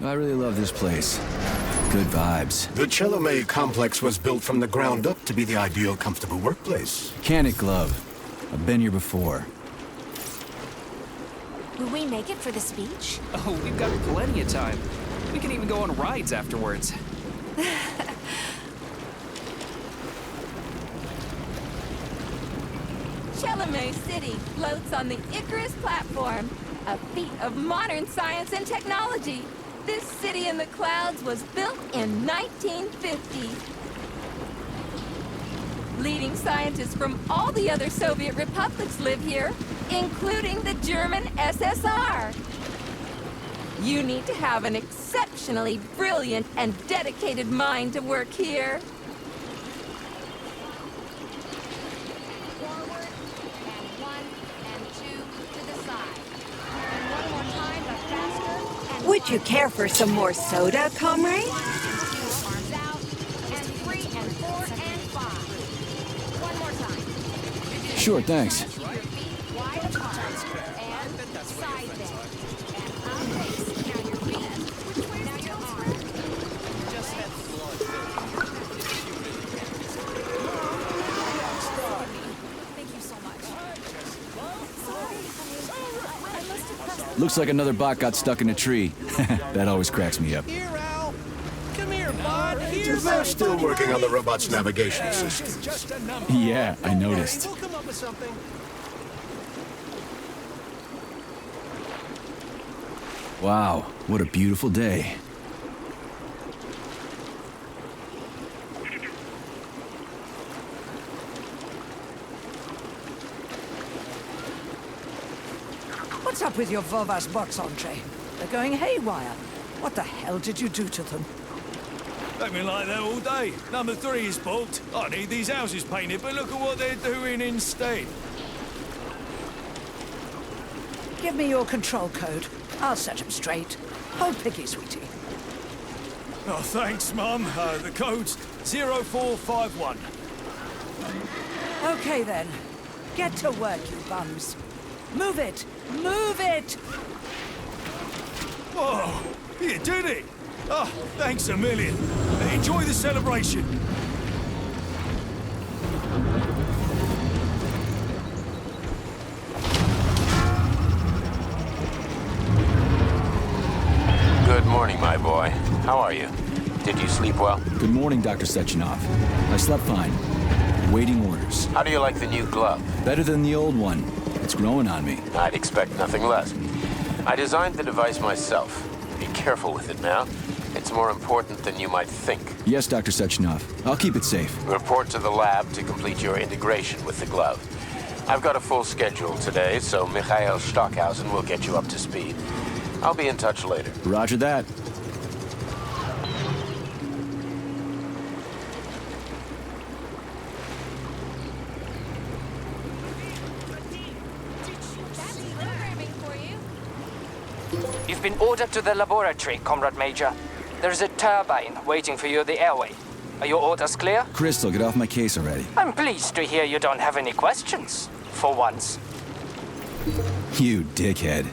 I really love this place. Good vibes. The Chelome complex was built from the ground up to be the ideal, comfortable workplace. Can it, Glove? I've been here before. Will we make it for the speech? Oh, we've got plenty of time. We can even go on rides afterwards. Chelome City floats on the Icarus platform, a feat of modern science and technology. This city in the clouds was built in 1950. Leading scientists from all the other Soviet republics live here, including the German SSR. You need to have an exceptionally brilliant and dedicated mind to work here. Forward, and 1, and 2 to the side. And one more time, but faster, and Would you care for some more soda, comrade? 1 and 2, arms out, and 3 and 4 and 5. One more time. Sure, thanks. Keep your feet wide apart, and side bend. And up face. Now your feet, now your arms. Thank you so much. Sorry, I must have pressed. Looks like another bot got stuck in a tree. That always cracks me up. Here, Al. Come here, bud. Here, They're still working on the robot's navigation system. just a number. Yeah, I noticed. We'll come up with something. Wow, what a beautiful day. What's up with your Vovas box entree? They're going haywire. What the hell did you do to them? They've been like that all day. Number 3 is booked. I need these houses painted, but look at what they're doing instead. Give me your control code. I'll set them straight. Hold Piggy, sweetie. Oh, thanks, Mum. The code's 0451. Okay, then. Get to work, you bums. Move it! Move it! Whoa, you did it. Oh, thanks a million. Enjoy the celebration. Good morning, my boy. How are you? Did you sleep well? Good morning, Dr. Sechenov. I slept fine. Waiting orders. How do you like the new glove? Better than the old one. It's growing on me. I'd expect nothing less. I designed the device myself. Be careful with it now. It's more important than you might think. Yes, Dr. Sechenov. I'll keep it safe. Report to the lab to complete your integration with the glove. I've got a full schedule today, so Mikhail Stockhausen will get you up to speed. I'll be in touch later. Roger that. That's programming for you. You've been ordered to the laboratory, Comrade Major. There's a turbine waiting for you at the airway. Are your orders clear? Crystal, get off my case already. I'm pleased to hear you don't have any questions. For once. You dickhead.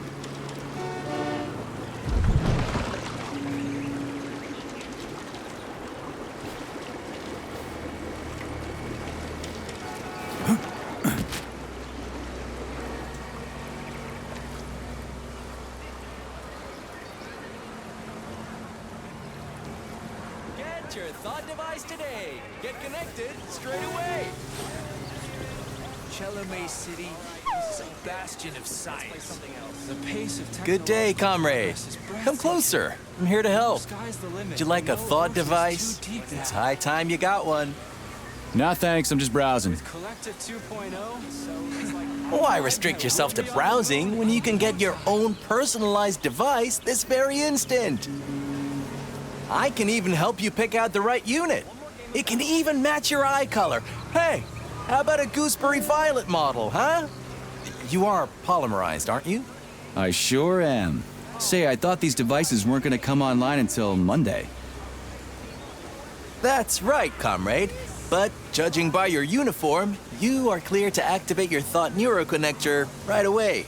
Get your thought device today. Get connected straight away. Chelome City is a bastion of science. The pace of technology. Good day, comrade. Come closer. I'm here to help. Sky's the limit. Would you like a thought device? It's high time you got one. Nah, thanks. I'm just browsing. Collective 2.0, so it's like Why restrict yourself to browsing when you can get your own personalized device this very instant? I can even help you pick out the right unit. It can even match your eye color. Hey, how about a gooseberry violet model, huh? You are polymerized, aren't you? I sure am. Say, I thought these devices weren't going to come online until Monday. That's right, comrade. But judging by your uniform, you are clear to activate your thought neuroconnector right away.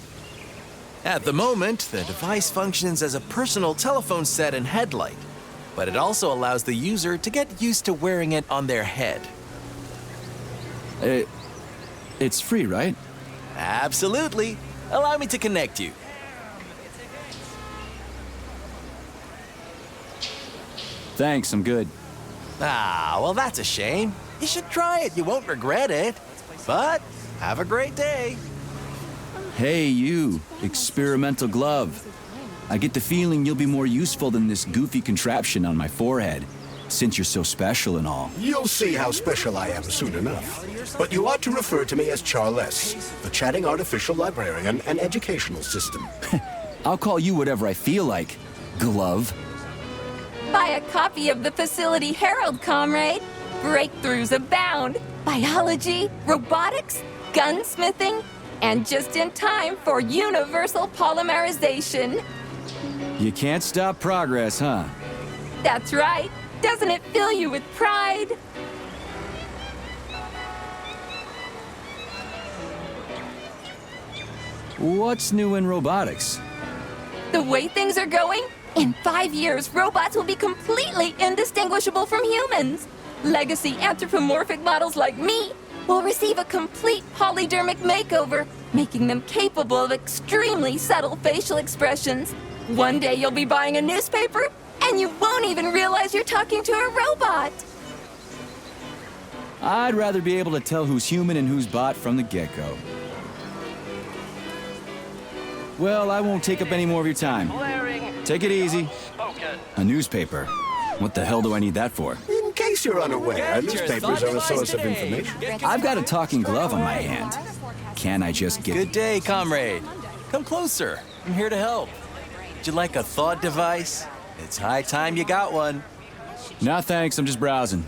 At the moment, the device functions as a personal telephone set and headlight, but it also allows the user to get used to wearing it on their head. It's free, right? Absolutely. Allow me to connect you. Thanks, I'm good. Ah, well, that's a shame. You should try it. You won't regret it. But have a great day. Hey, you, experimental glove. I get the feeling you'll be more useful than this goofy contraption on my forehead, since you're so special and all. You'll see how special I am soon enough. But you ought to refer to me as Charles, the chatting artificial librarian and educational system. I'll call you whatever I feel like, glove. Buy a copy of the Facility Herald, comrade. Breakthroughs abound. Biology, robotics, gunsmithing, and just in time for universal polymerization. You can't stop progress, huh? That's right. Doesn't it fill you with pride? What's new in robotics? The way things are going, in 5 years, robots will be completely indistinguishable from humans. Legacy anthropomorphic models like me will receive a complete polydermic makeover, making them capable of extremely subtle facial expressions. One day you'll be buying a newspaper, and you won't even realize you're talking to a robot. I'd rather be able to tell who's human and who's bot from the get-go. Well, I won't take up any more of your time. Take it easy. A newspaper. What the hell do I need that for? In case you're unaware, newspapers are a source of information. I've got a talking glove on my hand. Can I just get... Good day, comrade. Come closer. I'm here to help. Would you like a thought device? It's high time you got one. No, thanks. I'm just browsing.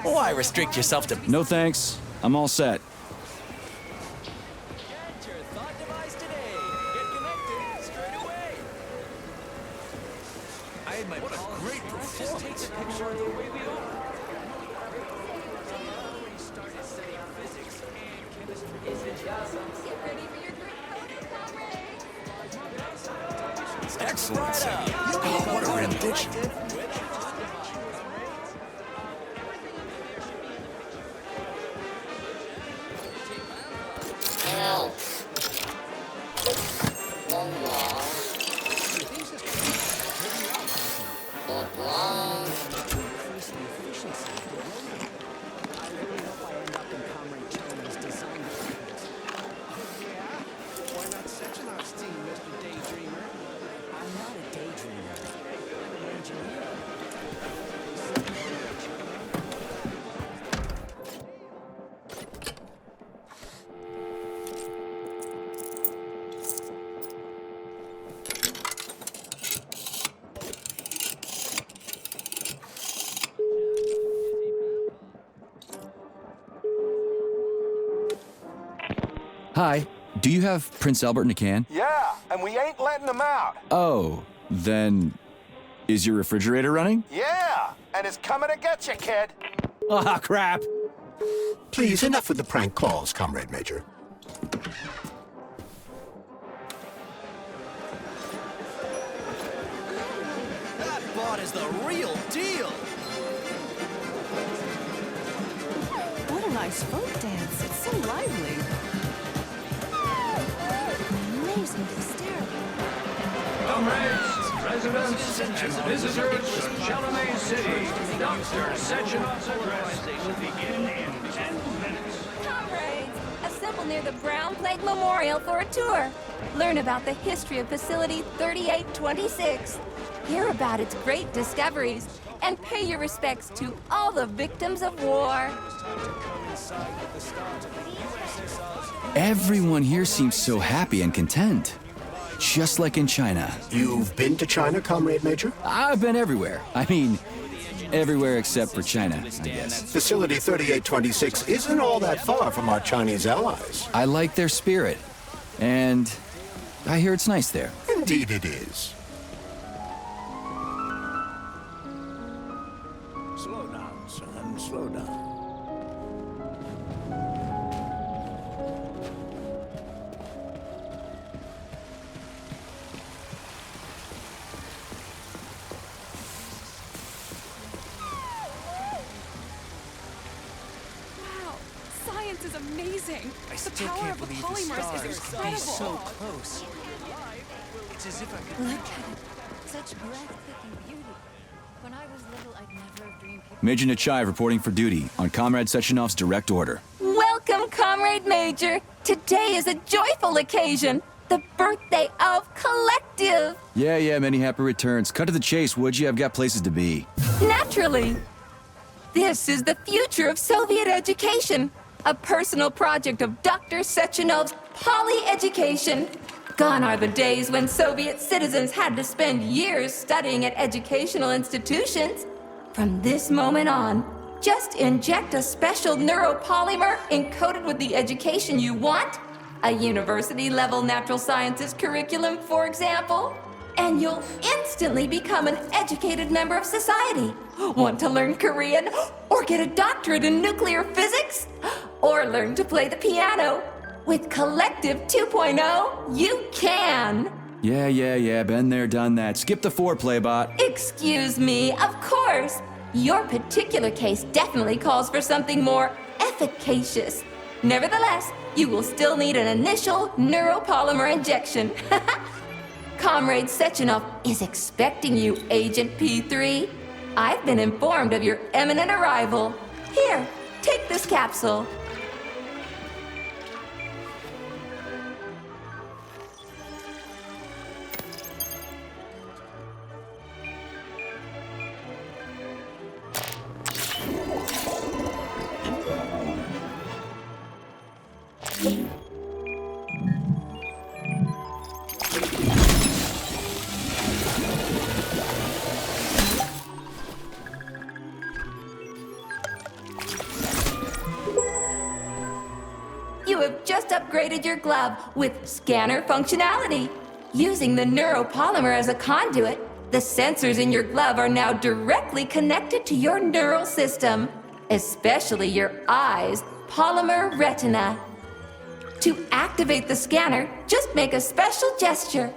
Why restrict yourself to... No, thanks. I'm all set. What a great performance. Excellent, sir. Oh, what a rendition. Hi. Do you have Prince Albert in a can? Yeah, and we ain't letting them out. Oh, then... Is your refrigerator running? Yeah, and it's coming to get you, kid. Ah, crap. Please, enough with the prank calls, Comrade Major. That bot is the real deal. What a nice folk dance. It's so lively. Amazing dexterity. Comrades, residents, and visitors from Chalamet City, Dr. Sechenov's address will begin in 10 minutes. Comrades, assemble near the Brown Plague Memorial for a tour. Learn about the history of Facility 3826. Hear about its great discoveries, and pay your respects to all the victims of war. Everyone here seems so happy and content. Just like in China. You've been to China, Comrade Major? I've been everywhere. I mean, everywhere except for China, I guess. Facility 3826 isn't all that far from our Chinese allies. I like their spirit. And I hear it's nice there. Indeed it is. Slow down, son. Slow down. This is amazing. I The still power can't of the believe the polymers stars is be incredible. so close. It's as if I could. Look at it. Such breathtaking beauty. When I was little, I'd never have dreamed people... Major Nechayev reporting for duty on Comrade Sechenov's direct order. Welcome, Comrade Major. Today is a joyful occasion. The birthday of Collective. Yeah, many happy returns. Cut to the chase, would you? I've got places to be. Naturally. This is the future of Soviet education. A personal project of Dr. Sechenov's Poly-Education. Gone are the days when Soviet citizens had to spend years studying at educational institutions. From this moment on, just inject a special neuropolymer encoded with the education you want, a university-level natural sciences curriculum, for example, and you'll instantly become an educated member of society. Want to learn Korean? Or get a doctorate in nuclear physics? Or learn to play the piano? With Collective 2.0, you can! Yeah, been there, done that. Skip the foreplay, bot. Excuse me, of course. Your particular case definitely calls for something more efficacious. Nevertheless, you will still need an initial neuropolymer injection. Comrade Sechenov is expecting you, Agent P3. I've been informed of your imminent arrival. Here, take this capsule. You have just upgraded your glove with scanner functionality. Using the neuropolymer as a conduit, the sensors in your glove are now directly connected to your neural system, especially your eyes' polymer retina. To activate the scanner, just make a special gesture.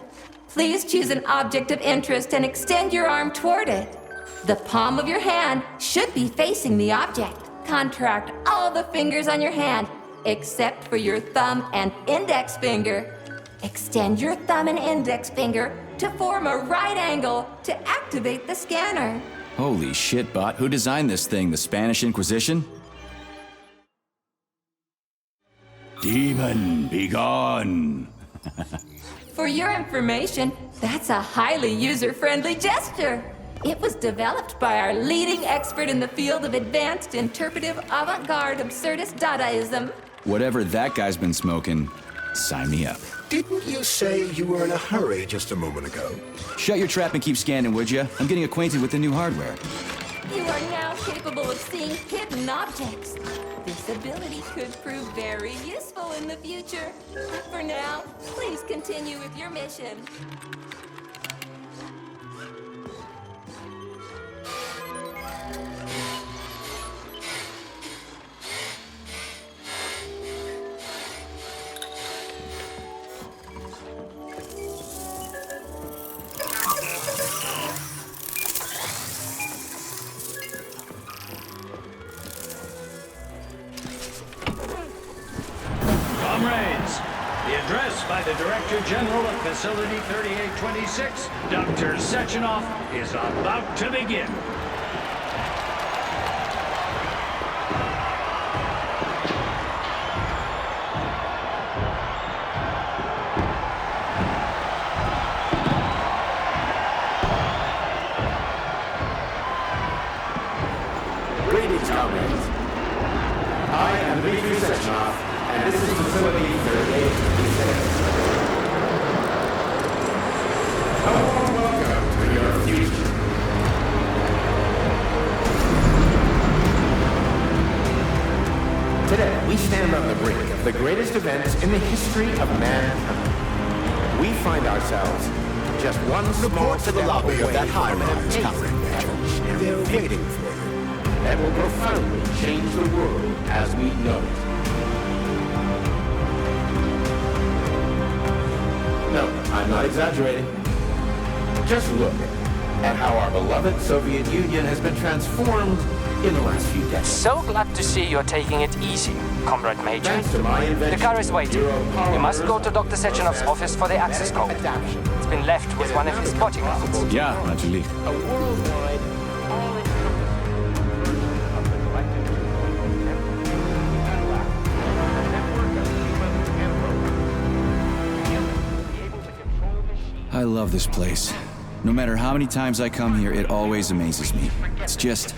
Please choose an object of interest and extend your arm toward it. The palm of your hand should be facing the object. Contract all the fingers on your hand, except for your thumb and index finger. Extend your thumb and index finger to form a right angle to activate the scanner. Holy shit, bot. Who designed this thing? The Spanish Inquisition? Demon, be gone! For your information, that's a highly user-friendly gesture. It was developed by our leading expert in the field of advanced interpretive avant-garde absurdist Dadaism. Whatever that guy's been smoking, sign me up. Didn't you say you were in a hurry just a moment ago? Shut your trap and keep scanning, would you? I'm getting acquainted with the new hardware. You are now capable of seeing hidden objects. This ability could prove very useful in the future. For now, please continue with your mission. Comrades, the address by the Director General of Facility 3826, Dr. Sechenov, is about to begin. Greetings, comrades. I am Dmitry Sechenov, and this is Facility 3826. A warm welcome to your future. Today, we stand on the brink of the greatest events in the history of mankind. We find ourselves just one small Report to the step lobby of away that from an high-rise, amazing Comrade Major. They're waiting for you. that will profoundly change the world as we know it. No, I'm not exaggerating. Just look. and how our beloved Soviet Union has been transformed in the last few decades. So glad to see you're taking it easy, Comrade Major. Thanks to my invention, The car is waiting. Euro You must go to polymers Dr. Sechenov's office for the access code. It's been left with one of his spotting rounds. Yeah, Angelique. A worldwide, all-encompassing version of the collective network of humans and robots. Humans will be able to control machines. I love this place. No matter how many times I come here, it always amazes me. It's just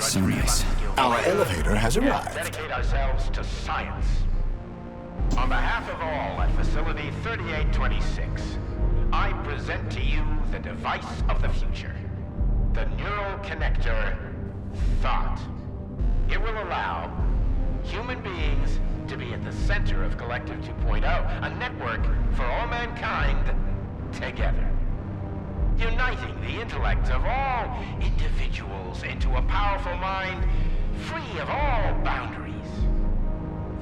so nice. Our elevator has arrived. Dedicate ourselves to science. On behalf of all at Facility 3826, I present to you the device of the future. The neural connector, Thought. It will allow human beings to be at the center of Collective 2.0, a network for all mankind together. Uniting the intellects of all individuals into a powerful mind free of all boundaries.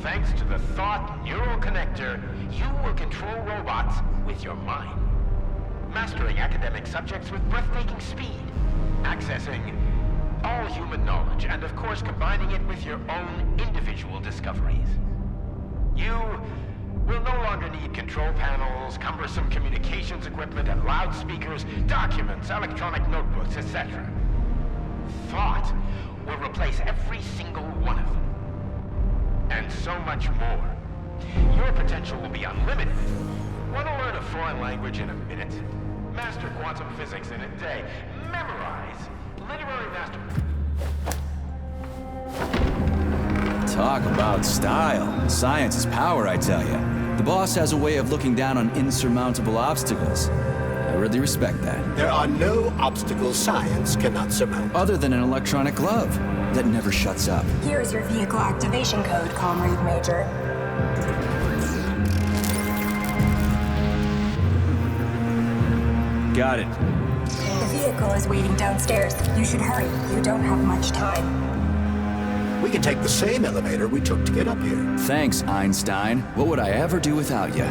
Thanks to the Thought Neural Connector, you will control robots with your mind. Mastering academic subjects with breathtaking speed. Accessing all human knowledge, and of course combining it with your own individual discoveries. You will no longer need control panels, cumbersome communications equipment, and loudspeakers, documents, electronic notebooks, etc. Thought will replace every single one of them. And so much more. Your potential will be unlimited. Want to learn a foreign language in a minute? Master quantum physics in a day. Memorize literary master... Talk about style. Science is power, I tell you. The boss has a way of looking down on insurmountable obstacles. I really respect that. There are no obstacles science cannot surmount. Other than an electronic glove that never shuts up. Here's your vehicle activation code, Comrade Major. Got it. The vehicle is waiting downstairs. You should hurry. You don't have much time. We can take the same elevator we took to get up here. Thanks, Einstein. What would I ever do without you?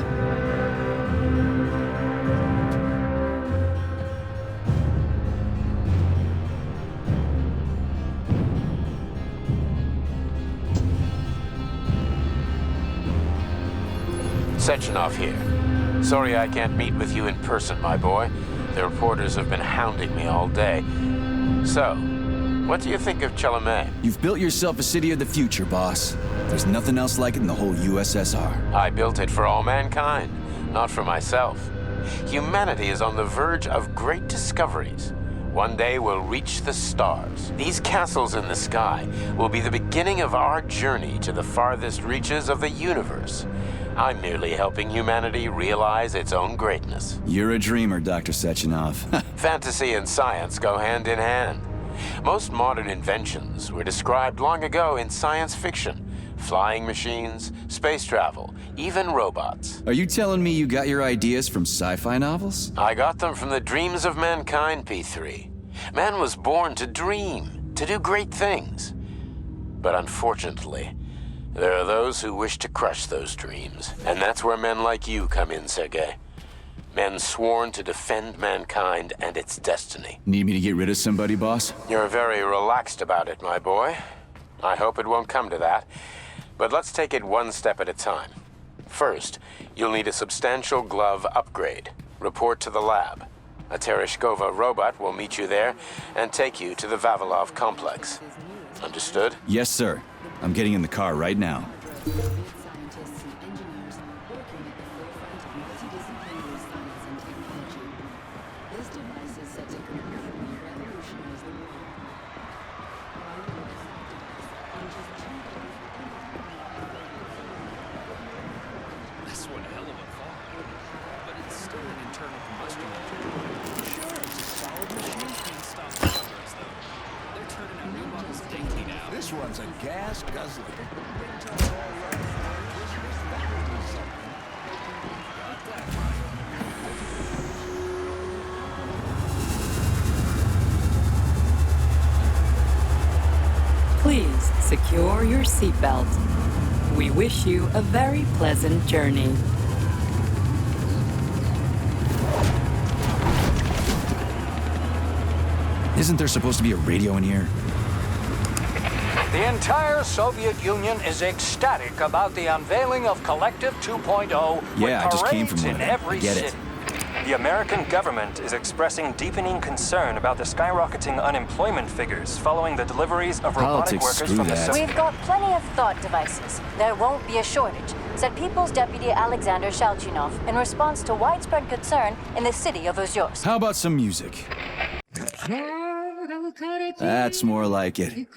Sechenov here. Sorry I can't meet with you in person, my boy. The reporters have been hounding me all day. So, what do you think of Chalamet? You've built yourself a city of the future, boss. There's nothing else like it in the whole USSR. I built it for all mankind, not for myself. Humanity is on the verge of great discoveries. One day we'll reach the stars. These castles in the sky will be the beginning of our journey to the farthest reaches of the universe. I'm merely helping humanity realize its own greatness. You're a dreamer, Dr. Sechenov. Fantasy and science go hand in hand. Most modern inventions were described long ago in science fiction. Flying machines, space travel, even robots. Are you telling me you got your ideas from sci-fi novels? I got them from the dreams of mankind, P3. Man was born to dream, to do great things. But unfortunately, there are those who wish to crush those dreams. And that's where men like you come in, Sergei. Men sworn to defend mankind and its destiny. Need me to get rid of somebody, boss? You're very relaxed about it, my boy. I hope it won't come to that. But let's take it one step at a time. First, you'll need a substantial glove upgrade. Report to the lab. A Tereshkova robot will meet you there and take you to the Vavilov complex. Understood? Yes, sir. I'm getting in the car right now. That's one hell of a car. But it's still an internal combustion engine. Sure, it's a solid machine being stopped progress, though. They're turning out new models daily now. This one's a gas guzzler. Please secure your seatbelt. We wish you a very pleasant journey. Isn't there supposed to be a radio in here? The entire Soviet Union is ecstatic about the unveiling of Collective 2.0 Yeah, I with just came from parades in one. I every get city. it. The American government is expressing deepening concern about the skyrocketing unemployment figures following the deliveries of robotic Politics, workers screw from the that. We've got plenty of thought devices. There won't be a shortage, said People's Deputy Alexander Shalchinov in response to widespread concern in the city of Ozyorsk. How about some music? That's more like it.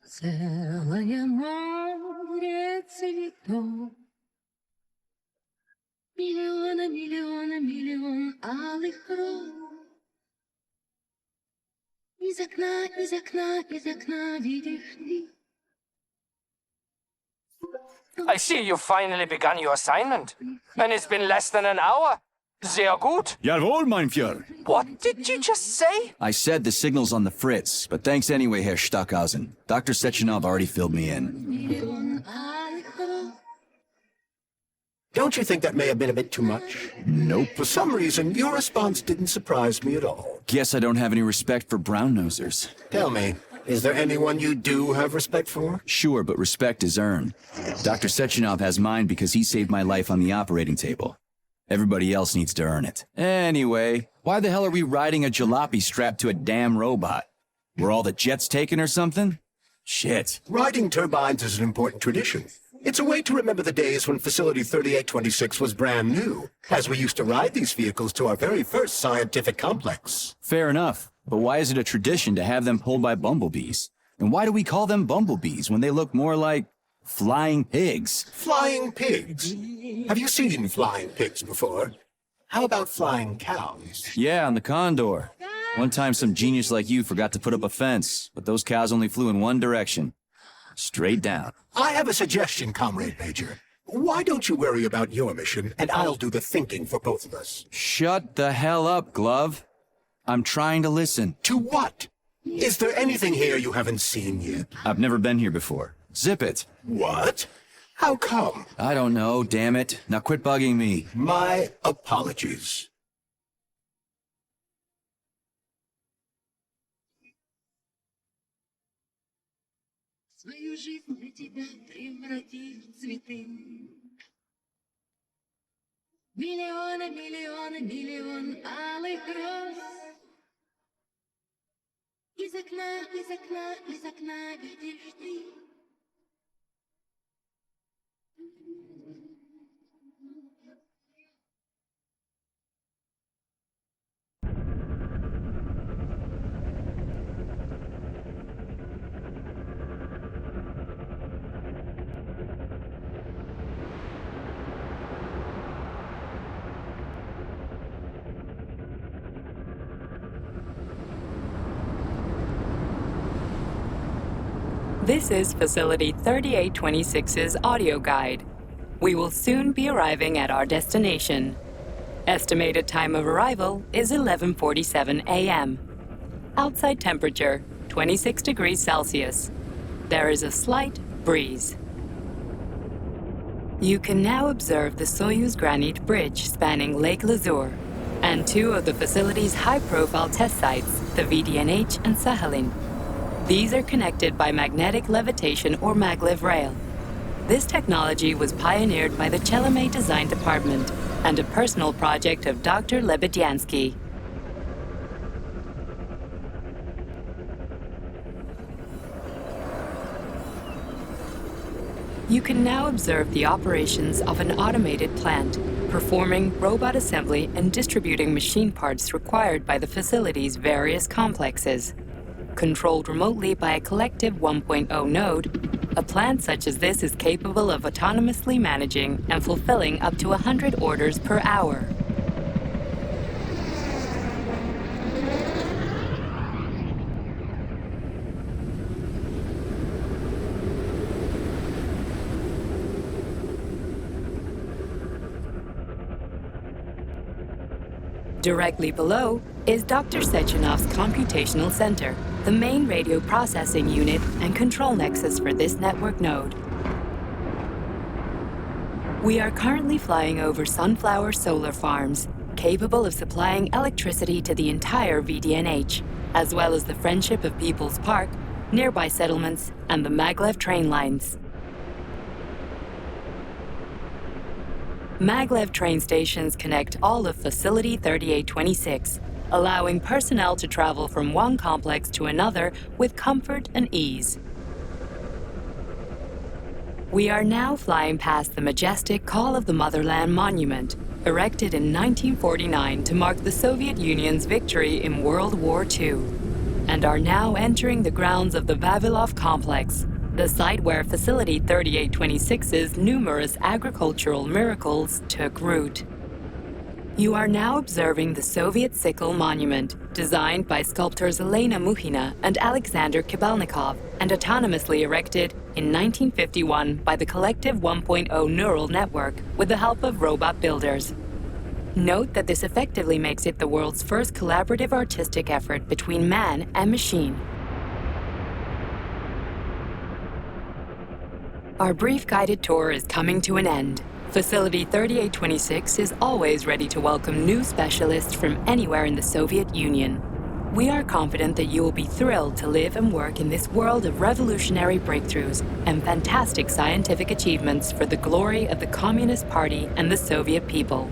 Целое море цветов. Миллиона, миллиона, миллион алых роз. Из окна, из окна, из окна видишь ты. I see you've finally begun your assignment. And it's been less than an hour. Sehr gut. Jawohl, mein Führer. What did you just say? I said the signal's on the fritz, but thanks anyway, Herr Stockhausen. Dr. Sechenov already filled me in. Don't you think that may have been a bit too much? Nope. For some reason, your response didn't surprise me at all. Guess I don't have any respect for brown-nosers. Tell me, is there anyone you do have respect for? Sure, but respect is earned. Dr. Sechenov has mine because he saved my life on the operating table. Everybody else needs to earn it. Anyway, why the hell are we riding a jalopy strapped to a damn robot? Were all the jets taken or something? Shit. Riding turbines is an important tradition. It's a way to remember the days when Facility 3826 was brand new, as we used to ride these vehicles to our very first scientific complex. Fair enough, but why is it a tradition to have them pulled by bumblebees? And why do we call them bumblebees when they look more like flying pigs? Flying pigs? Have you seen flying pigs before? How about flying cows? Yeah, on the Condor. One time some genius like you forgot to put up a fence, but those cows only flew in one direction. Straight down. I have a suggestion, Comrade Major. Why don't you worry about your mission, and I'll do the thinking for both of us? Shut the hell up, Glove. I'm trying to listen. To what? Is there anything here you haven't seen yet? I've never been here before. Zip it. What? How come? I don't know, damn it. Now quit bugging me. My apologies. Свою жизнь для тебя преврати в цветы. Миллионы, миллионы, миллион алых роз. Из окна, из окна, из окна видишь ты. This is Facility 3826's audio guide. We will soon be arriving at our destination. Estimated time of arrival is 11:47 a.m. Outside temperature, 26 degrees Celsius. There is a slight breeze. You can now observe the Soyuz Granite Bridge spanning Lake Lazur and two of the facility's high-profile test sites, the VDNH and Sakhalin. These are connected by magnetic levitation or maglev rail. This technology was pioneered by the Chelomey Design Department and a personal project of Dr. Lebedyansky. You can now observe the operations of an automated plant, performing robot assembly and distributing machine parts required by the facility's various complexes. Controlled remotely by a collective 1.0 node, a plant such as this is capable of autonomously managing and fulfilling up to 100 orders per hour. Directly below is Dr. Sechenov's computational center, the main radio processing unit and control nexus for this network node. We are currently flying over sunflower solar farms, capable of supplying electricity to the entire VDNH, as well as the Friendship of People's Park, nearby settlements, and the maglev train lines. Maglev train stations connect all of Facility 3826, allowing personnel to travel from one complex to another with comfort and ease. We are now flying past the majestic Call of the Motherland Monument, erected in 1949 to mark the Soviet Union's victory in World War II, and are now entering the grounds of the Vavilov Complex, the site where Facility 3826's numerous agricultural miracles took root. You are now observing the Soviet Sickle Monument, designed by sculptors Elena Muhina and Alexander Kibalnikov, and autonomously erected in 1951 by the Collective 1.0 Neural Network with the help of robot builders. Note that this effectively makes it the world's first collaborative artistic effort between man and machine. Our brief guided tour is coming to an end. Facility 3826 is always ready to welcome new specialists from anywhere in the Soviet Union. We are confident that you will be thrilled to live and work in this world of revolutionary breakthroughs and fantastic scientific achievements for the glory of the Communist Party and the Soviet people.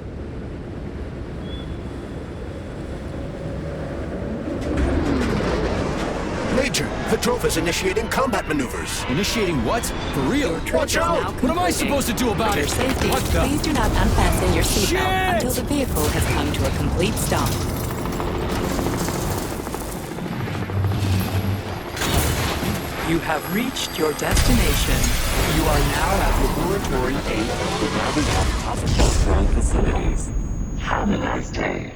Major, the Drove is initiating combat maneuvers. Initiating what? For real? Watch out! What am I supposed to do about For your it? safety, What the? please do not unfasten your seatbelt Shit! until the vehicle has come to a complete stop. You have reached your destination. You are now at Laboratory 8 of the Vavilov Hospital facilities. Have a nice day.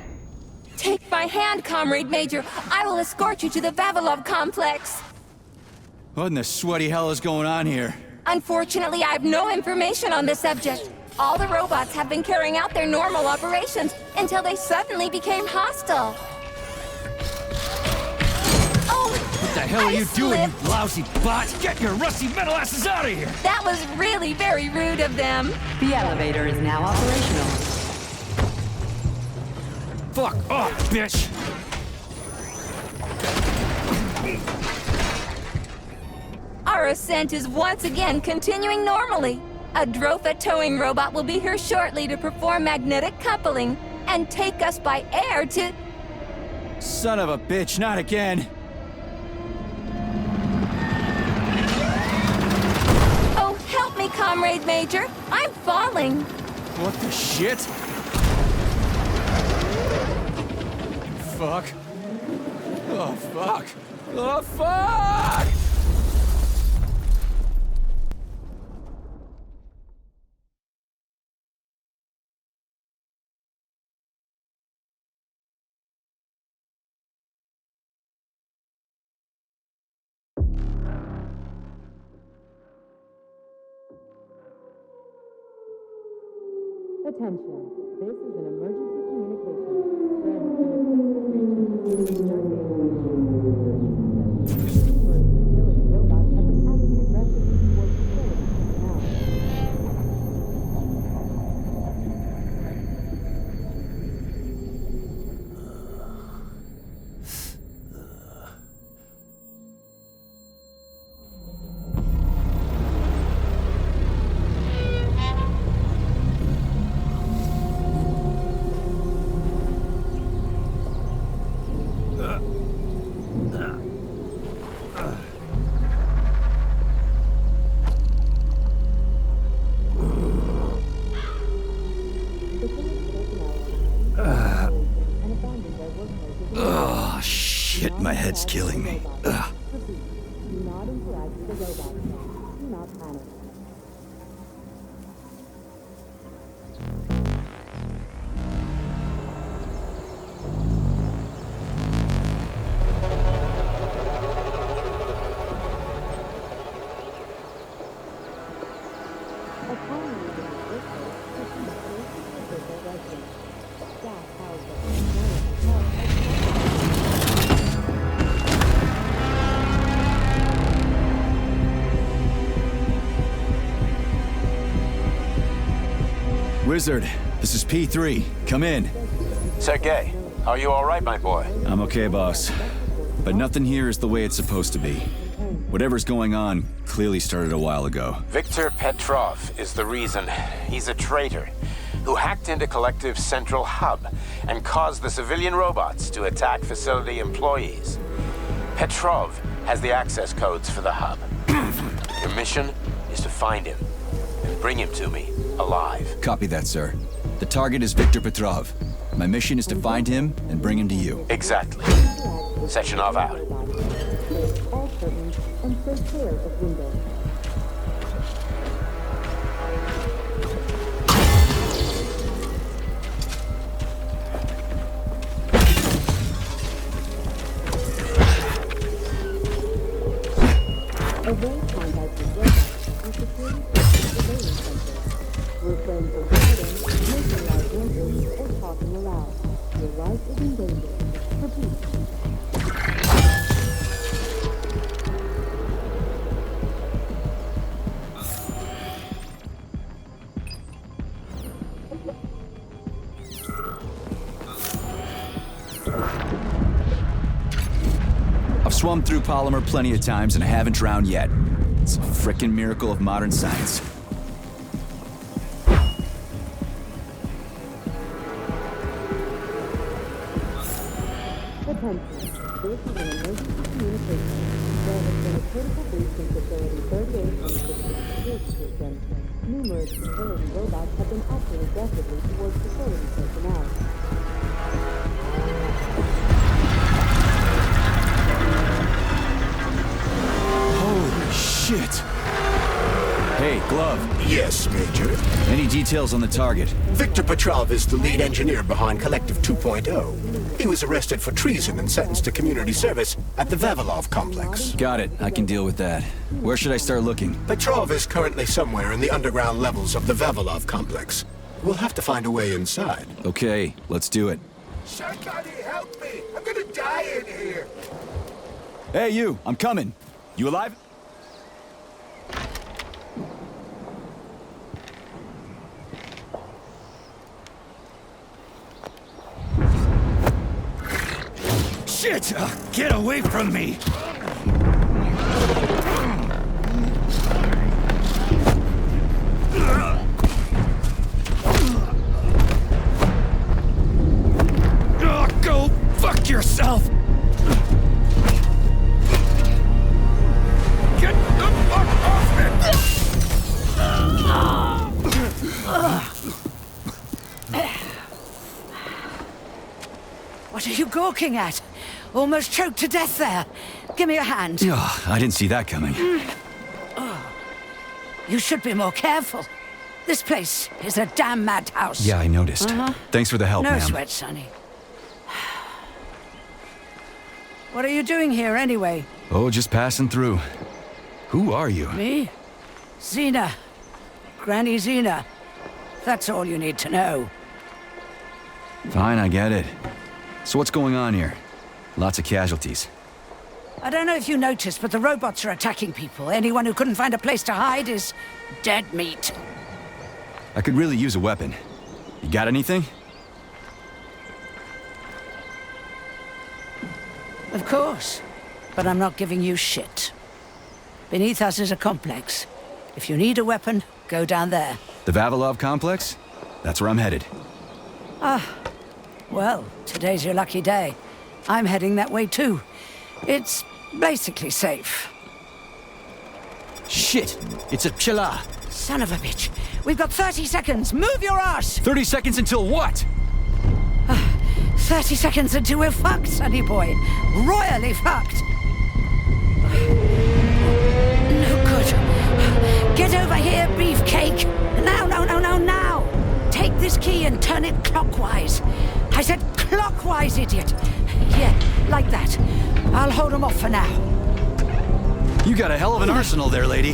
Take my hand, Comrade Major. I will escort you to the Vavilov complex. What in the sweaty hell is going on here? Unfortunately, I have no information on the subject. All the robots have been carrying out their normal operations until they suddenly became hostile. Oh! What the hell are you doing, you lousy bot? Get your rusty metal asses out of here! That was really very rude of them. The elevator is now operational. Fuck off, bitch! Our ascent is once again continuing normally. A Drofa towing robot will be here shortly to perform magnetic coupling and take us by air to... Son of a bitch, not again. Oh, help me, Comrade Major. I'm falling. What the shit? Fuck. Oh, fuck. Oh, fuck! Attention. This is an emergency communication. There has been a critical breach in the facility's nursery utility robots have been acting aggressively towards facility personnel. Oh, shit, my head's killing me. Ugh. Do not interact with the robots. Do not panic. Wizard, this is P3. Come in. Sergei, are you all right, my boy? I'm okay, boss. But nothing here is the way it's supposed to be. Whatever's going on clearly started a while ago. Viktor Petrov is the reason. He's a traitor who hacked into Collective's central hub and caused the civilian robots to attack facility employees. Petrov has the access codes for the hub. Your mission is to find him and bring him to me alive. Copy that, sir. The target is Viktor Petrov. My mission is to find him and bring him to you. Exactly. Sectionov out. Avoid contact with robots and security surveillance sensors. Refrain from fighting, making loud noises, or talking aloud. Your life is in danger. Repeat. I've swum through polymer plenty of times and I haven't drowned yet. It's a frickin' miracle of modern science. Attention. This is an emergency communication. There has been a critical breach in facility 3826 station. Numerous facility robots have been acting aggressively towards facility personnel. Holy shit! Hey, Glove. Yes, Major. Any details on the target? Viktor Petrov is the lead engineer behind Collective 2.0. He was arrested for treason and sentenced to community service at the Vavilov complex. Got it. I can deal with that. Where should I start looking? Petrov is currently somewhere in the underground levels of the Vavilov complex. We'll have to find a way inside. Okay, let's do it. Somebody help me! I'm gonna die in here! Hey, you! I'm coming. You alive? Shit! Get away from me! Go fuck yourself! Get the fuck off me! What are you gawking at? Almost choked to death there. Give me a hand. Oh, I didn't see that coming. You should be more careful. This place is a damn madhouse. Yeah, I noticed. Thanks for the help, No ma'am. sweat, Sonny. What are you doing here, anyway? Oh, just passing through. Who are you? Me? Xena. Granny Xena. That's all you need to know. Fine, I get it. So what's going on here? Lots of casualties. I don't know if you noticed, but the robots are attacking people. Anyone who couldn't find a place to hide is dead meat. I could really use a weapon. You got anything? Of course. But I'm not giving you shit. Beneath us is a complex. If you need a weapon, go down there. The Vavilov complex? That's where I'm headed. Well, today's your lucky day. I'm heading that way too. It's basically safe. Shit! It's a Pshela! Son of a bitch. We've got 30 seconds. Move your ass! 30 seconds until what? 30 seconds until we're fucked, sonny boy. Royally fucked. No good. Get over here, beefcake. Now, now. Take this key and turn it clockwise. I said clockwise, idiot. Yeah, like that. I'll hold them off for now. You got a hell of an arsenal there, lady.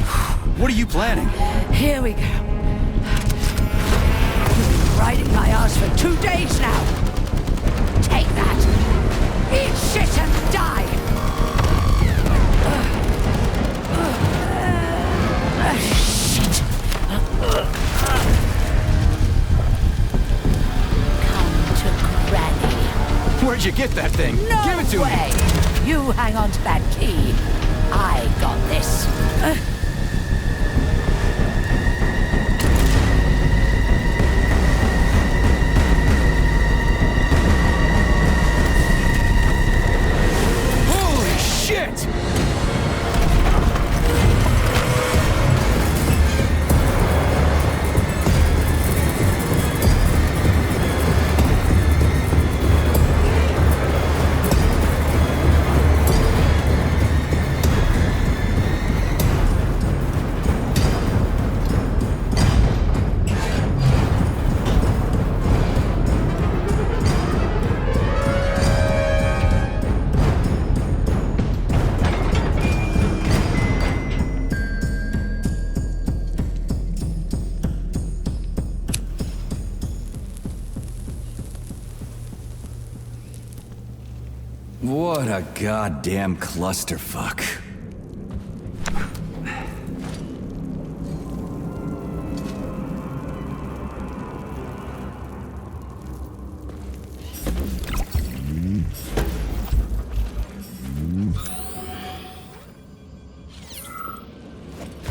What are you planning? Here we go. You've been riding my ass for 2 days now. Take that. Eat shit and die. Shit. Where'd you get that thing? No Give it to way! me! You hang on to that key. I got this. Holy shit! What a goddamn clusterfuck.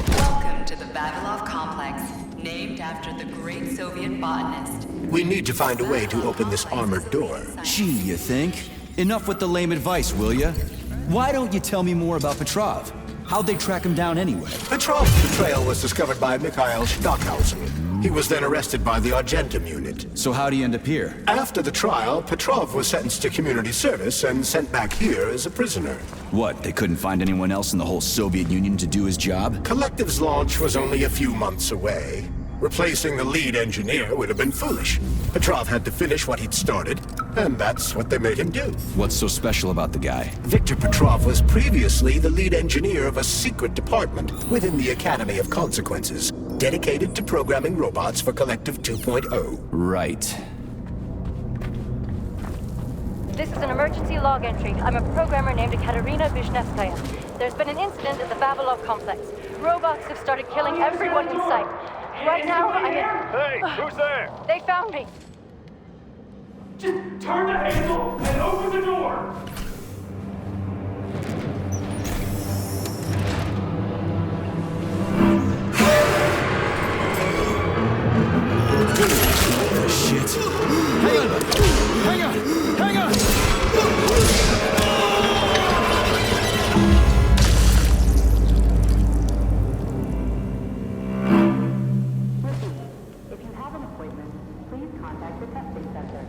Welcome to the Vavilov complex, named after the great Soviet botanist. We need to find a way to open this armored door. Gee, you think? Enough with the lame advice, will ya? Why don't you tell me more about Petrov? How'd they track him down anyway? Petrov's betrayal was discovered by Mikhail Stockhausen. He was then arrested by the Argentum unit. So how'd he end up here? After the trial, Petrov was sentenced to community service and sent back here as a prisoner. What, they couldn't find anyone else in the whole Soviet Union to do his job? Collective's launch was only a few months away. Replacing the lead engineer would have been foolish. Petrov had to finish what he'd started, and that's what they made him do. What's so special about the guy? Victor Petrov was previously the lead engineer of a secret department within the Academy of Consequences, dedicated to programming robots for Collective 2.0. Right. This is an emergency log entry. I'm a programmer named Katerina Vishnevskaya. There's been an incident at the Vavilov complex. Robots have started killing everyone in sight. Right now, I'm in... Hey, who's there? They found me. Just turn the handle and open the door! Shit. Hang on! Hang on! Hang on! If you have an appointment, please contact the testing center.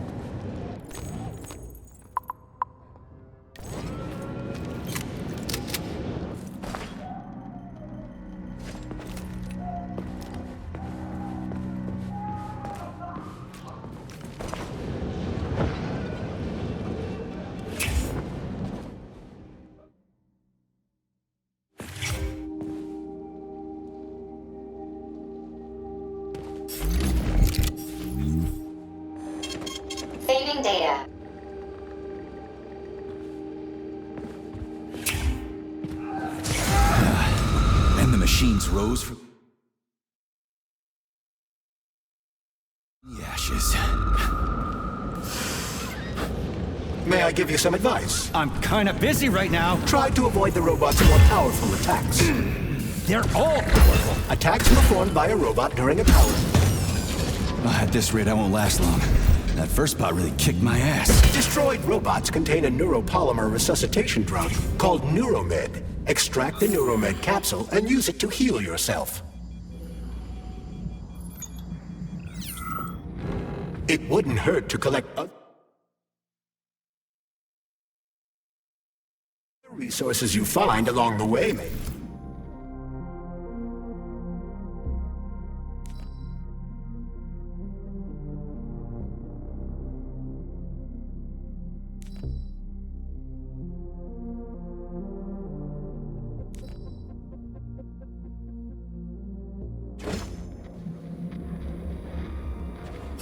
Saving data. And the machines rose from the ashes. May I give you some advice? I'm kinda busy right now. Try to avoid the robot's more powerful attacks. They're all powerful. Attacks performed by a robot during a power. At this rate, I won't last long. That first bot really kicked my ass. Destroyed robots contain a neuropolymer resuscitation drug called Neuromed. Extract the Neuromed capsule and use it to heal yourself. It wouldn't hurt to collect other resources you find along the way, maybe.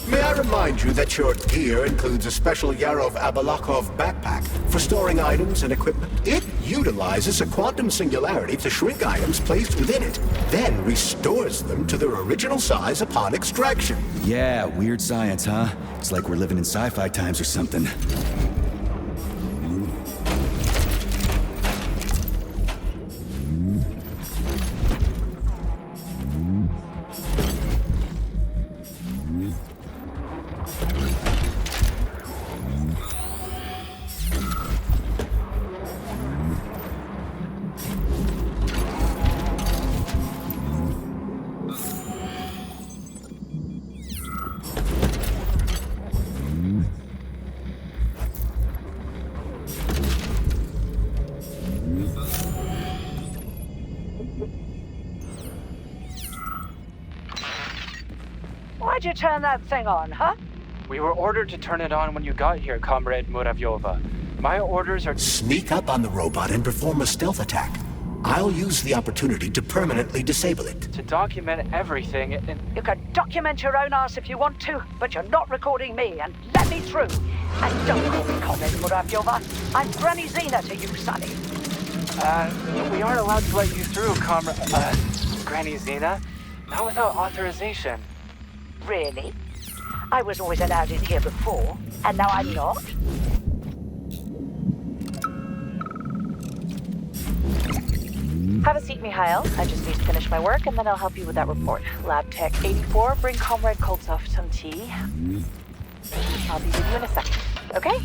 May I remind you that your gear includes a special Yarov Abalakov backpack for storing items and equipment? It utilizes a quantum singularity to shrink items placed within it, then restores them to their original size upon extraction. Yeah, weird science, huh? It's like we're living in sci-fi times or something. Why'd you turn that thing on, huh? We were ordered to turn it on when you got here, Comrade Muravyova. My orders are... Sneak up on the robot and perform a stealth attack. I'll use the opportunity to permanently disable it. to document everything and... You can document your own ass if you want to, but you're not recording me, and let me through. And don't call me Comrade Muravyova. I'm Granny Zena to you, Sonny. We aren't allowed to let you through, Granny Zena. Not without authorization. Really? I was always allowed in here before, and now I'm not? Have a seat, Mikhail. I just need to finish my work, and then I'll help you with that report. Lab Tech 84, bring Comrade Koltsov some tea. I'll be with you in a second, okay?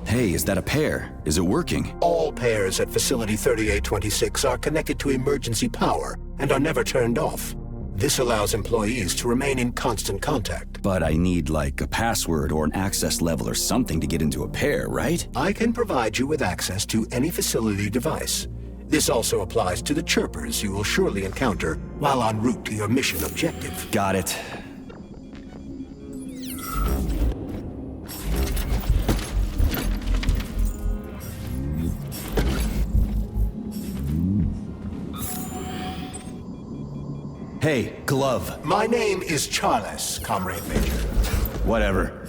Hey, is that a pair? Is it working? All pairs at Facility 3826 are connected to emergency power and are never turned off. This allows employees to remain in constant contact. But I need, like, a password or an access level or something to get into a pair, right? I can provide you with access to any facility device. This also applies to the chirpers you will surely encounter while en route to your mission objective. Got it. Hey, Glove. My name is Charles, Comrade Major. Whatever.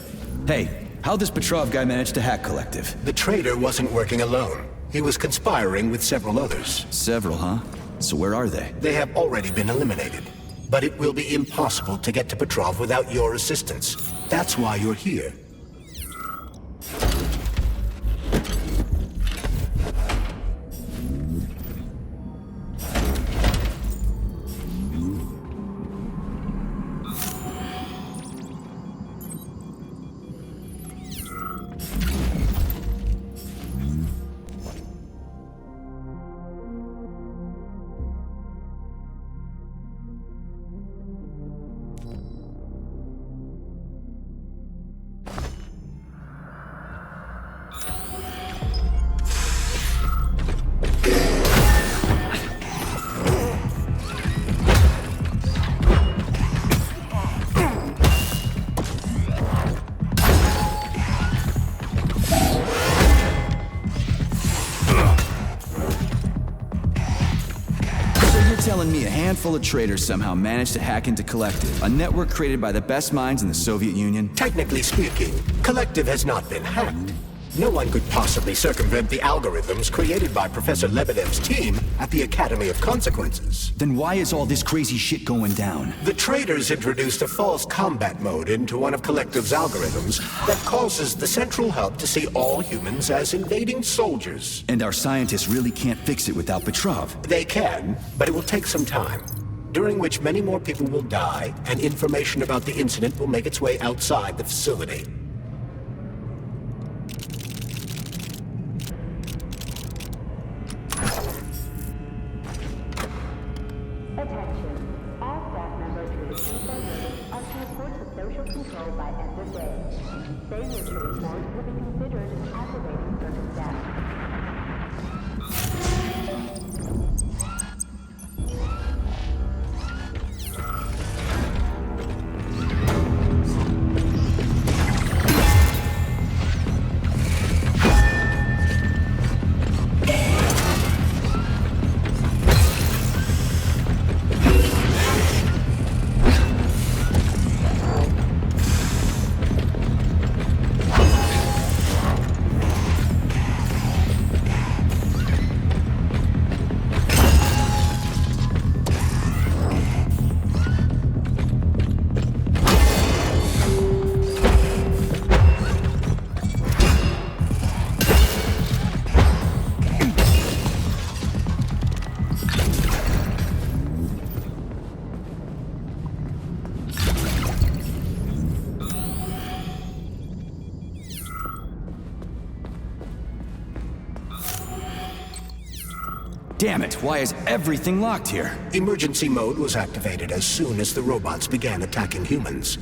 Hey, how'd this Petrov guy manage to hack Collective? The traitor wasn't working alone. He was conspiring with several others. Several, huh? So where are they? They have already been eliminated. But it will be impossible to get to Petrov without your assistance. That's why you're here. Telling me a handful of traitors somehow managed to hack into Collective, a network created by the best minds in the Soviet Union? Technically speaking, Collective has not been hacked. No one could possibly circumvent the algorithms created by Professor Lebedev's team at the Academy of Consequences. Then why is all this crazy shit going down? The traitors introduced a false combat mode into one of Collective's algorithms that causes the central hub to see all humans as invading soldiers. And our scientists really can't fix it without Petrov. They can, but it will take some time, during which many more people will die, and information about the incident will make its way outside the facility. Attention. All staff members who receive their ratings are to report to social control by end of day. Failure to report will be considered an aggravating circumstance. Damn it, why is everything locked here? Emergency mode was activated as soon as the robots began attacking humans.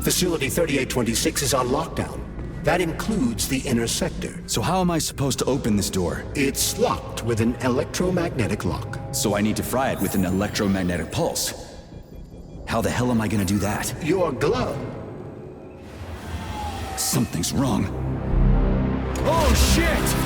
Facility 3826 is on lockdown. That includes the inner sector. So how am I supposed to open this door? It's locked with an electromagnetic lock. So I need to fry it with an electromagnetic pulse. How the hell am I gonna do that? Your glove. Something's wrong. Oh shit!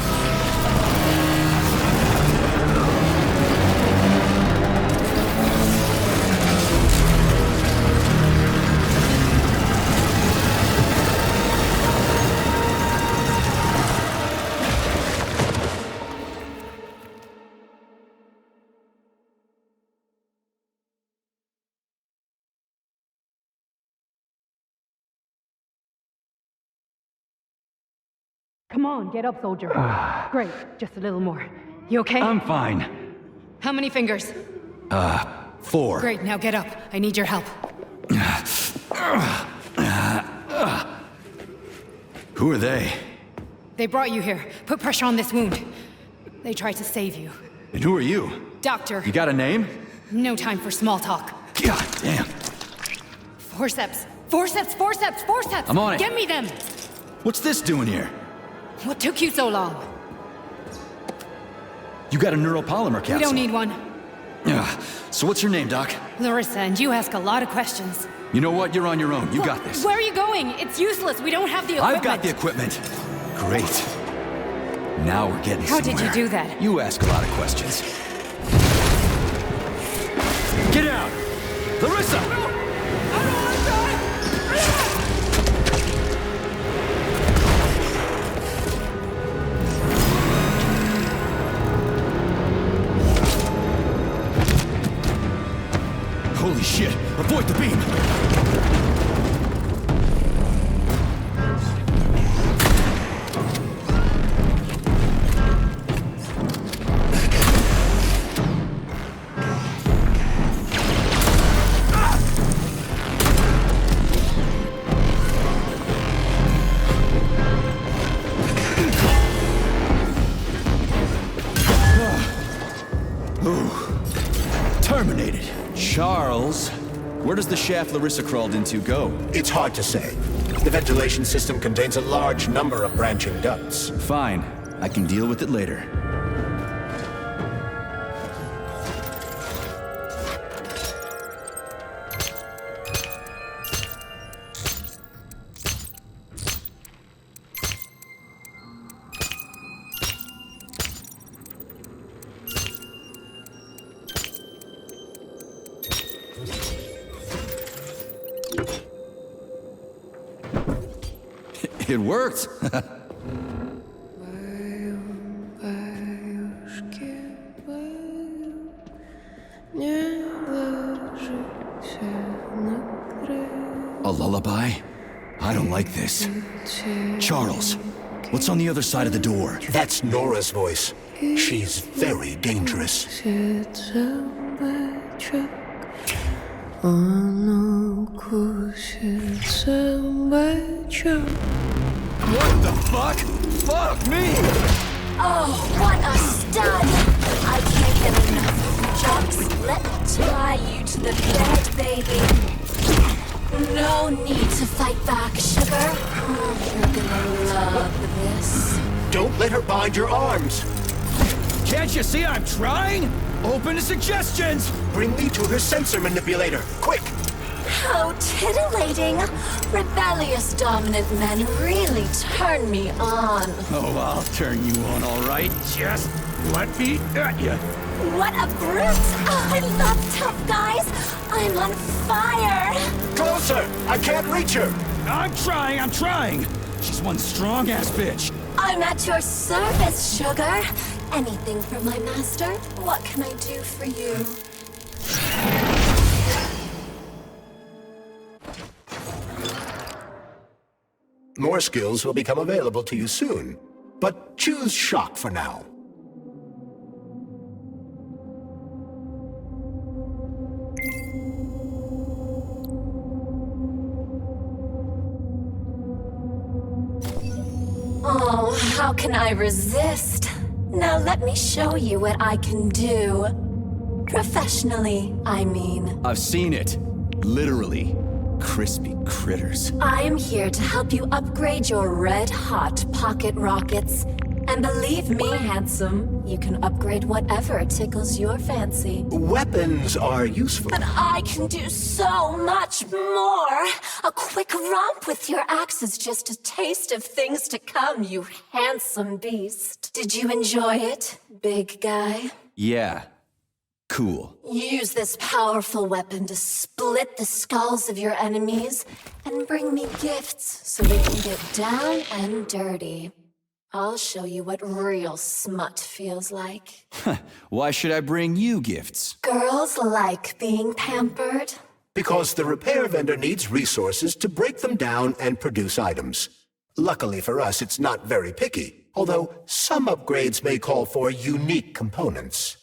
Come on, get up, soldier. Great, just a little more. You okay? I'm fine. How many fingers? 4. Great, now get up. I need your help. Who are they? They brought you here. Put pressure on this wound. They tried to save you. And who are you? Doctor. You got a name? No time for small talk. God damn. Forceps. Forceps, forceps, forceps! I'm on it. Get me them! What's this doing here? What took you so long? You got a neuropolymer capsule. We don't need one. So what's your name, Doc? Larissa, and you ask a lot of questions. You know what? You're on your own. You got this. Where are you going? It's useless. We don't have the equipment. I've got the equipment. Great. Now we're getting How somewhere. did you do that? You ask a lot of questions. Get out! Larissa! No! I don't want to die! Holy shit! Avoid the beam! Terminated. Charles, where does the shaft Larissa crawled into go? It's hard to say. The ventilation system contains a large number of branching ducts. Fine. I can deal with it later. It worked! A lullaby? I don't like this. Charles, what's on the other side of the door? That's Nora's voice. She's very dangerous. What the fuck? Fuck me! Oh, what a stud! I can't get enough. Just let me tie you to the bed, baby. No need to fight back, sugar. Oh, you're gonna love this. Don't let her bind your arms. Can't you see I'm trying? Open to suggestions! Bring me to her sensor manipulator, quick! How titillating! Rebellious dominant men really turn me on. Oh, I'll turn you on, all right. Just let me at you. What a brute! Oh, I love tough guys. I'm on fire. Closer! I can't reach her. I'm trying. She's one strong-ass bitch. I'm at your service, sugar. Anything for my master? What can I do for you? More skills will become available to you soon, but choose shock for now. Oh, how can I resist? Now let me show you what I can do. Professionally, I mean. I've seen it. Literally. Crispy critters. I am here to help you upgrade your red-hot pocket rockets. And believe me, handsome, you can upgrade whatever tickles your fancy. Weapons are useful. But I can do so much more! A quick romp with your axe is just a taste of things to come, you handsome beast. Did you enjoy it, big guy? Yeah. Cool. Use this powerful weapon to split the skulls of your enemies and bring me gifts so we can get down and dirty. I'll show you what real smut feels like. Why should I bring you gifts? Girls like being pampered. Because the repair vendor needs resources to break them down and produce items. Luckily for us, it's not very picky, although some upgrades may call for unique components.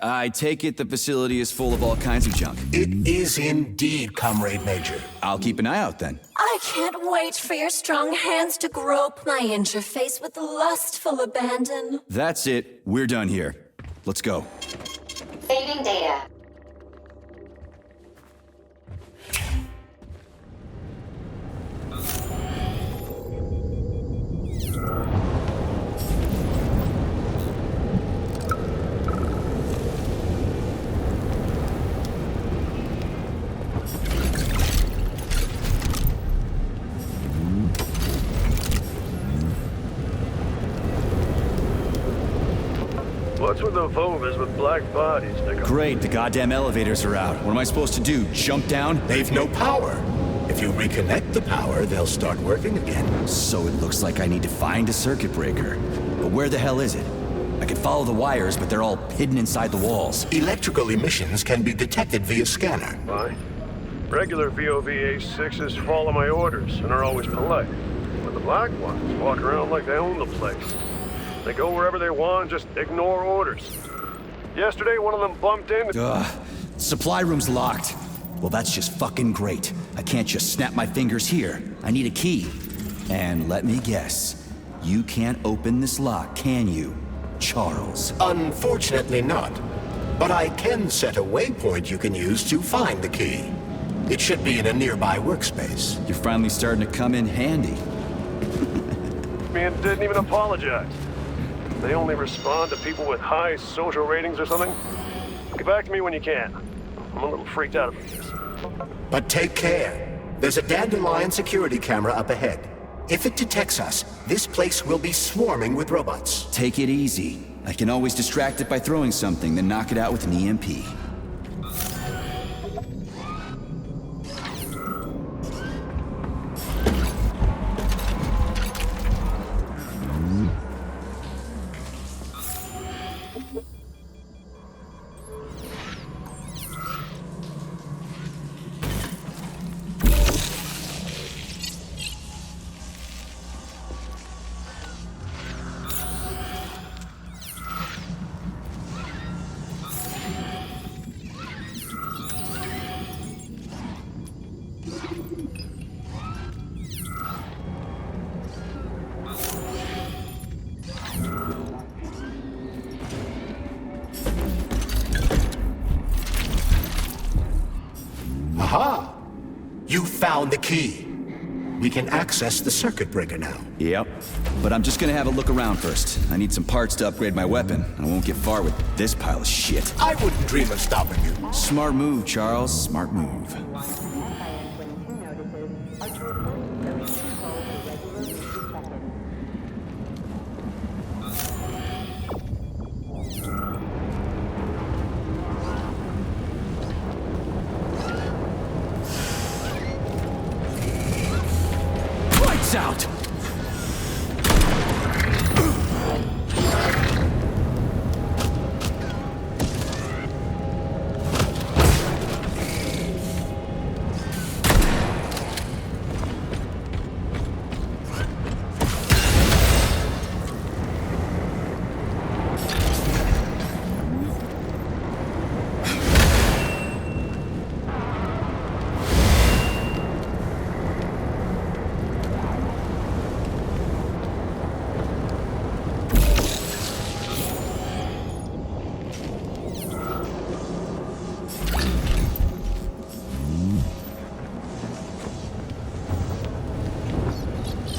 I take it the facility is full of all kinds of junk. It is indeed, Comrade Major. I'll keep an eye out then. I can't wait for your strong hands to grope my interface with lustful abandon. That's it. We're done here. Let's go. Saving data. What's with the Vovas with black bodies, nigga? Great, the goddamn elevators are out. What am I supposed to do? Jump down? They've no power. If you reconnect the power, they'll start working again. So it looks like I need to find a circuit breaker. But where the hell is it? I can follow the wires, but they're all hidden inside the walls. Electrical emissions can be detected via scanner. Why? Regular VOVA-6s follow my orders and are always polite. But the black ones walk around like they own the place. They go wherever they want, just ignore orders. Yesterday, one of them bumped in. Supply room's locked. Well, that's just fucking great. I can't just snap my fingers here. I need a key. And let me guess, you can't open this lock, can you, Charles? Unfortunately not. But I can set a waypoint you can use to find the key. It should be in a nearby workspace. You're finally starting to come in handy. Man didn't even apologize. They only respond to people with high social ratings or something. Get back to me when you can. I'm a little freaked out about this. But take care. There's a dandelion security camera up ahead. If it detects us, this place will be swarming with robots. Take it easy. I can always distract it by throwing something, then knock it out with an EMP. Aha! You found the key. We can access the circuit breaker now. Yep. But I'm just gonna have a look around first. I need some parts to upgrade my weapon. I won't get far with this pile of shit. I wouldn't dream of stopping you. Smart move, Charles. Smart move. Lights out!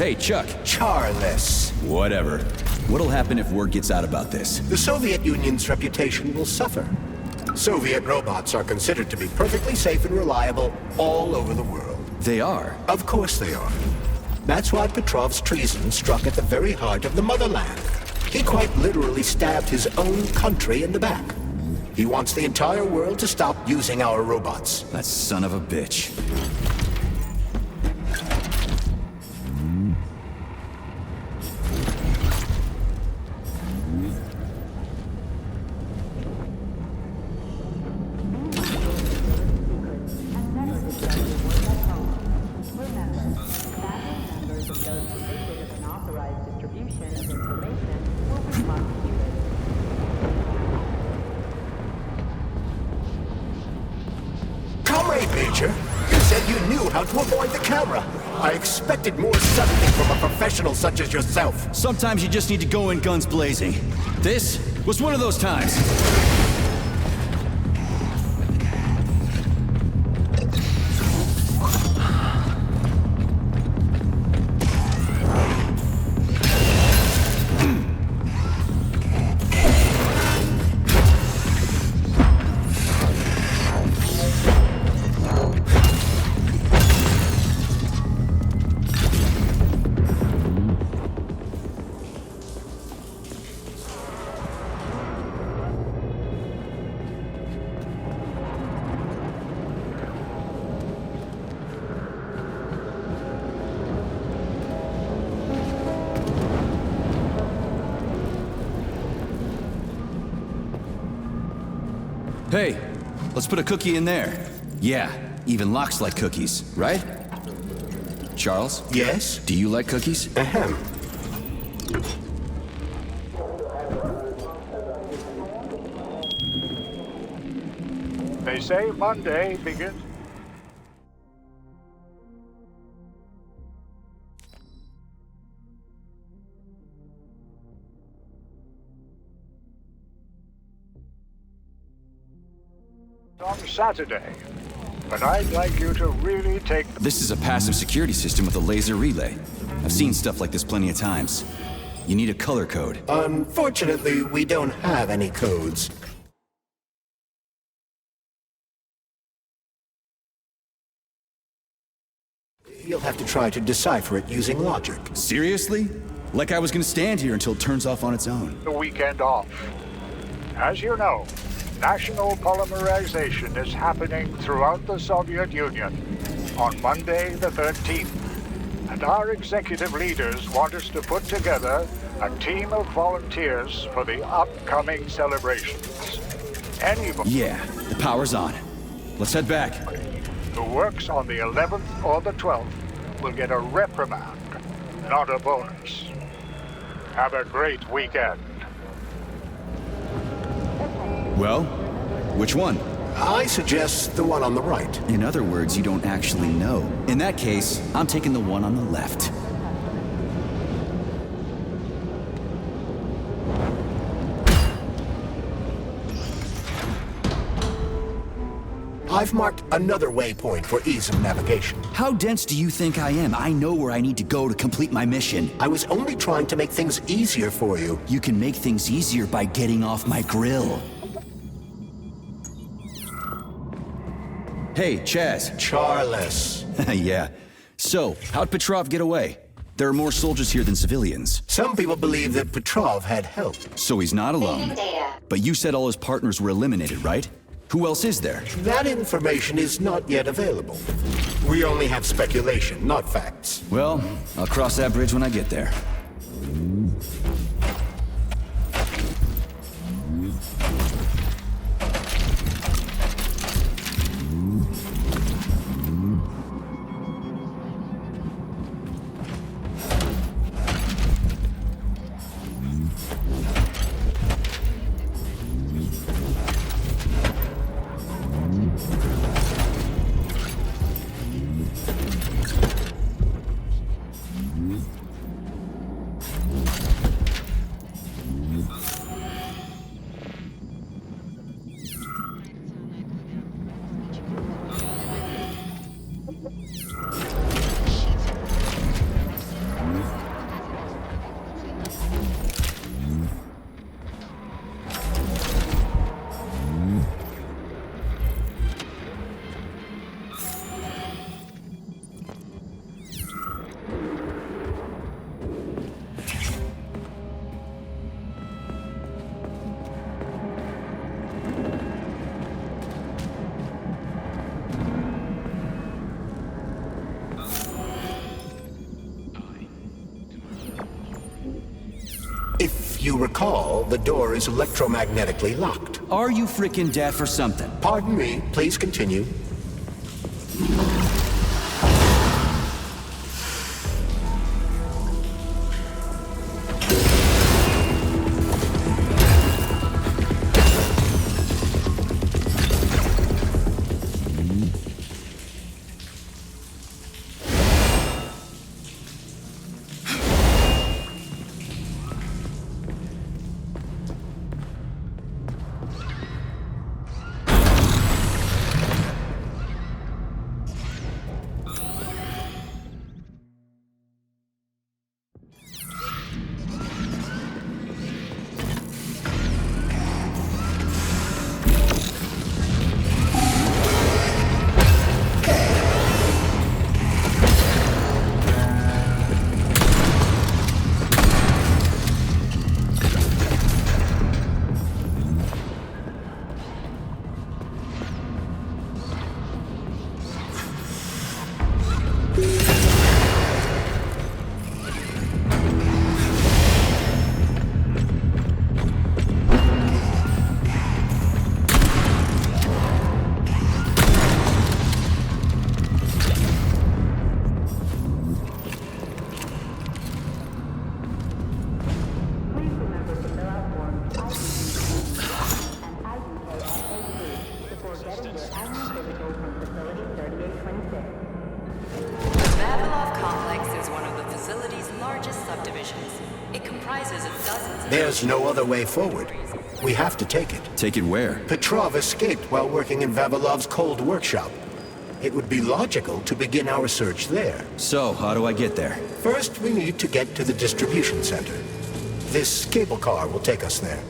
Hey, Chuck. Charles. Whatever. What'll happen if word gets out about this? The Soviet Union's reputation will suffer. Soviet robots are considered to be perfectly safe and reliable all over the world. They are? Of course they are. That's why Petrov's treason struck at the very heart of the motherland. He quite literally stabbed his own country in the back. He wants the entire world to stop using our robots. That son of a bitch. To avoid the camera. I expected more subtlety from a professional such as yourself. Sometimes you just need to go in guns blazing. This was one of those times. Hey, let's put a cookie in there. Yeah, even locks like cookies, right? Charles? Yes? Do you like cookies? Ahem. They say Monday begins. On Saturday, but I'd like you to really take... This is a passive security system with a laser relay. I've seen stuff like this plenty of times. You need a color code. Unfortunately, we don't have any codes. You'll have to try to decipher it using logic. Seriously? Like I was gonna stand here until it turns off on its own. The weekend off. As you know, national polymerization is happening throughout the Soviet Union on Monday the 13th. And our executive leaders want us to put together a team of volunteers for the upcoming celebrations. Anybody Yeah, the power's on. Let's head back. who works on the 11th or the 12th will get a reprimand, not a bonus. Have a great weekend. Well, which one? I suggest the one on the right. In other words, you don't actually know. In that case, I'm taking the one on the left. I've marked another waypoint for ease of navigation. How dense do you think I am? I know where I need to go to complete my mission. I was only trying to make things easier for you. You can make things easier by getting off my grill. Hey, Chaz. Charles. Yeah. So, how'd Petrov get away? There are more soldiers here than civilians. Some people believe that Petrov had help. So he's not alone. But you said all his partners were eliminated, right? Who else is there? That information is not yet available. We only have speculation, not facts. Well, I'll cross that bridge when I get there. You recall, the door is electromagnetically locked. Are you frickin' deaf or something? Pardon me, please continue. There's no other way forward. We have to take it. Take it where? Petrov escaped while working in Vavilov's cold workshop. It would be logical to begin our search there. So, how do I get there? First, we need to get to the distribution center. This cable car will take us there.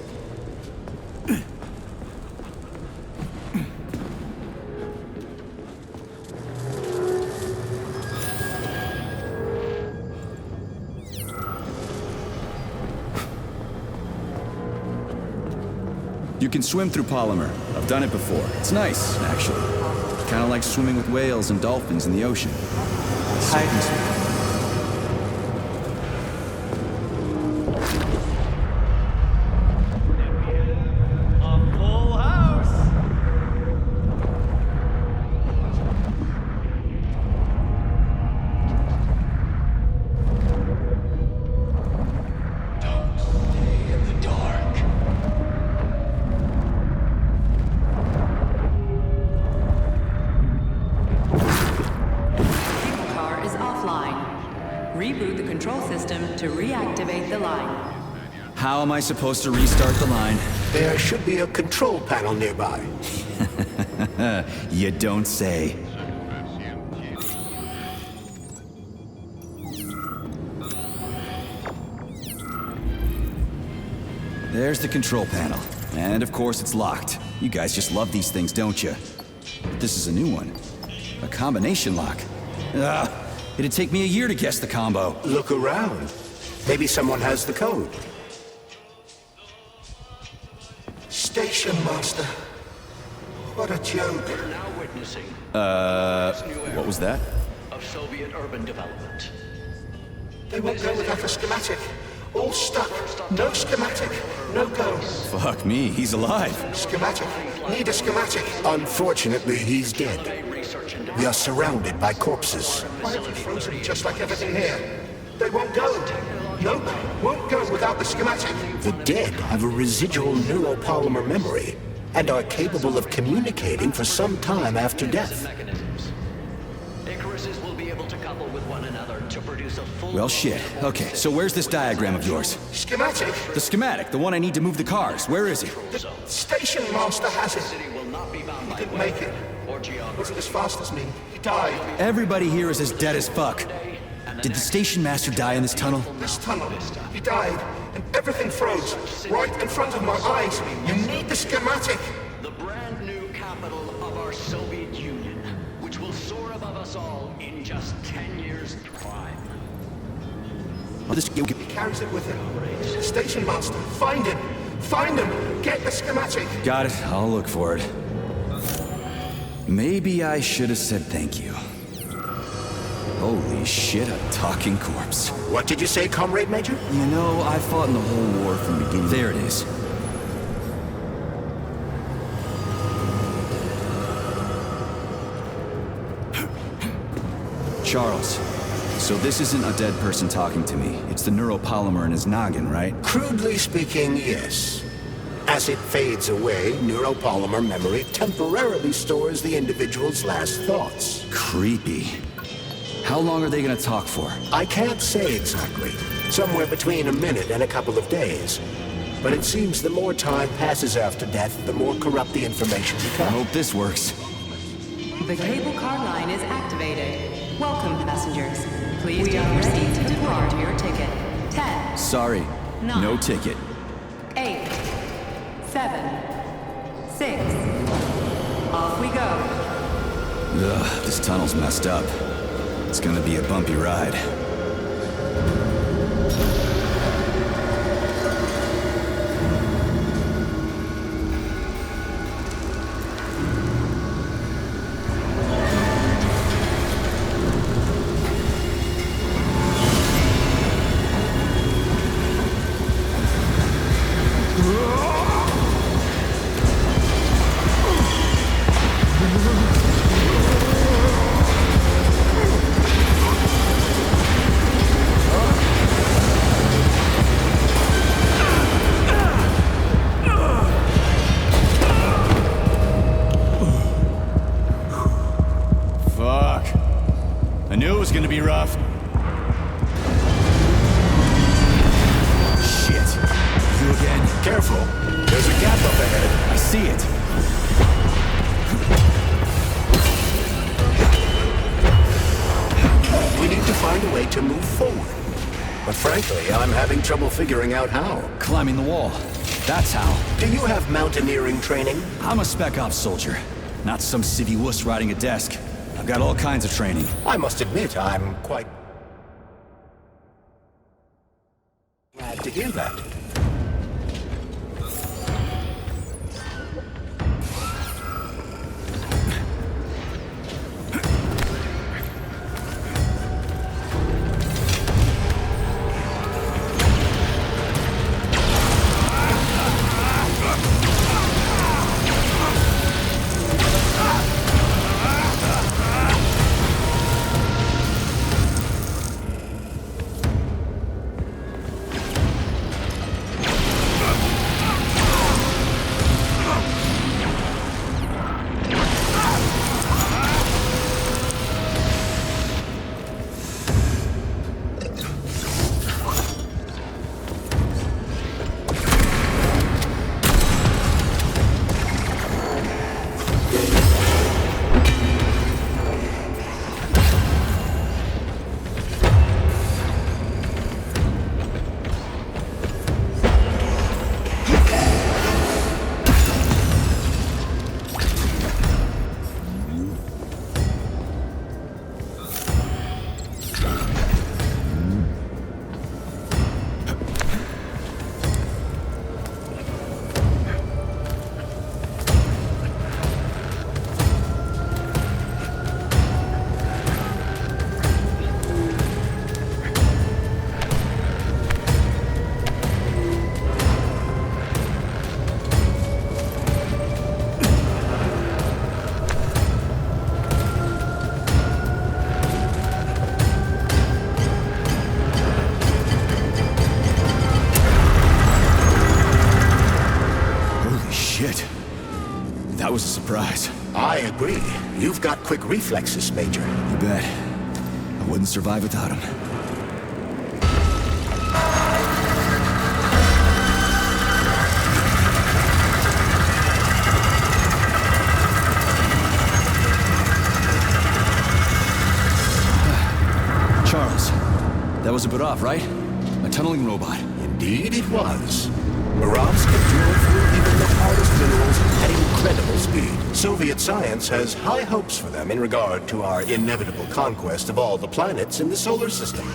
You can swim through polymer. I've done it before. It's nice, actually. Kind of like swimming with whales and dolphins in the ocean. Reboot the control system to reactivate the line. How am I supposed to restart the line? There should be a control panel nearby. You don't say. There's the control panel. And of course it's locked. You guys just love these things, don't you? But this is a new one. A combination lock. Ugh. It'd take me a year to guess the combo. Look around. Maybe someone has the code. Station Master. What a joke. We're now witnessing what was that? of Soviet urban development. They won't go without a schematic. All stuck. No schematic. No go. Fuck me, he's alive. Schematic. Need a schematic. Unfortunately, he's dead. We are surrounded by corpses. Why have you frozen just like everything here? They won't go. Nope, won't go without the schematic. The dead have a residual neuropolymer memory and are capable of communicating for some time after death. Icaruses will be able to couple with one another to produce a full... Well, shit. Okay, so where's this diagram of yours? Schematic? The schematic, the one I need to move the cars. Where is it? The station master has it. He didn't make it. Wasn't Wasn't as fast as me. He died. Everybody here is as dead as fuck. Did the station master die in this tunnel? This tunnel. He died, and everything froze. Right in front of my eyes. You need the schematic. The brand new capital of our Soviet Union, which will soar above us all in just 10 years' time. He carries it with him. Station master, find him. Find him. Get the schematic. Got it. I'll look for it. Maybe I should have said thank you. Holy shit, a talking corpse. What did you say, Comrade Major? You know, I fought in the whole war from beginning. There it is. Charles, so this isn't a dead person talking to me. It's the neuropolymer in his noggin, right? Crudely speaking, yes. As it fades away, neuropolymer memory temporarily stores the individual's last thoughts. Creepy. How long are they gonna talk for? I can't say exactly. Somewhere between a minute and a couple of days. But it seems the more time passes after death, the more corrupt the information I becomes. hope this works. The cable car line is activated. Welcome, passengers. Please don't proceed to depart your ticket. 10. Sorry, no ticket. 8. 7. 6. Off we go. Ugh, this tunnel's messed up. It's gonna be a bumpy ride. I knew it was gonna be rough. Shit. You again? Careful. There's a gap up ahead. I see it. We need to find a way to move forward. But frankly, I'm having trouble figuring out how. Climbing the wall. That's how. Do you have mountaineering training? I'm a spec ops soldier, not some civvy wuss riding a desk. I've got all kinds of training. I must admit, I'm quite glad to hear that. That was a surprise. I agree. You've got quick reflexes, Major. You bet. I wouldn't survive without him. Charles, that was a bit off, right? A tunneling robot. Indeed it was. Mirage can drill through even the hardest minerals at incredible speed. Soviet science has high hopes for them in regard to our inevitable conquest of all the planets in the solar system.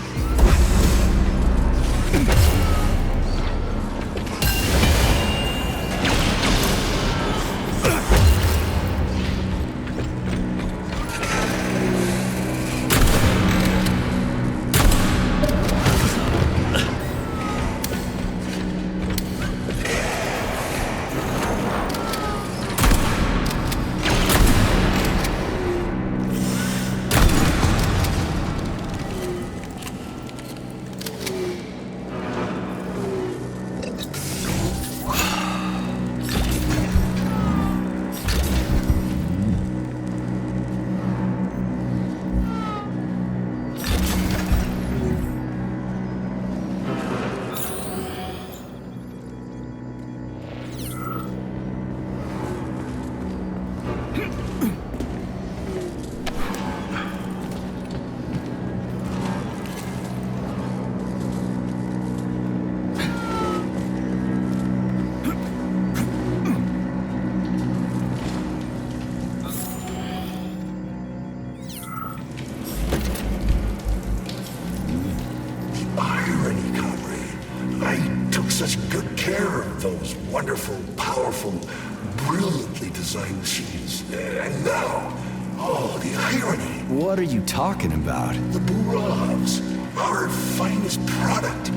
brilliantly designed machines. And now, oh, the irony. What are you talking about? The Burovs, our finest product.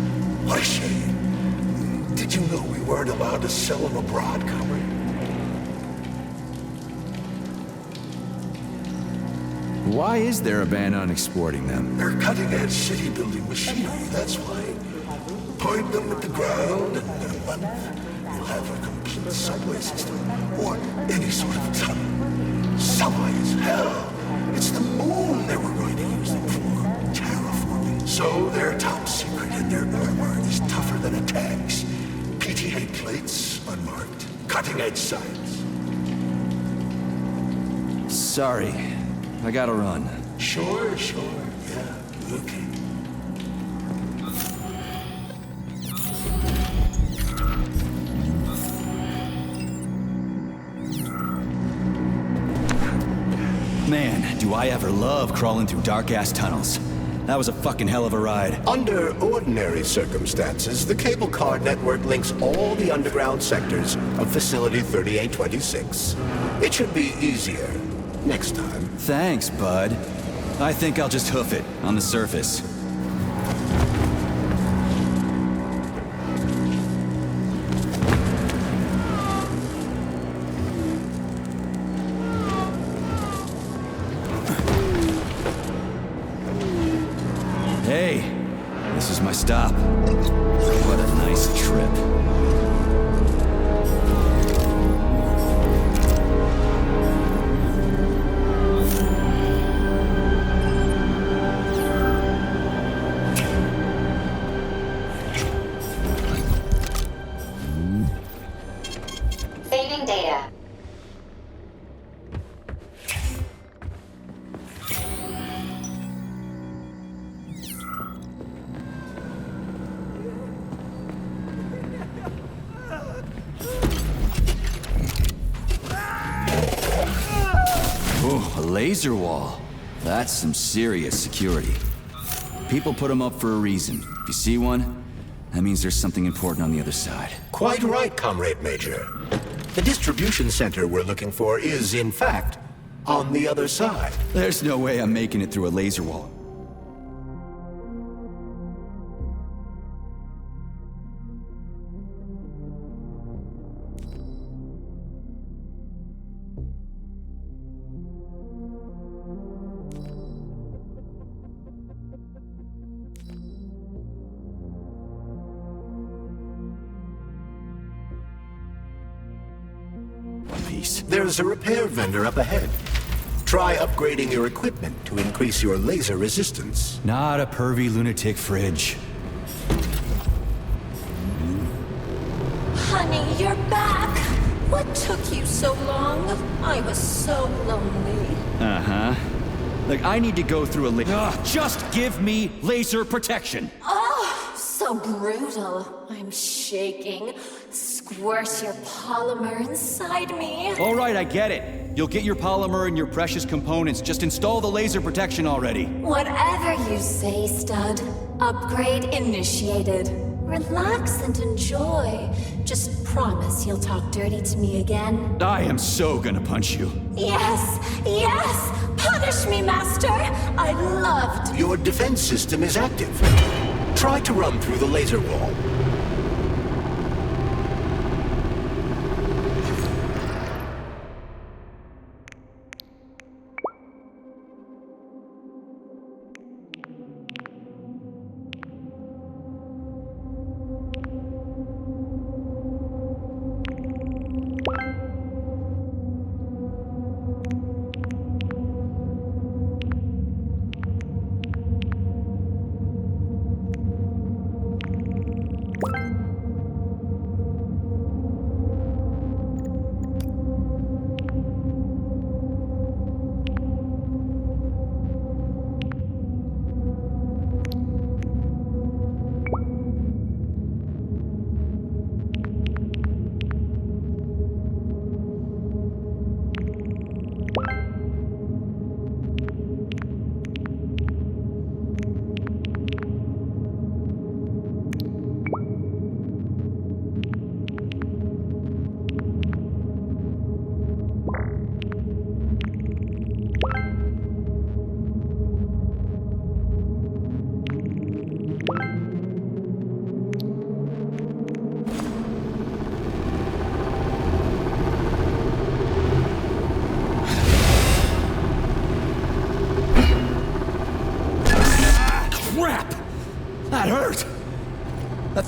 What a shame. Did you know we weren't allowed to sell them abroad, comrade? Why is there a ban on exporting them? They're cutting-edge city-building machinery, that's why. Point them at the ground, and in a month, you'll have a complete subway system, or any sort of tunnel. Subway is hell. It's the moon they were going to use them for, terraforming. So they're top secret, and their armor is tougher than a tank's. PTA plates, unmarked. Cutting-edge science. Sorry. I gotta run. Sure, yeah, okay. Man, do I ever love crawling through dark-ass tunnels. That was a fucking hell of a ride. Under ordinary circumstances, the cable car network links all the underground sectors of Facility 3826. It should be easier next time. Thanks, bud. I think I'll just hoof it on the surface. Hey, this is my stop. What a nice trip. Saving data. Oh, a laser wall. That's some serious security. People put them up for a reason. If you see one, that means there's something important on the other side. Quite right, Comrade Major. The distribution center we're looking for is, in fact, on the other side. There's no way I'm making it through a laser wall. There's a repair vendor up ahead. Try upgrading your equipment to increase your laser resistance. Not a pervy lunatic fridge. Honey, you're back. What took you so long? I was so lonely. Uh-huh. Like, I need to go through a just give me laser protection! Oh, so brutal. I'm shaking. Squirt your polymer inside me. All right, I get it. You'll get your polymer and your precious components. Just install the laser protection already. Whatever you say, stud. Upgrade initiated. Relax and enjoy. Just promise you'll talk dirty to me again. I am so gonna punch you. Yes! Punish me, Master! I loved. Your defense system is active. Try to run through the laser wall.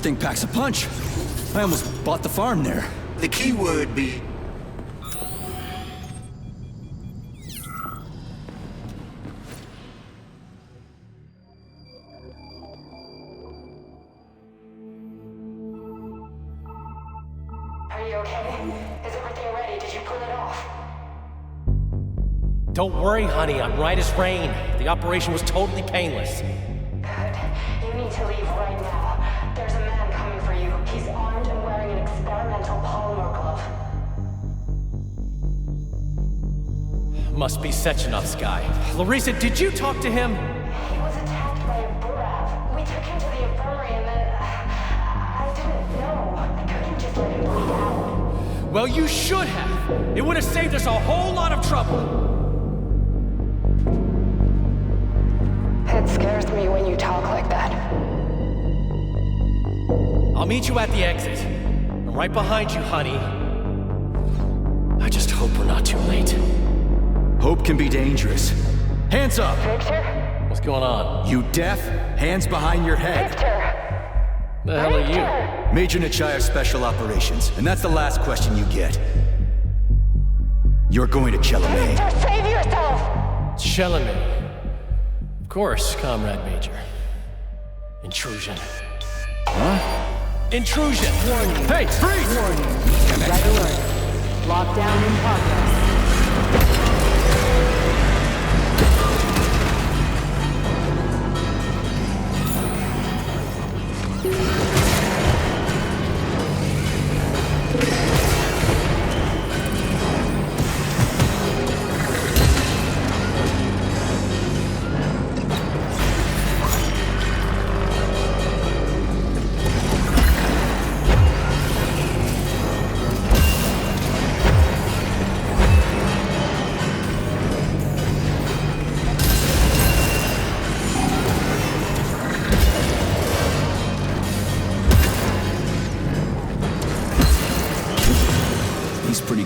thing packs a punch. I almost bought the farm there. The key would be... Are you okay? Is everything ready? Did you pull it off? Don't worry, honey. I'm right as rain. The operation was totally painless. Good. You need to leave right now. There's a man coming for you. He's armed and wearing an experimental polymer glove. Must be Sechenov's guy. Larissa, did you talk to him? He was attacked by a Burav. We took him to the infirmary and then... I didn't know. I couldn't just let him bleed out. Well, you should have. It would have saved us a whole lot of trouble. It scares me when you talk like that. I'll meet you at the exit. I'm right behind you, honey. I just hope we're not too late. Hope can be dangerous. Hands up! Victor? What's going on? You deaf? Hands behind your head. Victor! The hell are you? Major Nechayev Special Operations, and that's the last question you get. You're going to Chelomey. Victor, save yourself! Chelomey. Of course, Comrade Major. Intrusion. Huh? Intrusion! Warning. Hey, freeze! Warning. Red alert. Lockdown in progress.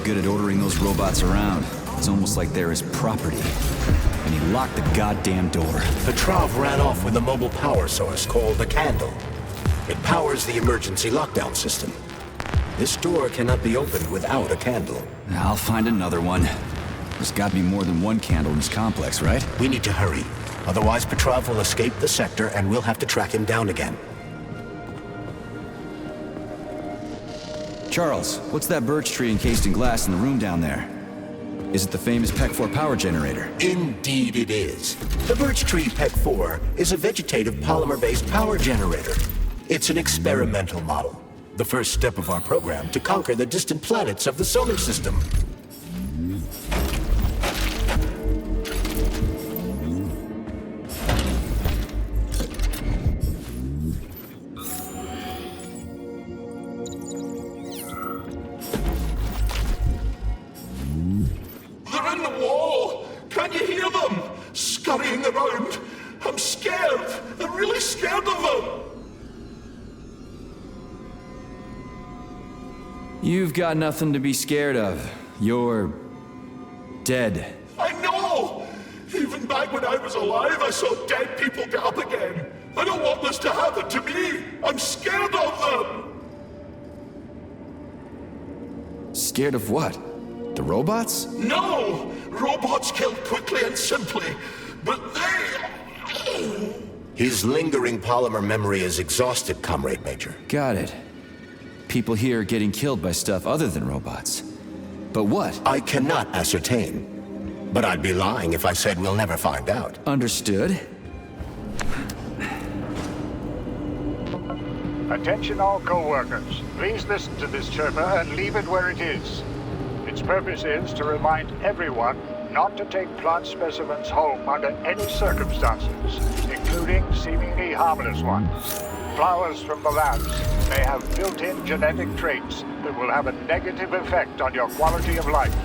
Good at ordering those robots around. It's almost like they're his property. And he locked the goddamn door. Petrov ran off with a mobile power source called a candle. It powers the emergency lockdown system. This door cannot be opened without a candle. I'll find another one. There's gotta be more than one candle in this complex, right? We need to hurry. Otherwise, Petrov will escape the sector and we'll have to track him down again. Charles, what's that birch tree encased in glass in the room down there? Is it the famous PEC-4 power generator? Indeed it is. The birch tree PEC-4 is a vegetative polymer-based power generator. It's an experimental model. The first step of our program to conquer the distant planets of the solar system. Scurrying around. I'm scared. I'm really scared of them. You've got nothing to be scared of. You're... dead. I know! Even back when I was alive, I saw dead people get up again. I don't want this to happen to me. I'm scared of them. Scared of what? The robots? No! Robots kill quickly and simply. But they... His lingering polymer memory is exhausted, Comrade Major. Got it. People here are getting killed by stuff other than robots. But what? I cannot ascertain. But I'd be lying if I said we'll never find out. Understood. Attention all co-workers. Please listen to this chirper and leave it where it is. Its purpose is to remind everyone not to take plant specimens home under any circumstances, including seemingly harmless ones. Flowers from the labs may have built-in genetic traits that will have a negative effect on your quality of life.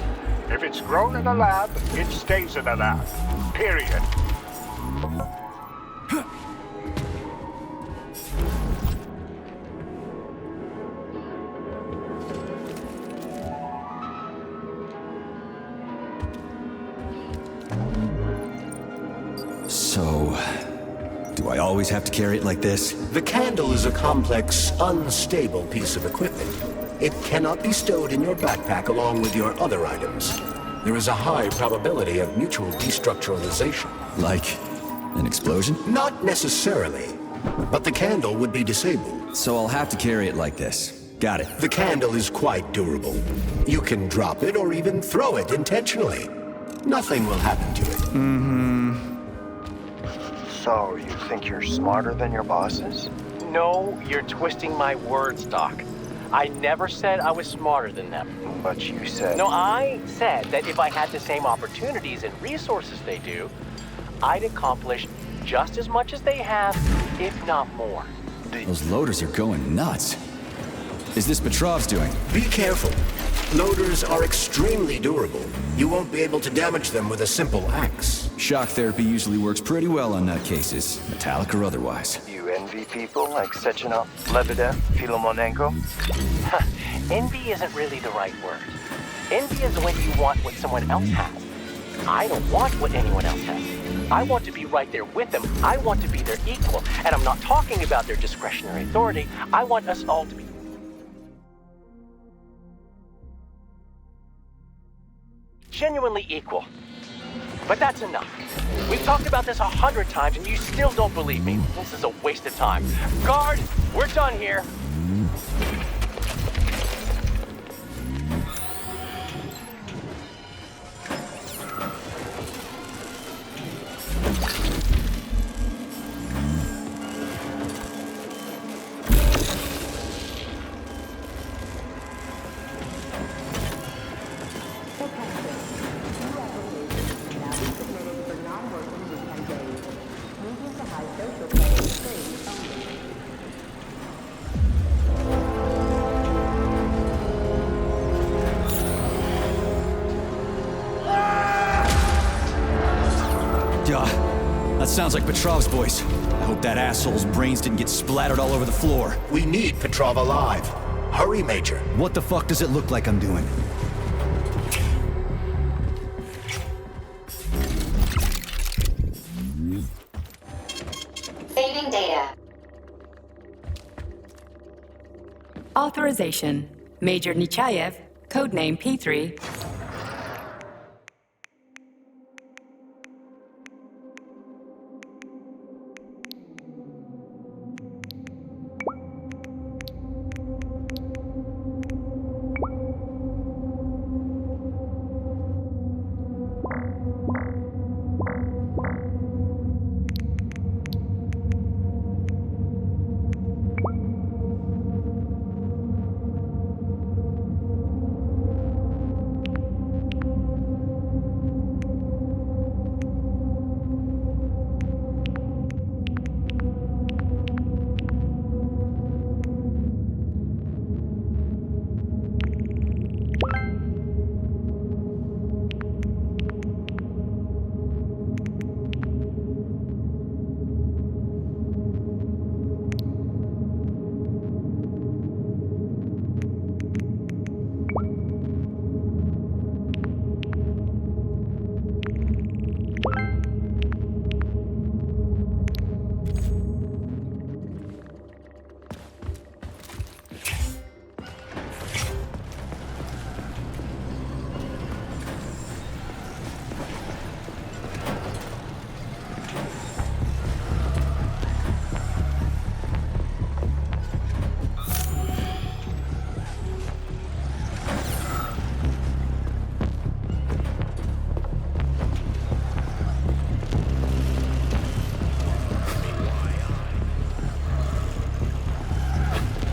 If it's grown in a lab, it stays in a lab. Period. So, do Do I always have to carry it like this? The candle is a complex, unstable piece of equipment. It cannot be stowed in your backpack along with your other items. There is a high probability of mutual destructuralization. Like an explosion? Not necessarily, but the candle would be disabled. So I'll have to carry it like this. Got it. The candle is quite durable. You can drop it or even throw it intentionally. Nothing will happen to it. So, you think you're smarter than your bosses? No, you're twisting my words, Doc. I never said I was smarter than them. But you said... No, I said that if I had the same opportunities and resources they do, I'd accomplish just as much as they have, if not more. Those loaders are going nuts. Is this Petrov's doing? Be careful. Loaders are extremely durable. You won't be able to damage them with a simple axe. Shock therapy usually works pretty well on nutcases, metallic or otherwise. You envy people like Sechenov, Lebedev, Filomonenko? Envy isn't really the right word. Envy is when you want what someone else has. I don't want what anyone else has. I want to be right there with them. I want to be their equal. And I'm not talking about their discretionary authority. I want us all to be genuinely equal. But that's enough. We've talked about this 100 times and you still don't believe me. This is a waste of time. Guard, we're done here. That sounds like Petrov's voice. I hope that asshole's brains didn't get splattered all over the floor. We need Petrov alive. Hurry, Major. What the fuck does it look like I'm doing? Saving data. Authorization. Major Nechayev, codename P3.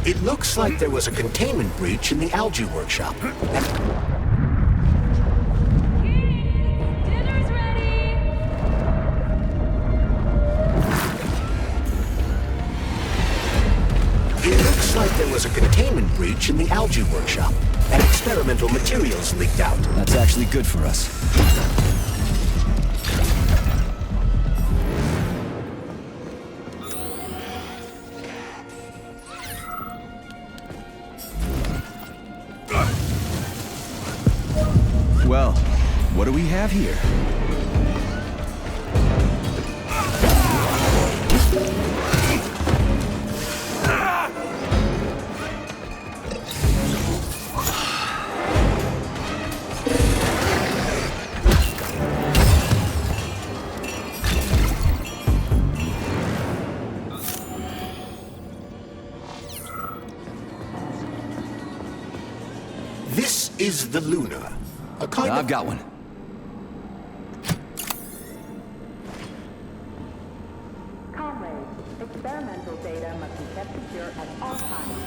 It looks like there was a containment breach in the algae workshop. It looks like there was a containment breach in the algae workshop, and experimental materials leaked out. That's actually good for us. Well, what do we have here? is the Luna. A kind I've got one. Comrades, experimental data must be kept secure at all times.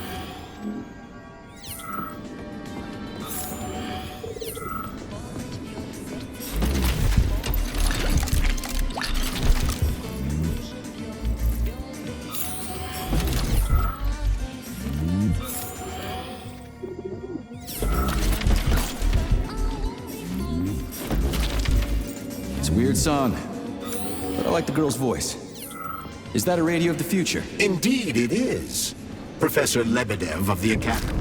It's a weird song, but I like the girl's voice. Is that a radio of the future? Indeed it is. Professor Lebedev of the Academy.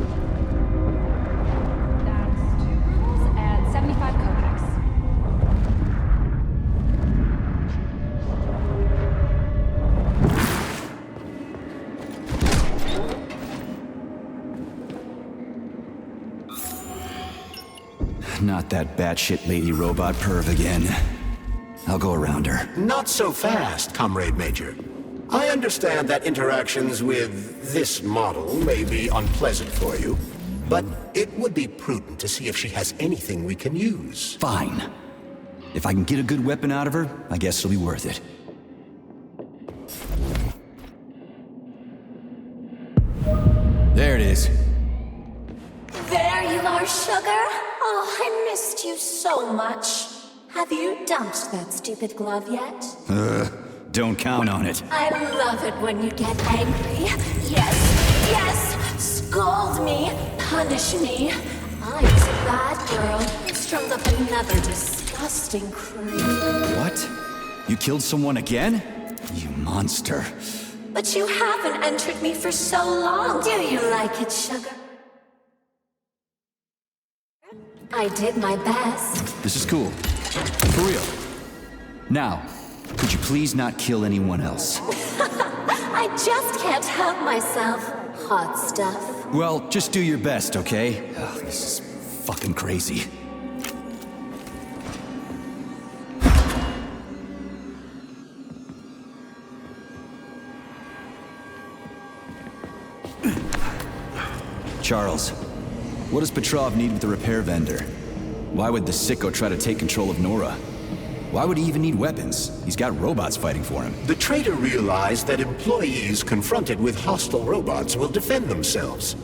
And 75 codex. Not that batshit lady robot perv again. I'll go around her. Not so fast, Comrade Major. I understand that interactions with this model may be unpleasant for you, but it would be prudent to see if she has anything we can use. Fine. If I can get a good weapon out of her, I guess it'll be worth it. There it is. There you are, sugar. Oh, I missed you so much. Have you dumped that stupid glove yet? Don't count on it. I love it when you get angry. Yes, yes! Scold me, punish me. I was a bad girl who strung up another disgusting creep. What? You killed someone again? You monster. But you haven't entered me for so long. Do you like it, sugar? I did my best. This is cool. For real. Now, could you please not kill anyone else? I just can't help myself. Hot stuff. Well, just do your best, okay? Oh, this is fucking crazy. Charles, what does Petrov need with the repair vendor? Why would the sicko try to take control of Nora? Why would he even need weapons? He's got robots fighting for him. The traitor realized that employees confronted with hostile robots will defend themselves,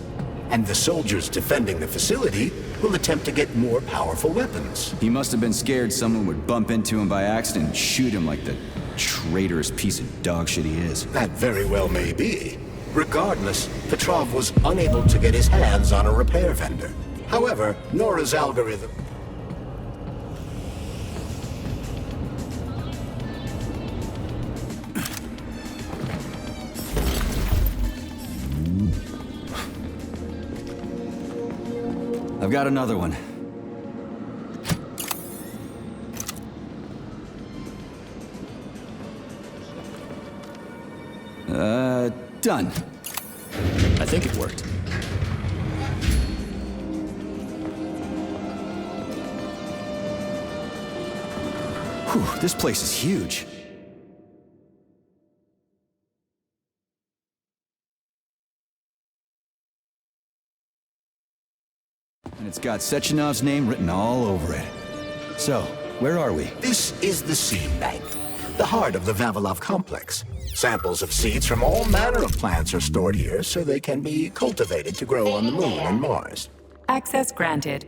and the soldiers defending the facility will attempt to get more powerful weapons. He must have been scared someone would bump into him by accident and shoot him like the traitorous piece of dog shit he is. That very well may be. Regardless, Petrov was unable to get his hands on a repair vendor. However, Nora's algorithm... I've got another one. Done. I think it worked. Whew, this place is huge. And it's got Sechenov's name written all over it. So, where are we? This is the seed bank, the heart of the Vavilov complex. Samples of seeds from all manner of plants are stored here so they can be cultivated to grow on the Moon and Mars. Access granted.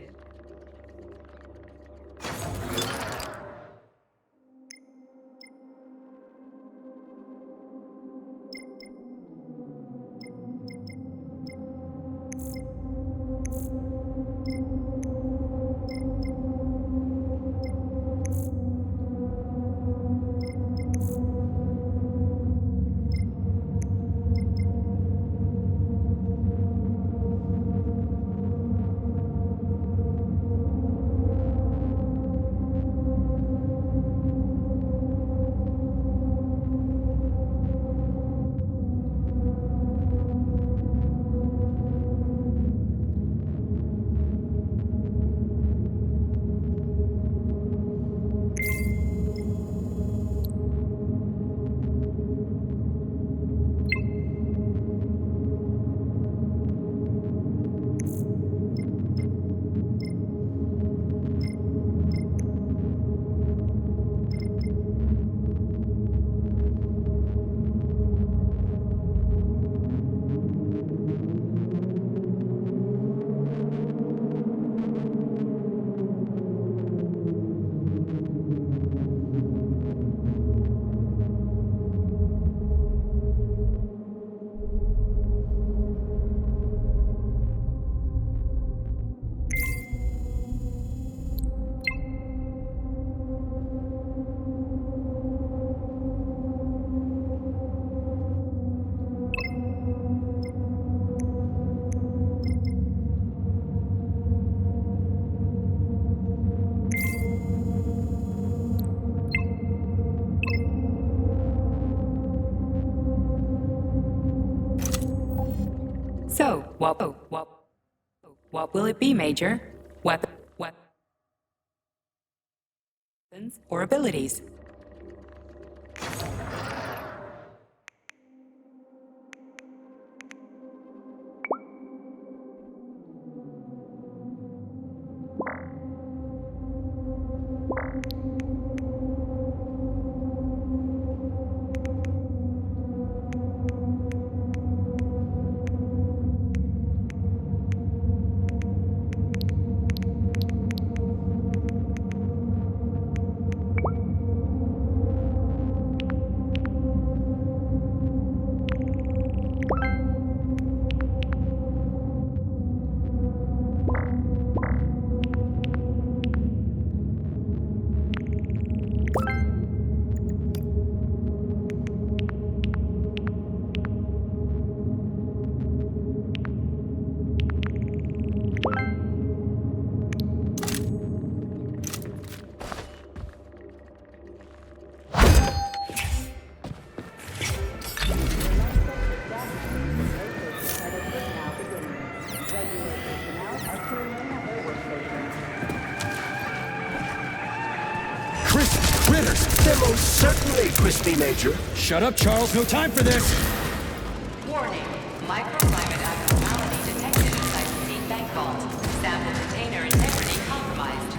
So, what will it be, Major? Weapons or abilities? Certainly, Crispy Major. Shut up, Charles. No time for this. Warning. Microclimate abnormality detected inside the seed bank vault. Sample container integrity compromised.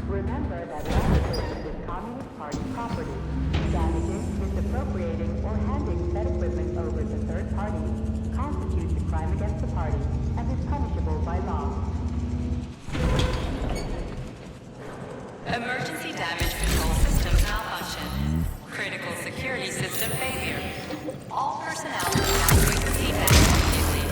Remember that laboratories is Communist Party property. Damaging, misappropriating, or handing said equipment over to third parties constitutes a crime against the party and is punishable by law. Emergency damage control systems malfunction. Critical security system failure. All personnel evacuate the feedback immediately.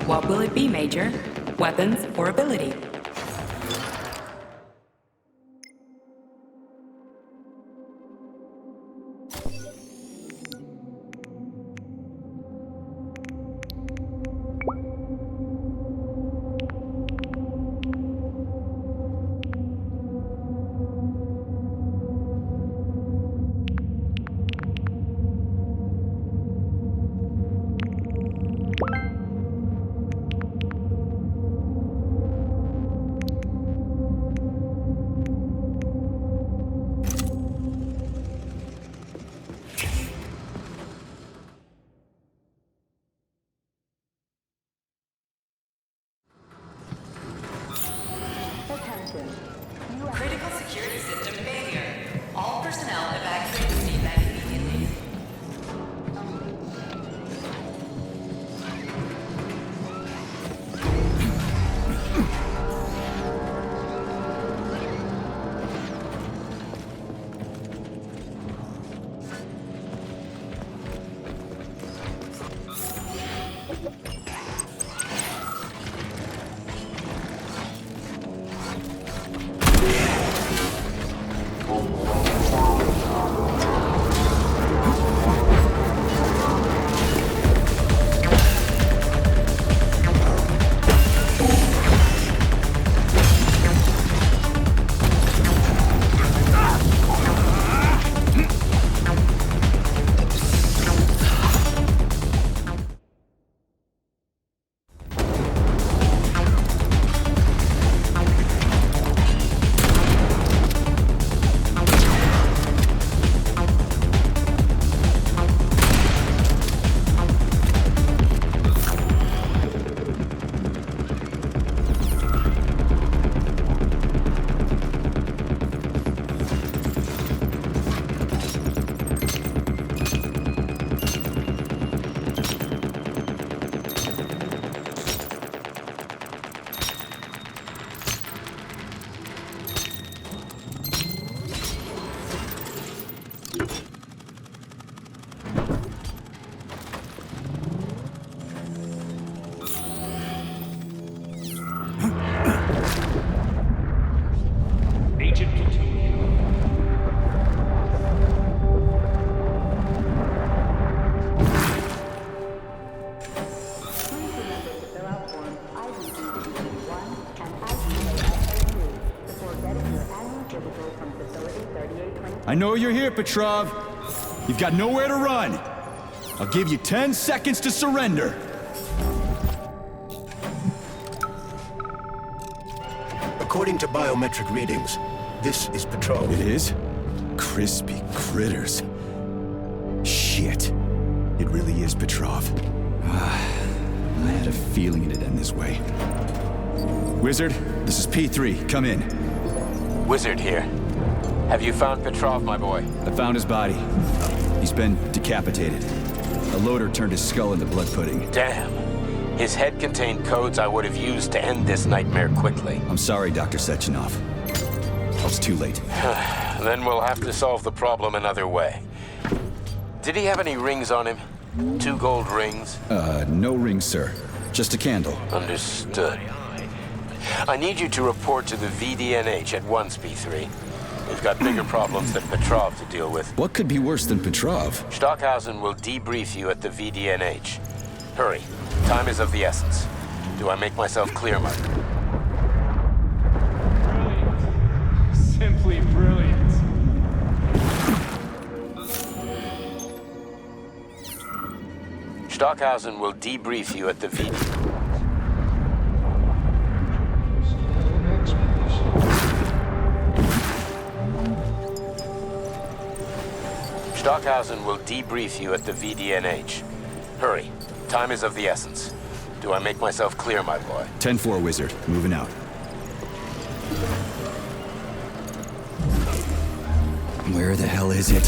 What will it be, Major? Weapons or ability? Critical security system failure. All personnel evacuate the feedback immediately. I know you're here, Petrov. You've got nowhere to run. I'll give you 10 seconds to surrender. According to biometric readings, this is Petrov. It is? Crispy critters. Shit. It really is Petrov. I had a feeling it'd end this way. Wizard, this is P3. Come in. Wizard here. Have you found Petrov, my boy? I found his body. He's been decapitated. A loader turned his skull into blood pudding. Damn. His head contained codes I would have used to end this nightmare quickly. I'm sorry, Dr. Sechenov. I was too late. Then we'll have to solve the problem another way. Did he have any rings on him? 2 gold rings? No rings, sir. Just a candle. Understood. I need you to report to the VDNH at once, P3. We've got bigger problems than Petrov to deal with. What could be worse than Petrov? Stockhausen will debrief you at the VDNH. Hurry. Time is of the essence. Do I make myself clear, Mike? Brilliant. Simply brilliant. Stockhausen will debrief you at the VDNH. Stockhausen will debrief you at the VDNH. Hurry. Time is of the essence. Do I make myself clear, my boy? 10-4, Wizard. Moving out. Where the hell is it?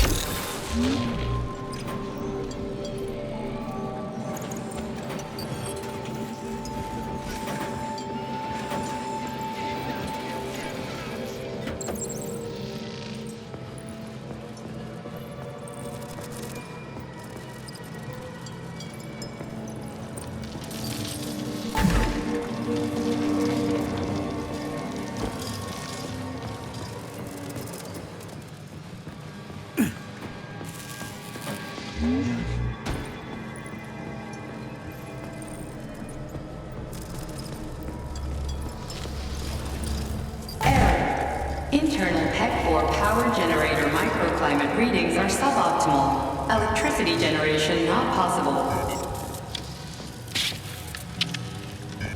readings are suboptimal. Electricity generation not possible.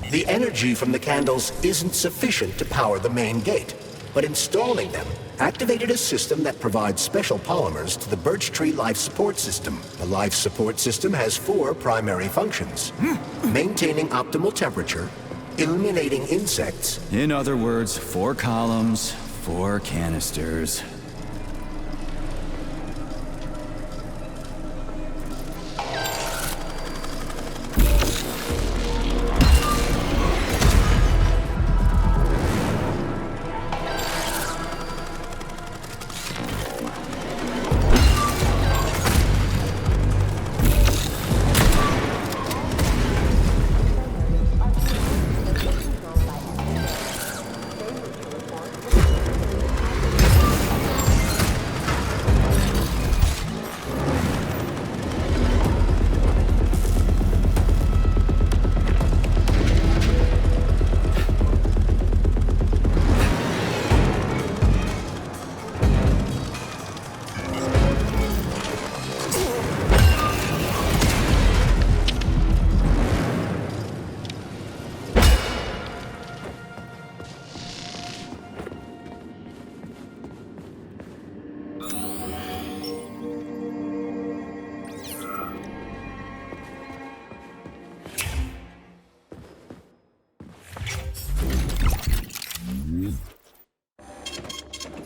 The energy from the candles isn't sufficient to power the main gate, but installing them activated a system that provides special polymers to the birch tree life support system. The life support system has 4 primary functions: maintaining optimal temperature, eliminating insects. In other words, 4 columns, 4 canisters.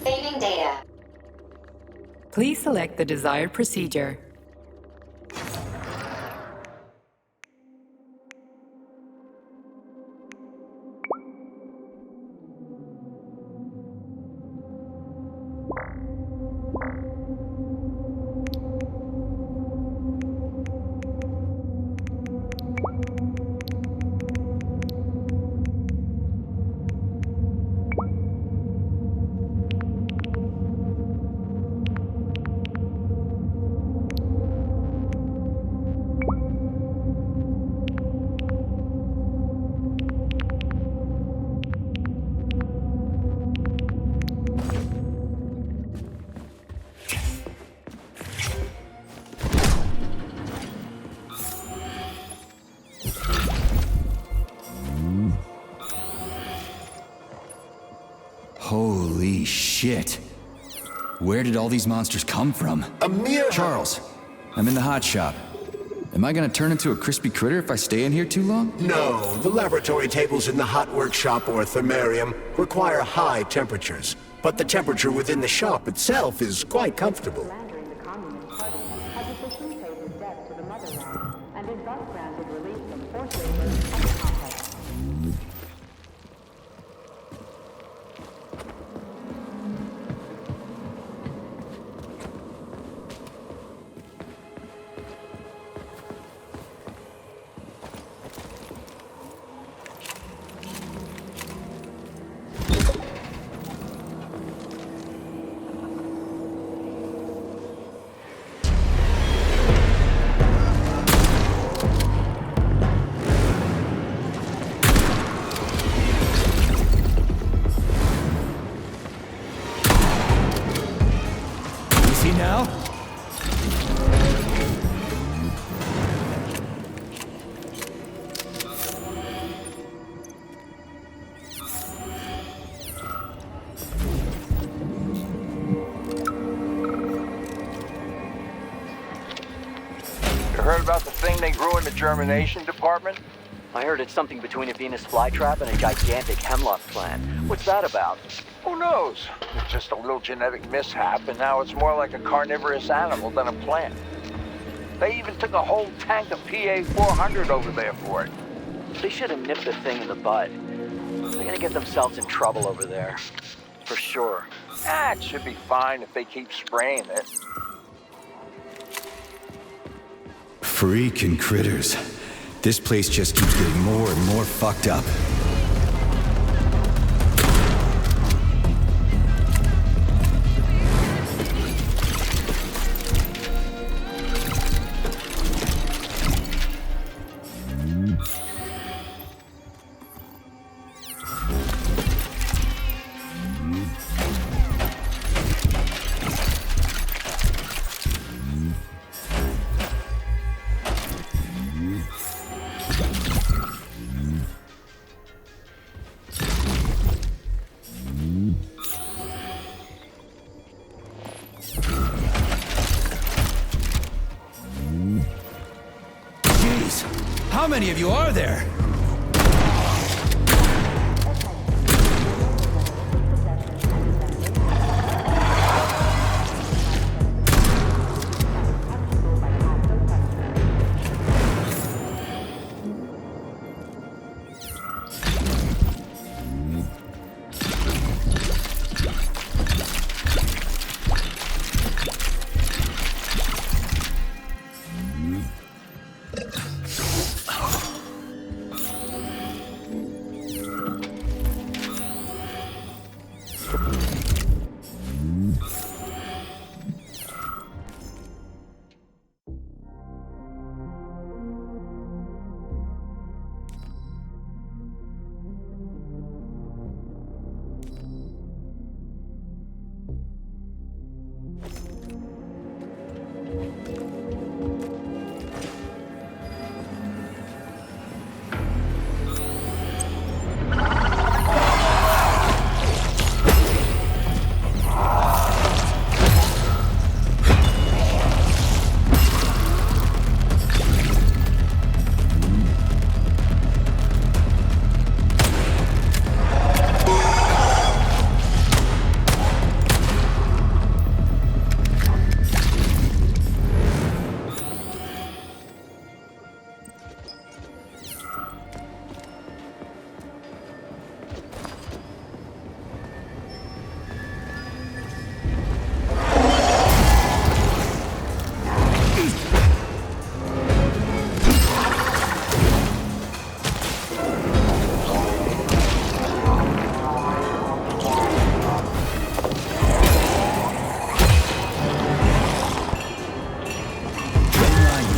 Saving data. Please select the desired procedure. Holy shit. Where did all these monsters come from? Charles, I'm in the hot shop. Am I gonna turn into a crispy critter if I stay in here too long? No, the laboratory tables in the hot workshop or thermarium require high temperatures, but the temperature within the shop itself is quite comfortable. Slandering the Communist Party has facilitated death to the motherland and is thus granted release from forced labor of the complex. Now? You heard about the thing they grew in the germination department? I heard it's something between a Venus flytrap and a gigantic hemlock plant. What's that about? Who knows? It's just a little genetic mishap, and now it's more like a carnivorous animal than a plant. They even took a whole tank of PA-400 over there for it. They should have nipped the thing in the bud. They're gonna get themselves in trouble over there. For sure. It should be fine if they keep spraying it. Freaking critters. This place just keeps getting more and more fucked up. Jeez, how many of you are there?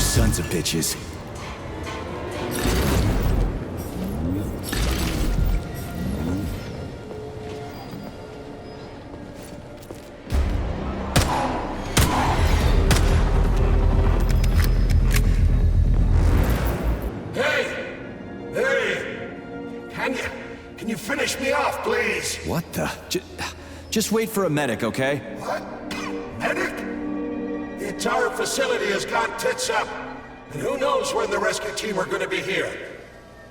Sons of bitches. Can you finish me off, please? What the? Just wait for a medic, okay? What? Medic? The entire facility has gone tits up. And who knows when the rescue team are gonna be here.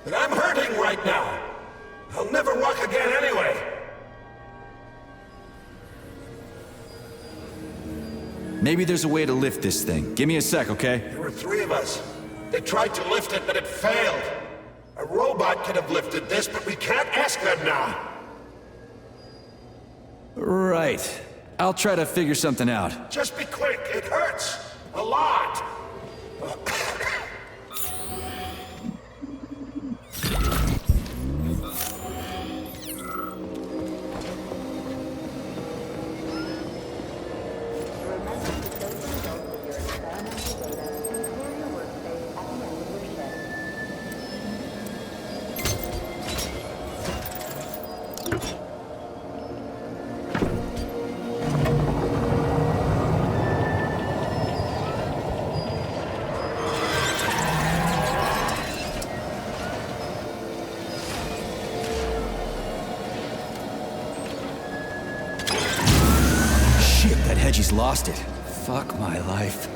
But I'm hurting right now. I'll never walk again anyway. Maybe there's a way to lift this thing. Give me a sec, okay? There were 3 of us. They tried to lift it, but it failed. A robot could have lifted this, but we can't ask them now. Right. I'll try to figure something out. Just be quick. It hurts. A lot. He's lost it. Fuck my life.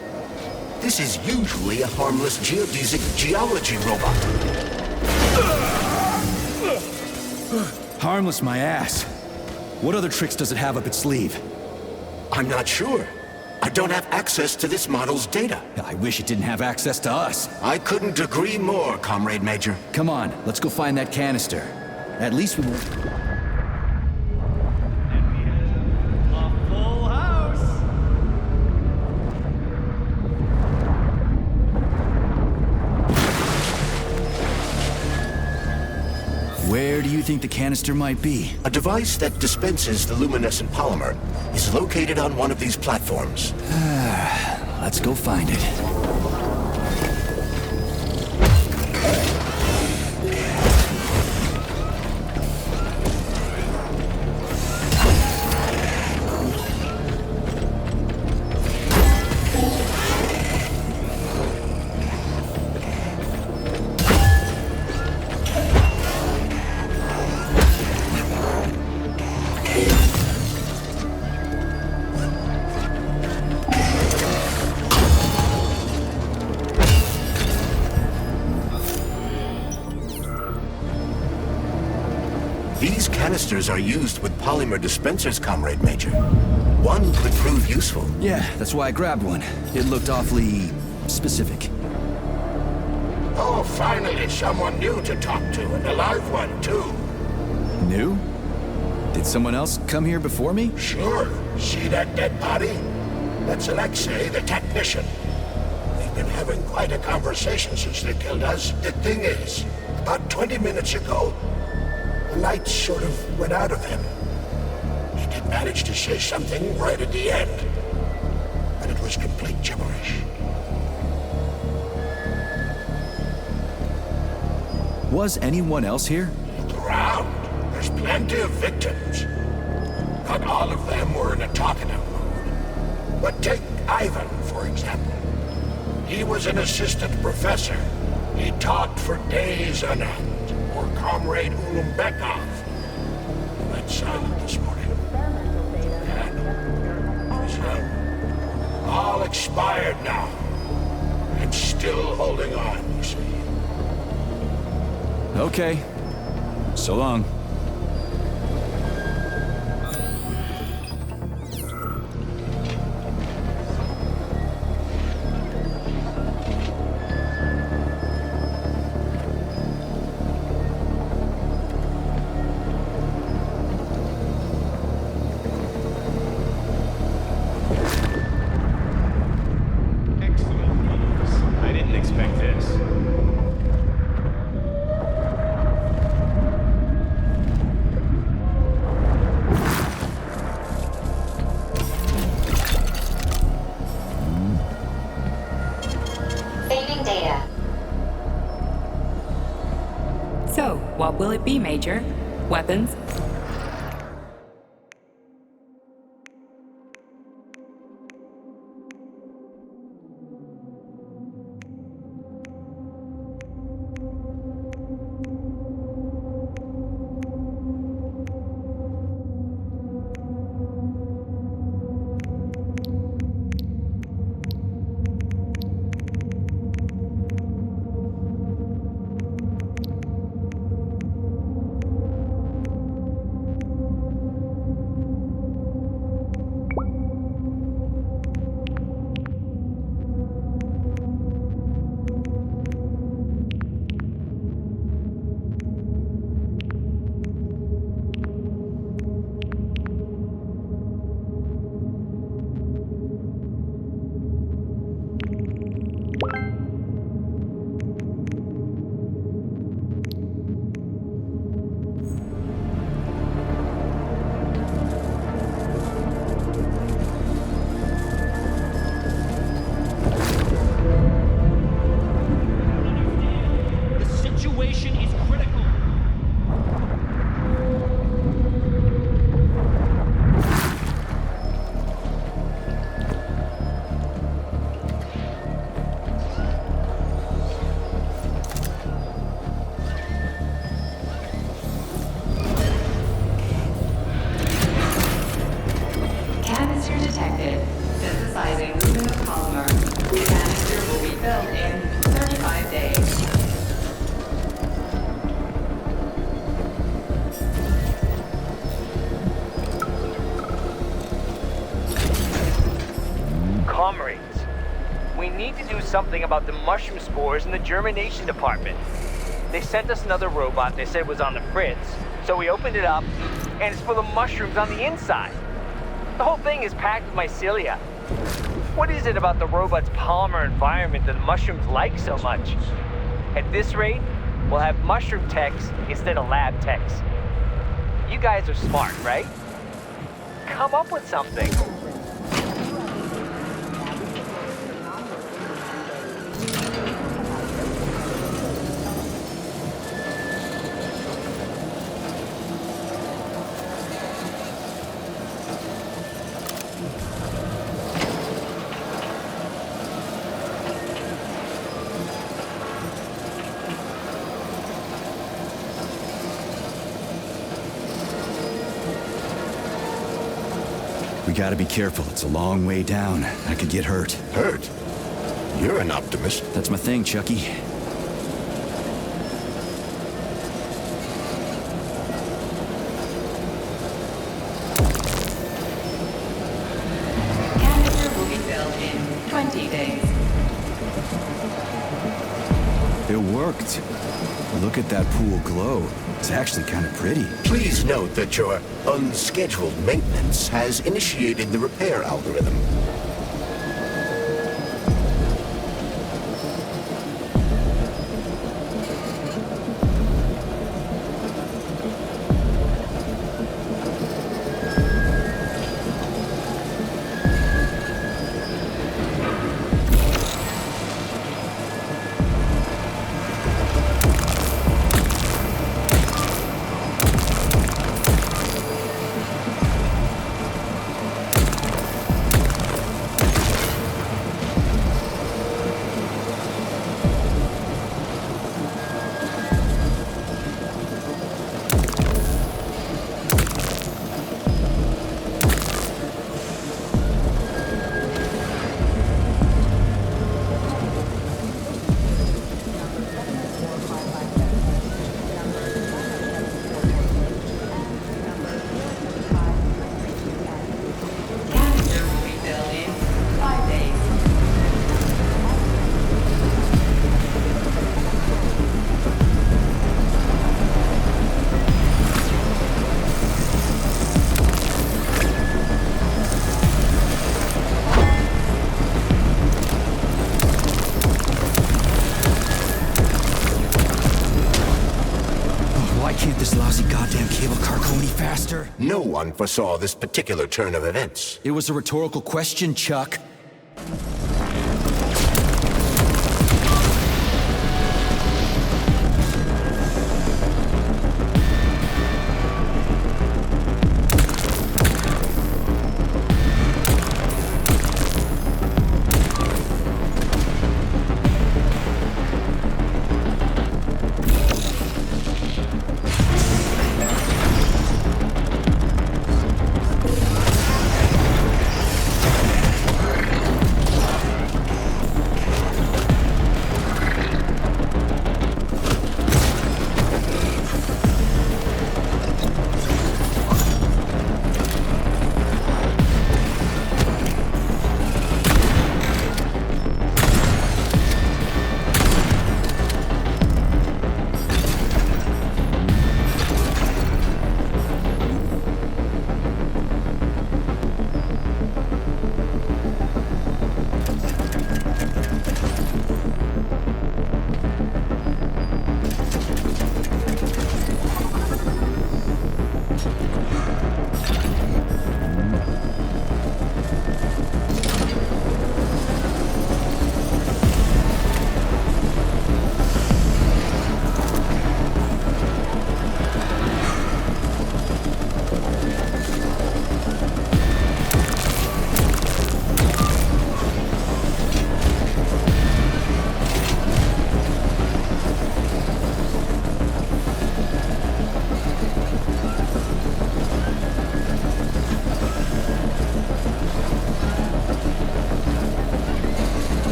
This is usually a harmless geodesic geology robot. Harmless my ass. What other tricks does it have up its sleeve? I'm not sure. I don't have access to this model's data. I wish it didn't have access to us. I couldn't agree more, Comrade Major. Come on, let's go find that canister. At least we will... Where do you think the canister might be? A device that dispenses the luminescent polymer is located on one of these platforms. Let's go find it. canisters are used with polymer dispensers, Comrade Major. One could prove useful. Yeah, that's why I grabbed one. It looked awfully specific. Oh, finally someone new to talk to, and a live one, too. New? Did someone else come here before me? Sure. See that dead body? That's Alexei, the technician. They've been having quite a conversation since they killed us. The thing is, about 20 minutes ago, the light sort of went out of him. He did manage to say something right at the end, but it was complete gibberish. Was anyone else here? Look around. There's plenty of victims. Not all of them were in a talkative mood. But take Ivan, for example. He was an assistant professor. He taught for days on end. Or Comrade Ulumbekov. He went silent this morning. And his health. All expired now. And still holding on, you see. Okay. So long. I didn't expect this. Saving data. So, what will it be, Major? Weapons? Something about the mushroom spores in the germination department. They sent us another robot they said was on the fritz, so we opened it up, and it's full of mushrooms on the inside. The whole thing is packed with mycelia. What is it about the robot's polymer environment that the mushrooms like so much? At this rate, we'll have mushroom techs instead of lab techs. You guys are smart, right? Come up with something. We gotta be careful. It's a long way down. I could get hurt. Hurt? You're an optimist. That's my thing, Chucky. It worked. Look at that pool glow. It's actually kind of pretty. Please note that your unscheduled maintenance has initiated the repair algorithm. No one foresaw this particular turn of events. It was a rhetorical question, Chuck.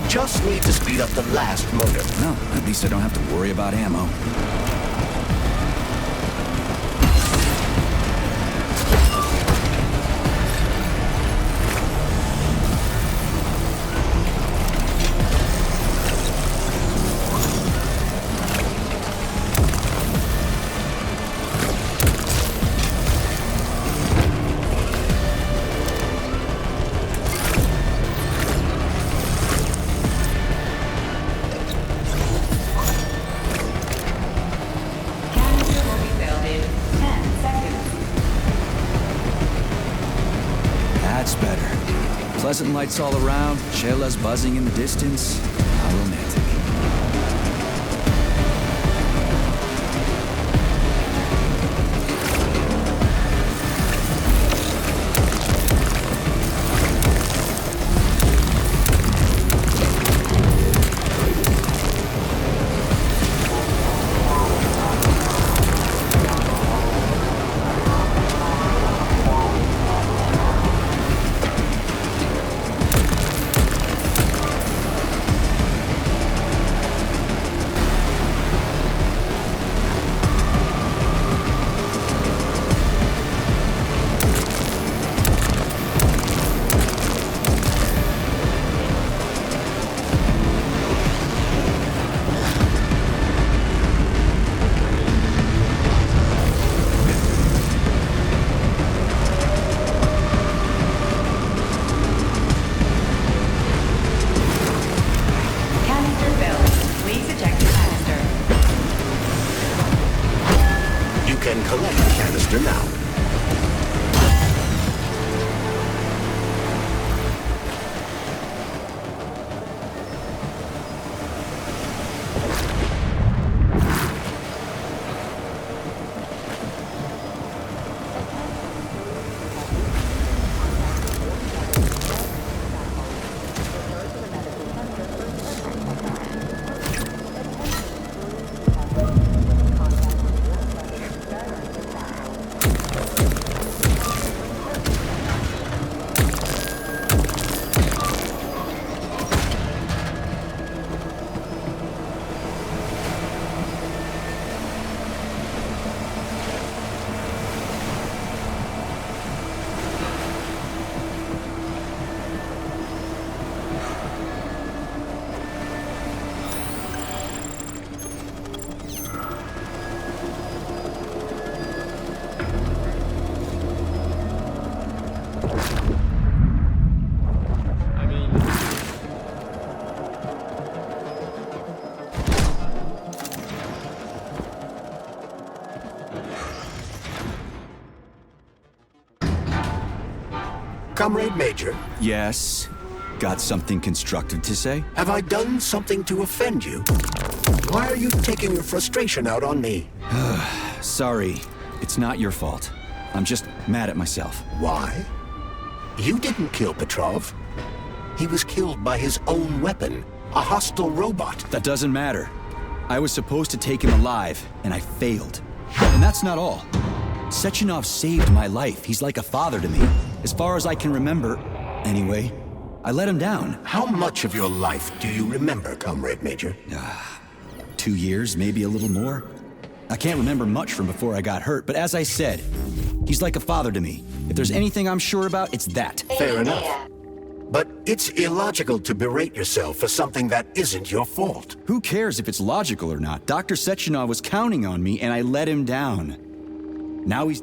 Just need to speed up the last motor. No, at least I don't have to worry about ammo. Pleasant lights all around, chelas buzzing in the distance. How romantic. Comrade Major, Yes? Got something constructive to say? have I done something to offend you? Why are you taking your frustration out on me? Sorry, it's not your fault. I'm just mad at myself. Why? You didn't kill Petrov. He was killed by his own weapon, a hostile robot. That doesn't matter. I was supposed to take him alive, and I failed. And that's not all. Sechenov saved my life. He's like a father to me. As far as I can remember, anyway, I let him down. How much of your life do you remember, Comrade Major? 2 years, maybe a little more. I can't remember much from before I got hurt, but as I said, he's like a father to me. If there's anything I'm sure about, it's that. Fair enough. But it's illogical to berate yourself for something that isn't your fault. Who cares if it's logical or not? Dr. Sechenov was counting on me, and I let him down. Now he's...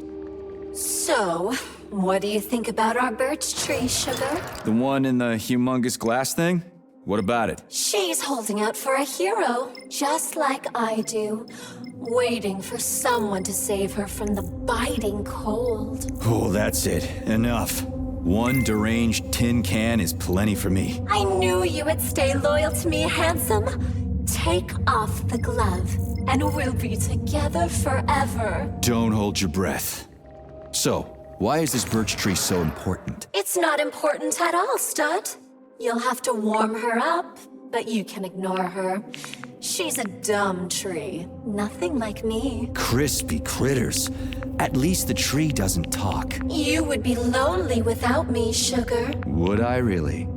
So, what do you think about our birch tree, Sugar? The one in the humongous glass thing? What about it? She's holding out for a hero, just like I do. Waiting for someone to save her from the biting cold. Oh, that's it. Enough. One deranged tin can is plenty for me. I knew you would stay loyal to me, handsome. Take off the glove, and we'll be together forever. Don't hold your breath. So, why is this birch tree so important? It's not important at all, Stud. You'll have to warm her up, but you can ignore her. She's a dumb tree. Nothing like me. Crispy critters. At least the tree doesn't talk. You would be lonely without me, Sugar. Would I really?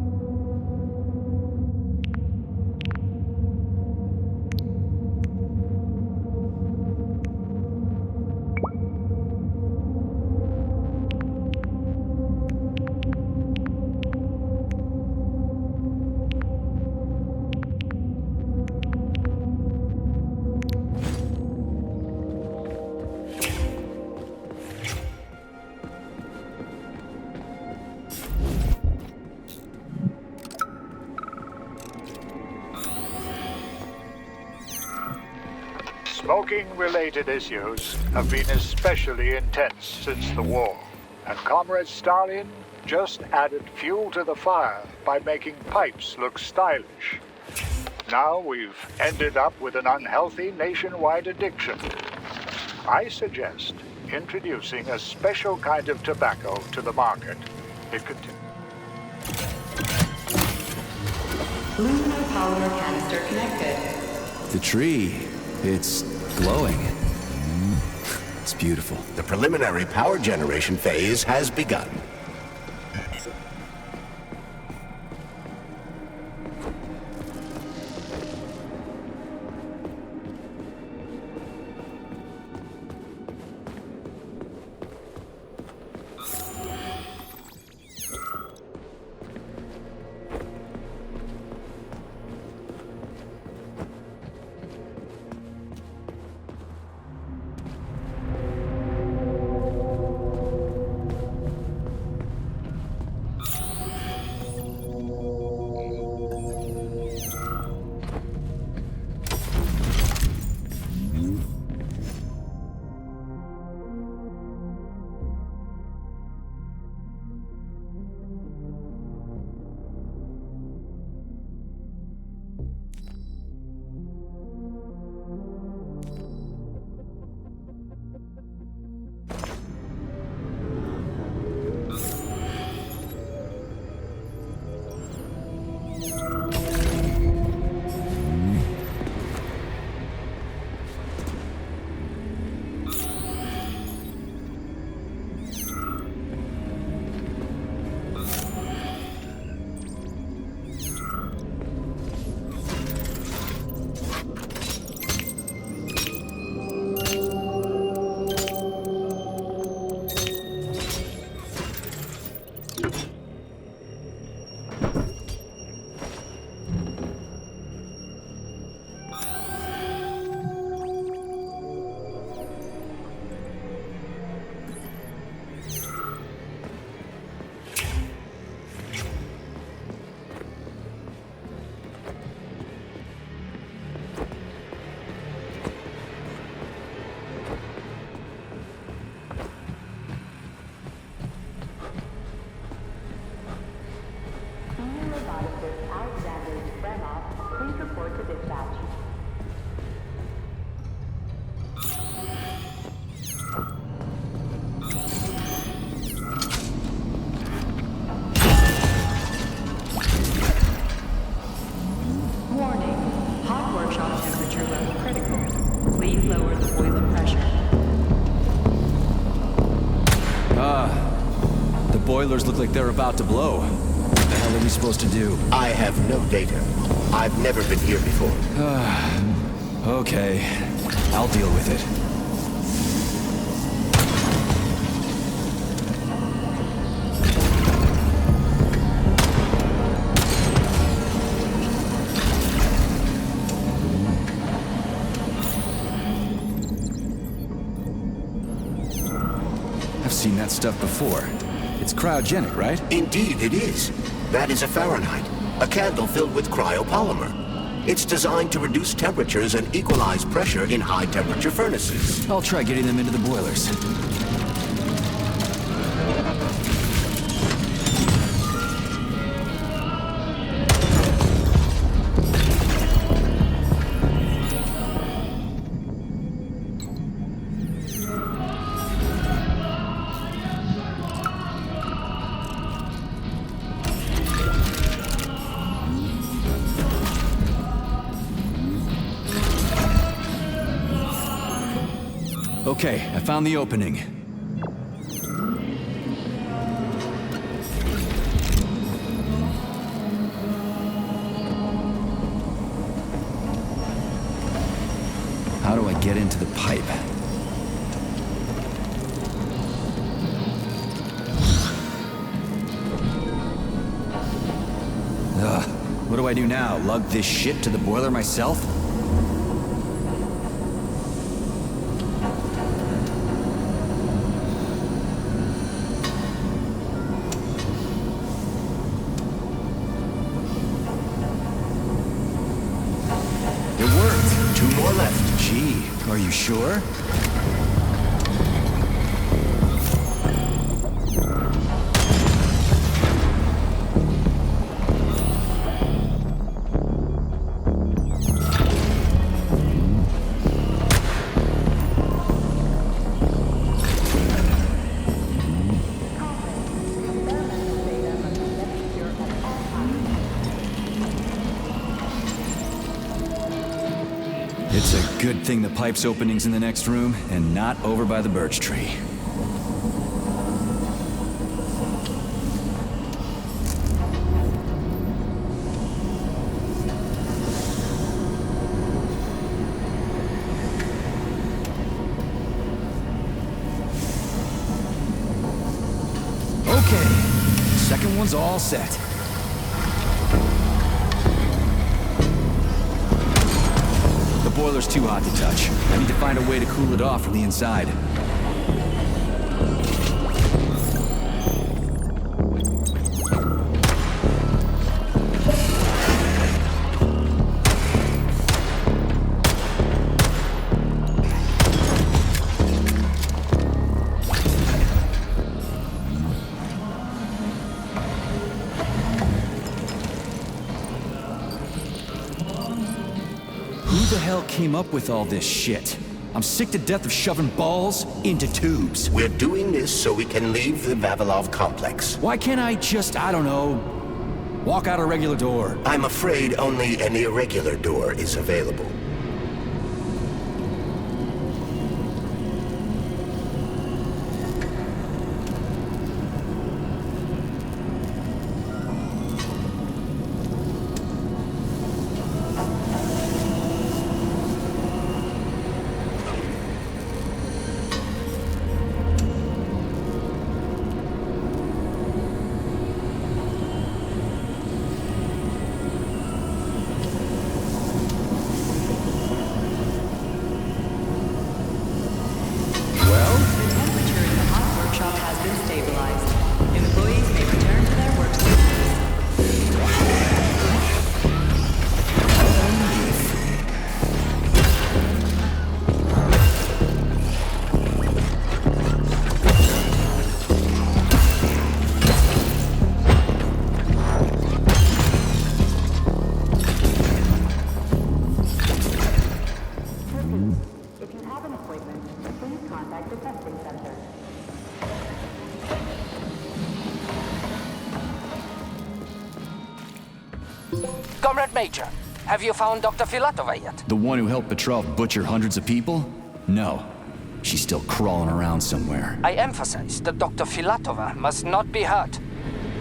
Smoking-related issues have been especially intense since the war, and Comrade Stalin just added fuel to the fire by making pipes look stylish. Now we've ended up with an unhealthy nationwide addiction. I suggest introducing a special kind of tobacco to the market. It could... Luminous polymer canister connected. The tree, it's glowing. It's beautiful. The preliminary power generation phase has begun. Pharmacist Alexander Yefremov, please report to dispatch. Warning. Hot workshop temperature level critical. Please lower the boiler pressure. The boilers look like they're about to blow. What the hell are we supposed to do? I have no data. I've never been here before. Okay. I'll deal with it. I've seen that stuff before. It's cryogenic, right? Indeed it is. That is a Fahrenheit, a candle filled with cryopolymer. It's designed to reduce temperatures and equalize pressure in high-temperature furnaces. I'll try getting them into the boilers. Okay, I found the opening. How do I get into the pipe? Ugh, what do I do now? Lug this shit to the boiler myself? Gee, are you sure? It's a good thing the pipe's opening's in the next room and not over by the birch tree. Okay, second one's all set. The boiler's too hot to touch. I need to find a way to cool it off from the inside. Who the hell came up with all this shit? I'm sick to death of shoving balls into tubes. We're doing this so we can leave the Vavilov complex. Why can't I just, I don't know, walk out a regular door? I'm afraid only an irregular door is available. Comrade Major, have you found Dr. Filatova yet? The one who helped Petrov butcher hundreds of people? No. She's still crawling around somewhere. I emphasize that Dr. Filatova must not be hurt.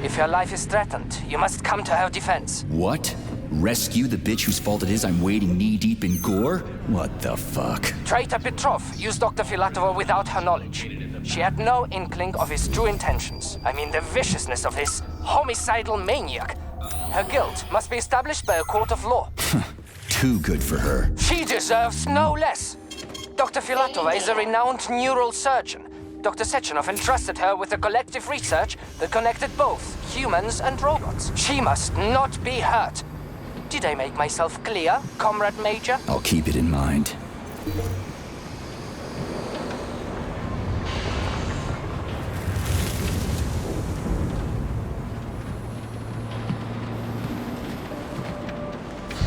If her life is threatened, you must come to her defense. What? Rescue the bitch whose fault it is I'm wading knee-deep in gore? What the fuck? Traitor Petrov used Dr. Filatova without her knowledge. She had no inkling of his true intentions. I mean, the viciousness of this homicidal maniac. Her guilt must be established by a court of law. Too good for her. She deserves no less. Dr. Filatova is a renowned neurosurgeon. Dr. Sechenov entrusted her with a collective research that connected both humans and robots. She must not be hurt. Did I make myself clear, Comrade Major? I'll keep it in mind.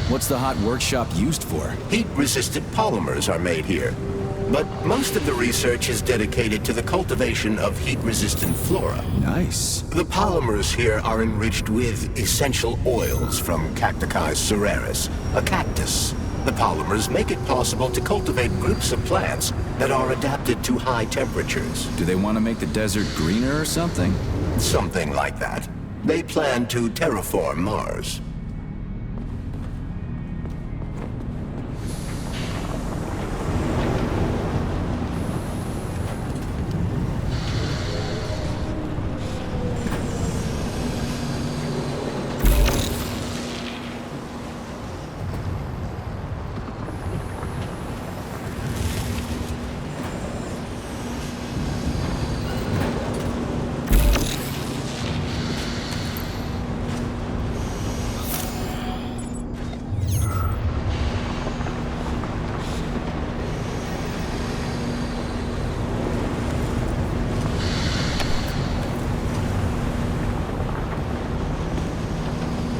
What's the hot workshop used for? Heat-resistant polymers are made here. But most of the research is dedicated to the cultivation of heat-resistant flora. Nice. The polymers here are enriched with essential oils from Cacticus cereris, a cactus. The polymers make it possible to cultivate groups of plants that are adapted to high temperatures. Do they want to make the desert greener or something? Something like that. They plan to terraform Mars.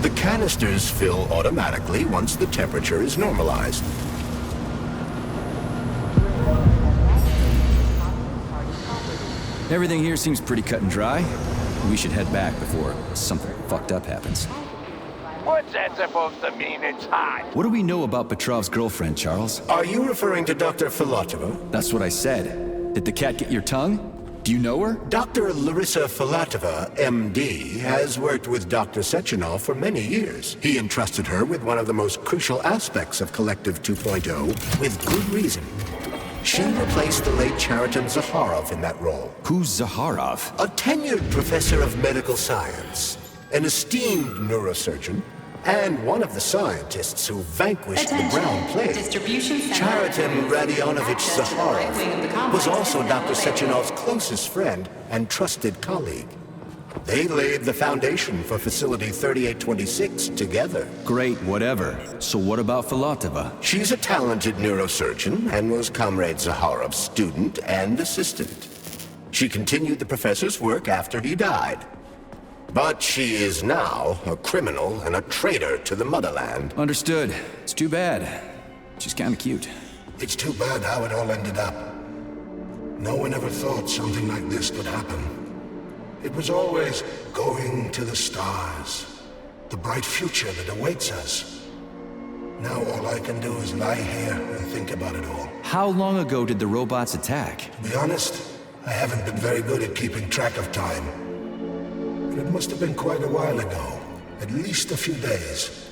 The canisters fill automatically once the temperature is normalized. Everything here seems pretty cut and dry. We should head back before something fucked up happens. What's that supposed to mean? It's hot. What do we know about Petrov's girlfriend, Charles? Are you referring to Dr. Filatova? That's what I said. Did the cat get your tongue? Do you know her? Dr. Larissa Filatova, MD, has worked with Dr. Sechenov for many years. He entrusted her with one of the most crucial aspects of Collective 2.0, with good reason. She replaced the late Chariton Zakharov in that role. Who's Zakharov? A tenured professor of medical science, an esteemed neurosurgeon, and one of the scientists who vanquished the Brown Plague. Chariton Radionovich Zakharov was also Dr. Sechenov's closest friend and trusted colleague. They laid the foundation for Facility 3826 together. Great, whatever. So what about Filatova? She's a talented neurosurgeon and was Comrade Zakharov's student and assistant. She continued the professor's work after he died. But she is now a criminal and a traitor to the motherland. Understood. It's too bad. She's kinda cute. It's too bad how it all ended up. No one ever thought something like this could happen. It was always going to the stars, the bright future that awaits us. Now all I can do is lie here and think about it all. How long ago did the robots attack? To be honest, I haven't been very good at keeping track of time. But it must have been quite a while ago, at least a few days.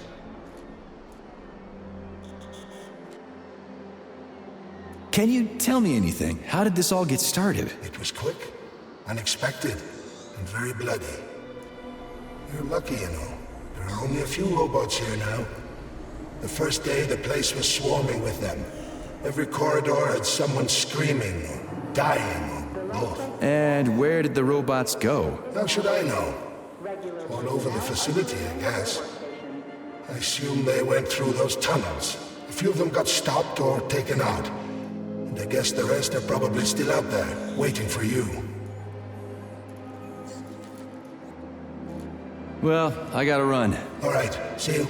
Can you tell me anything? How did this all get started? It was quick, unexpected, and very bloody. You're lucky, you know. There are only a few robots here now. The first day, the place was swarming with them. Every corridor had someone screaming, or dying, or both. And where did the robots go? How should I know? All over the facility, I guess. I assume they went through those tunnels. A few of them got stopped or taken out. And I guess the rest are probably still out there, waiting for you. Well, I gotta run. All right, see you.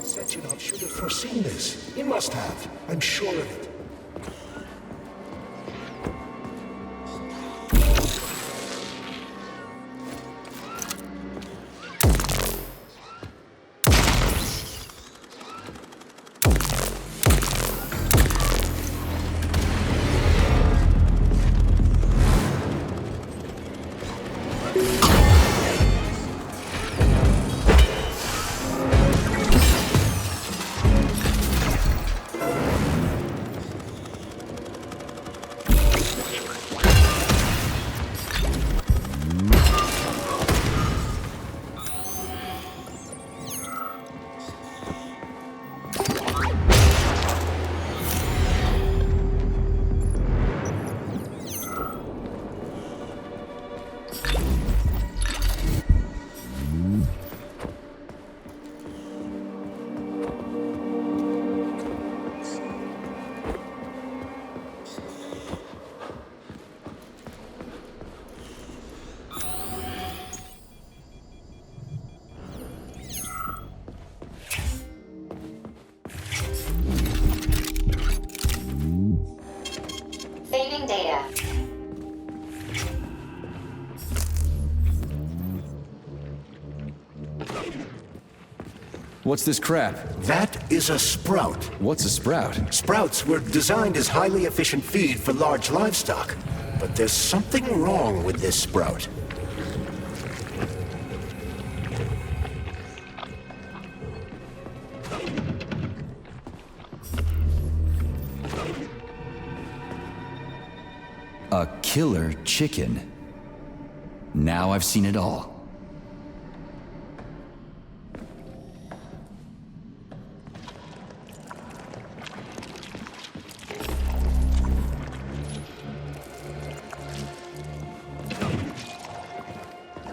Sechenov should have foreseen this. He must have. I'm sure of it. What's this crap? That is a sprout. What's a sprout? Sprouts were designed as highly efficient feed for large livestock. But there's something wrong with this sprout. A killer chicken. Now I've seen it all.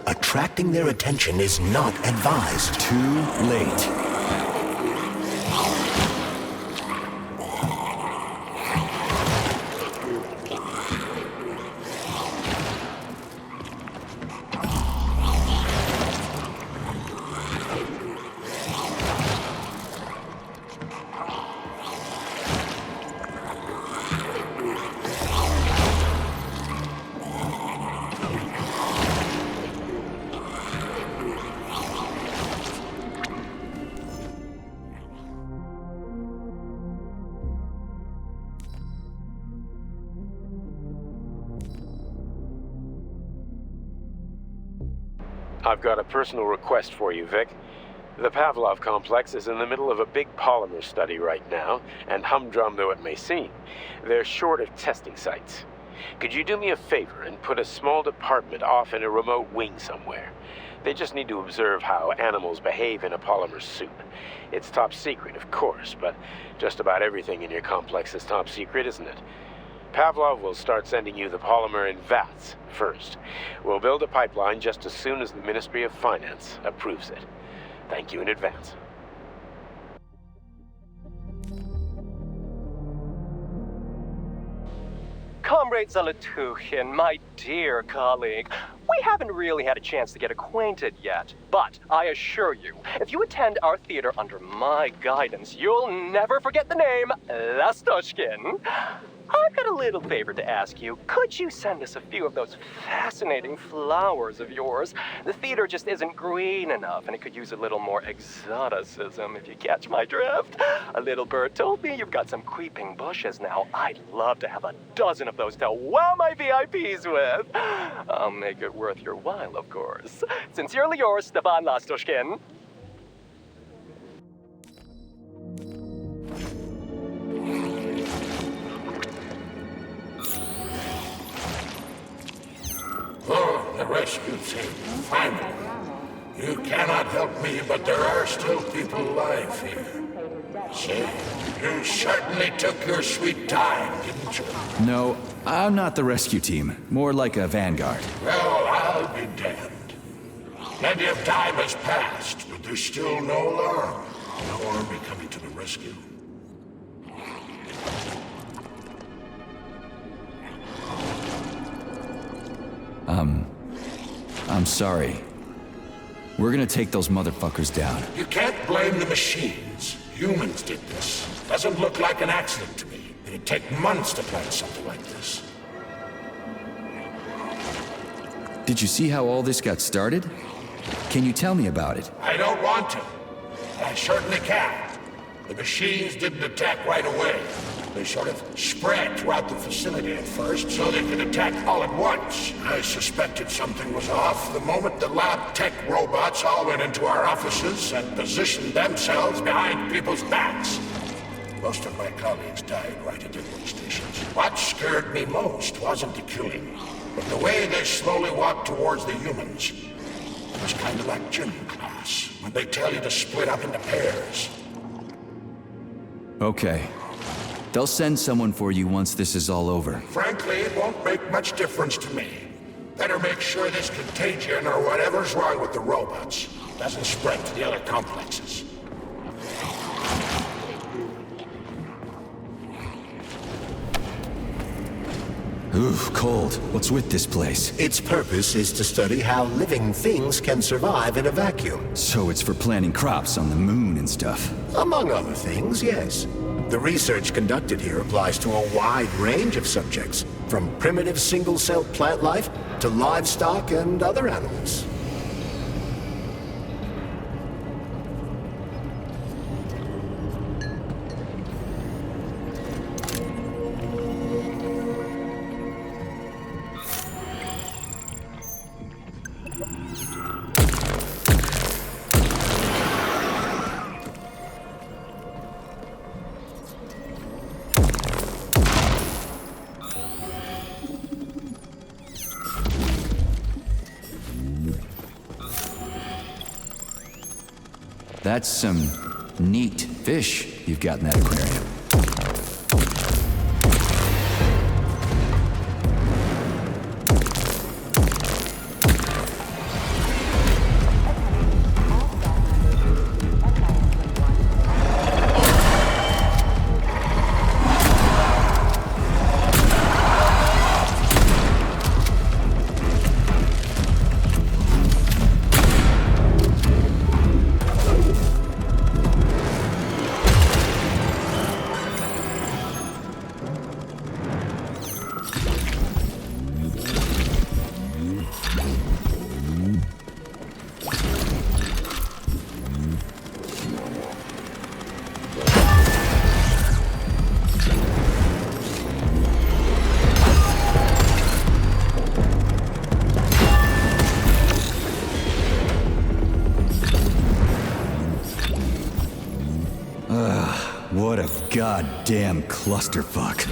Attracting their attention is not advised. Too late. I've got a personal request for you, Vic. The Pavlov complex is in the middle of a big polymer study right now, and humdrum though it may seem, they're short of testing sites. Could you do me a favor and put a small department off in a remote wing somewhere? They just need to observe how animals behave in a polymer soup. It's top secret, of course, but just about everything in your complex is top secret, isn't it? Pavlov will start sending you the polymer in vats first. We'll build a pipeline just as soon as the Ministry of Finance approves it. Thank you in advance. Comrade Zolotukhin, my dear colleague, we haven't really had a chance to get acquainted yet, but I assure you, if you attend our theater under my guidance, you'll never forget the name Lastoshkin. I've got a little favor to ask you. Could you send us a few of those fascinating flowers of yours? The theater just isn't green enough, and it could use a little more exoticism, if you catch my drift. A little bird told me you've got some creeping bushes now. I'd love to have a dozen of those to wow my VIPs with. I'll make it worth your while, of course. Sincerely yours, Stepan Lastoshkin. Oh, the rescue team. Finally. You cannot help me, but there are still people alive here. See, you certainly took your sweet time, didn't you? No, I'm not the rescue team. More like a vanguard. Well, I'll be damned. Plenty of time has passed, but there's still no alarm. No army coming to the rescue. I'm sorry. We're gonna take those motherfuckers down. You can't blame the machines. Humans did this. Doesn't look like an accident to me. It'd take months to plan something like this. Did you see how all this got started? Can you tell me about it? I don't want to. I certainly can. The machines didn't attack right away. They sort of spread throughout the facility at first, so they could attack all at once. I suspected something was off the moment the lab tech robots all went into our offices and positioned themselves behind people's backs. Most of my colleagues died right at their workstations. What scared me most wasn't the killing, but the way they slowly walked towards the humans. It was kind of like gym class, when they tell you to split up into pairs. Okay. They'll send someone for you once this is all over. Frankly, it won't make much difference to me. Better make sure this contagion or whatever's wrong with the robots doesn't spread to the other complexes. Oof, cold. What's with this place? Its purpose is to study how living things can survive in a vacuum. So it's for planting crops on the moon and stuff. Among other things, yes. The research conducted here applies to a wide range of subjects, from primitive single-cell plant life to livestock and other animals. That's some neat fish you've got in that aquarium. What a goddamn clusterfuck.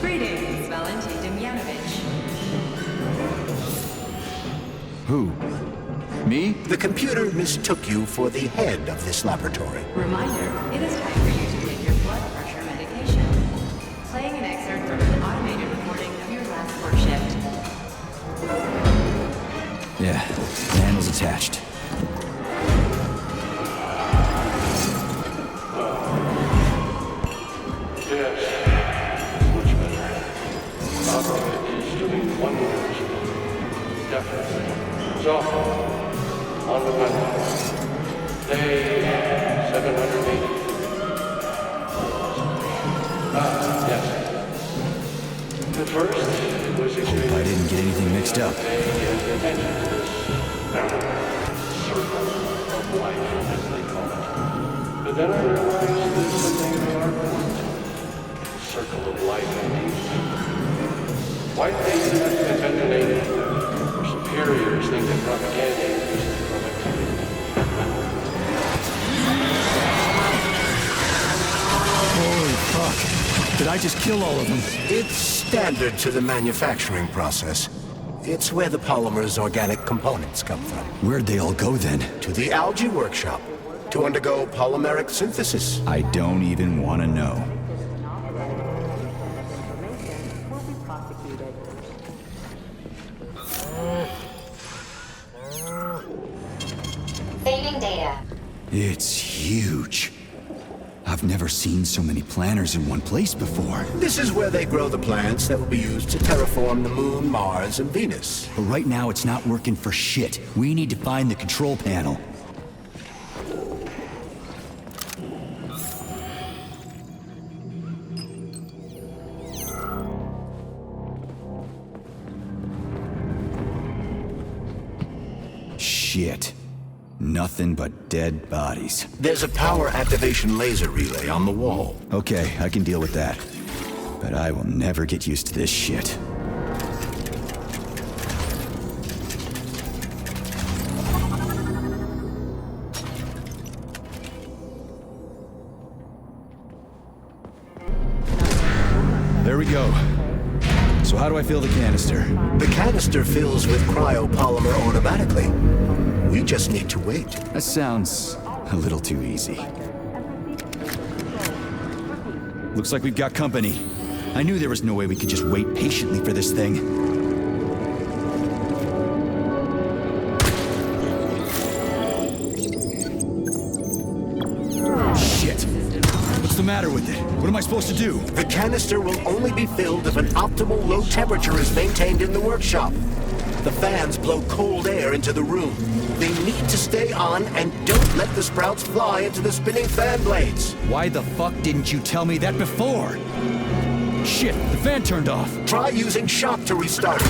Greetings, Valentin Demyanovich. Who? Me? The computer mistook you for the head of this laboratory. Reminder, it is time for you to take your blood pressure medication. Playing an excerpt from an automated recording of your last work shift. Yeah, the handle's attached. So, on the Monday, day 780. Yes. At first, it was extremely... I didn't get anything mixed up. Circle of life, as they call it. But then I realized there's something they are point. Circle of life, indeed. White faces contaminated. Superiors think that propaganda increases productivity. Holy fuck. Did I just kill all of them? It's standard to the manufacturing process. It's where the polymer's organic components come from. Where'd they all go then? To the algae workshop, to undergo polymeric synthesis. I don't even want to know. Saving data. It's huge. I've never seen so many planters in one place before. This is where they grow the plants that will be used to terraform the Moon, Mars, and Venus. But right now it's not working for shit. We need to find the control panel. Shit. Nothing but dead bodies. There's a power activation laser relay on the wall. Okay, I can deal with that. But I will never get used to this shit. There we go. So how do I fill the canister? The canister fills with cryopolymer automatically. We just need to wait. That sounds a little too easy. Looks like we've got company. I knew there was no way we could just wait patiently for this thing. Shit. What's the matter with it? What am I supposed to do? The canister will only be filled if an optimal low temperature is maintained in the workshop. The fans blow cold air into the room. They need to stay on and don't let the sprouts fly into the spinning fan blades. Why the fuck didn't you tell me that before? Shit, the fan turned off. Try using shock to restart it.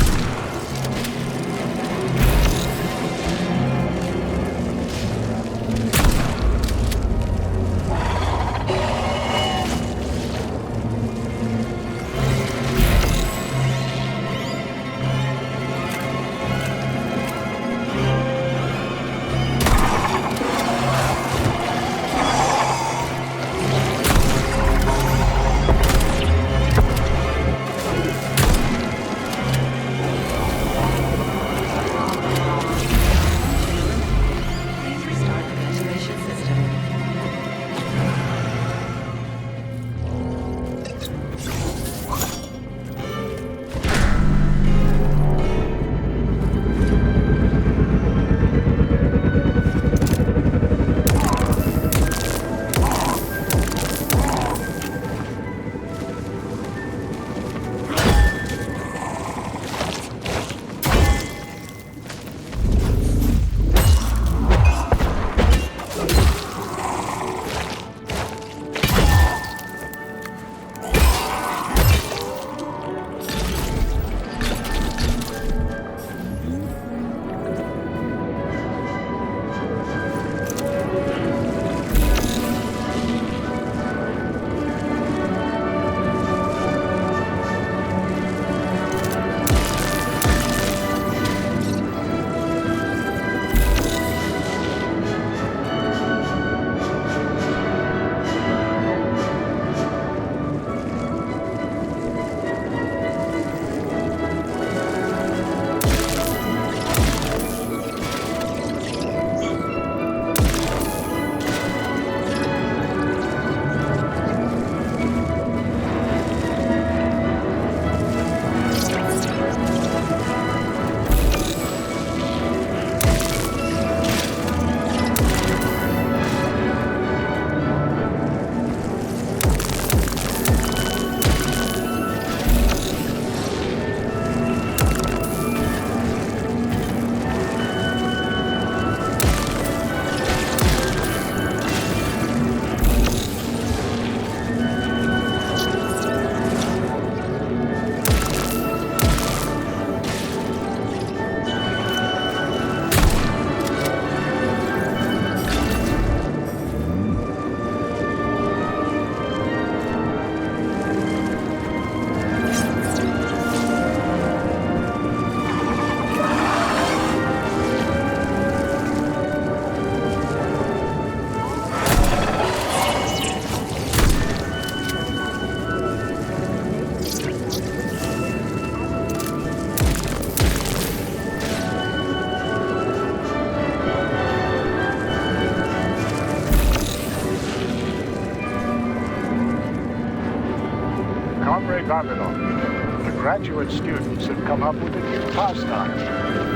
Babylon. The graduate students have come up with a new pastime.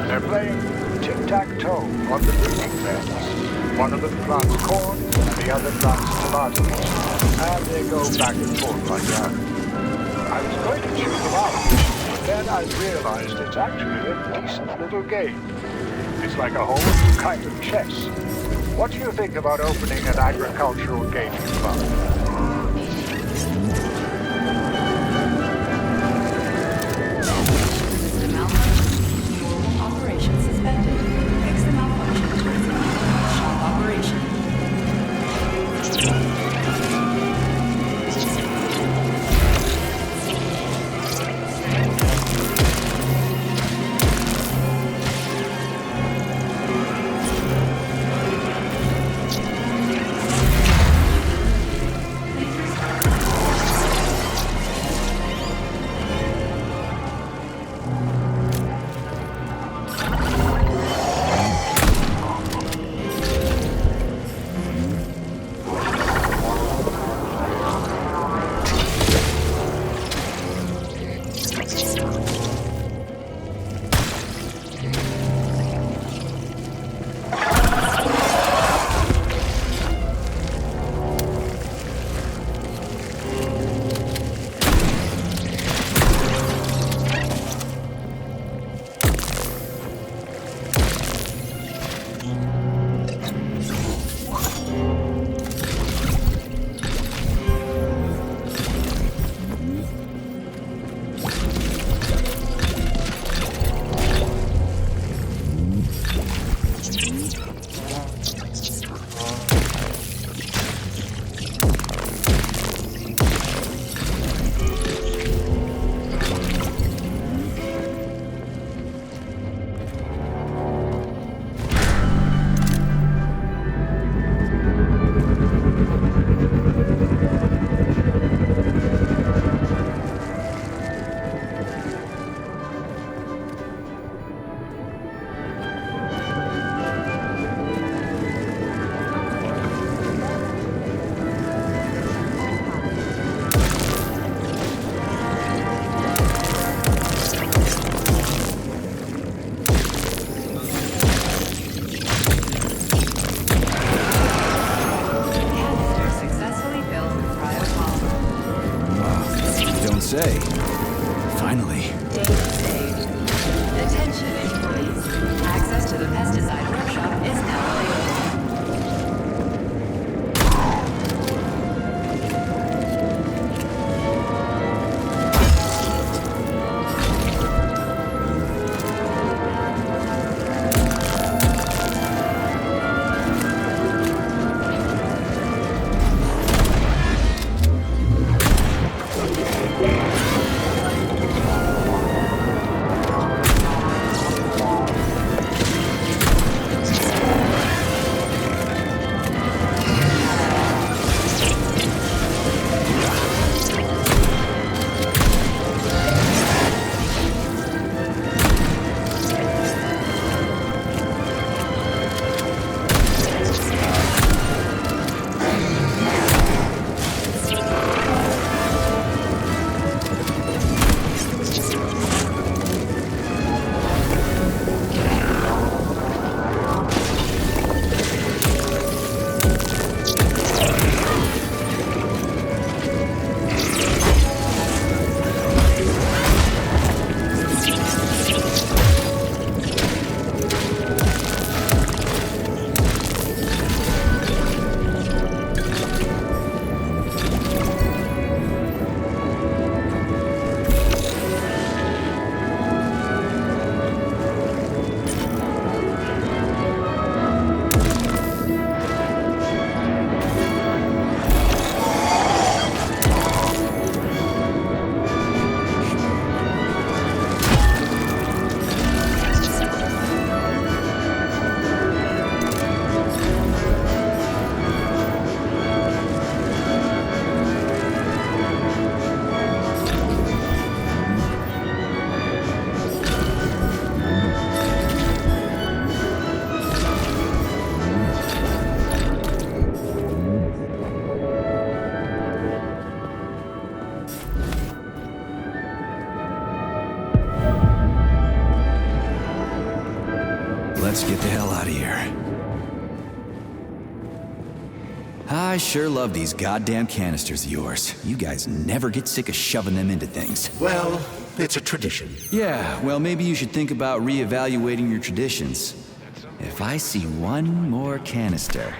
They're playing tic-tac-toe on the breeding beds. One of them plants corn, and the other plants tomatoes. And they go back and forth like that. I was going to chew them out, but then I realized it's actually a decent little game. It's like a whole new kind of chess. What do you think about opening an agricultural gaming club? Operation suspended. Fix the malfunction to resume shop operation. Say, finally. Data saved. Attention, employees. Access to the pesticide workshop is now available. I sure love these goddamn canisters of yours. You guys never get sick of shoving them into things. Well, it's a tradition. Yeah, well, maybe you should think about reevaluating your traditions. If I see one more canister...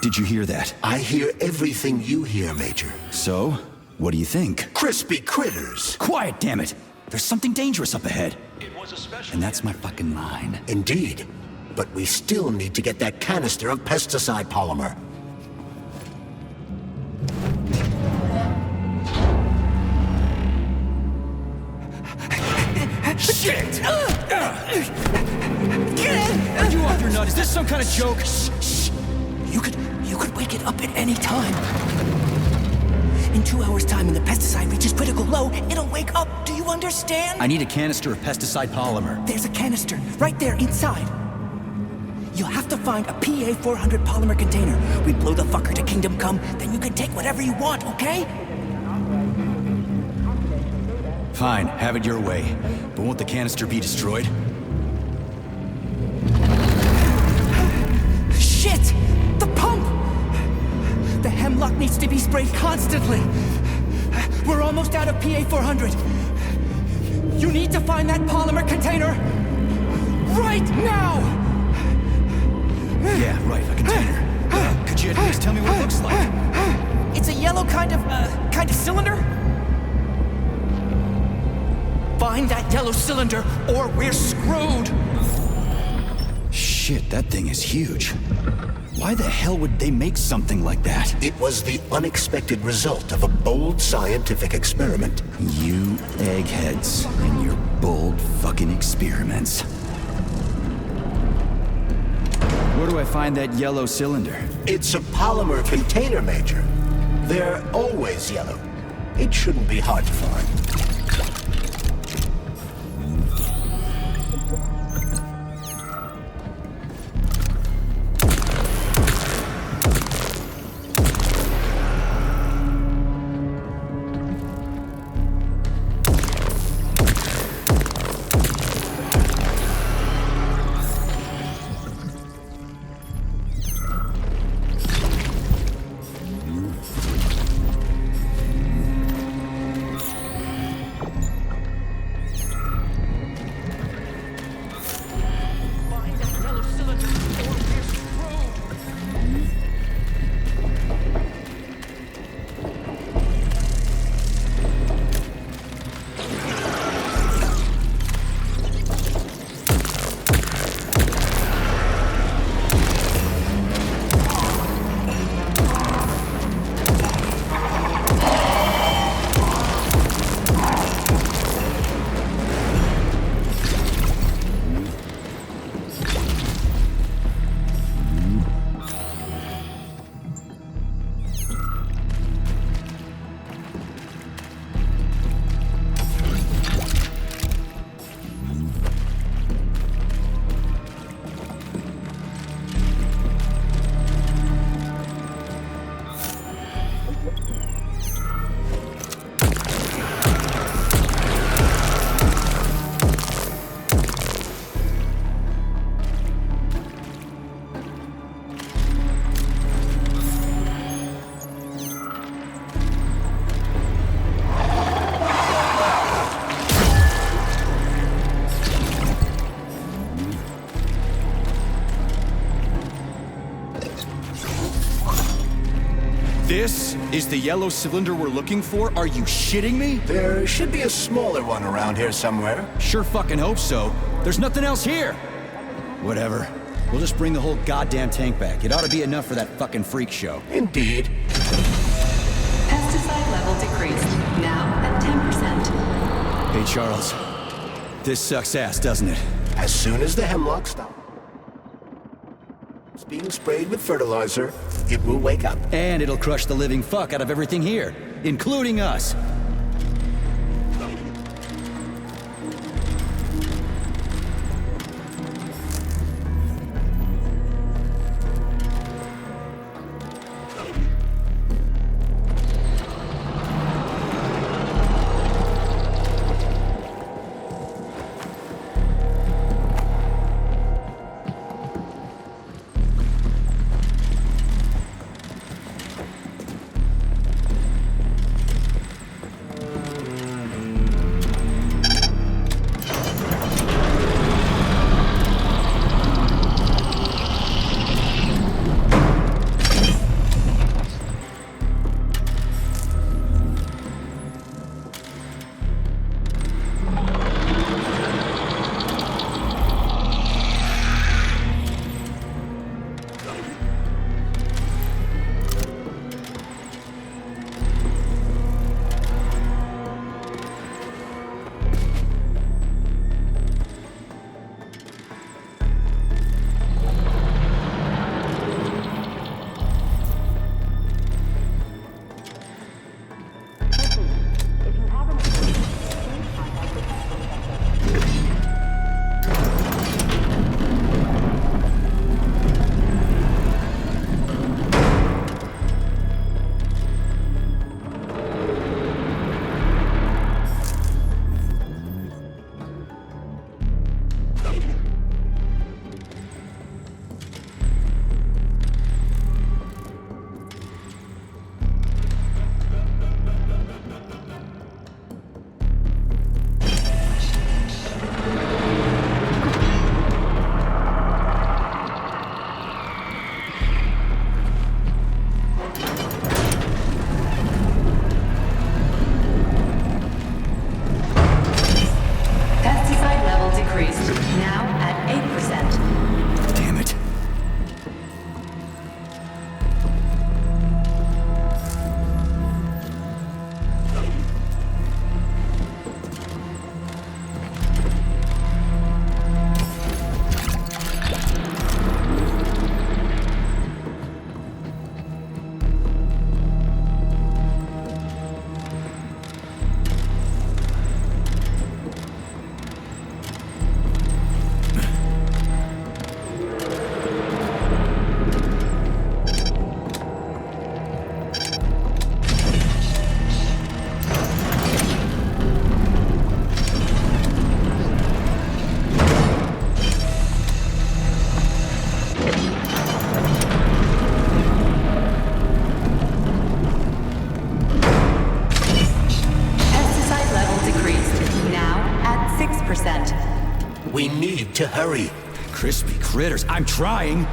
Did you hear that? I hear everything you hear, Major. So? What do you think? Crispy critters! Quiet, damn it! There's something dangerous up ahead. And that's my fucking line. Indeed. But we still need to get that canister of pesticide polymer. Shit! Are you off your nut? Is this some kind of joke? Shh. You could wake it up at any time. In 2 hours' time, when the pesticide reaches critical low, it'll wake up. Do you understand? I need a canister of pesticide polymer. There's a canister right there inside. You'll have to find a PA-400 polymer container. We blow the fucker to Kingdom Come, then you can take whatever you want, okay? Fine, have it your way. But won't the canister be destroyed? Shit! The pump! The hemlock needs to be sprayed constantly. We're almost out of PA-400. You need to find that polymer container right now! Yeah, right, a container. Could you at least tell me what it looks like? It's a yellow kind of cylinder? Find that yellow cylinder, or we're screwed! Shit, that thing is huge. Why the hell would they make something like that? It was the unexpected result of a bold scientific experiment. You eggheads and your bold fucking experiments. Where do I find that yellow cylinder? It's a polymer container, Major. They're always yellow. It shouldn't be hard to find. This is the yellow cylinder we're looking for? Are you shitting me? There should be a smaller one around here somewhere. Sure fucking hope so. There's nothing else here. Whatever. We'll just bring the whole goddamn tank back. It ought to be enough for that fucking freak show. Indeed. Pesticide level decreased. Now at 10%. Hey, Charles. This sucks ass, doesn't it? As soon as the hemlock stops being sprayed with fertilizer, it will wake up. And it'll crush the living fuck out of everything here, including us. We need to hurry. Crispy critters, I'm trying.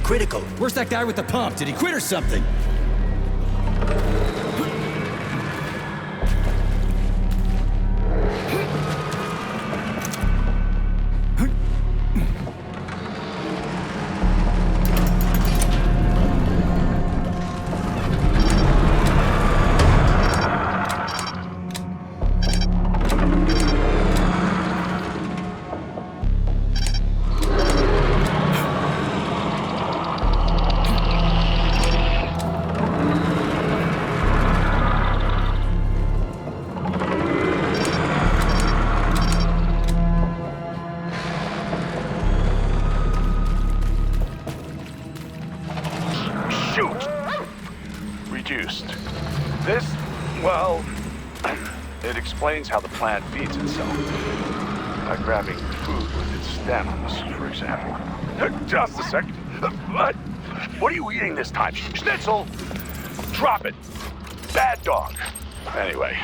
critical. Where's that guy with the pump? Did he quit or something? How the plant feeds itself. By grabbing food with its stems, for example. Just a sec. What are you eating this time? Schnitzel? Drop it. Bad dog. Anyway.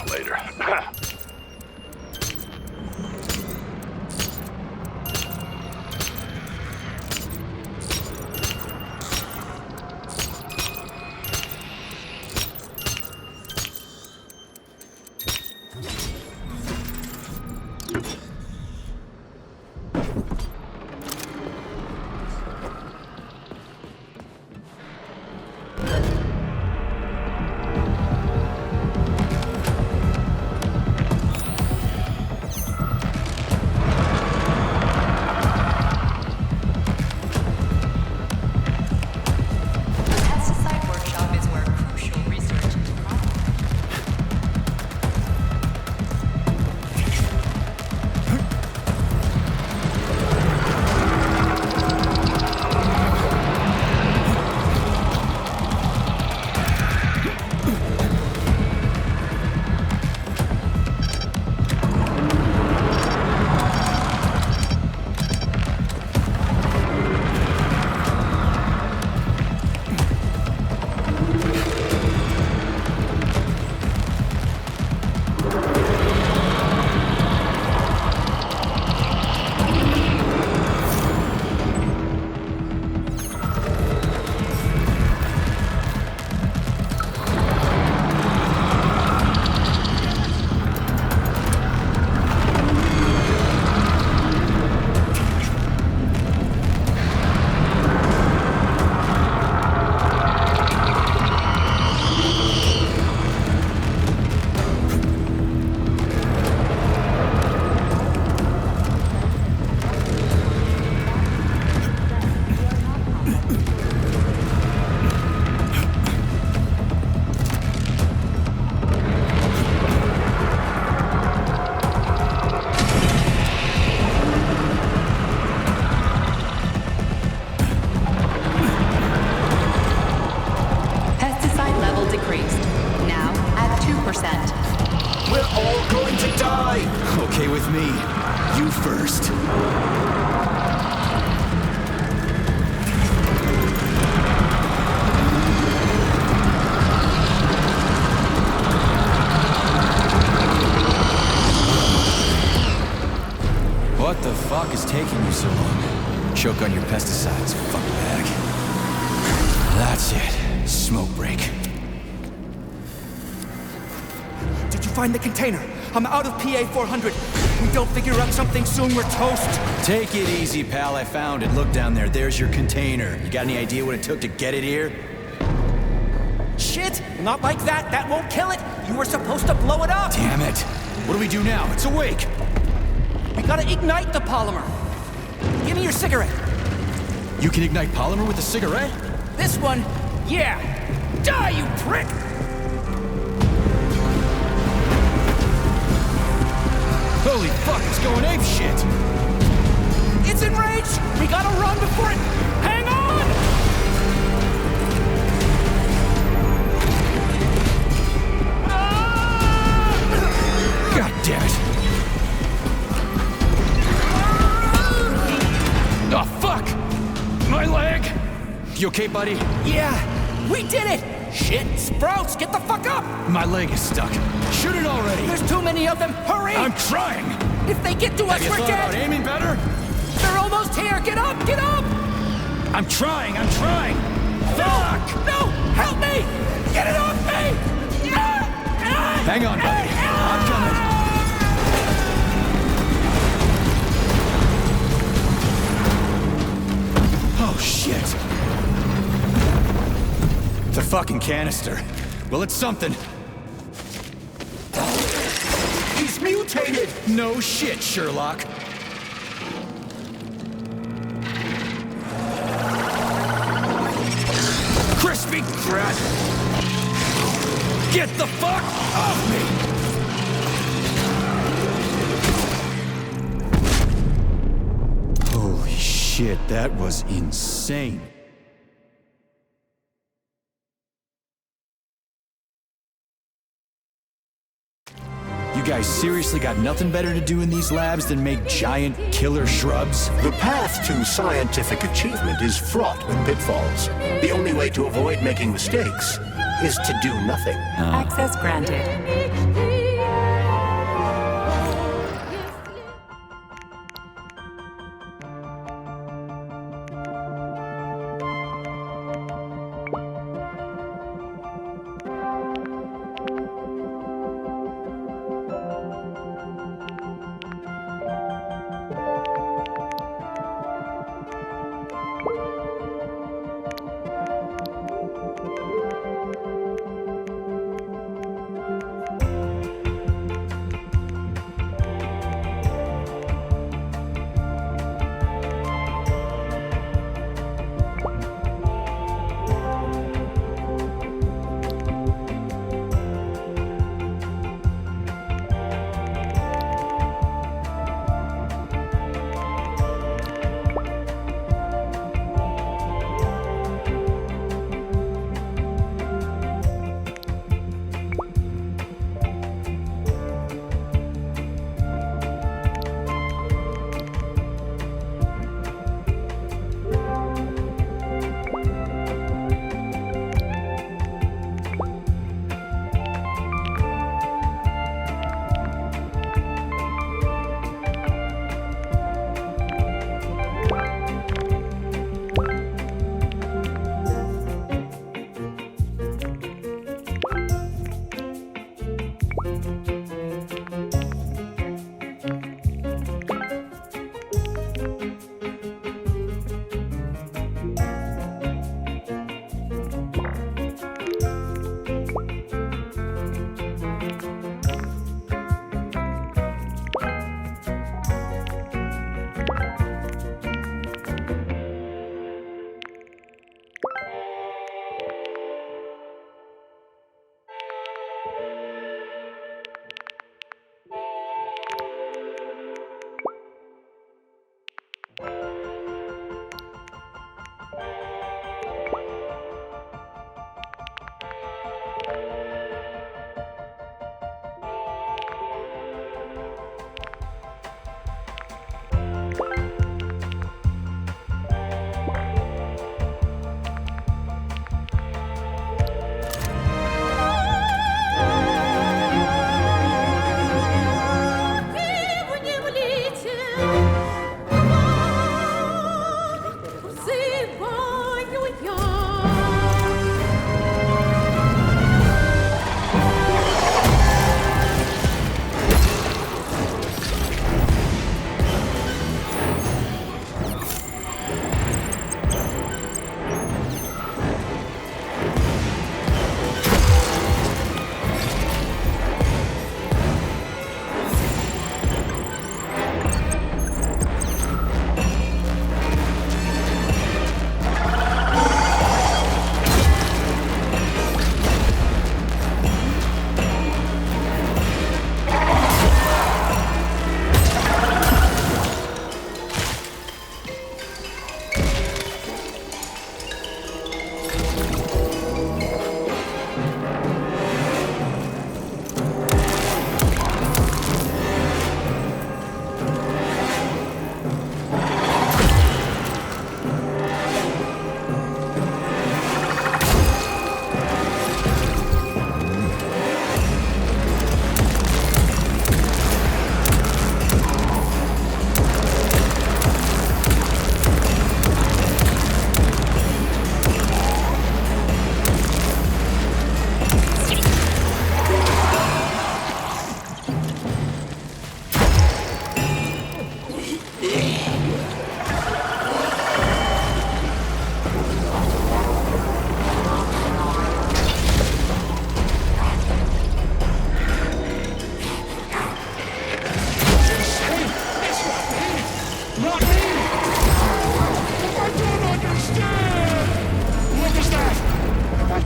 Later. What the fuck is taking you so long? Choke on your pesticides, fuckbag. That's it. Smoke break. Did you find the container? I'm out of PA 400. If we don't figure out something soon, we're toast. Take it easy, pal. I found it. Look down there. There's your container. You got any idea what it took to get it here? Shit! Not like that. That won't kill it. You were supposed to blow it up. Damn it. What do we do now? It's awake. We gotta ignite the polymer. Give me your cigarette. You can ignite polymer with a cigarette? This one? Yeah. Die, you prick! Holy fuck, it's going ape shit! It's enraged! We gotta run before it... Hang on! God damn it! Oh, fuck! My leg! You okay, buddy? Yeah, we did it! Shit, Sprouts, get the fuck up! My leg is stuck. Shoot it already! There's too many of them! Hurry! I'm trying! If they get to us, Have you we're thought dead! about aiming better? They're almost here! Get up! Get up! I'm trying! Fuck! No! Help me! Get it off me! Hang on, buddy. I'm coming. Oh, shit. It's a fucking canister. Well, it's something. He's mutated! No shit, Sherlock. Crispy crap! Get the fuck off me! Holy shit, that was insane. You guys seriously got nothing better to do in these labs than make giant killer shrubs? The path to scientific achievement is fraught with pitfalls. The only way to avoid making mistakes is to do nothing. Access granted.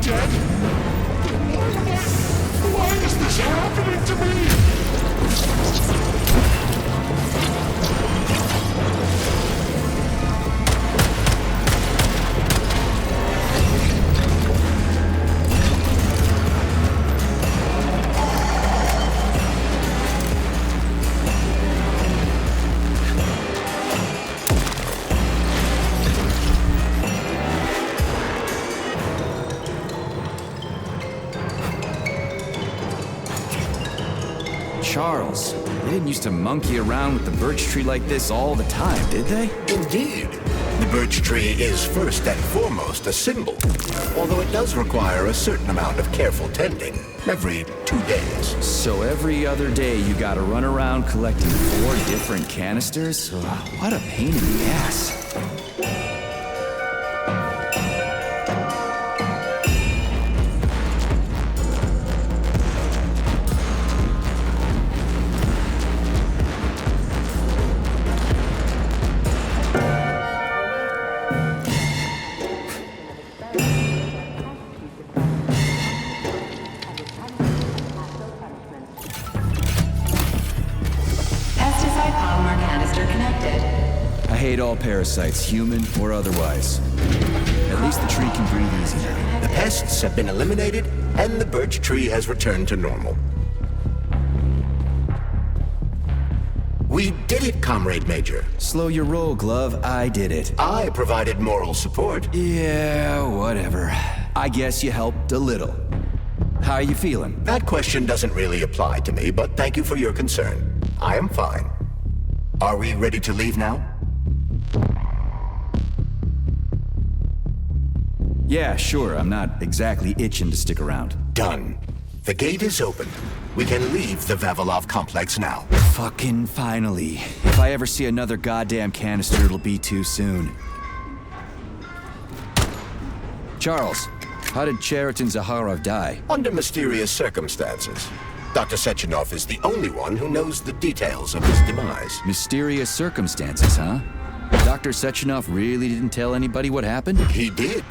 dead? Why is this happening to me? Charles, they didn't used to monkey around with the birch tree like this all the time, did they? Indeed. The birch tree is first and foremost a symbol, although it does require a certain amount of careful tending every 2 days. So every other day you gotta run around collecting 4 different canisters? Ugh, what a pain in the ass. Pesticide polymer canister connected. I hate all parasites, human or otherwise. At least the tree can breathe easy now. The pests have been eliminated, and the birch tree has returned to normal. We did it, Comrade Major. Slow your roll, Glove. I did it. I provided moral support. Yeah, whatever. I guess you helped a little. How are you feeling? That question doesn't really apply to me, but thank you for your concern. I am fine. Are we ready to leave now? Yeah, sure. I'm not exactly itching to stick around. Done. The gate is open. We can leave the Vavilov complex now. Fucking finally. If I ever see another goddamn canister, it'll be too soon. Charles, how did Cheriton Zaharov die? Under mysterious circumstances. Dr. Sechenov is the only one who knows the details of his demise. Mysterious circumstances, huh? Dr. Sechenov really didn't tell anybody what happened? He did.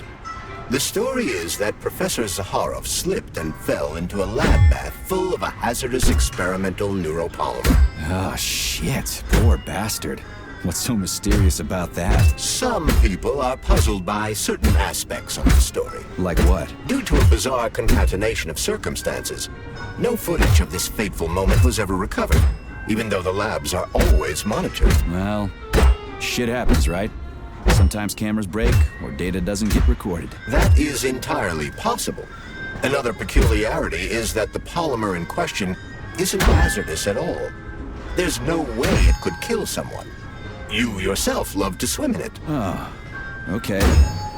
The story is that Professor Zaharov slipped and fell into a lab bath full of a hazardous experimental neuropolymer. Oh, shit. Poor bastard. What's so mysterious about that? Some people are puzzled by certain aspects of the story. Like what? Due to a bizarre concatenation of circumstances, no footage of this fateful moment was ever recovered, even though the labs are always monitored. Well, shit happens, right? Sometimes cameras break, or data doesn't get recorded. That is entirely possible. Another peculiarity is that the polymer in question isn't hazardous at all. There's no way it could kill someone. You yourself love to swim in it. Oh, okay.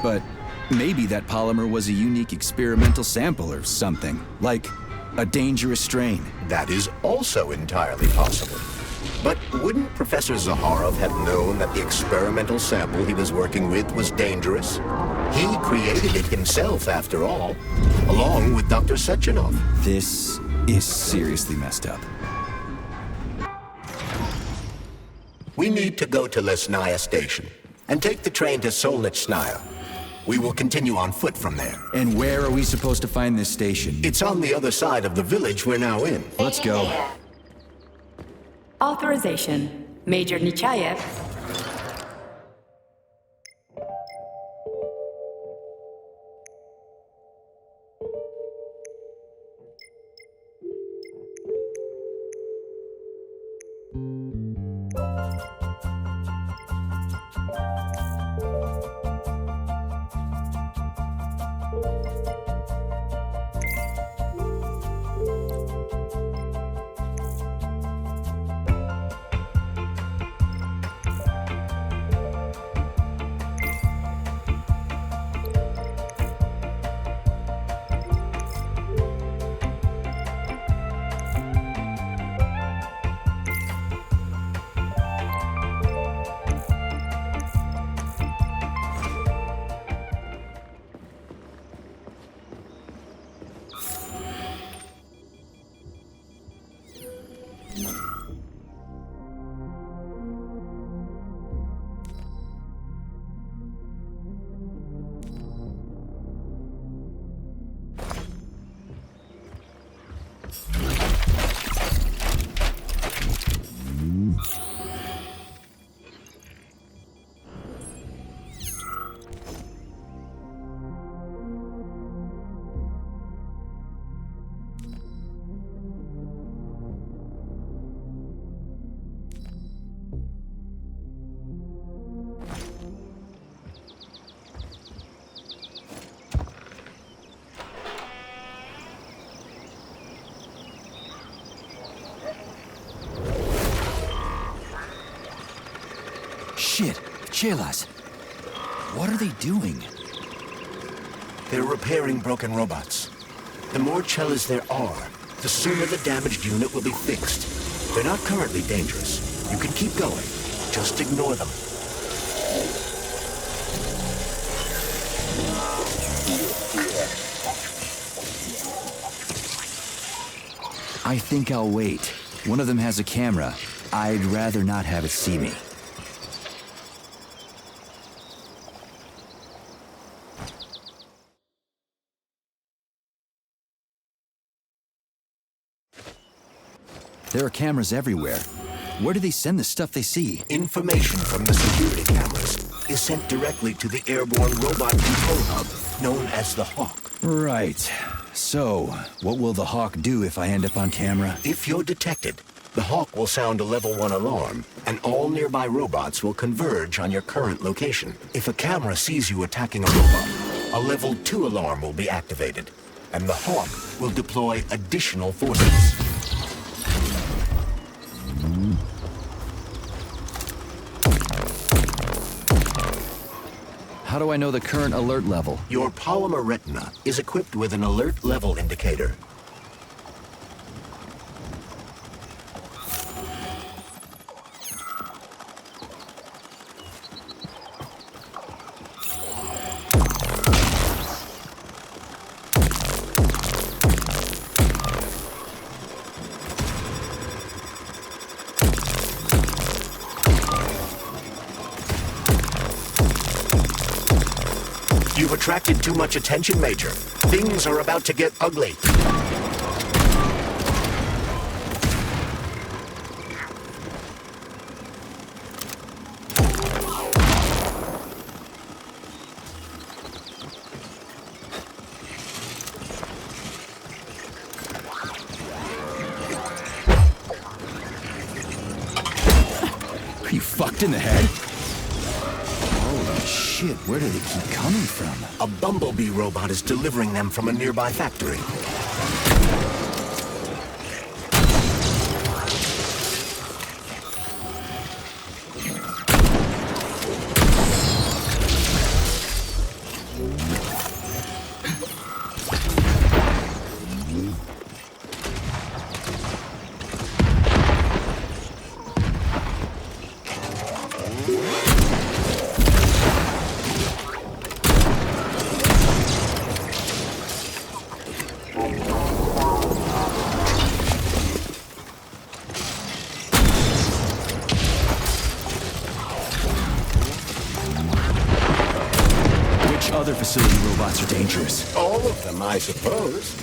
But maybe that polymer was a unique experimental sample or something. Like a dangerous strain. That is also entirely possible. But wouldn't Professor Zaharov have known that the experimental sample he was working with was dangerous? He created it himself, after all, along with Dr. Sechenov. This is seriously messed up. We need to go to Lesnaya Station and take the train to Solnitsnaya. We will continue on foot from there. And where are we supposed to find this station? It's on the other side of the village we're now in. Let's go. Authorization. Major Nechayev. Shit, Chelas. What are they doing? They're repairing broken robots. The more Chelas there are, the sooner the damaged unit will be fixed. They're not currently dangerous. You can keep going. Just ignore them. I think I'll wait. One of them has a camera. I'd rather not have it see me. There are cameras everywhere. Where do they send the stuff they see? Information from the security cameras is sent directly to the airborne robot control hub, known as the Hawk. Right. So, what will the Hawk do if I end up on camera? If you're detected, the Hawk will sound a level 1 alarm, and all nearby robots will converge on your current location. If a camera sees you attacking a robot, a level 2 alarm will be activated, and the Hawk will deploy additional forces. How do I know the current alert level? Your polymer retina is equipped with an alert level indicator. You've attracted too much attention, Major. Things are about to get ugly. Are you fucked in the head? Shit, where do they keep coming from? A bumblebee robot is delivering them from a nearby factory. Other facility robots are dangerous. All of them, I suppose.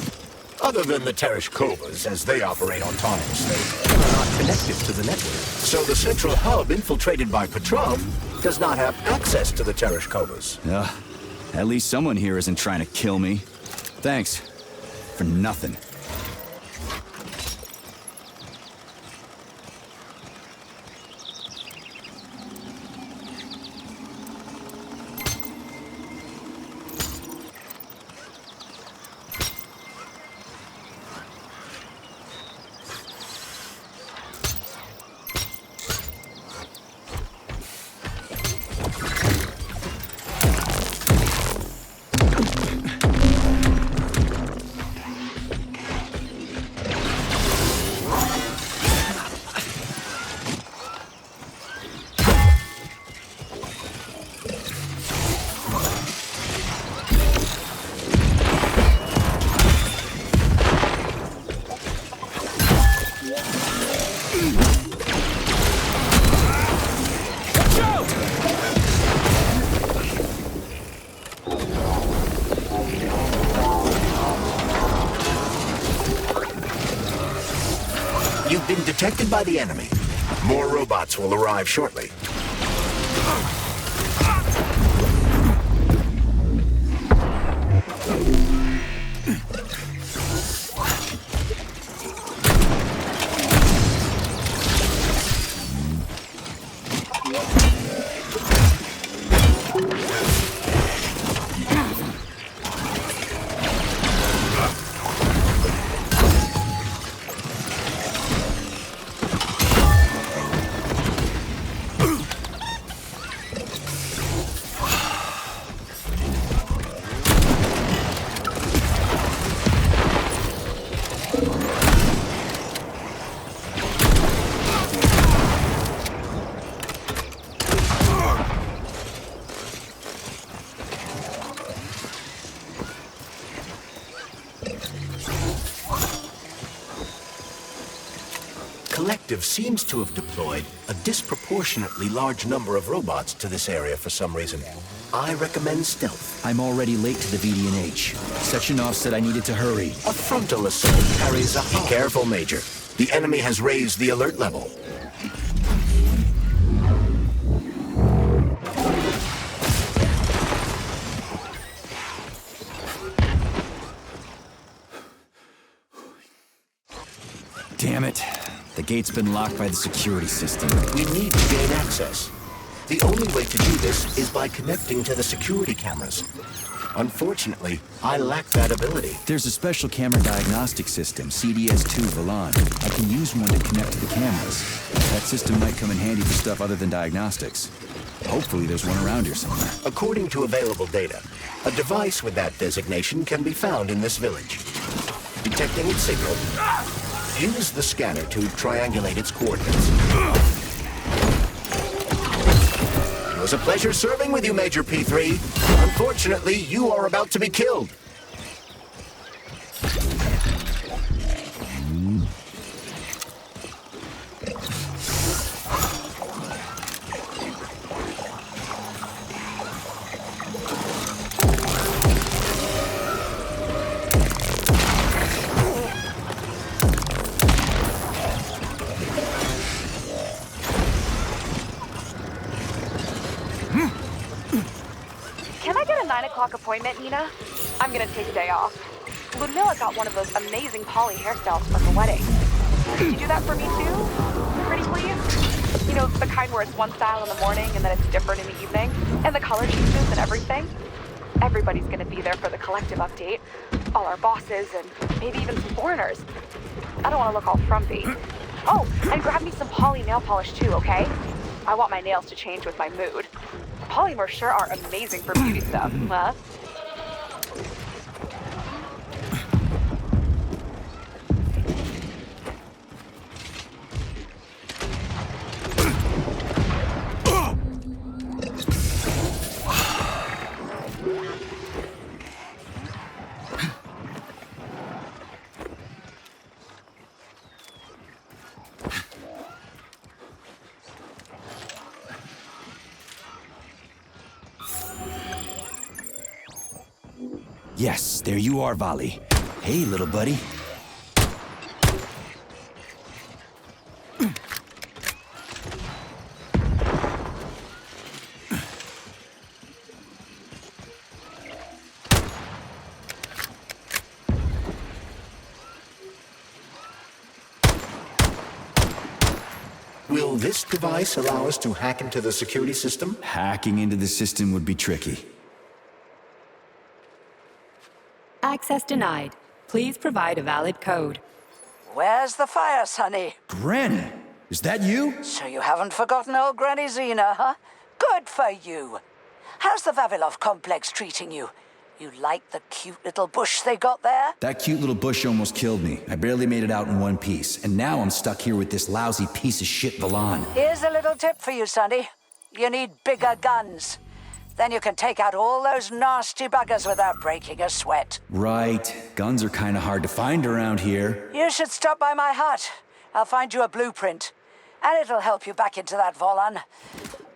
Other than the Tereshkovas, as they operate autonomously and are not connected to the network. So the central hub infiltrated by Petrov does not have access to the Tereshkovas. At least someone here isn't trying to kill me. Thanks. For nothing. You've been detected by the enemy. More robots will arrive shortly. collective seems to have deployed a disproportionately large number of robots to this area for some reason. I recommend stealth. I'm already late to the VD&H. Sectionov said I needed to hurry. A frontal assault carries a... Be careful, Major. The enemy has raised the alert level. Damn it. The gate's been locked by the security system. We need to gain access. The only way to do this is by connecting to the security cameras. Unfortunately, I lack that ability. There's a special camera diagnostic system, CDS2 Valon. I can use one to connect to the cameras. That system might come in handy for stuff other than diagnostics. Hopefully there's one around here somewhere. According to available data, a device with that designation can be found in this village. Detecting its signal, use the scanner to triangulate its coordinates. It was a pleasure serving with you, Major P3. Unfortunately, you are about to be killed. Can I get a 9 o'clock appointment, Nina? I'm gonna take a day off. Ludmilla got one of those amazing poly hairstyles for her wedding. Could you do that for me too? Pretty please? You know, the kind where it's one style in the morning and then it's different in the evening? And the color changes and everything? Everybody's gonna be there for the collective update. All our bosses and maybe even some foreigners. I don't wanna look all frumpy. Oh, and grab me some poly nail polish too, okay? I want my nails to change with my mood. Polymers sure are amazing for beauty stuff, huh? Yes, there you are, Vali. Hey, little buddy. Will this device allow us to hack into the security system? Hacking into the system would be tricky. Access denied. Please provide a valid code. Where's the fire, Sonny? Granny, is that you? So you haven't forgotten old Granny Zena, huh? Good for you. How's the Vavilov complex treating you? You like the cute little bush they got there? That cute little bush almost killed me. I barely made it out in one piece. And now I'm stuck here with this lousy piece of shit Valon. Here's a little tip for you, Sonny. You need bigger guns. Then you can take out all those nasty buggers without breaking a sweat. Right. Guns are kind of hard to find around here. You should stop by my hut. I'll find you a blueprint. And it'll help you back into that Volan.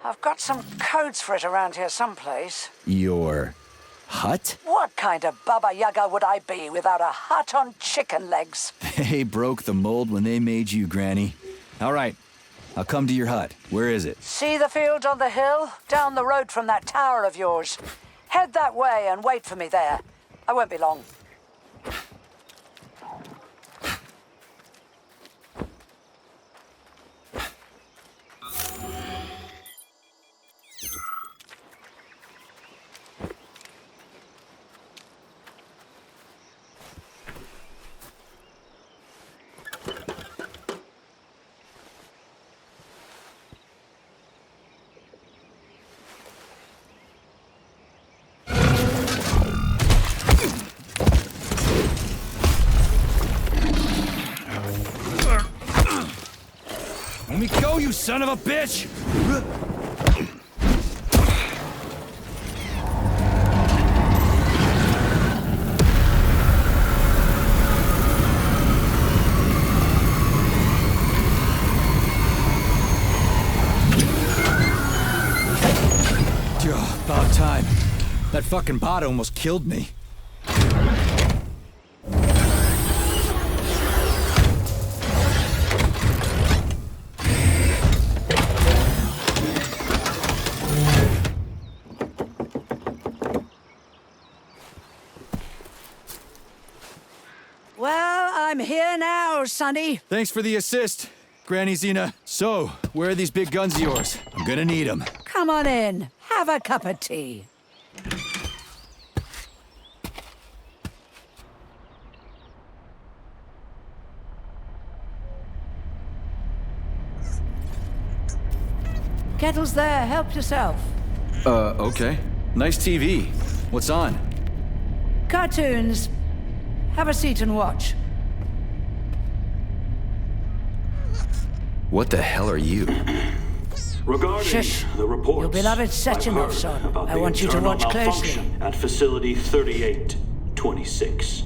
I've got some codes for it around here someplace. Your hut? What kind of Baba Yaga would I be without a hut on chicken legs? They broke the mold when they made you, Granny. All right. I'll come to your hut. Where is it? See the field on the hill? Down the road from that tower of yours. Head that way and wait for me there. I won't be long. Let me go, you son of a bitch! fucking bot almost killed me. Well, I'm here now, Sonny. Thanks for the assist, Granny Xena. So, where are these big guns of yours? I'm gonna need them. Come on in. Have a cup of tea. Kettle's there. Help yourself. Okay. Nice TV. What's on? Cartoons. Have a seat and watch. What the hell are you? Regarding Shush. the reports, Your beloved I've Sechenov, heard son. about I the want you to internal watch closely. malfunction at Facility 3826.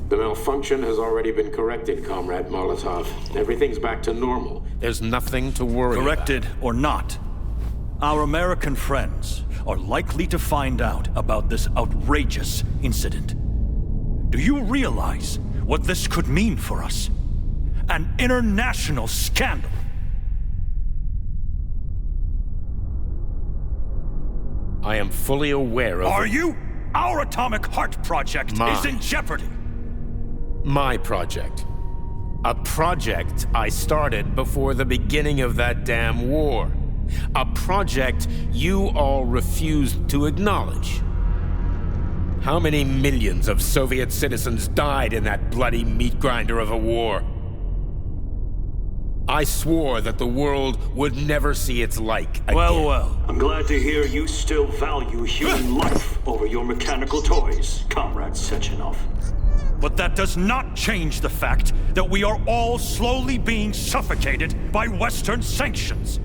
The malfunction has already been corrected, Comrade Molotov. Everything's back to normal. There's nothing to worry Corrected or not, our American friends are likely to find out about this outrageous incident. Do you realize what this could mean for us? An international scandal. I am fully aware of... Are you? Our Atomic Heart Project is in jeopardy. My project. A project I started before the beginning of that damn war. A project you all refused to acknowledge. How many millions of Soviet citizens died in that bloody meat grinder of a war? I swore that the world would never see its like again. Well. I'm glad to hear you still value human life over your mechanical toys, Comrade Sechenov. But that does not change the fact that we are all slowly being suffocated by Western sanctions.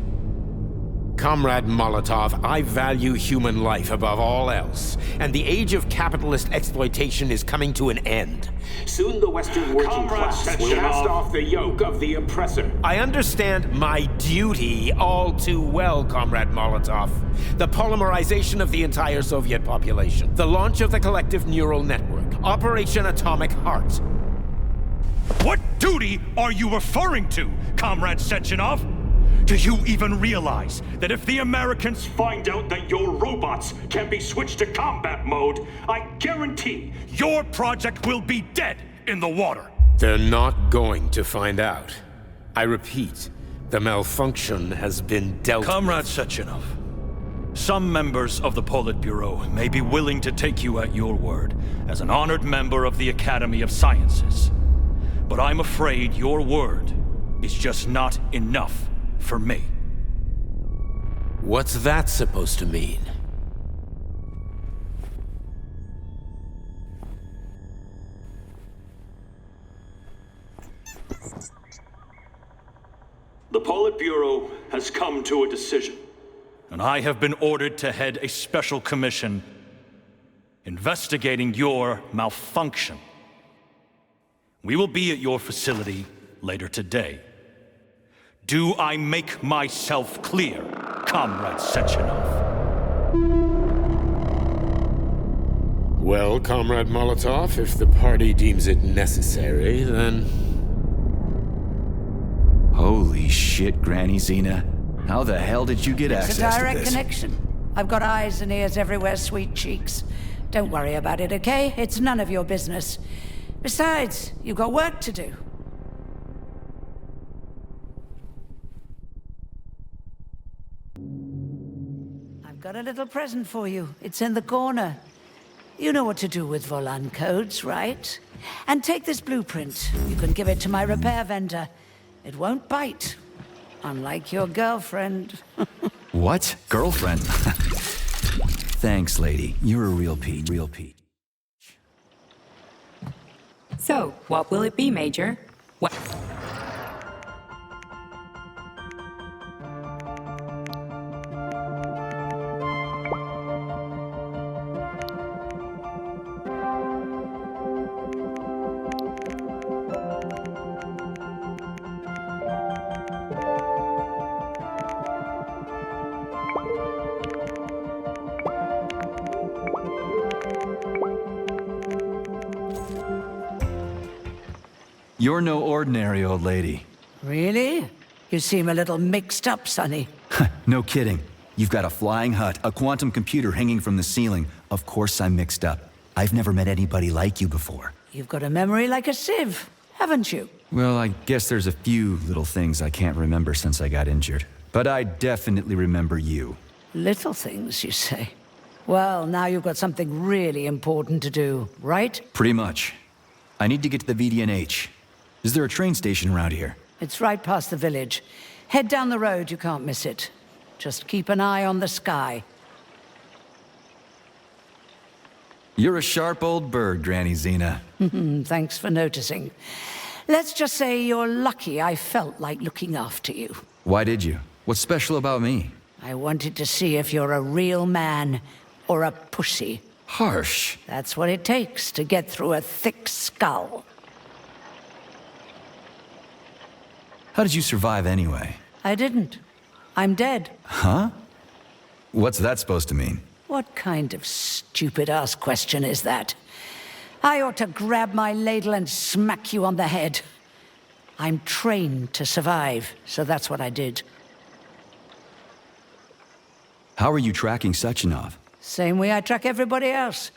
Comrade Molotov, I value human life above all else, and the age of capitalist exploitation is coming to an end. Soon the Western working class will cast off the yoke of the oppressor. I understand my duty all too well, Comrade Molotov. The polymerization of the entire Soviet population, the launch of the collective neural network, Operation Atomic Heart. What duty are you referring to, Comrade Sechenov? Do you even realize that if the Americans find out that your robots can be switched to combat mode, I guarantee your project will be dead in the water? They're not going to find out. I repeat, the malfunction has been dealt with. Comrade Sechenov, some members of the Politburo may be willing to take you at your word as an honored member of the Academy of Sciences. But I'm afraid your word is just not enough for me. What's that supposed to mean? the Politburo has come to a decision. And I have been ordered to head a special commission investigating your malfunction. We will be at your facility later today. Do I make myself clear, Comrade Sechenov? Well, Comrade Molotov, if the party deems it necessary, then... Holy shit, Granny Xena. How the hell did you get access to this? It's a direct connection. I've got eyes and ears everywhere, sweet cheeks. Don't worry about it, okay? It's none of your business. Besides, you've got work to do. I've got a little present for you. It's in the corner. You know what to do with Volan codes, right? And take this blueprint. You can give it to my repair vendor. It won't bite. Unlike your girlfriend. What? Girlfriend? Thanks, lady. You're a real peach. Real peach. So, what will it be, Major? What? You're no ordinary old lady. Really? You seem a little mixed up, Sonny. No kidding. You've got a flying hut, a quantum computer hanging from the ceiling. Of course I'm mixed up. I've never met anybody like you before. You've got a memory like a sieve, haven't you? Well, I guess there's a few little things I can't remember since I got injured. But I definitely remember you. Little things, you say? Well, now you've got something really important to do, right? Pretty much. I need to get to the VDNH. Is there a train station around here? It's right past the village. Head down the road, you can't miss it. Just keep an eye on the sky. You're a sharp old bird, Granny Xena. Thanks for noticing. Let's just say you're lucky I felt like looking after you. Why did you? What's special about me? I wanted to see if you're a real man or a pussy. Harsh. That's what it takes to get through a thick skull. How did you survive anyway? I didn't. I'm dead. Huh? What's that supposed to mean? What kind of stupid-ass question is that? I ought to grab my ladle and smack you on the head. I'm trained to survive, so that's what I did. How are you tracking Sechenov? Same way I track everybody else.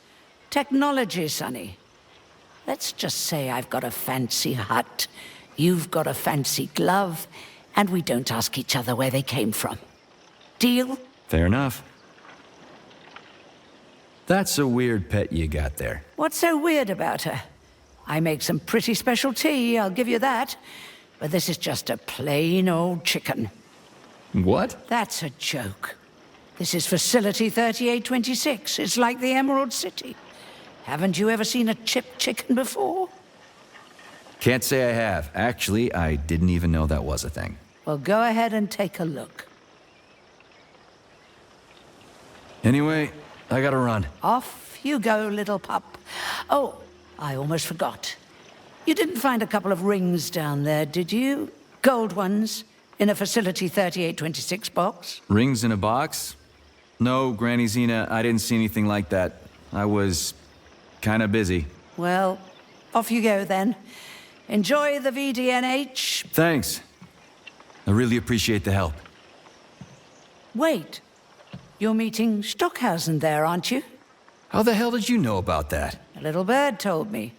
Technology, Sonny. Let's just say I've got a fancy hut, you've got a fancy glove, and we don't ask each other where they came from. Deal? Fair enough. That's a weird pet you got there. What's so weird about her? I make some pretty special tea, I'll give you that. But this is just a plain old chicken. What? That's a joke. This is Facility 3826. It's like the Emerald City. Haven't you ever seen a chipped chicken before? Can't say I have. Actually, I didn't even know that was a thing. Well, go ahead and take a look. Anyway, I gotta run. Off you go, little pup. Oh, I almost forgot. You didn't find a couple of rings down there, did you? Gold ones, in a Facility 3826 box? Rings in a box? No, Granny Xena, I didn't see anything like that. I was kinda busy. Well, off you go then. Enjoy the VDNH. Thanks. I really appreciate the help. Wait. You're meeting Stockhausen there, aren't you? How the hell did you know about that? A little bird told me.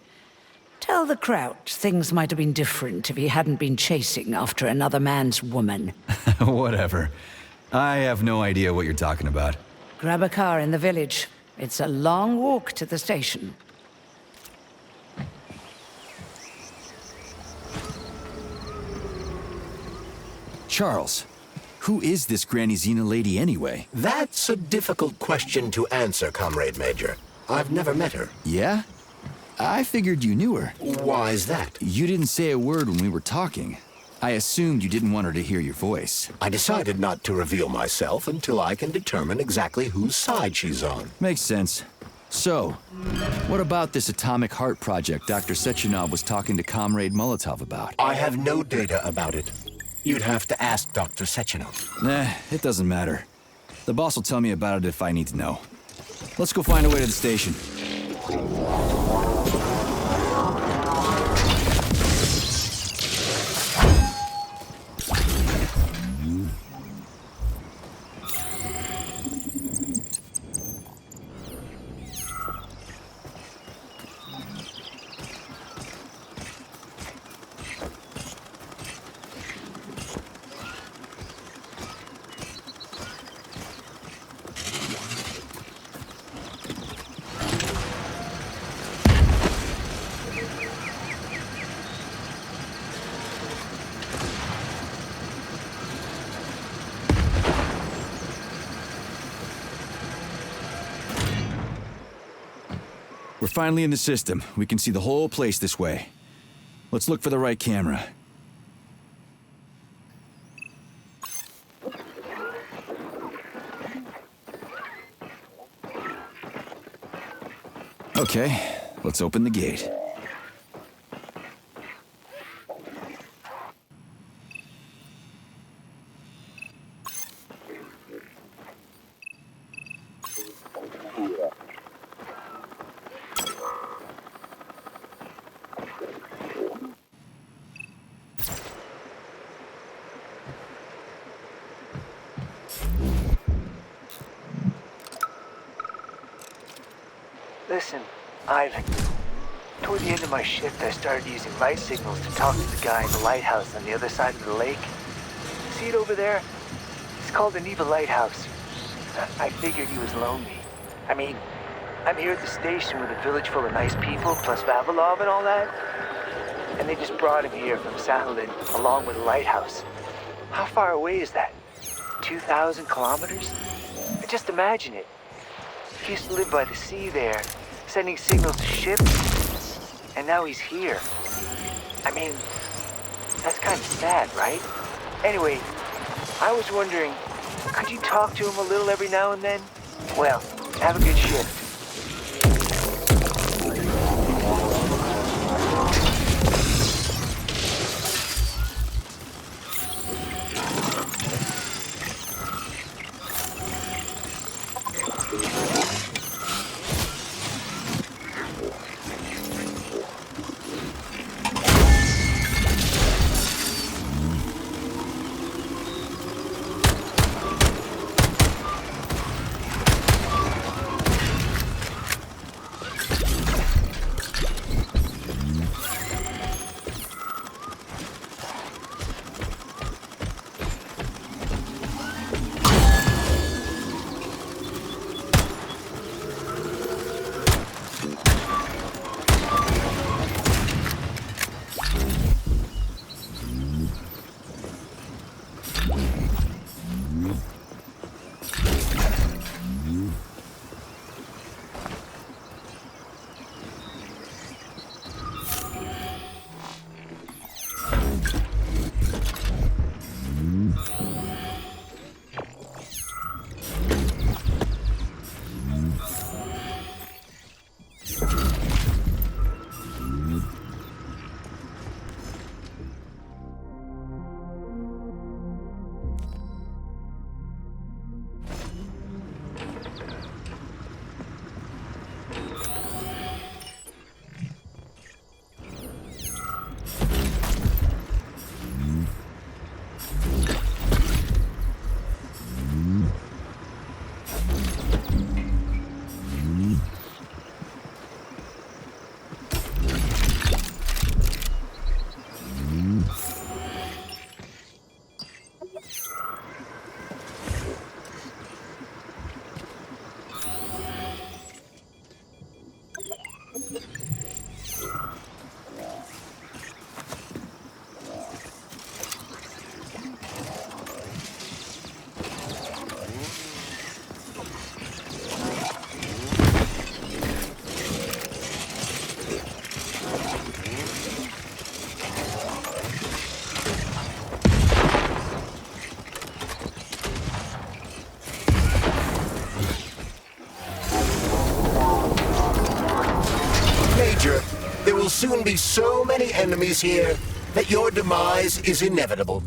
Tell the Kraut things might have been different if he hadn't been chasing after another man's woman. Whatever. I have no idea what you're talking about. Grab a car in the village. It's a long walk to the station. Charles, who is this Granny Xena lady anyway? That's a difficult question to answer, Comrade Major. I've never met her. Yeah? I figured you knew her. Why is that? You didn't say a word when we were talking. I assumed you didn't want her to hear your voice. I decided not to reveal myself until I can determine exactly whose side she's on. Makes sense. So, what about this atomic heart project Dr. Sechenov was talking to Comrade Molotov about? I have no data about it. You'd have to ask Dr. Sechenov. Nah, it doesn't matter. The boss will tell me about it if I need to know. Let's go find a way to the station. We're finally in the system. We can see the whole place this way. Let's look for the right camera. Okay, let's open the gate. Listen, Ivan. Toward the end of my shift, I started using light signals to talk to the guy in the lighthouse on the other side of the lake. See it over there? It's called the Neva Lighthouse. I figured he was lonely. I mean, I'm here at the station with a village full of nice people, plus Vavilov and all that. And they just brought him here from Sahalin, along with the lighthouse. How far away is that? 2,000 kilometers? Just imagine it. He used to live by the sea there, sending signals to ships, and now he's here. I mean, that's kind of sad, right? Anyway, I was wondering, could you talk to him a little every now and then? Well, have a good shift. There will soon be so many enemies here that your demise is inevitable.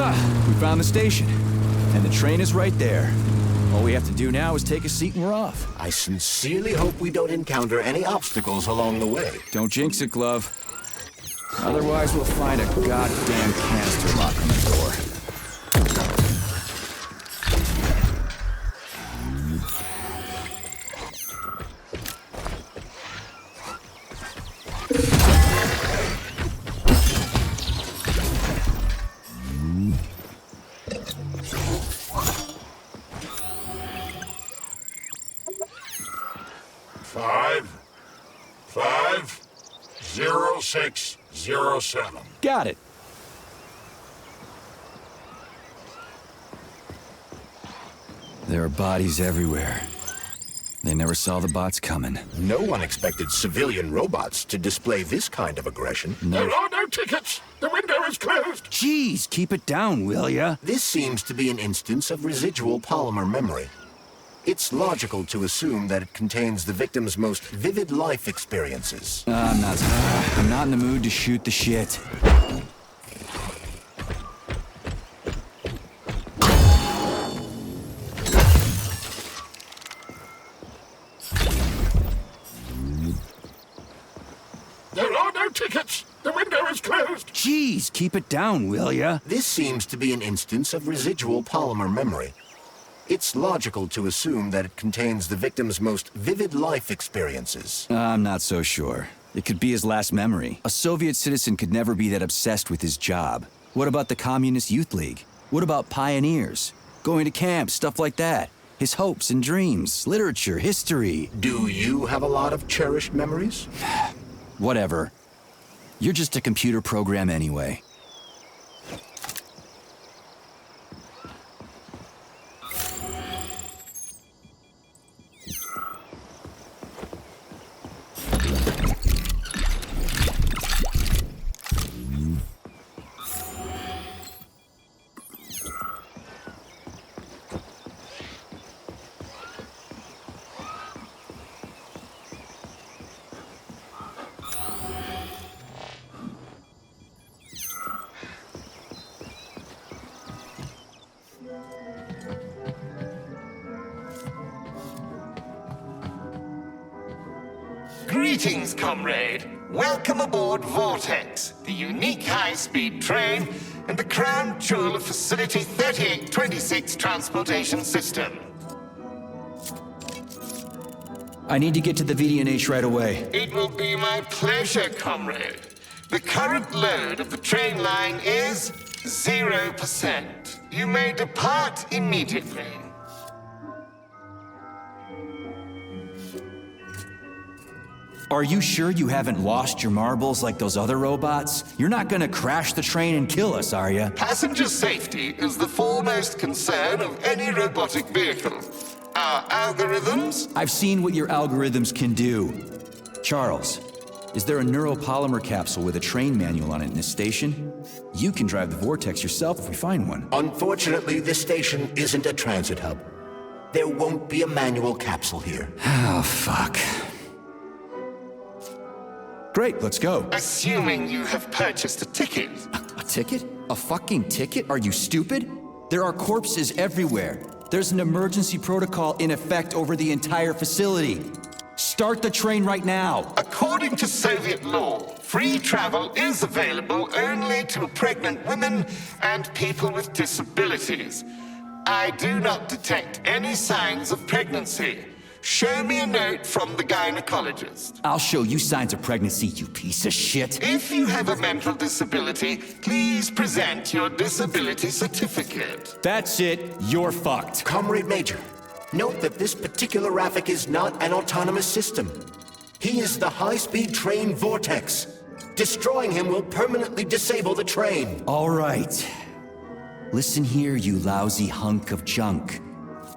We found the station. And the train is right there. All we have to do now is take a seat and we're off. I sincerely hope we don't encounter any obstacles along the way. Don't jinx it, Glove. Otherwise, we'll find a goddamn canister lock on the door. Five, 0607. Got it. There are bodies everywhere. They never saw the bots coming. No one expected civilian robots to display this kind of aggression. No. There are no tickets. The window is closed. Jeez, keep it down, will ya? This seems to be an instance of residual polymer memory. It's logical to assume that it contains the victim's most vivid life experiences. I'm not in the mood to shoot the shit. There are no tickets. The window is closed. Jeez, keep it down, will ya? This seems to be an instance of residual polymer memory. It's logical to assume that it contains the victim's most vivid life experiences. I'm not so sure. It could be his last memory. A Soviet citizen could never be that obsessed with his job. What about the Communist Youth League? What about pioneers? Going to camp, stuff like that. His hopes and dreams, literature, history. Do you have a lot of cherished memories? Whatever. You're just a computer program anyway. Greetings, comrade. Welcome aboard Vortex, the unique high-speed train and the crown jewel of Facility 3826 Transportation System. I need to get to the VDNH right away. It will be my pleasure, comrade. The current load of the train line is 0%. You may depart immediately. Are you sure you haven't lost your marbles like those other robots? You're not gonna crash the train and kill us, are you? Passenger safety is the foremost concern of any robotic vehicle. Our algorithms? I've seen what your algorithms can do. Charles, is there a neuropolymer capsule with a train manual on it in this station? You can drive the Vortex yourself if we find one. Unfortunately, this station isn't a transit hub. There won't be a manual capsule here. Oh, fuck. Great, let's go. Assuming you have purchased a ticket. A ticket? A fucking ticket? Are you stupid? There are corpses everywhere. There's an emergency protocol in effect over the entire facility. Start the train right now. According to Soviet law, free travel is available only to pregnant women and people with disabilities. I do not detect any signs of pregnancy. Show me a note from the gynecologist. I'll show you signs of pregnancy, you piece of shit. If you have a mental disability, please present your disability certificate. That's it. You're fucked. Comrade Major, note that this particular Raffic is not an autonomous system. He is the high-speed train Vortex. Destroying him will permanently disable the train. All right. Listen here, you lousy hunk of junk.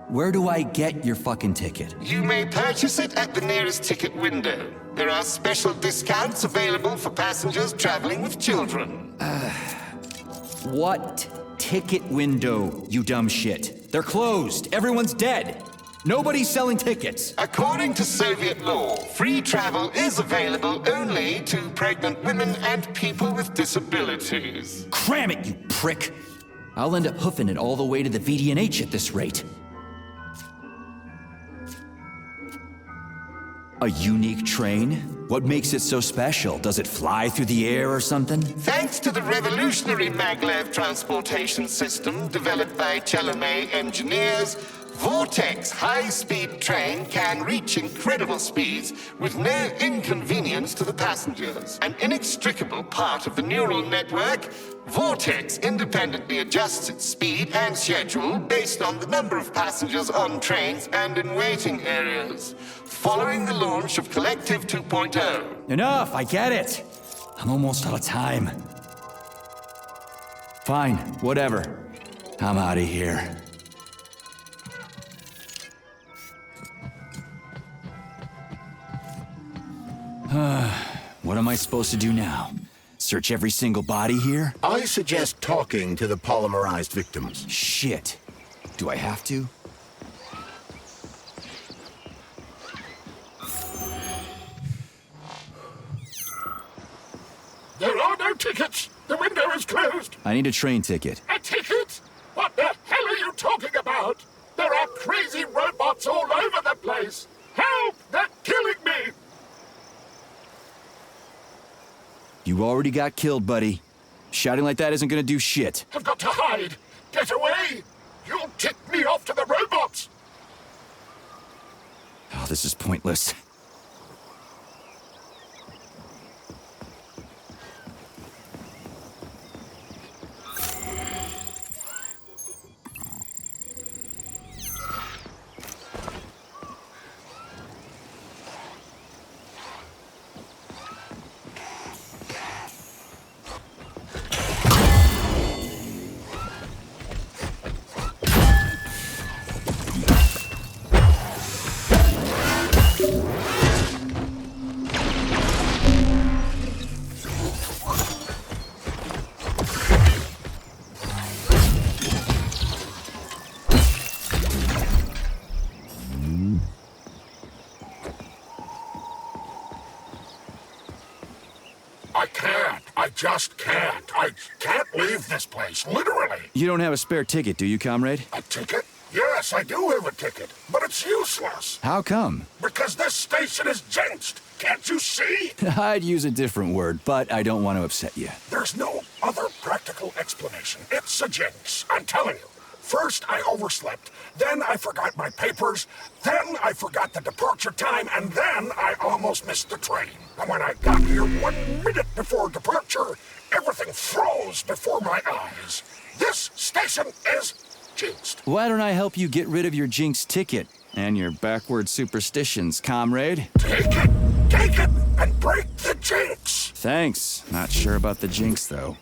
Where do I get your fucking ticket? You may purchase it at the nearest ticket window. There are special discounts available for passengers traveling with children. What ticket window, you dumb shit? They're closed. Everyone's dead. Nobody's selling tickets. According to Soviet law, free travel is available only to pregnant women and people with disabilities. Cram it, you prick. I'll end up hoofing it all the way to the VDNH at this rate. A unique train? What makes it so special? Does it fly through the air or something? Thanks to the revolutionary maglev transportation system developed by Chelomey engineers, Vortex high-speed train can reach incredible speeds with no inconvenience to the passengers. An inextricable part of the neural network, Vortex independently adjusts its speed and schedule based on the number of passengers on trains and in waiting areas. Following the launch of Collective 2.0. Enough, I get it. I'm almost out of time. Fine, whatever. I'm out of here. What am I supposed to do now? Search every single body here? I suggest talking to the polymerized victims. Shit. Do I have to? There are no tickets. The window is closed. I need a train ticket. A ticket? What the hell are you talking about? There are crazy robots all over the place. Help! They're killing me. You already got killed, buddy. Shouting like that isn't gonna do shit. I've got to hide. Get away. You'll tip me off to the robots. Oh, this is pointless. Just can't. I can't leave this place, literally. You don't have a spare ticket, do you, comrade? A ticket? Yes, I do have a ticket, but it's useless. How come? Because this station is jinxed. Can't you see? I'd use a different word, but I don't want to upset you. There's no other practical explanation. It's a jinx, I'm telling you. First, I overslept. Then I forgot my papers. Then I forgot the departure time. And then I almost missed the train. And when I got here 1 minute before departure, everything froze before my eyes. This station is jinxed. Why don't I help you get rid of your jinx ticket and your backward superstitions, comrade? Take it, and break the jinx. Thanks. Not sure about the jinx, though.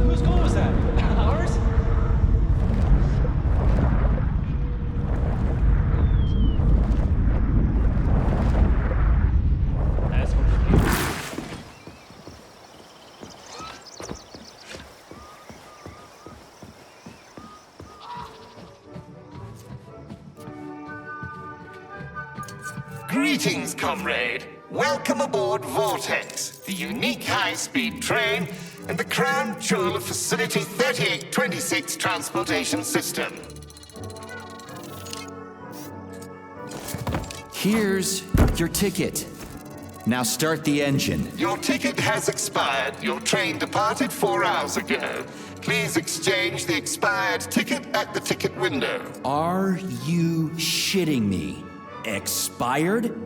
Whose goal was that? Ours? Greetings, comrade. Welcome aboard Vortex, the unique high-speed train and the crown jewel of Facility 3826 transportation system. Here's your ticket. Now start the engine. Your ticket has expired. Your train departed 4 hours ago. Please exchange the expired ticket at the ticket window. Are you shitting me? Expired?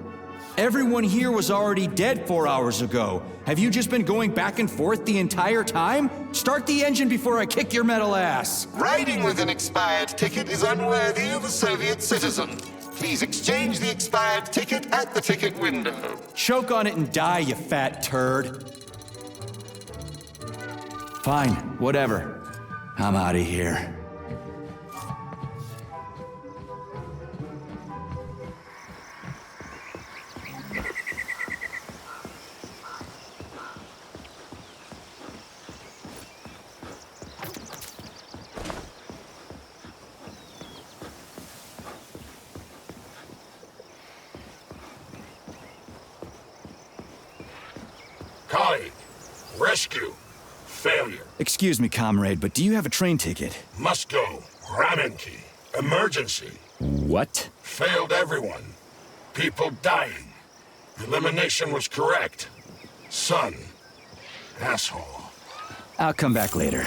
Everyone here was already dead 4 hours ago. Have you just been going back and forth the entire time? Start the engine before I kick your metal ass. Riding with an expired ticket is unworthy of a Soviet citizen. Please exchange the expired ticket at the ticket window. Choke on it and die, you fat turd. Fine, whatever. I'm out of here. Rescue. Failure. Excuse me, comrade, but do you have a train ticket? Must go. Ramen key. Emergency. What? Failed everyone. People dying. Elimination was correct. Son. Asshole. I'll come back later.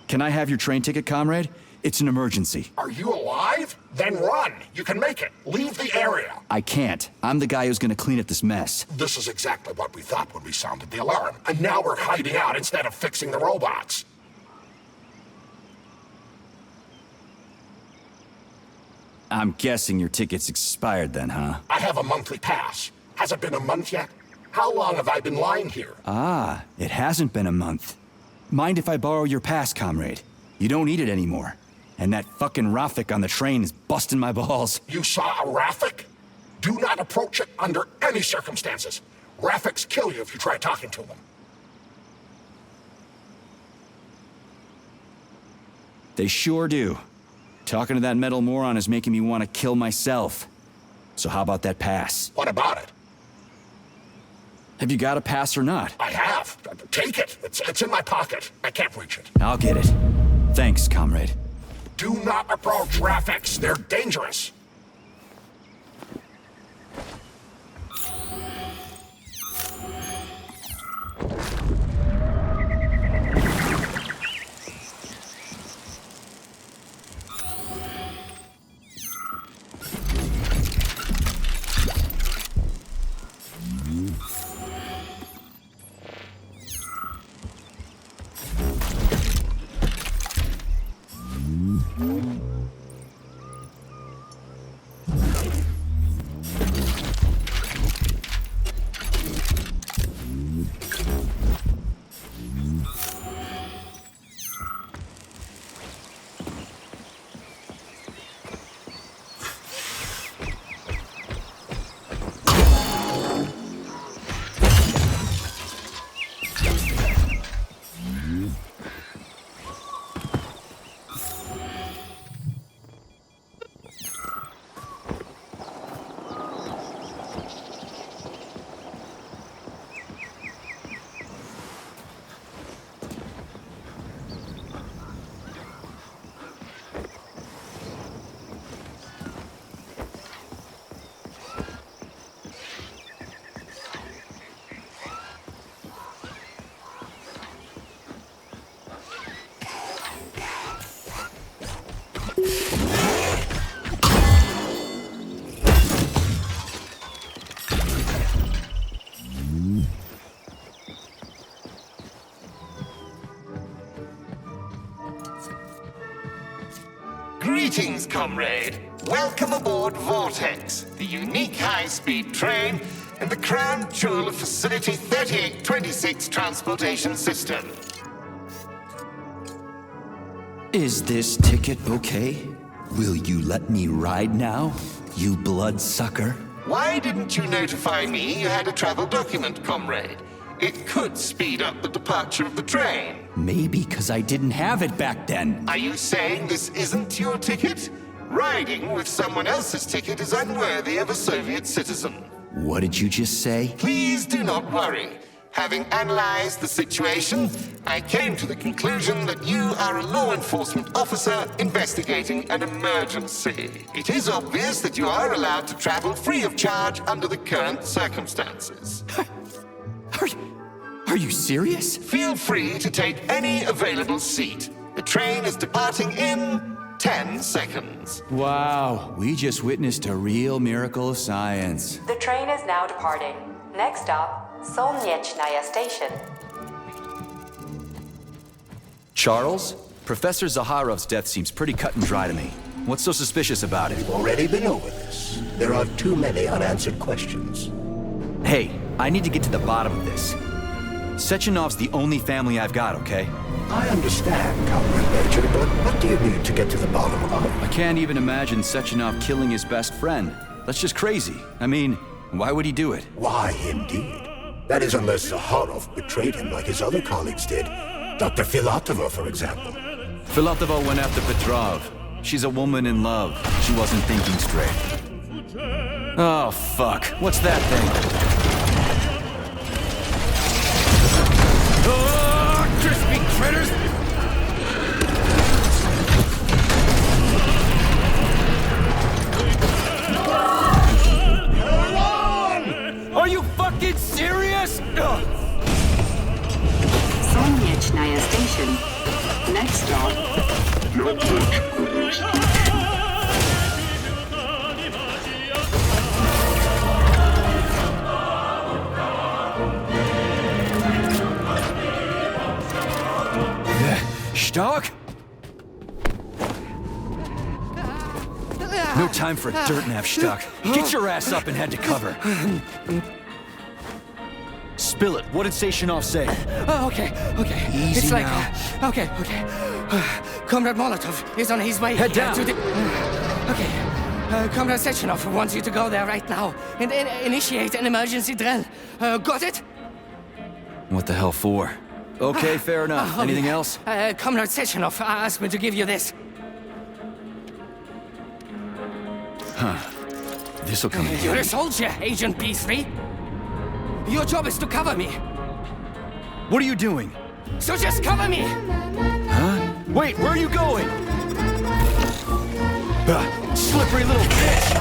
Can I have your train ticket, comrade? It's an emergency. Are you alive? Then run. You can make it. Leave the area. I can't. I'm the guy who's gonna clean up this mess. This is exactly what we thought when we sounded the alarm. And now we're hiding out instead of fixing the robots. I'm guessing your ticket's expired then, huh? I have a monthly pass. Has it been a month yet? How long have I been lying here? Ah, it hasn't been a month. Mind if I borrow your pass, comrade? You don't need it anymore. And that fucking Rafik on the train is busting my balls. You saw a Rafik? Do not approach it under any circumstances. Rafiks kill you if you try talking to them. They sure do. Talking to that metal moron is making me want to kill myself. So how about that pass? What about it? Have you got a pass or not? I have. Take it. It's in my pocket. I can't reach it. I'll get it. Thanks, comrade. Do not approach Rafiks. They're dangerous. Greetings, comrade. Welcome aboard Vortex, the unique high-speed train and the crown jewel of Facility 3826 transportation system. Is this ticket okay? Will you let me ride now, you bloodsucker? Why didn't you notify me you had a travel document, comrade? It could speed up the departure of the train. Maybe because I didn't have it back then. Are you saying this isn't your ticket? Riding with someone else's ticket is unworthy of a Soviet citizen. What did you just say? Please do not worry. Having analyzed the situation, I came to the conclusion that you are a law enforcement officer investigating an emergency. It is obvious that you are allowed to travel free of charge under the current circumstances. Are you serious? Feel free to take any available seat. The train is departing in 10 seconds. Wow, we just witnessed a real miracle of science. The train is now departing. Next stop, Solnyechnaya Station. Charles? Professor Zaharov's death seems pretty cut and dry to me. What's so suspicious about it? We've already been over this. There are too many unanswered questions. Hey, I need to get to the bottom of this. Sechenov's the only family I've got, okay? I understand, Comrade Major, but what do you need to get to the bottom of? I can't even imagine Sechenov killing his best friend. That's just crazy. I mean, why would he do it? Why, indeed. That is unless Zaharov betrayed him like his other colleagues did. Dr. Filatova, for example. Filatova went after Petrov. She's a woman in love. She wasn't thinking straight. Oh, fuck. What's that thing? Oh, crispy critters! Are you fucking serious? Solnyechnaya Station. Next stop. Stark? No time for a dirt nap, Stark. Get your ass up and head to cover. Spill it. What did Sechenov say? Okay. Easy it's like, now. Okay. Comrade Molotov is on his way. Head down. To the... Okay. Comrade Sechenov wants you to go there right now and initiate an emergency drill. Got it? What the hell for? Okay, fair enough. Anything else? Comrade Sechenov asked me to give you this. Huh. This'll come in You're a handy. soldier, Agent P3. Your job is to cover me. What are you doing? So just cover me! Huh? Wait, where are you going? Slippery little bitch!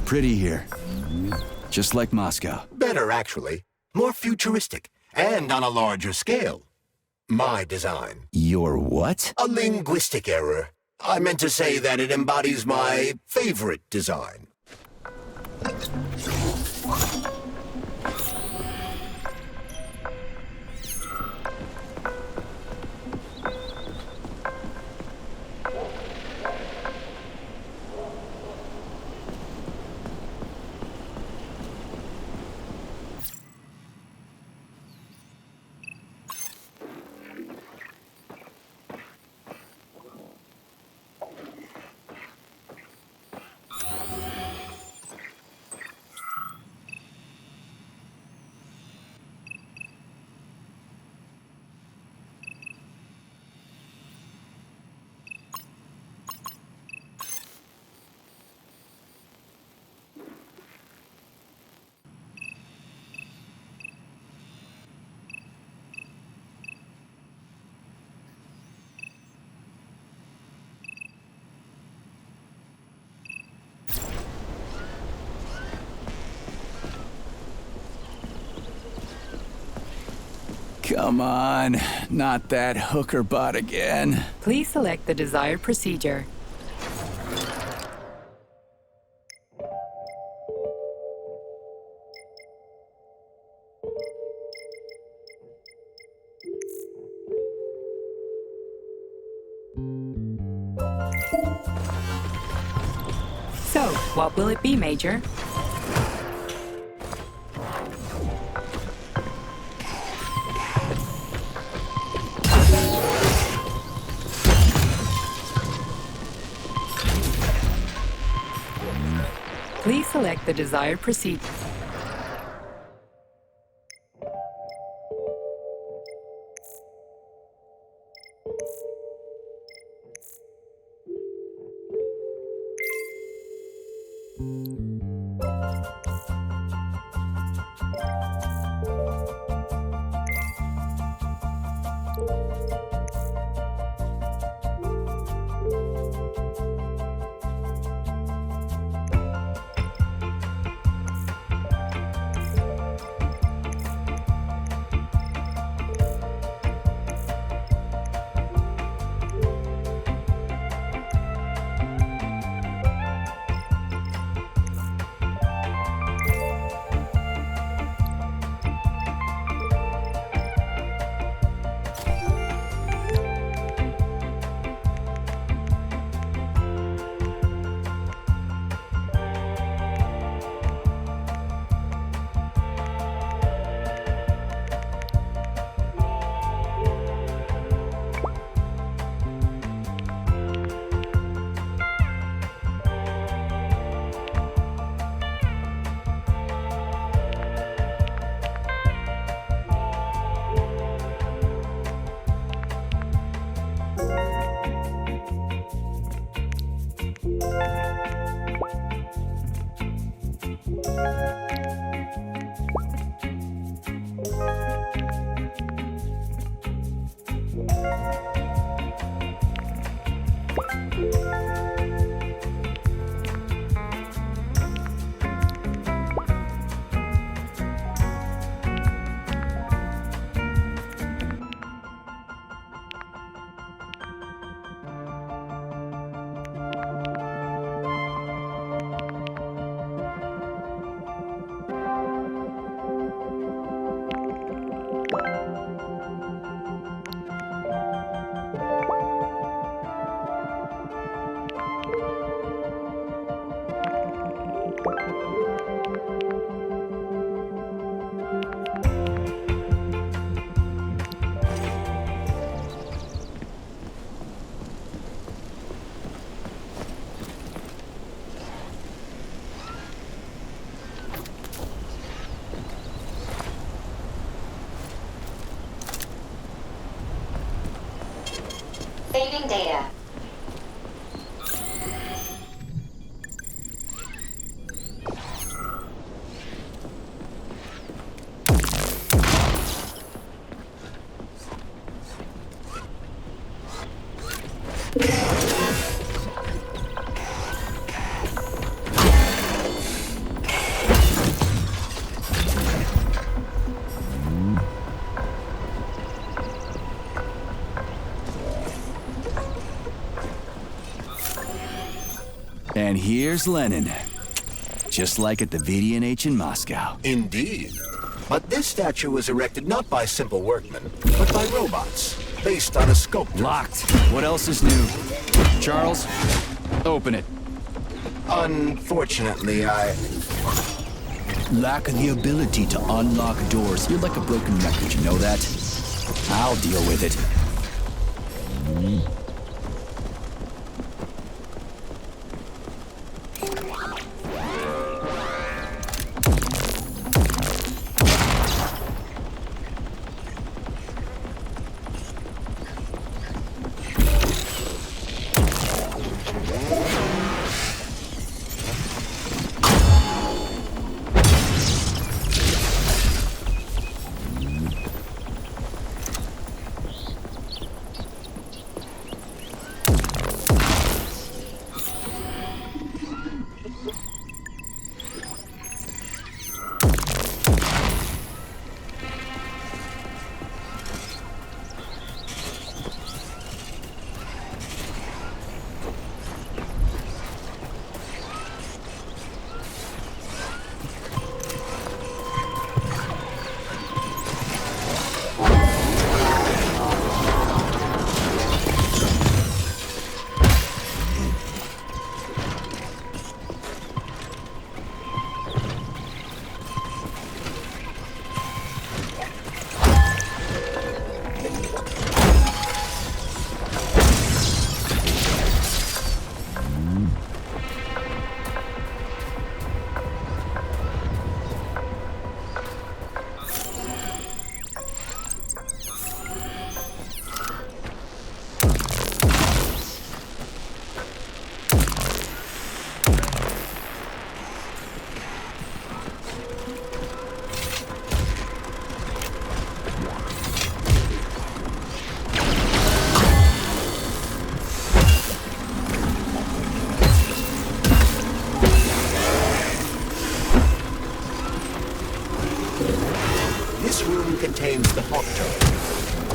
Pretty here. Just like Moscow. Better, actually. More futuristic. And on a larger scale. My design. Your what? A linguistic error. I meant to say that it embodies my favorite design. Come on, not that hooker bot again. Please select the desired procedure. So, what will it be, Major? Please select the desired procedure. Saving data. And here's Lenin. Just like at the VDNH in Moscow. Indeed. But this statue was erected not by simple workmen, but by robots, based on a sculptor. Locked. What else is new? Charles, open it. Unfortunately, I lack the ability to unlock doors. You're like a broken record, you know that? I'll deal with it.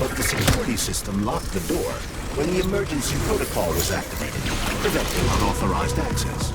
but the security system locked the door when the emergency protocol was activated, preventing unauthorized access.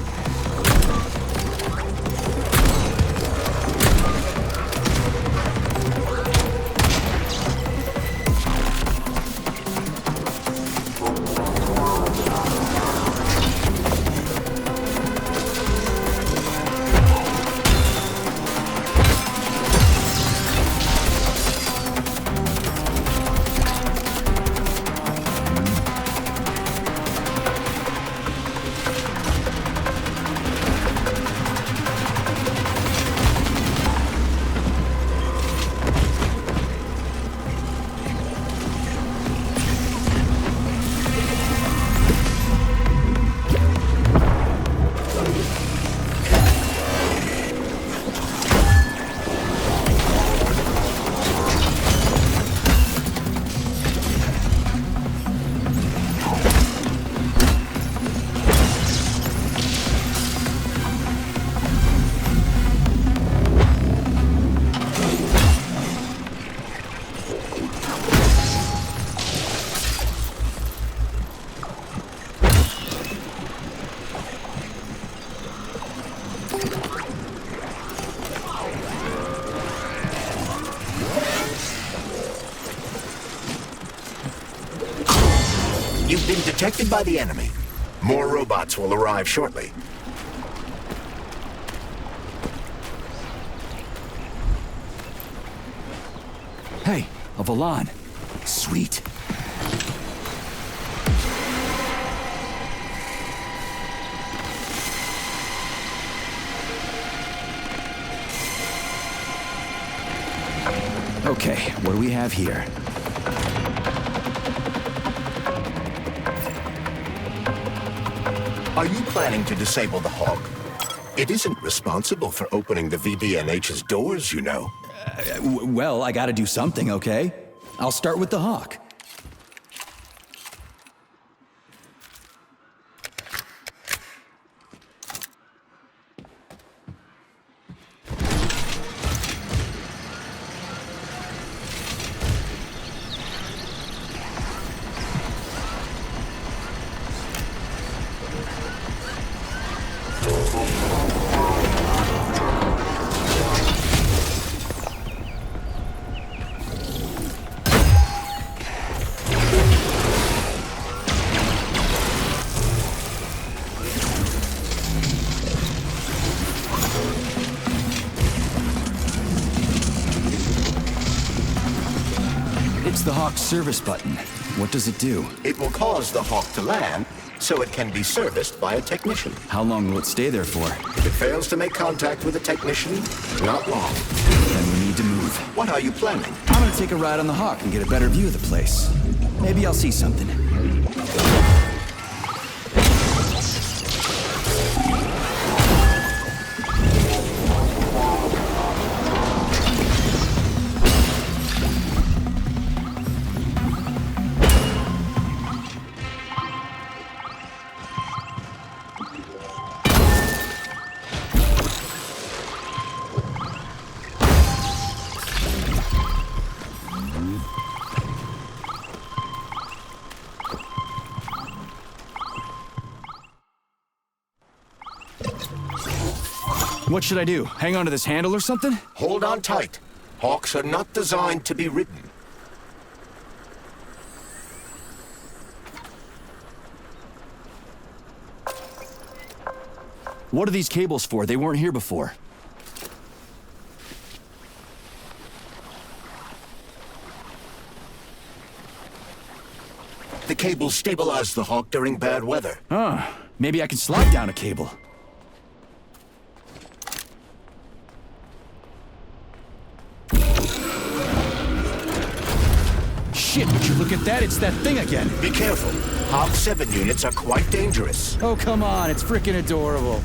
You've been detected by the enemy. More robots will arrive shortly. Hey, a Volan. Sweet. Okay, what do we have here? Are you planning to disable the Hawk? It isn't responsible for opening the VDNH's doors, you know. Well, I gotta do something, okay? I'll start with the Hawk. It's the Hawk's service button. What does it do? It will cause the Hawk to land, so it can be serviced by a technician. How long will it stay there for? If it fails to make contact with a technician, not long. Then we need to move. What are you planning? I'm gonna take a ride on the Hawk and get a better view of the place. Maybe I'll see something. What should I do? Hang on to this handle or something? Hold on tight. Hawks are not designed to be ridden. What are these cables for? They weren't here before. The cables stabilize the Hawk during bad weather. Maybe I can slide down a cable. Shit, would you look at that? It's that thing again. Be careful. Hawk 7 units are quite dangerous. Oh, come on. It's freaking adorable.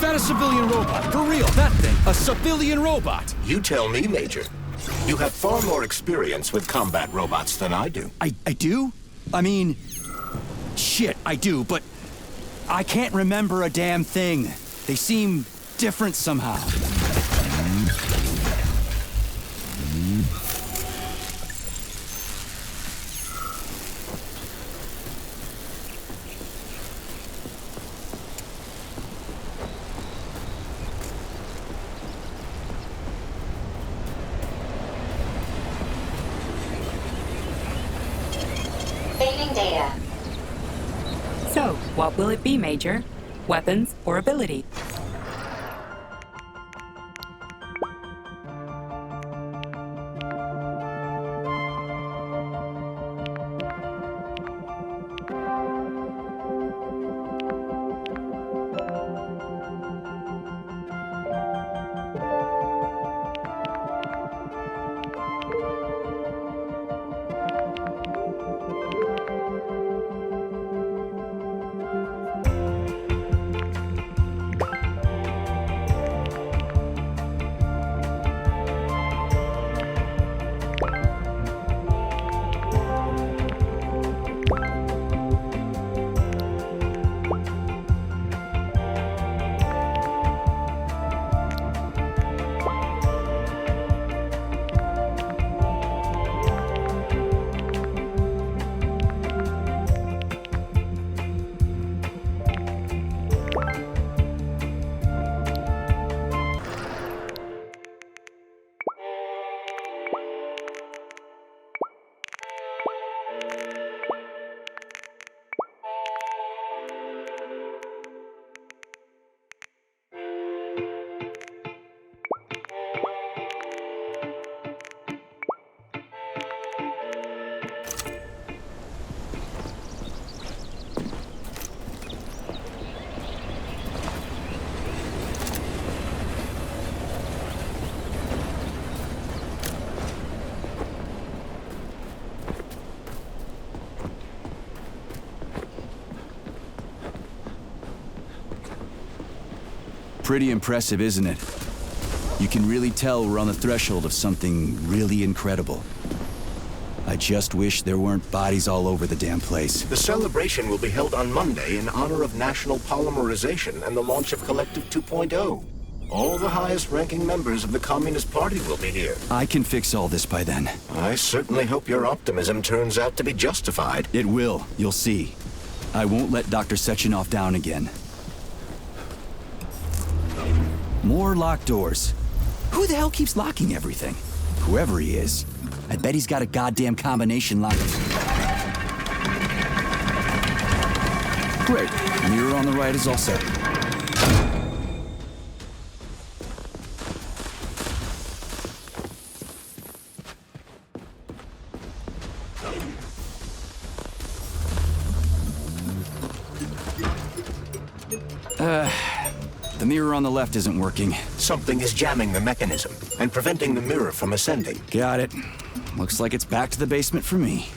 that a civilian robot? For real, that thing. A civilian robot. You tell me, Major. You have far more experience with combat robots than I do. I do? I mean... Shit, I do, but... I can't remember a damn thing. They seem different somehow. Failing data. So, what will it be, Major? Weapons or ability? Pretty impressive, isn't it? You can really tell we're on the threshold of something really incredible. I just wish there weren't bodies all over the damn place. The celebration will be held on Monday in honor of National Polymerization and the launch of Collective 2.0. All the highest-ranking members of the Communist Party will be here. I can fix all this by then. I certainly hope your optimism turns out to be justified. It will, you'll see. I won't let Dr. Sechenov down again. More locked doors. Who the hell keeps locking everything? Whoever he is. I bet he's got a goddamn combination lock. Great. Mirror on the right is all set. The mirror on the left isn't working. Something is jamming the mechanism and preventing the mirror from ascending. Got it. Looks like it's back to the basement for me.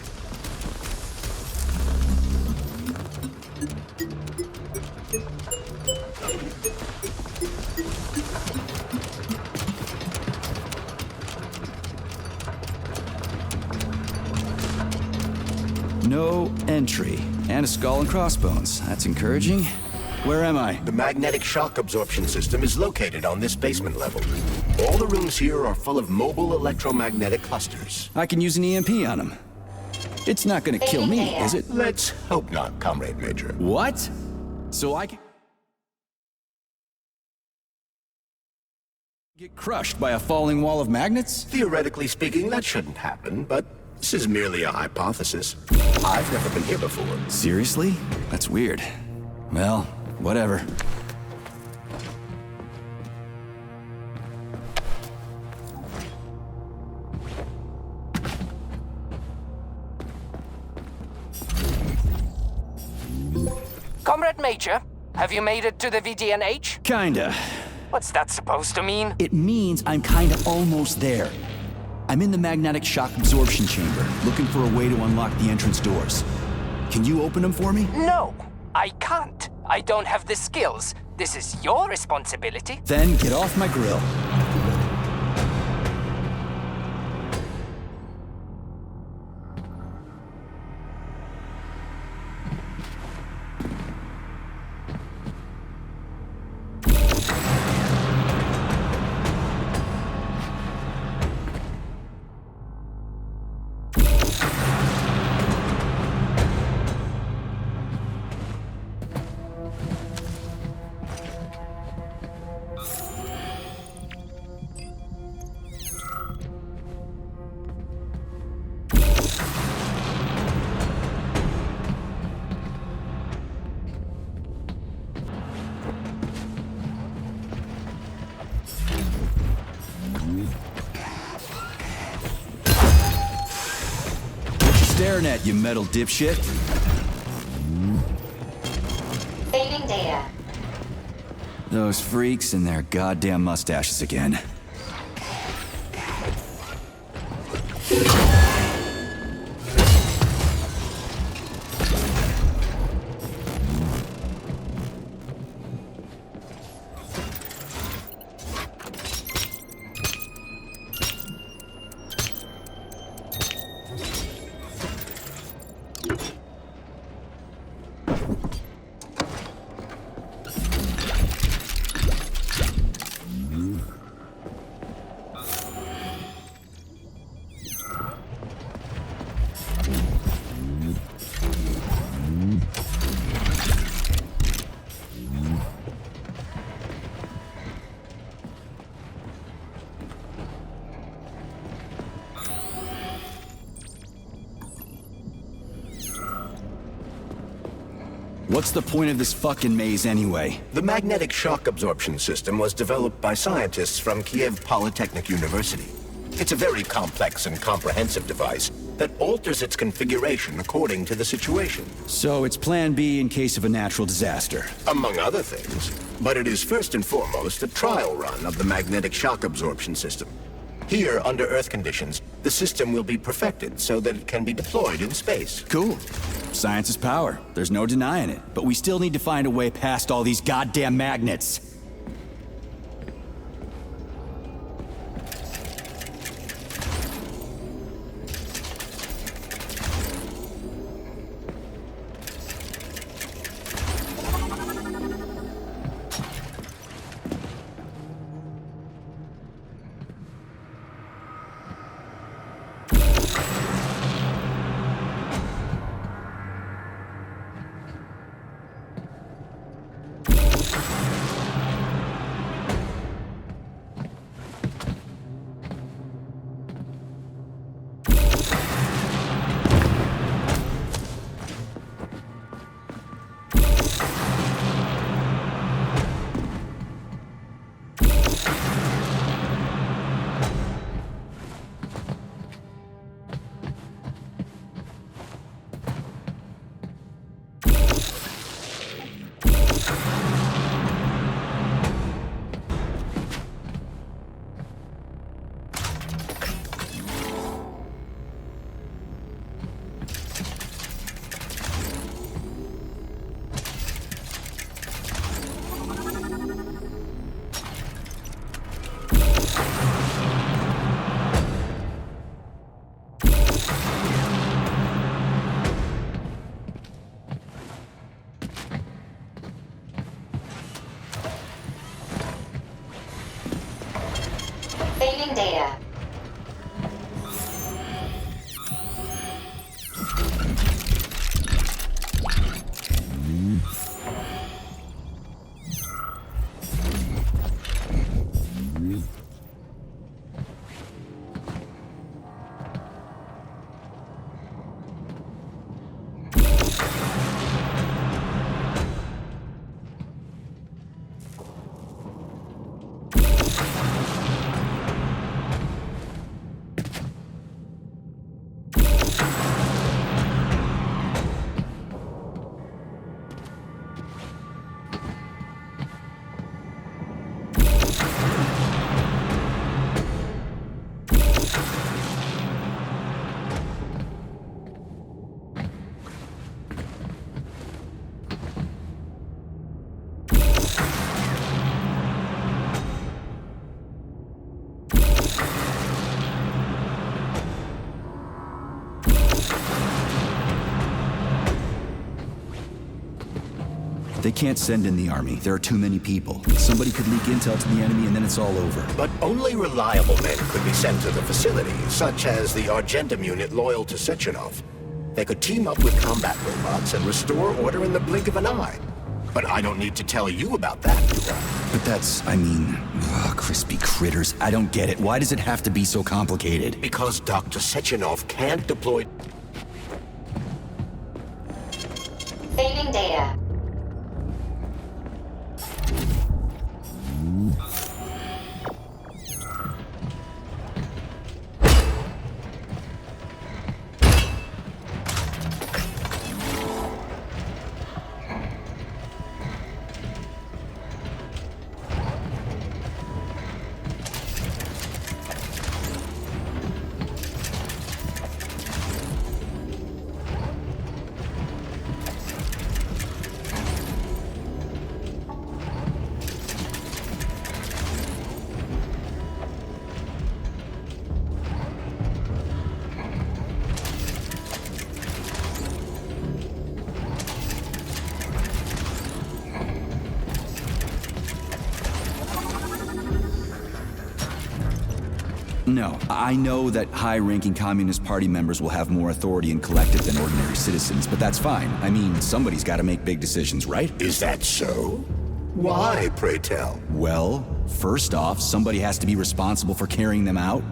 No entry. And a skull and crossbones. That's encouraging. Where am I? The magnetic shock absorption system is located on this basement level. All the rooms here are full of mobile electromagnetic clusters. I can use an EMP on them. It's not gonna kill me, is it? Let's hope not, Comrade Major. What? So I can get crushed by a falling wall of magnets? Theoretically speaking, that shouldn't happen, but this is merely a hypothesis. I've never been here before. Seriously? That's weird. Well, whatever. Comrade Major, have you made it to the VDNH? Kinda. What's that supposed to mean? It means I'm kinda almost there. I'm in the magnetic shock absorption chamber, looking for a way to unlock the entrance doors. Can you open them for me? No, I can't. I don't have the skills. This is your responsibility. Then get off my grill. Staring at you, metal dipshit. Saving data. Those freaks and their goddamn mustaches again. What's the point of this fucking maze anyway? The magnetic shock absorption system was developed by scientists from Kiev Polytechnic University. It's a very complex and comprehensive device that alters its configuration according to the situation. So it's plan B in case of a natural disaster. Among other things. But it is first and foremost a trial run of the magnetic shock absorption system. Here, under Earth conditions, the system will be perfected so that it can be deployed in space. Cool. Science is power. There's no denying it. But we still need to find a way past all these goddamn magnets. Saving data. They can't send in the army. There are too many people. Somebody could leak intel to the enemy and then it's all over. But only reliable men could be sent to the facility, such as the Argentum unit loyal to Sechenov. They could team up with combat robots and restore order in the blink of an eye. But I don't need to tell you about that, do I? But that's, crispy critters. I don't get it. Why does it have to be so complicated? Because Dr. Sechenov can't deploy... Saving data. No, I know that high-ranking Communist Party members will have more authority in Collective than ordinary citizens, but that's fine. I mean, somebody's got to make big decisions, right? Is that so? Why, pray tell? Well, first off, somebody has to be responsible for carrying them out.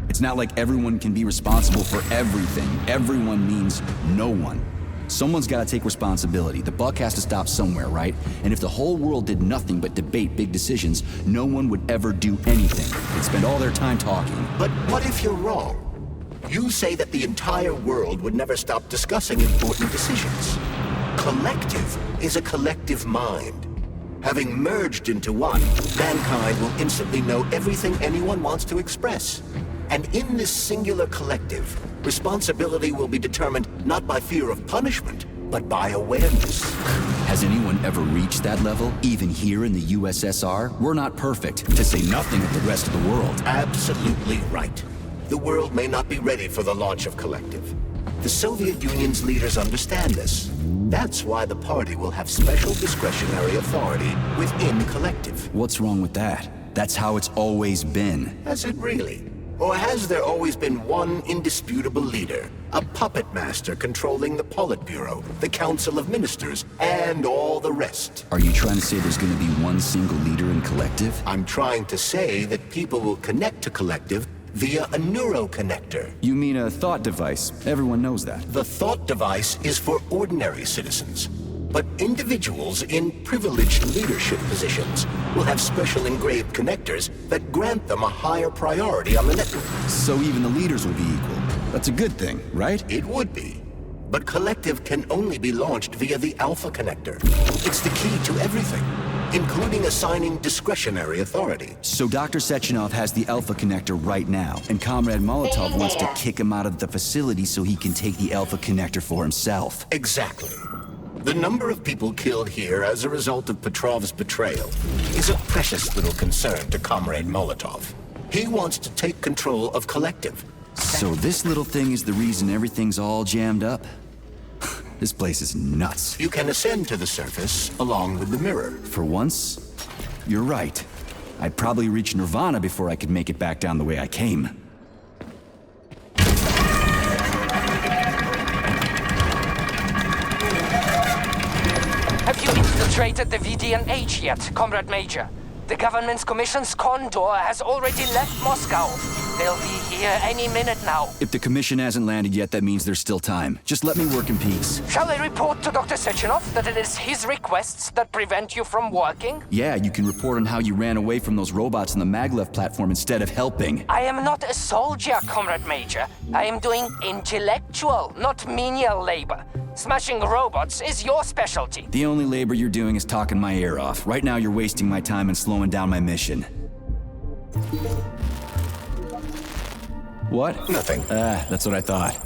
It's not like everyone can be responsible for everything. Everyone means no one. Someone's got to take responsibility. The buck has to stop somewhere, right? And if the whole world did nothing but debate big decisions, no one would ever do anything. They'd spend all their time talking. But what if you're wrong? You say that the entire world would never stop discussing important decisions. Collective is a collective mind. Having merged into one, mankind will instantly know everything anyone wants to express. And in this singular collective, responsibility will be determined not by fear of punishment, but by awareness. Has anyone ever reached that level? Even here in the USSR? We're not perfect, to say nothing of the rest of the world. Absolutely right. The world may not be ready for the launch of Collective. The Soviet Union's leaders understand this. That's why the party will have special discretionary authority within Collective. What's wrong with that? That's how it's always been. Has it really? Or has there always been one indisputable leader? A puppet master controlling the Politburo, the Council of Ministers, and all the rest? Are you trying to say there's going to be one single leader in Collective? I'm trying to say that people will connect to Collective via a neuroconnector. You mean a thought device? Everyone knows that. The thought device is for ordinary citizens. But individuals in privileged leadership positions will have special engraved connectors that grant them a higher priority on the network. So even the leaders will be equal. That's a good thing, right? It would be. But Collective can only be launched via the Alpha Connector. It's the key to everything, including assigning discretionary authority. So Dr. Sechenov has the Alpha Connector right now, and Comrade Molotov wants to kick him out of the facility so he can take the Alpha Connector for himself. Exactly. The number of people killed here as a result of Petrov's betrayal is a precious little concern to Comrade Molotov. He wants to take control of Collective. So this little thing is the reason everything's all jammed up? This place is nuts. You can ascend to the surface along with the mirror. For once, you're right. I'd probably reach Nirvana before I could make it back down the way I came. Have you infiltrated the VDNH yet, Comrade Major? The government's commission's Condor has already left Moscow. They'll be here any minute now. If the commission hasn't landed yet, that means there's still time. Just let me work in peace. Shall I report to Dr. Sechenov that it is his requests that prevent you from working? Yeah, you can report on how you ran away from those robots on the maglev platform instead of helping. I am not a soldier, Comrade Major. I am doing intellectual, not menial labor. Smashing robots is your specialty. The only labor you're doing is talking my ear off. Right now you're wasting my time and slowing down my mission. What? Nothing. That's what I thought.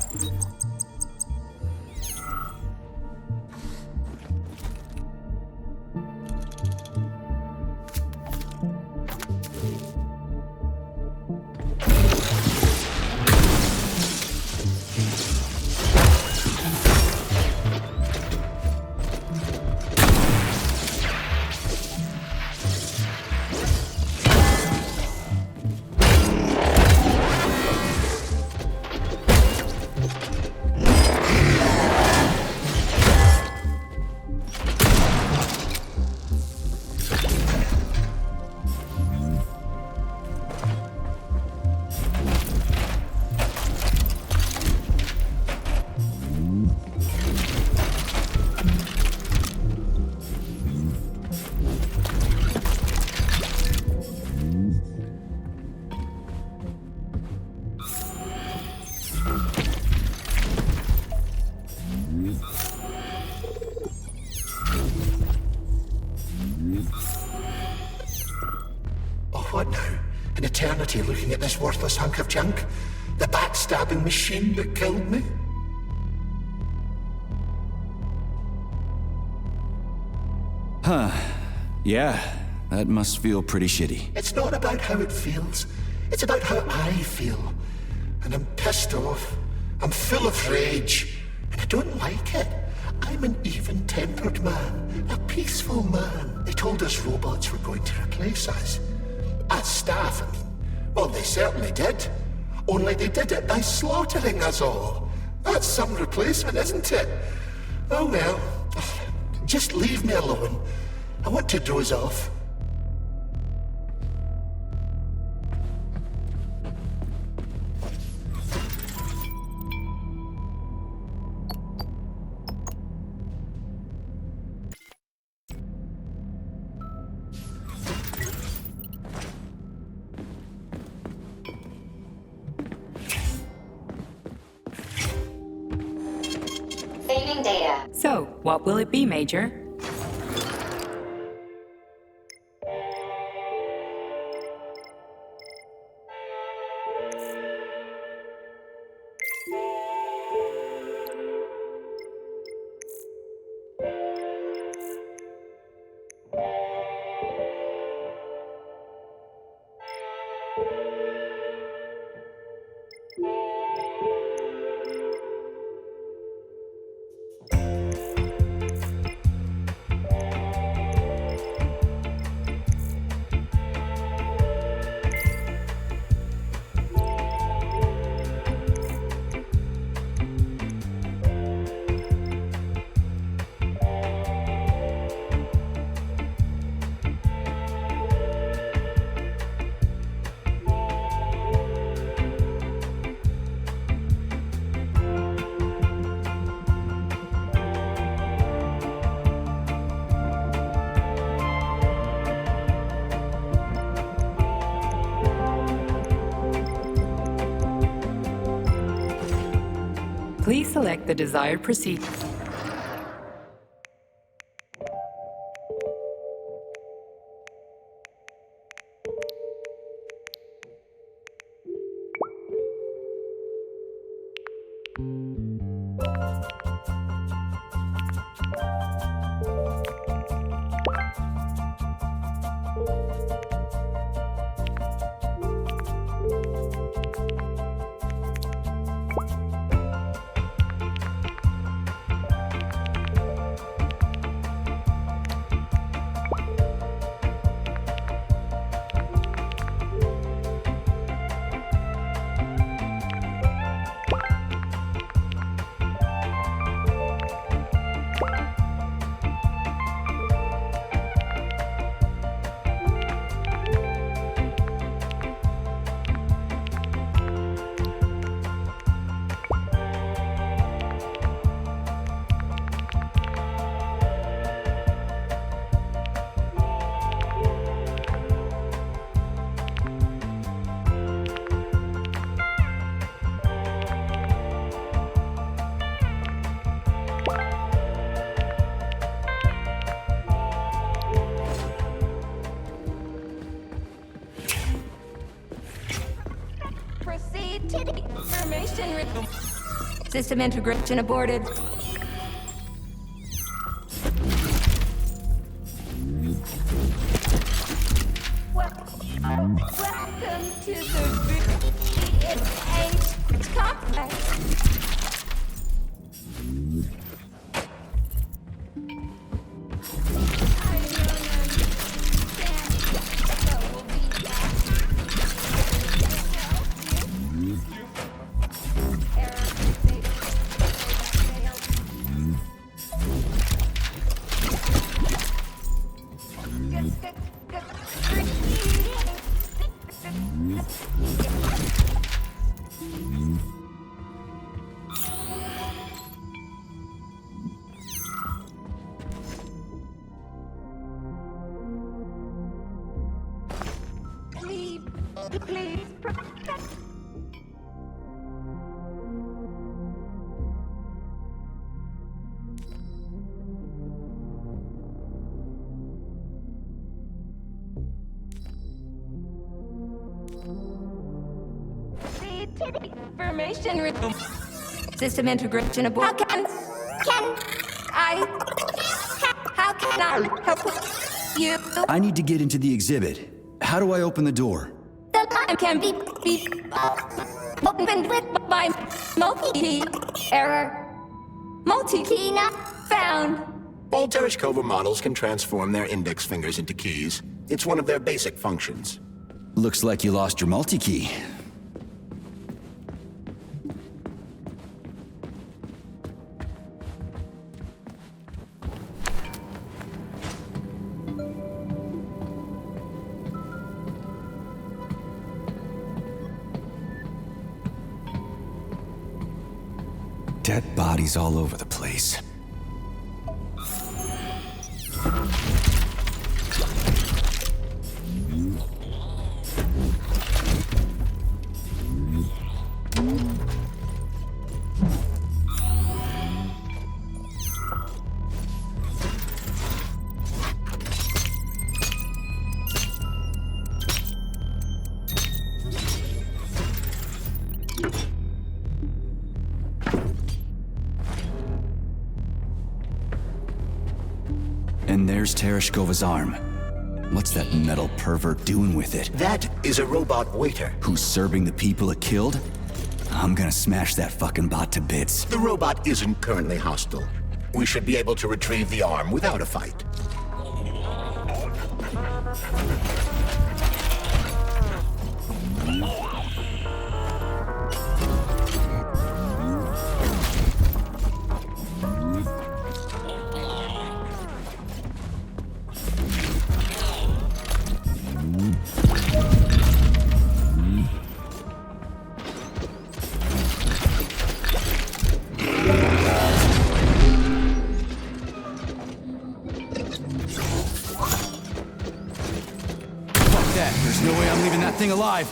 What now? An eternity looking at this worthless hunk of junk? The backstabbing machine that killed me? Huh. Yeah, that must feel pretty shitty. It's not about how it feels. It's about how I feel. And I'm pissed off. I'm full of rage. And I don't like it. I'm an even-tempered man. A peaceful man. They told us robots were going to replace us. As staff, I mean. Well, they certainly did. Only they did it by slaughtering us all. That's some replacement, isn't it? Oh well. Just leave me alone. I want to doze off. Saving data. So, what will it be, Major? Please select the desired procedure. Proceed to the information. System integration aborted. Welcome to the VNH complex. Please protect. Information room. System integration aboard. How can I help you? I need to get into the exhibit. How do I open the door? The line can be opened with my multi-key. Error. Multi-key not found. All Tereshkova models can transform their index fingers into keys. It's one of their basic functions. Looks like you lost your multi-key. Dead bodies all over the place. And there's Tereshkova's arm. What's that metal pervert doing with it? That is a robot waiter. Who's serving the people it killed? I'm gonna smash that fucking bot to bits. The robot isn't currently hostile. We should be able to retrieve the arm without a fight. There's no way I'm leaving that thing alive.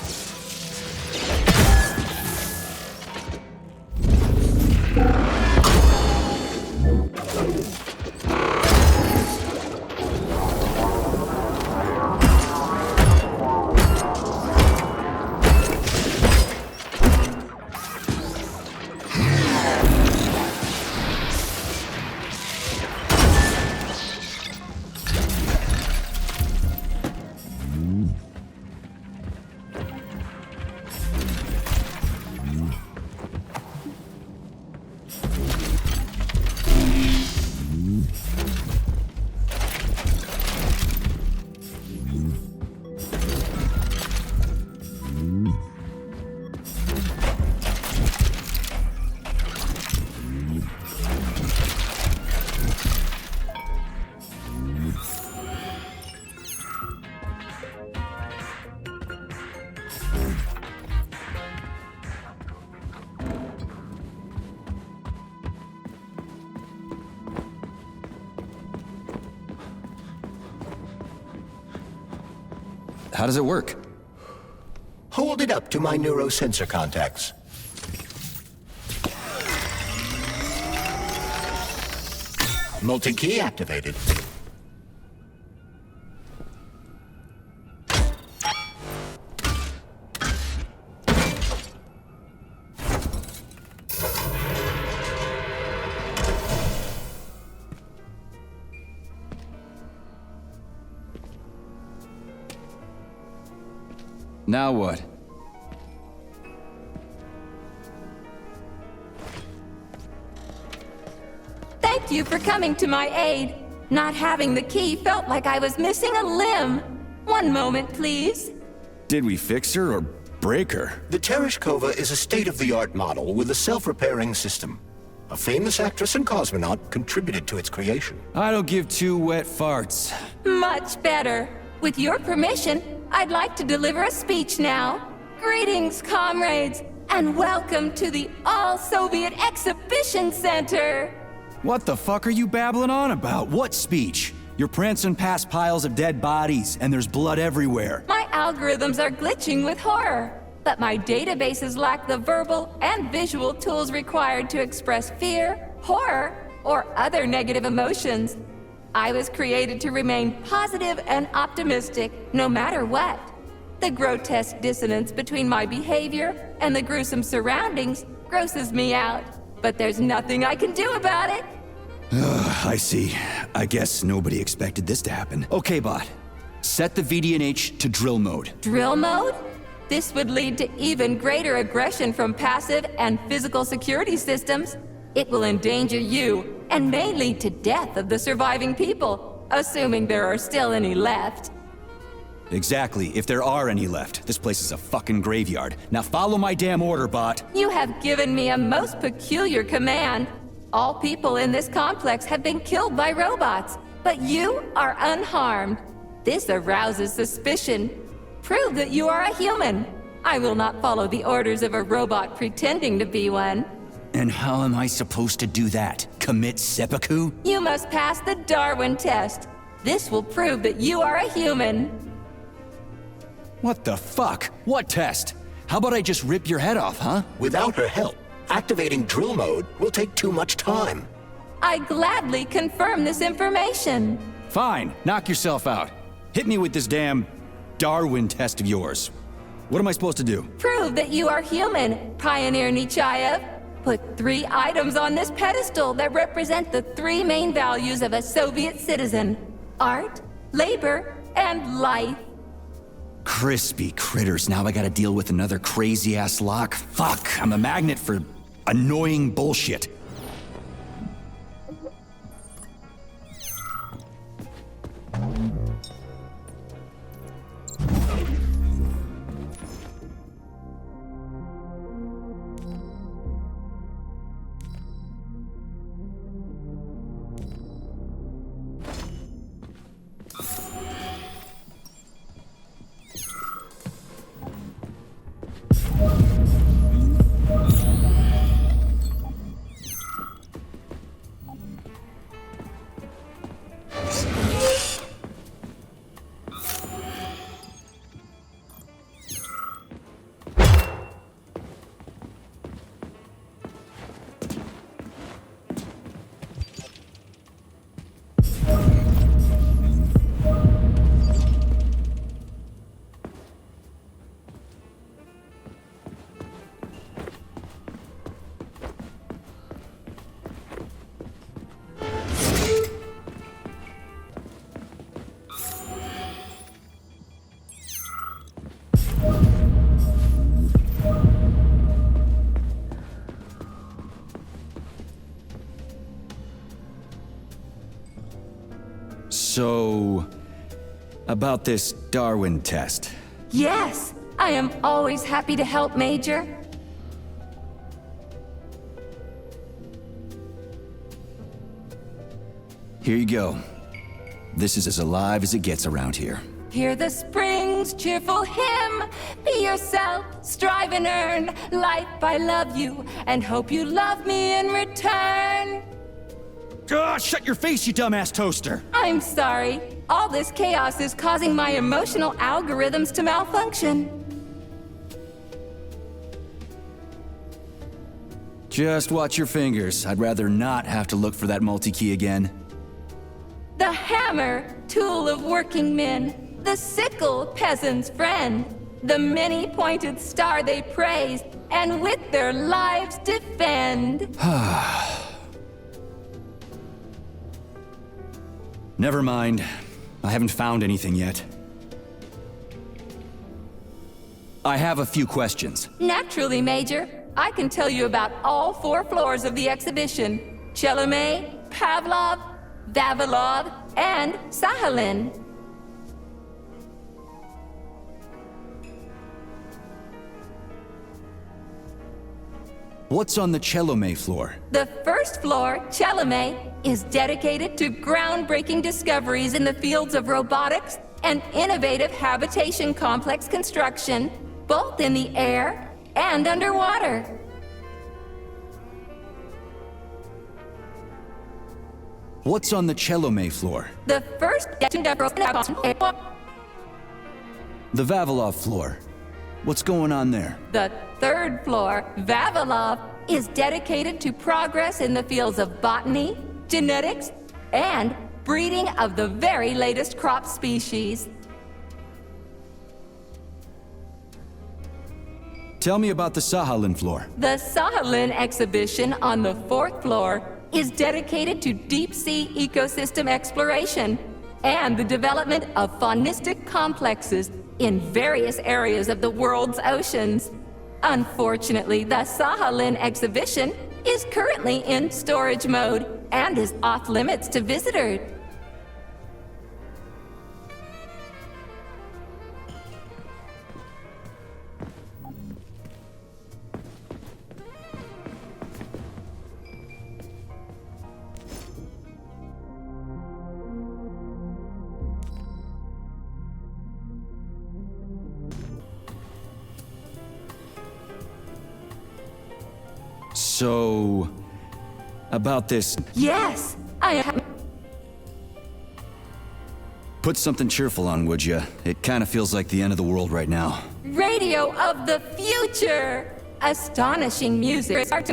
How does it work? Hold it up to my neurosensor contacts. Multi-key activated. Now what? Thank you for coming to my aid. Not having the key felt like I was missing a limb. One moment, please. Did we fix her or break her? The Tereshkova is a state-of-the-art model with a self-repairing system. A famous actress and cosmonaut contributed to its creation. I don't give two wet farts. Much better. With your permission, I'd like to deliver a speech now. Greetings, comrades, and welcome to the All-Soviet Exhibition Center. What the fuck are you babbling on about? What speech? You're prancing past piles of dead bodies, and there's blood everywhere. My algorithms are glitching with horror, but my databases lack the verbal and visual tools required to express fear, horror, or other negative emotions. I was created to remain positive and optimistic, no matter what. The grotesque dissonance between my behavior and the gruesome surroundings grosses me out. But there's nothing I can do about it. I see. I guess nobody expected this to happen. Okay, bot. Set the VDNH to drill mode. Drill mode? This would lead to even greater aggression from passive and physical security systems. It will endanger you, and may lead to death of the surviving people, assuming there are still any left. Exactly, if there are any left. This place is a fucking graveyard. Now follow my damn order, bot. You have given me a most peculiar command. All people in this complex have been killed by robots, but you are unharmed. This arouses suspicion. Prove that you are a human. I will not follow the orders of a robot pretending to be one. And how am I supposed to do that? Commit seppuku? You must pass the Darwin test. This will prove that you are a human. What the fuck? What test? How about I just rip your head off, huh? Without her help, activating drill mode will take too much time. I gladly confirm this information. Fine, knock yourself out. Hit me with this damn Darwin test of yours. What am I supposed to do? Prove that you are human, Pioneer Nechayev. Put 3 items on this pedestal that represent the 3 main values of a Soviet citizen: art, labor, and life. Crispy critters, now I gotta deal with another crazy-ass lock? Fuck, I'm a magnet for annoying bullshit. So, about this Darwin test. Yes, I am always happy to help, Major. Here you go. This is as alive as it gets around here. Hear the spring's cheerful hymn. Be yourself, strive and earn. Life, I love you, and hope you love me in return. Shut your face, you dumbass toaster! I'm sorry. All this chaos is causing my emotional algorithms to malfunction. Just watch your fingers. I'd rather not have to look for that multi-key again. The hammer, tool of working men. The sickle, peasant's friend. The many-pointed star they praise, and with their lives defend. Never mind. I haven't found anything yet. I have a few questions. Naturally, Major. I can tell you about all 4 floors of the exhibition. Chelomey, Pavlov, Vavilov, and Sakhalin. What's on the Chelomey floor? The first floor, Chelomey, is dedicated to groundbreaking discoveries in the fields of robotics and innovative habitation complex construction, both in the air and underwater. What's on the Chelomey floor? The first... The Vavilov floor. What's going on there? The third floor, Vavilov, is dedicated to progress in the fields of botany, genetics, and breeding of the very latest crop species. Tell me about the Sahalin floor. The Sahalin exhibition on the 4th floor is dedicated to deep-sea ecosystem exploration and the development of faunistic complexes in various areas of the world's oceans. Unfortunately, the Sahalin exhibition is currently in storage mode and is off-limits to visitors. So, about this... Yes, I am... Put something cheerful on, would ya? It kind of feels like the end of the world right now. Radio of the future! Astonishing music. But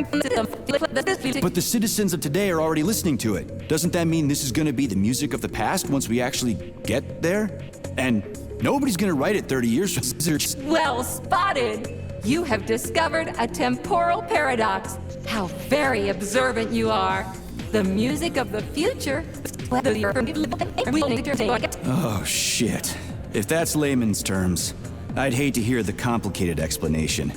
the citizens of today are already listening to it. Doesn't that mean this is gonna be the music of the past once we actually get there? And nobody's gonna write it 30 years from... Well spotted! You have discovered a temporal paradox. How very observant you are. The music of the future... Oh, shit. If that's layman's terms, I'd hate to hear the complicated explanation.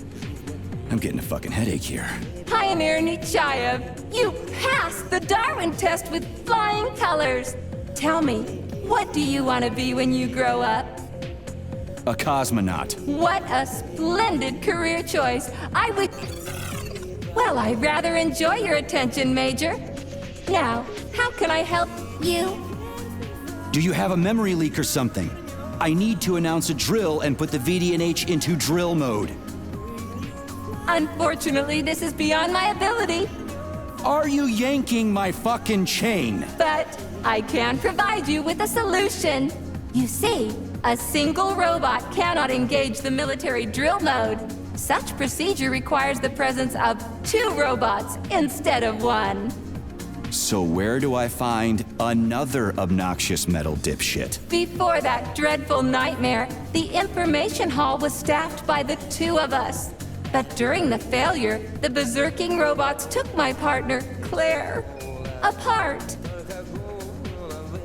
I'm getting a fucking headache here. Pioneer Nechayev, you passed the Darwin test with flying colors. Tell me, what do you want to be when you grow up? A cosmonaut. What a splendid career choice. Well, I rather enjoy your attention, Major. Now, how can I help you? Do you have a memory leak or something? I need to announce a drill and put the VDNH into drill mode. Unfortunately, this is beyond my ability. Are you yanking my fucking chain? But I can provide you with a solution. You see, a single robot cannot engage the military drill mode. Such procedure requires the presence of 2 robots instead of 1. So where do I find another obnoxious metal dipshit? Before that dreadful nightmare, the information hall was staffed by the 2 of us. But during the failure, the berserking robots took my partner, Claire, apart.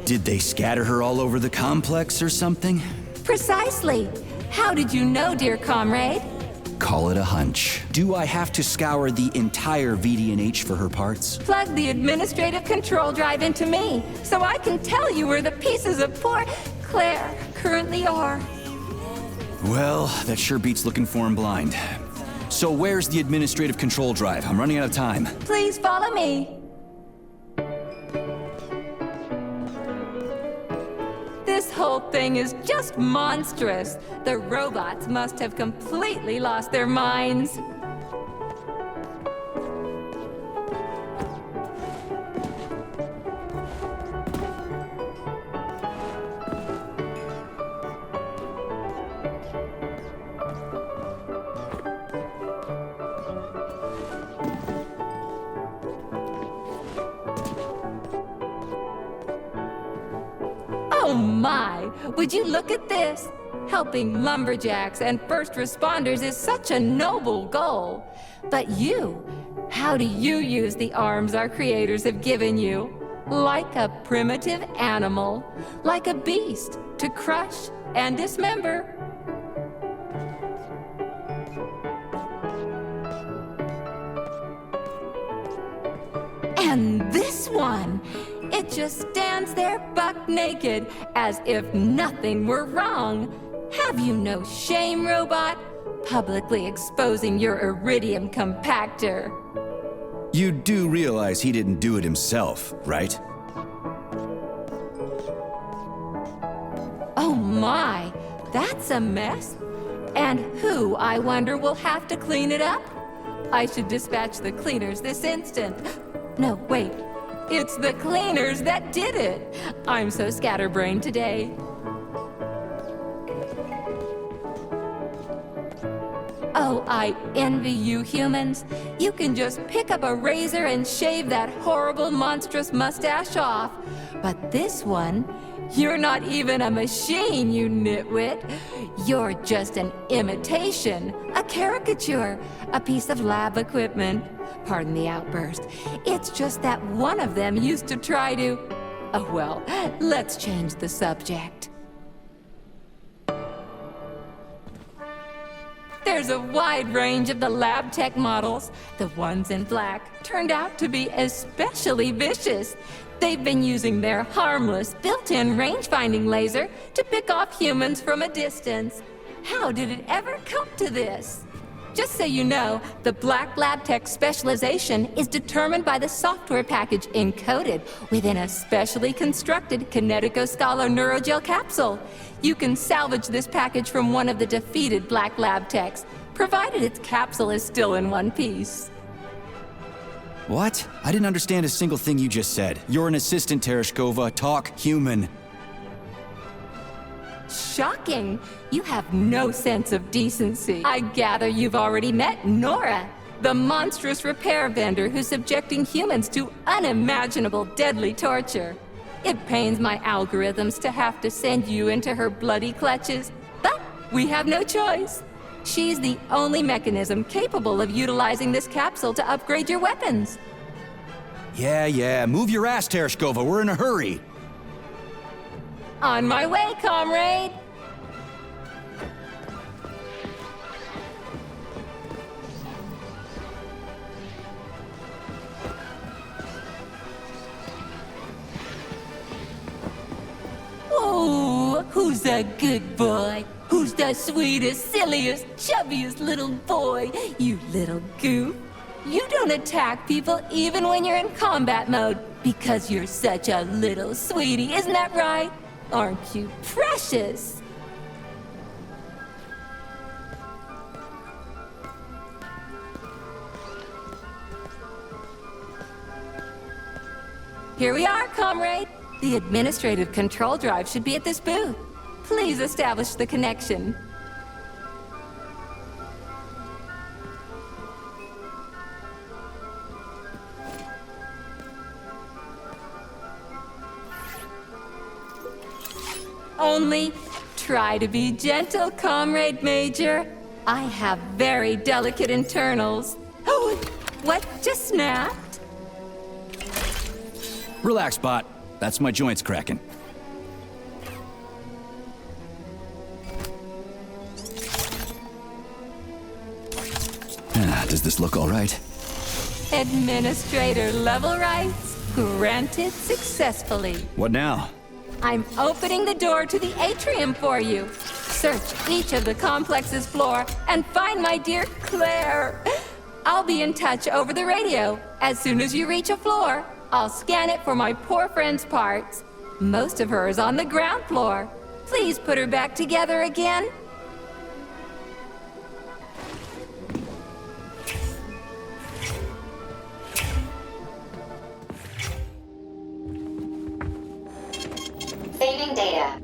Did they scatter her all over the complex or something? Precisely. How did you know, dear comrade? Call it a hunch. Do I have to scour the entire VDNH for her parts? Plug the administrative control drive into me, so I can tell you where the pieces of poor Claire currently are. Well, that sure beats looking for him blind. So where's the administrative control drive? I'm running out of time. Please follow me. This whole thing is just monstrous. The robots must have completely lost their minds. Oh my! Would you look at this? Helping lumberjacks and first responders is such a noble goal. But you, how do you use the arms our creators have given you? Like a primitive animal, like a beast, to crush and dismember. And this one, it just stands there buck naked, as if nothing were wrong. Have you no shame, robot? Publicly exposing your iridium compactor. You do realize he didn't do it himself, right? Oh my, that's a mess. And who, I wonder, will have to clean it up? I should dispatch the cleaners this instant. No, wait. It's the cleaners that did it. I'm so scatterbrained today. Oh, I envy you humans. You can just pick up a razor and shave that horrible, monstrous mustache off. But this one, You're not even a machine, you nitwit. You're just an imitation, a caricature, a piece of lab equipment. Pardon the outburst. It's just that one of them used to try to... Oh, well, let's change the subject. There's a wide range of the lab tech models. The ones in black turned out to be especially vicious. They've been using their harmless, built-in range-finding laser to pick off humans from a distance. How did it ever come to this? Just so you know, the Black Lab Tech specialization is determined by the software package encoded within a specially constructed Kinetico-Scalo Neurogel capsule. You can salvage this package from one of the defeated Black Lab Techs, provided its capsule is still in one piece. What? I didn't understand a single thing you just said. You're an assistant, Tereshkova. Talk human. Shocking! You have no sense of decency. I gather you've already met Nora, the monstrous repair vendor who's subjecting humans to unimaginable deadly torture. It pains my algorithms to have to send you into her bloody clutches, but we have no choice. She's the only mechanism capable of utilizing this capsule to upgrade your weapons. Yeah, move your ass, Tereshkova. We're in a hurry. On my way, comrade! Oh, who's a good boy? Who's the sweetest, silliest, chubbiest little boy? You little goof. You don't attack people even when you're in combat mode because you're such a little sweetie, isn't that right? Aren't you precious? Here we are, comrade. The administrative control drive should be at this booth. Please establish the connection. Only try to be gentle, Comrade Major. I have very delicate internals. Oh, what just snapped? Relax, bot. That's my joints cracking. Does this look all right? Administrator level rights granted successfully. What now? I'm opening the door to the atrium for you. Search each of the complex's floor and find my dear Claire. I'll be in touch over the radio. As soon as you reach a floor, I'll scan it for my poor friend's parts. Most of her is on the ground floor. Please put her back together again. Saving data.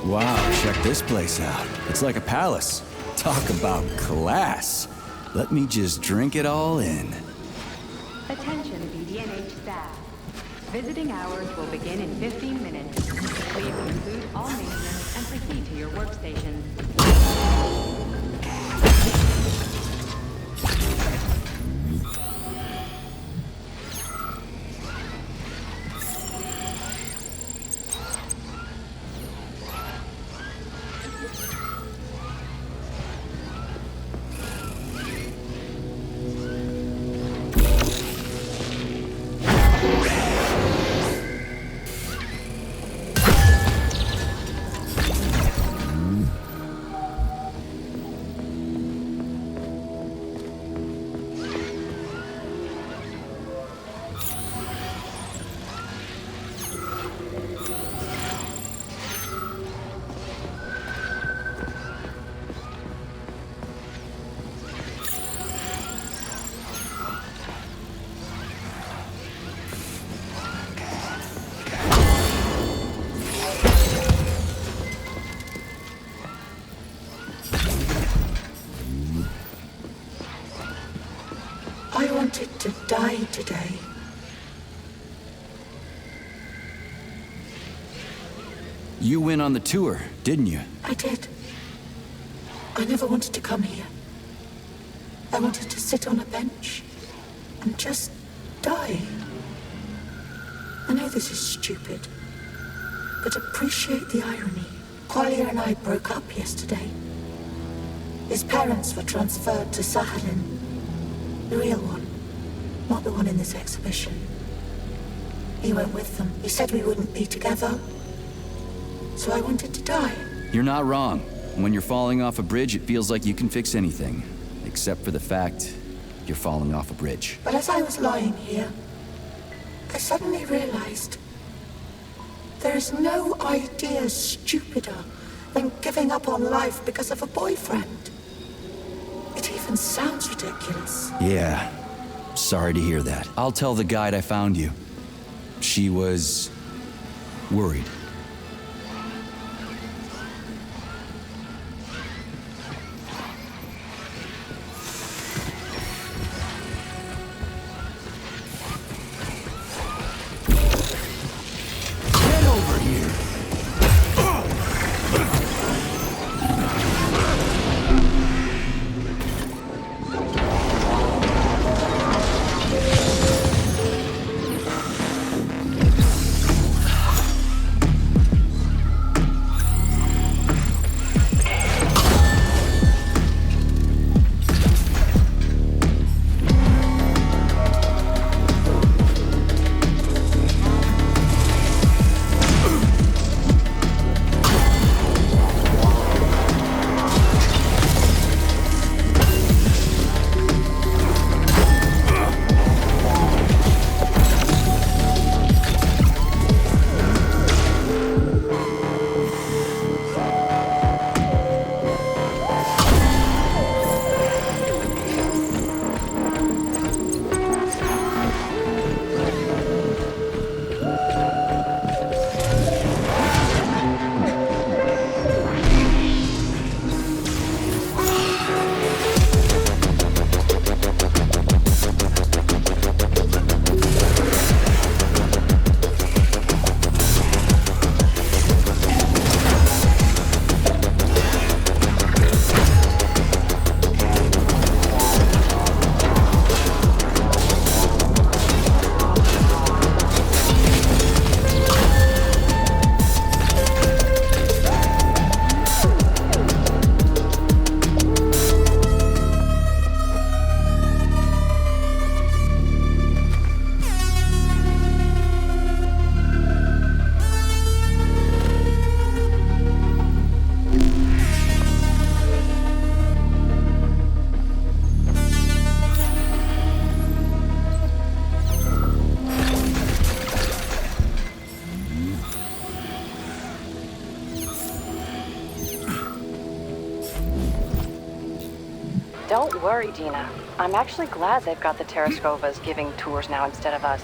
Wow, check this place out. It's like a palace. Talk about class. Let me just drink it all in. Attention BDNH staff. Visiting hours will begin in 15 minutes. Please conclude all maintenance and proceed to your workstations. wanted to die today. You went on the tour, didn't you? I did. I never wanted to come here. I wanted to sit on a bench and just die. I know this is stupid, but appreciate the irony. Collier and I broke up yesterday. His parents were transferred to Sakhalin. The real one, not the one in this exhibition. He went with them. He said we wouldn't be together. So I wanted to die. You're not wrong. When you're falling off a bridge, it feels like you can fix anything. Except for the fact you're falling off a bridge. But as I was lying here, I suddenly realized there is no idea stupider than giving up on life because of a boyfriend. It even sounds ridiculous. Yeah. Sorry to hear that. I'll tell the guide I found you. She was worried. Don't worry, Dina. I'm actually glad they've got the Terrascovas giving tours now instead of us.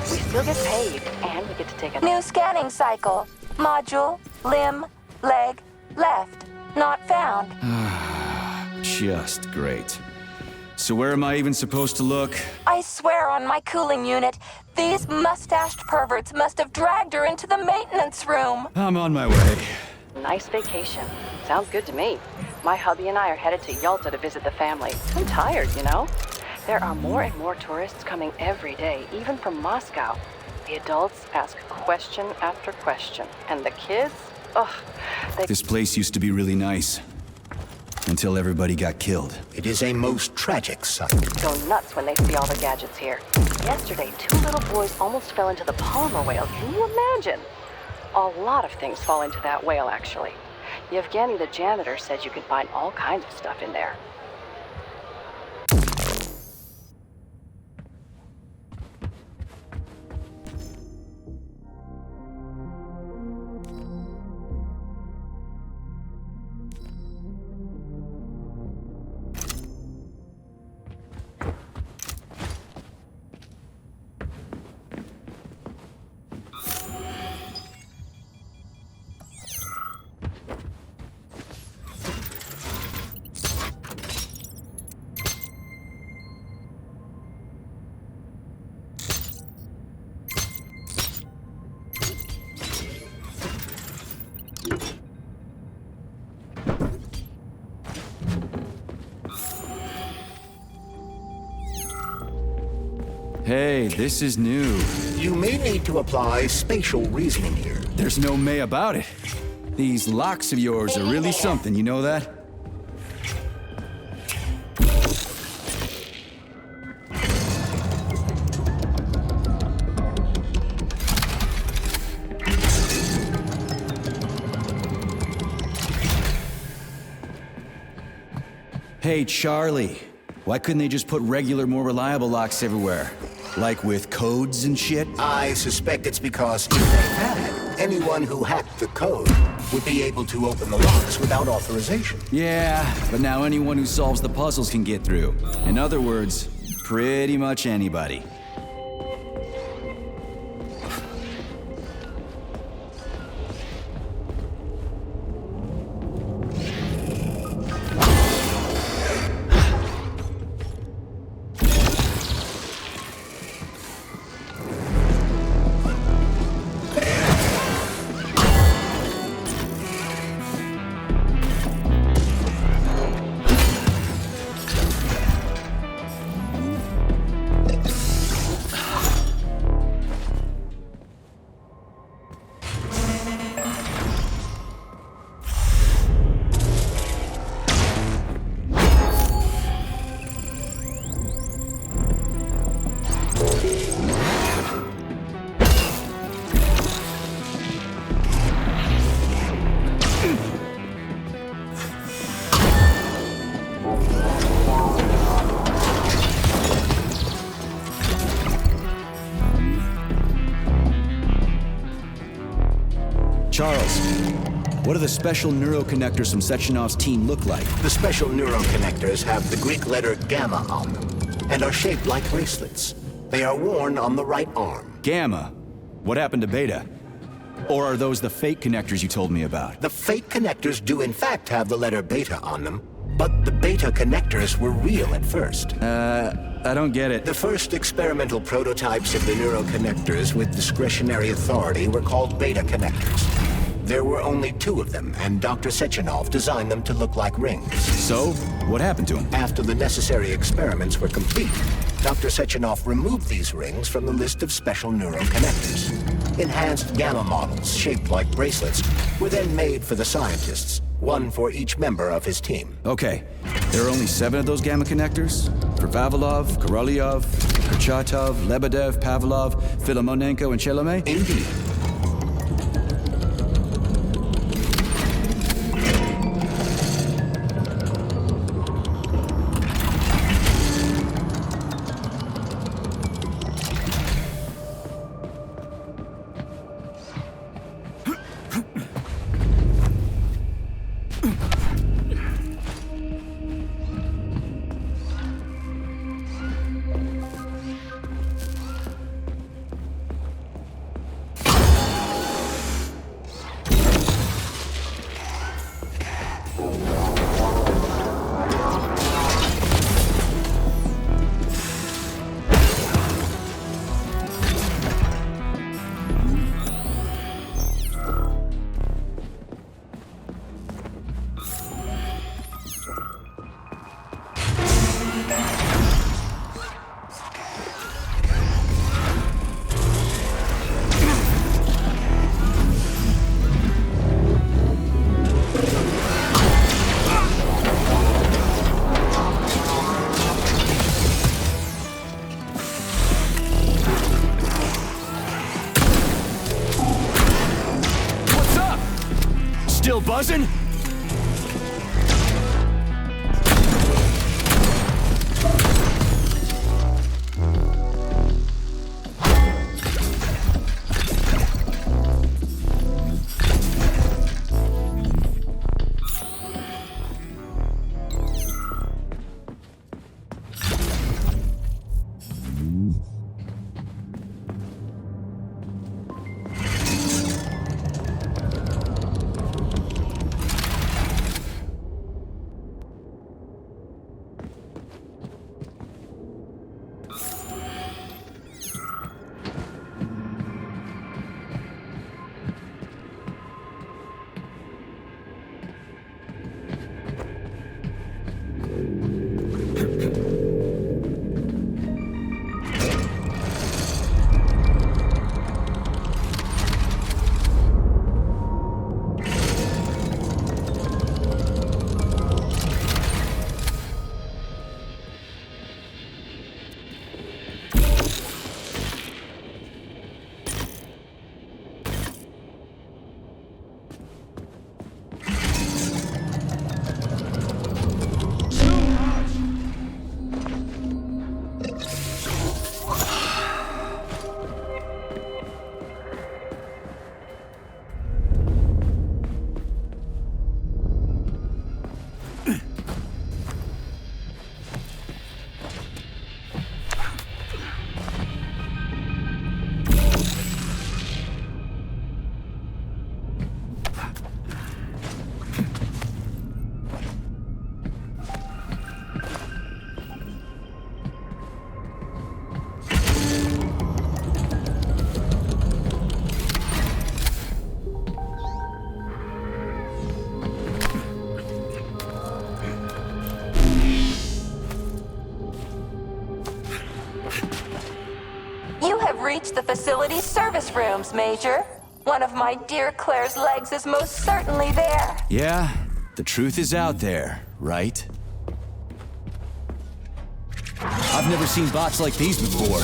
We still get paid, and we get to take a New scanning cycle. Module, limb, leg, left. Not found. Just great. So where am I even supposed to look? I swear on my cooling unit, these mustached perverts must have dragged her into the maintenance room. I'm on my way. nice vacation. Sounds good to me. My hubby and I are headed to Yalta to visit the family. I'm tired, you know? There are more and more tourists coming every day, even from Moscow. The adults ask question after question, and the kids, This place used to be really nice. Until everybody got killed. It is a most tragic sight. Go nuts when they see all the gadgets here. Yesterday, 2 little boys almost fell into the polymer whale. Can you imagine? A lot of things fall into that whale, actually. Yevgeny, the janitor, said you can find all kinds of stuff in there. Hey, this is new. You may need to apply spatial reasoning here. There's no may about it. These locks of yours are really something, you know that? Hey, Charlie. Why couldn't they just put regular, more reliable locks everywhere? Like with codes and shit? I suspect it's because if they had, anyone who hacked the code would be able to open the locks without authorization. Yeah, but now anyone who solves the puzzles can get through. In other words, pretty much anybody. Charles, what do the special neuroconnectors from Sechenov's team look like? The special neuroconnectors have the Greek letter gamma on them and are shaped like bracelets. They are worn on the right arm. Gamma? What happened to Beta? Or are those the fake connectors you told me about? The fake connectors do in fact have the letter beta on them, but the beta connectors were real at first. I don't get it. The first experimental prototypes of the neuroconnectors with discretionary authority were called beta connectors. There were only 2 of them, and Dr. Sechenov designed them to look like rings. So, what happened to them? After the necessary experiments were complete, Dr. Sechenov removed these rings from the list of special neuroconnectors. Enhanced gamma models, shaped like bracelets, were then made for the scientists, one for each member of his team. Okay, there are only 7 of those gamma connectors? For Vavilov, Korolyov, Kurchatov, Lebedev, Pavlov, Filomonenko, and Chelomey? Indeed. Still buzzing? reached the facility's service rooms, Major. One of my dear Claire's legs is most certainly there. Yeah, the truth is out there, right? I've never seen bots like these before.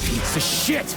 Piece of shit!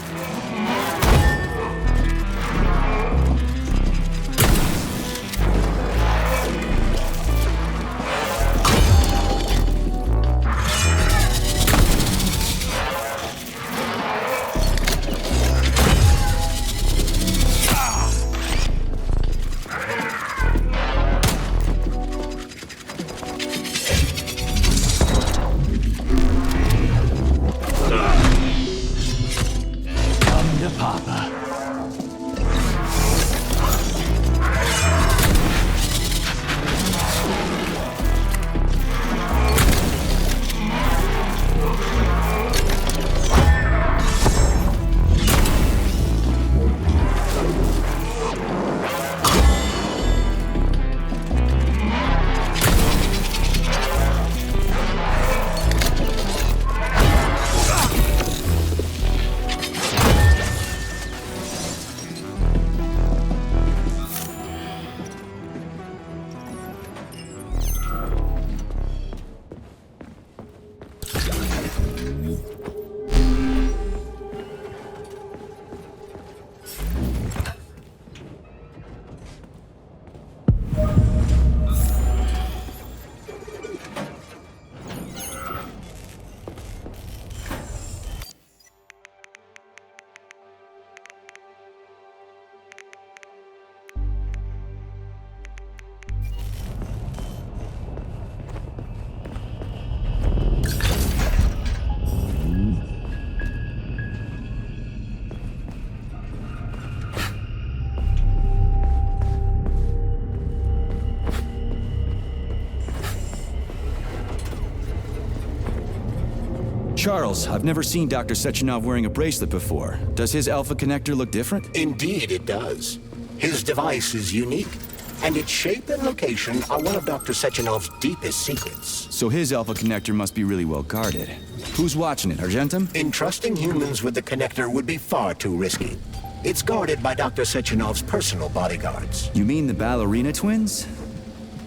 Charles, I've never seen Dr. Sechenov wearing a bracelet before. Does his alpha connector look different? Indeed it does. His device is unique, and its shape and location are one of Dr. Sechenov's deepest secrets. So his alpha connector must be really well guarded. Who's watching it, Argentum? Entrusting humans with the connector would be far too risky. It's guarded by Dr. Sechenov's personal bodyguards. You mean the ballerina twins?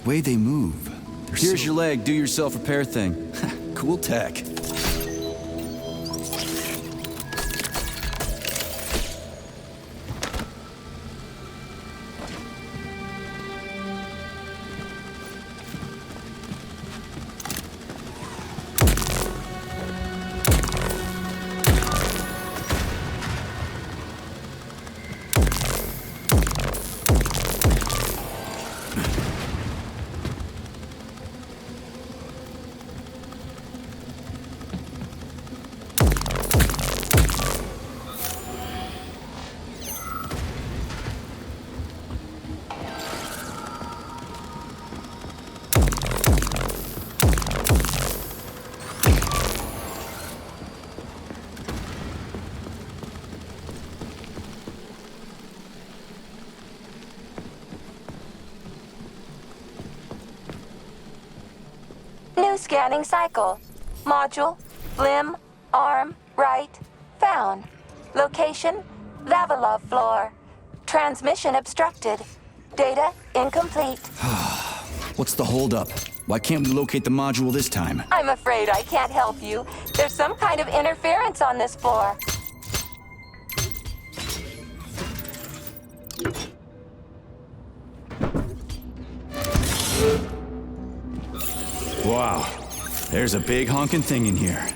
Way they move. Here's your leg, do-yourself repair thing. Cool tech. New scanning cycle. Module, limb, arm, right, found. Location, Vavilov floor. Transmission obstructed. Data incomplete. What's the holdup? Why can't we locate the module this time? I'm afraid I can't help you. There's some kind of interference on this floor. Wow. There's a big honking thing in here.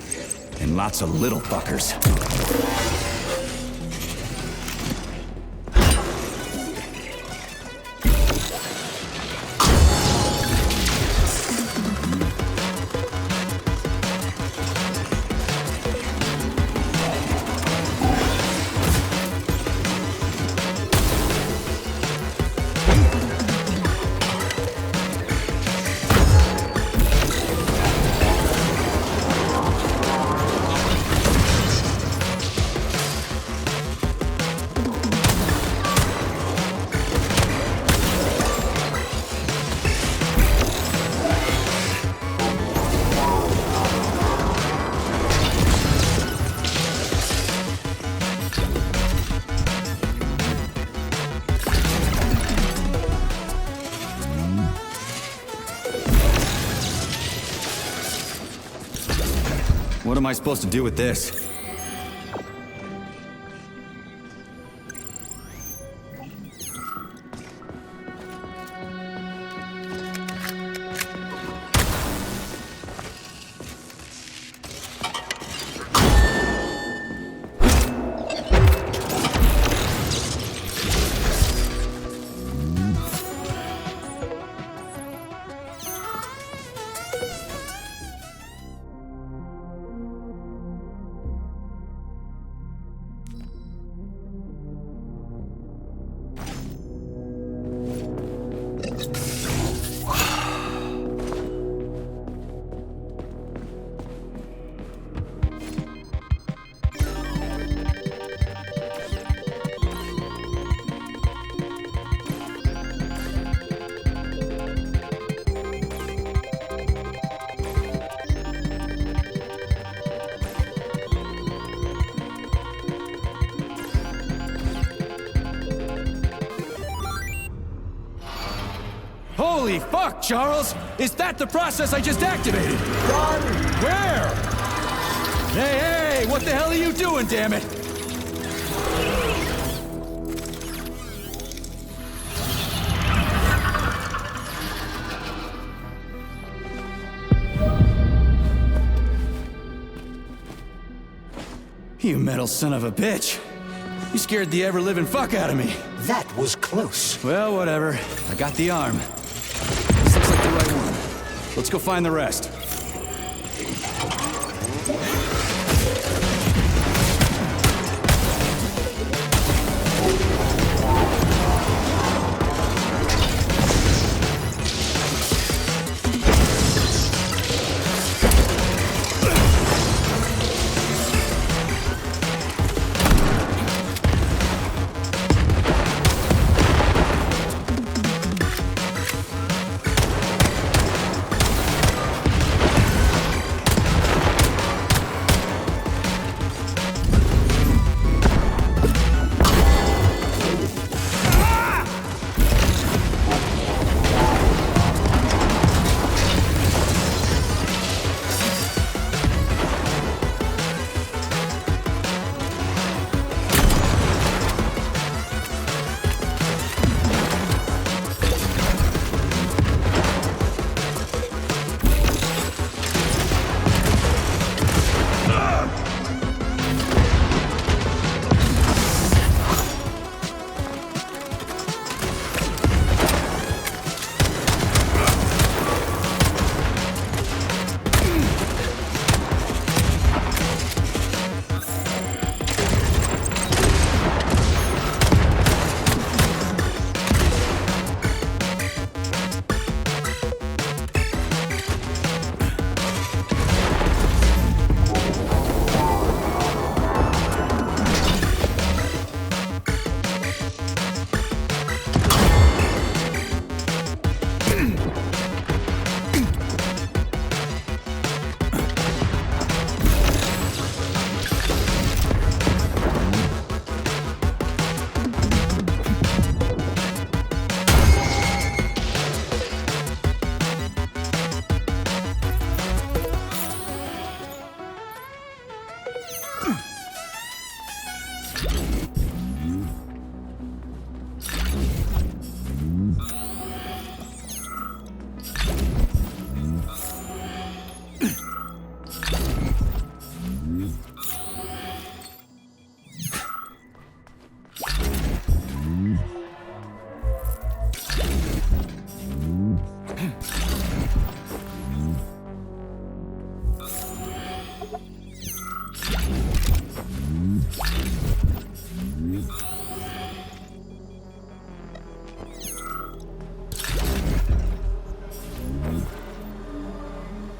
And lots of little fuckers. What am I supposed to do with this? Holy fuck, Charles! Is that the process I just activated? Run! Where? Hey, what the hell are you doing, damn it? You metal son of a bitch. You scared the ever-living fuck out of me. That was close. Well, whatever. I got the arm. This looks like the right one. Let's go find the rest.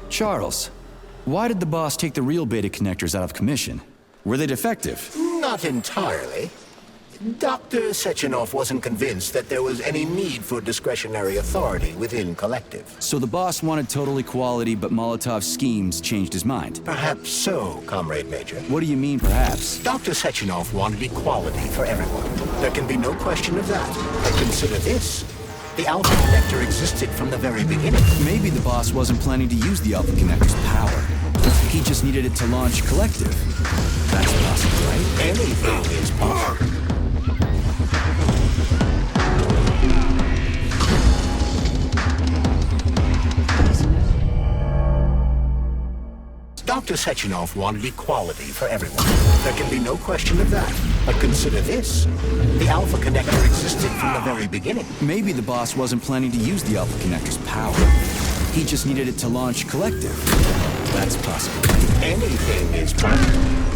Charles, why did the boss take the real beta connectors out of commission? Were they defective? Not entirely. Dr. Sechenov wasn't convinced that there was any need for discretionary authority within Collective. So the boss wanted total equality, but Molotov's schemes changed his mind? Perhaps so, Comrade Major. What do you mean, perhaps? Dr. Sechenov wanted equality for everyone. There can be no question of that. But consider this. The Alpha Connector existed from the very beginning. Maybe the boss wasn't planning to use the Alpha Connector's power. He just needed it to launch Collective. That's possible, right? Anything is possible. Dr. Sechenov wanted equality for everyone. There can be no question of that. But consider this. The Alpha Connector existed from the very beginning. Maybe the boss wasn't planning to use the Alpha Connector's power. He just needed it to launch Collective. That's possible. Anything is possible.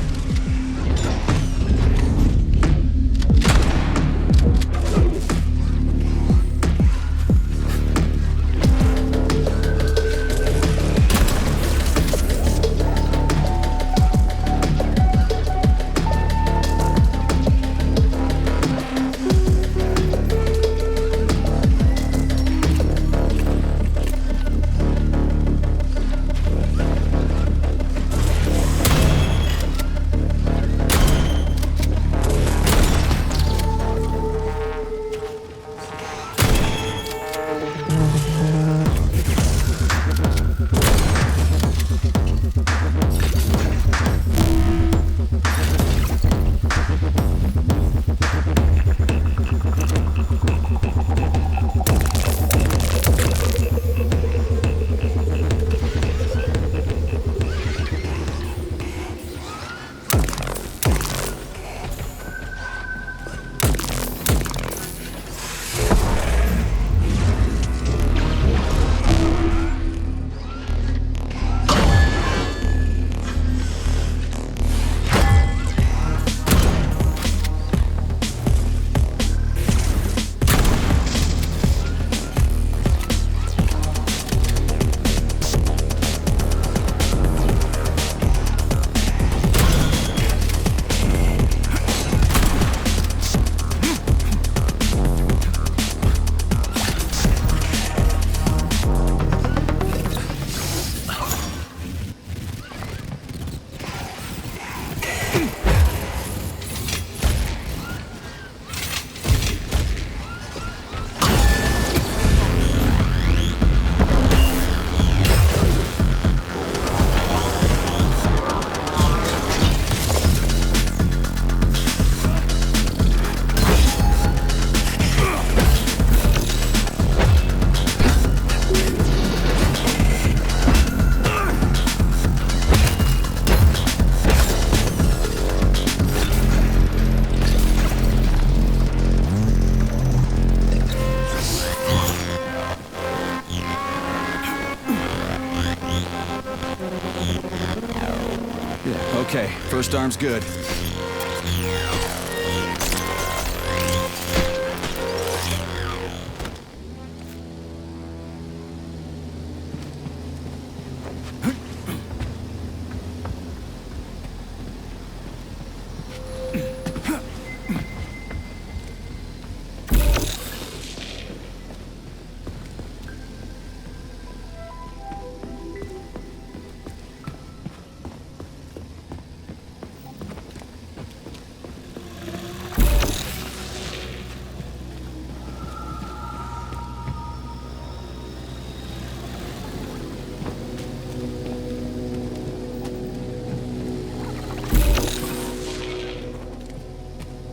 Okay, first arm's good.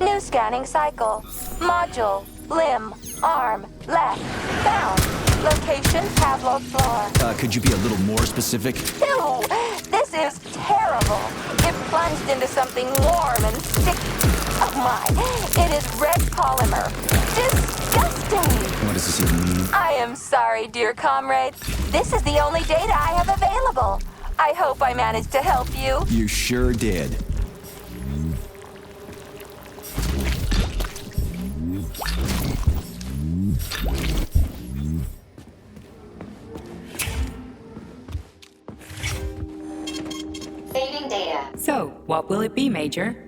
New scanning cycle. Module. Limb. Arm. Left. Found. Location, Pavlov floor. Could you be a little more specific? Ew! This is terrible. It plunged into something warm and sticky. Oh my. It is red polymer. Disgusting! What does this even mean? I am sorry, dear comrade. This is the only data I have available. I hope I managed to help you. You sure did. Saving data. So, what will it be, Major?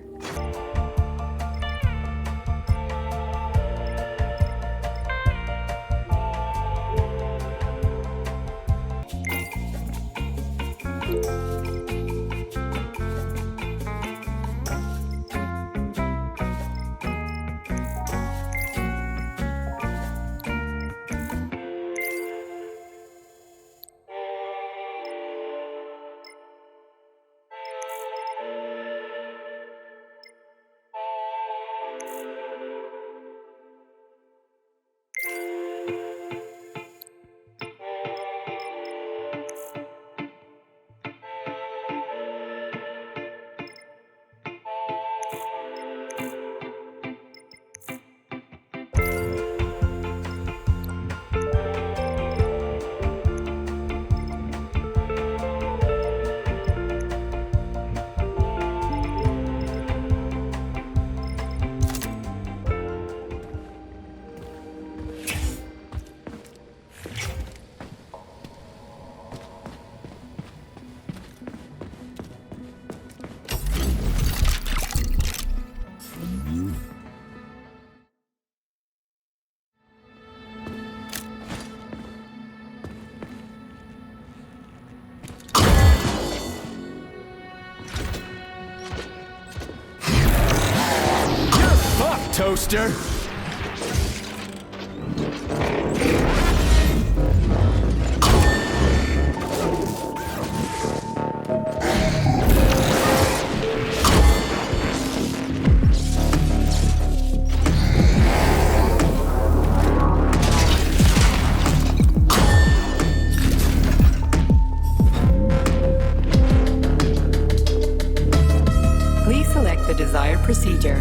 toaster! Please select the desired procedure.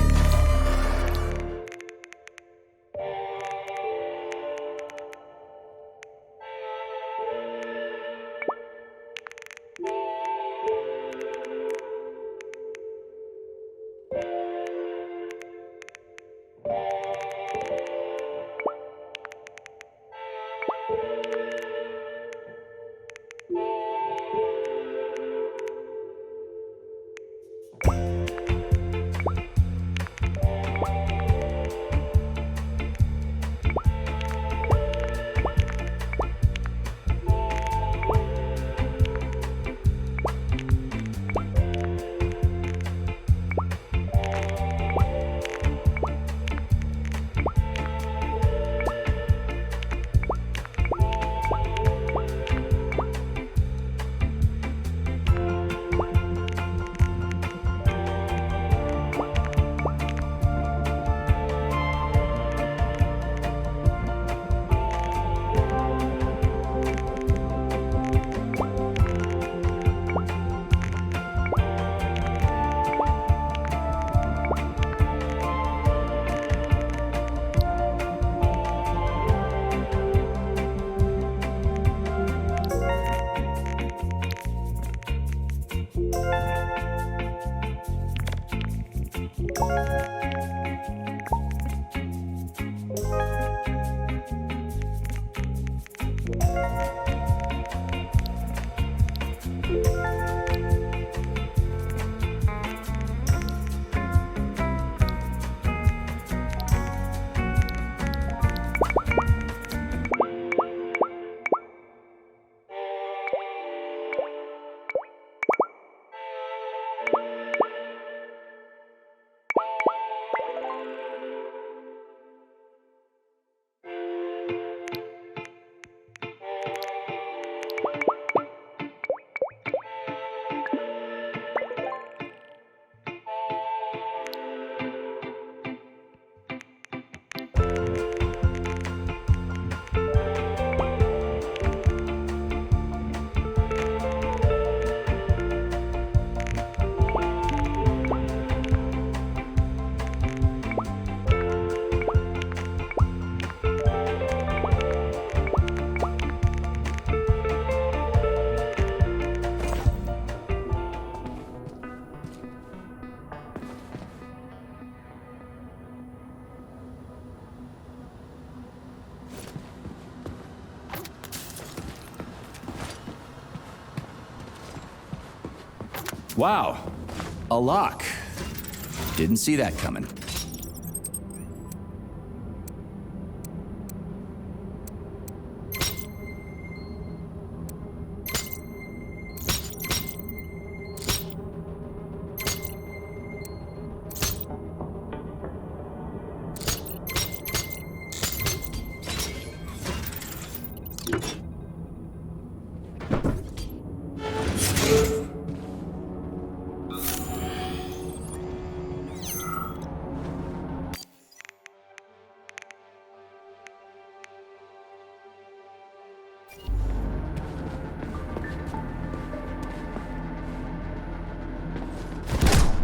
Wow, a lock. Didn't see that coming.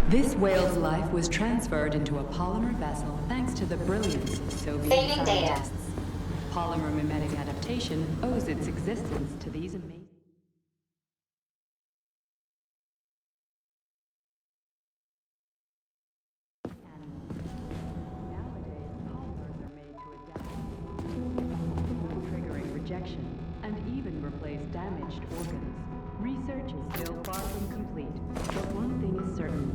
This whale's life was transferred into a polymer vessel thanks to the brilliance of Soviet Saving data. scientists. Polymer mimetic adaptation owes its existence to these amazing... triggering rejection and even replace damaged organs. Research is still far from complete, but one thing is certain.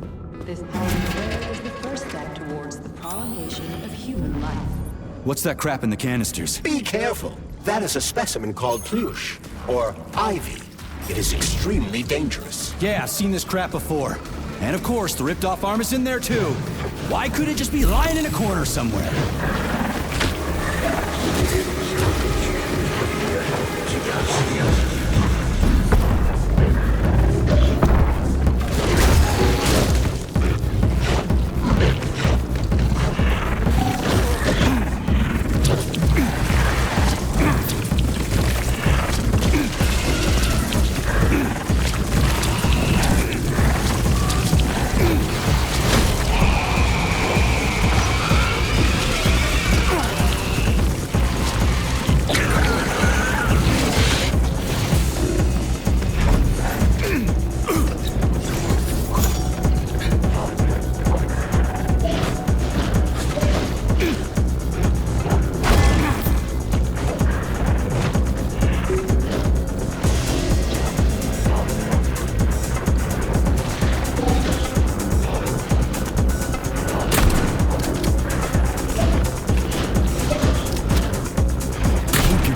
This polymer whale is the first step towards the prolongation of human life. What's that crap in the canisters? Be careful. That is a specimen called Plush, or Ivy. It is extremely dangerous. Yeah, I've seen this crap before. And of course, the ripped-off arm is in there too. Why couldn't it just be lying in a corner somewhere?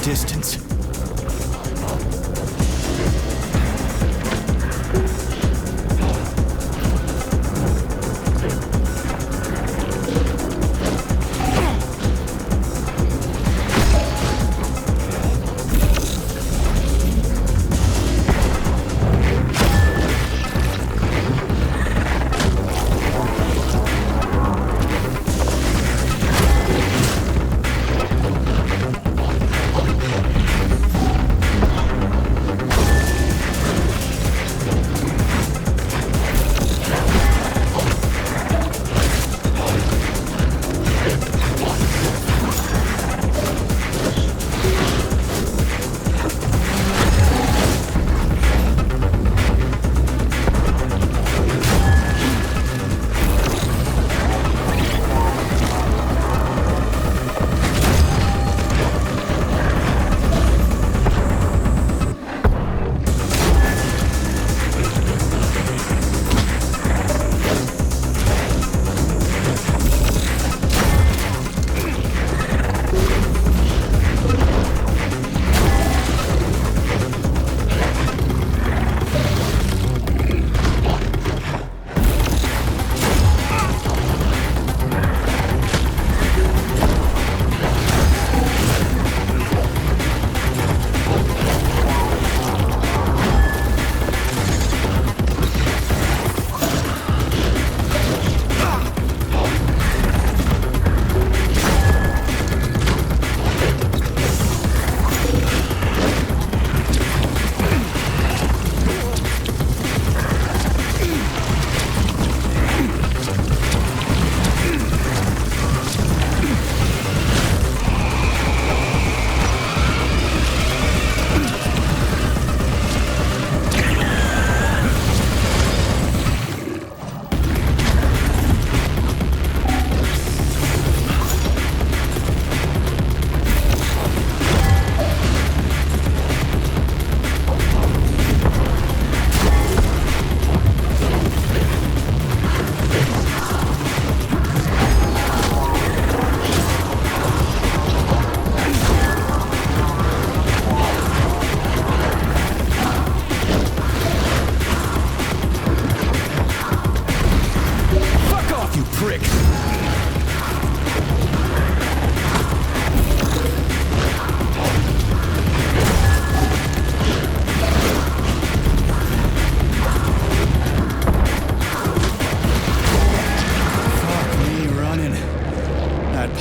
Distance.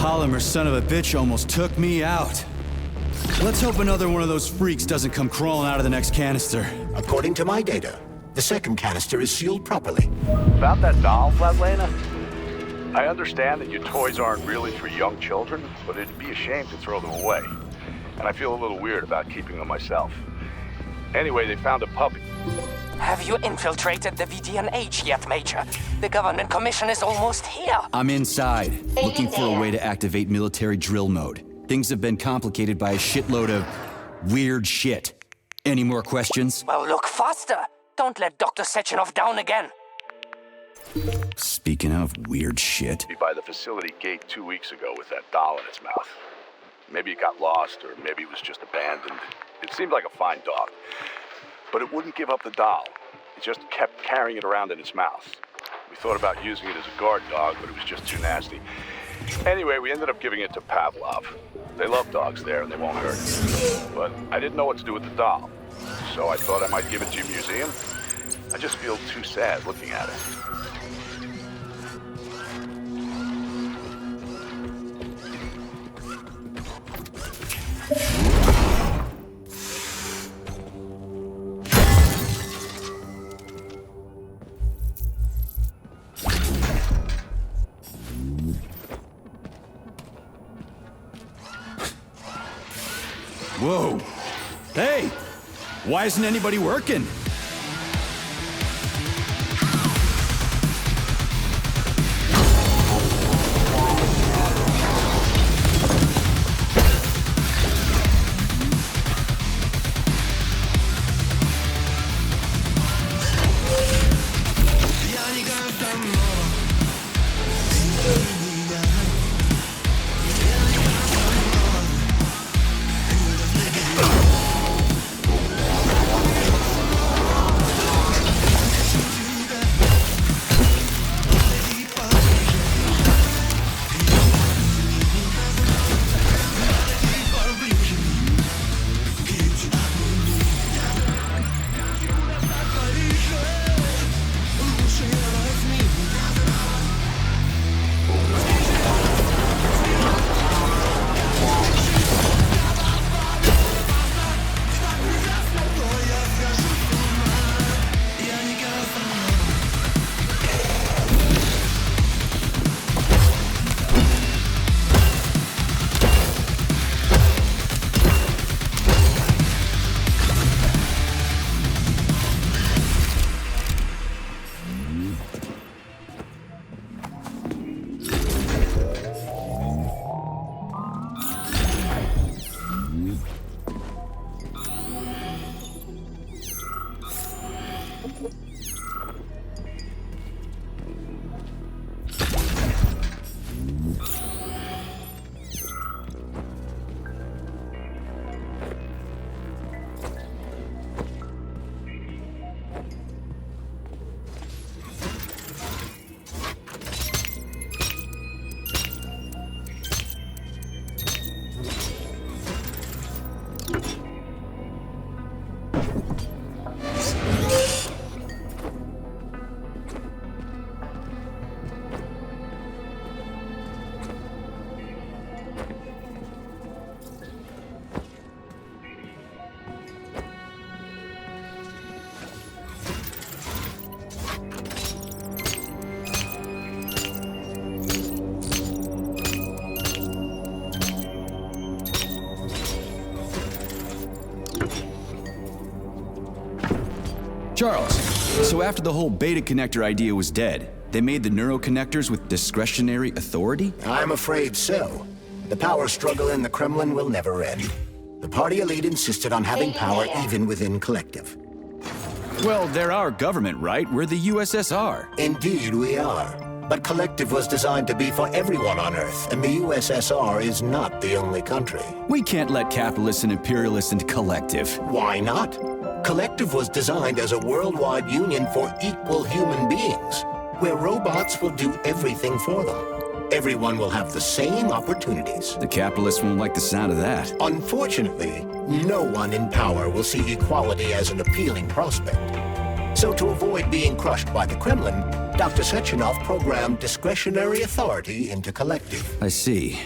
Polymer son of a bitch almost took me out. Let's hope another one of those freaks doesn't come crawling out of the next canister. According to my data, the second canister is sealed properly. About that doll, Flatlana? I understand that your toys aren't really for young children, but it'd be a shame to throw them away. And I feel a little weird about keeping them myself. Anyway, they found a puppy. Have you infiltrated the VDNH yet, Major? The government commission is almost here. I'm inside, looking for a way to activate military drill mode. Things have been complicated by a shitload of weird shit. Any more questions? Well, look faster. Don't let Dr. Sechenov down again. Speaking of weird shit. By the facility gate 2 weeks ago with that doll in its mouth. Maybe it got lost, or maybe it was just abandoned. It seemed like a fine dog. But it wouldn't give up the doll. It just kept carrying it around in its mouth. We thought about using it as a guard dog, but it was just too nasty. Anyway, we ended up giving it to Pavlov. They love dogs there, and they won't hurt. But I didn't know what to do with the doll, so I thought I might give it to your museum. I just feel too sad looking at it. Whoa. Hey, why isn't anybody working? Charles, so after the whole beta connector idea was dead, they made the neuroconnectors with discretionary authority? I'm afraid so. The power struggle in the Kremlin will never end. The party elite insisted on having power even within Collective. Well, they're our government, right? We're the USSR. Indeed, we are. But Collective was designed to be for everyone on Earth, and the USSR is not the only country. We can't let capitalists and imperialists into Collective. Why not? Collective was designed as a worldwide union for equal human beings, where robots will do everything for them. Everyone will have the same opportunities. The capitalists won't like the sound of that. Unfortunately, no one in power will see equality as an appealing prospect. So to avoid being crushed by the Kremlin, Dr. Sechenov programmed discretionary authority into Collective. I see.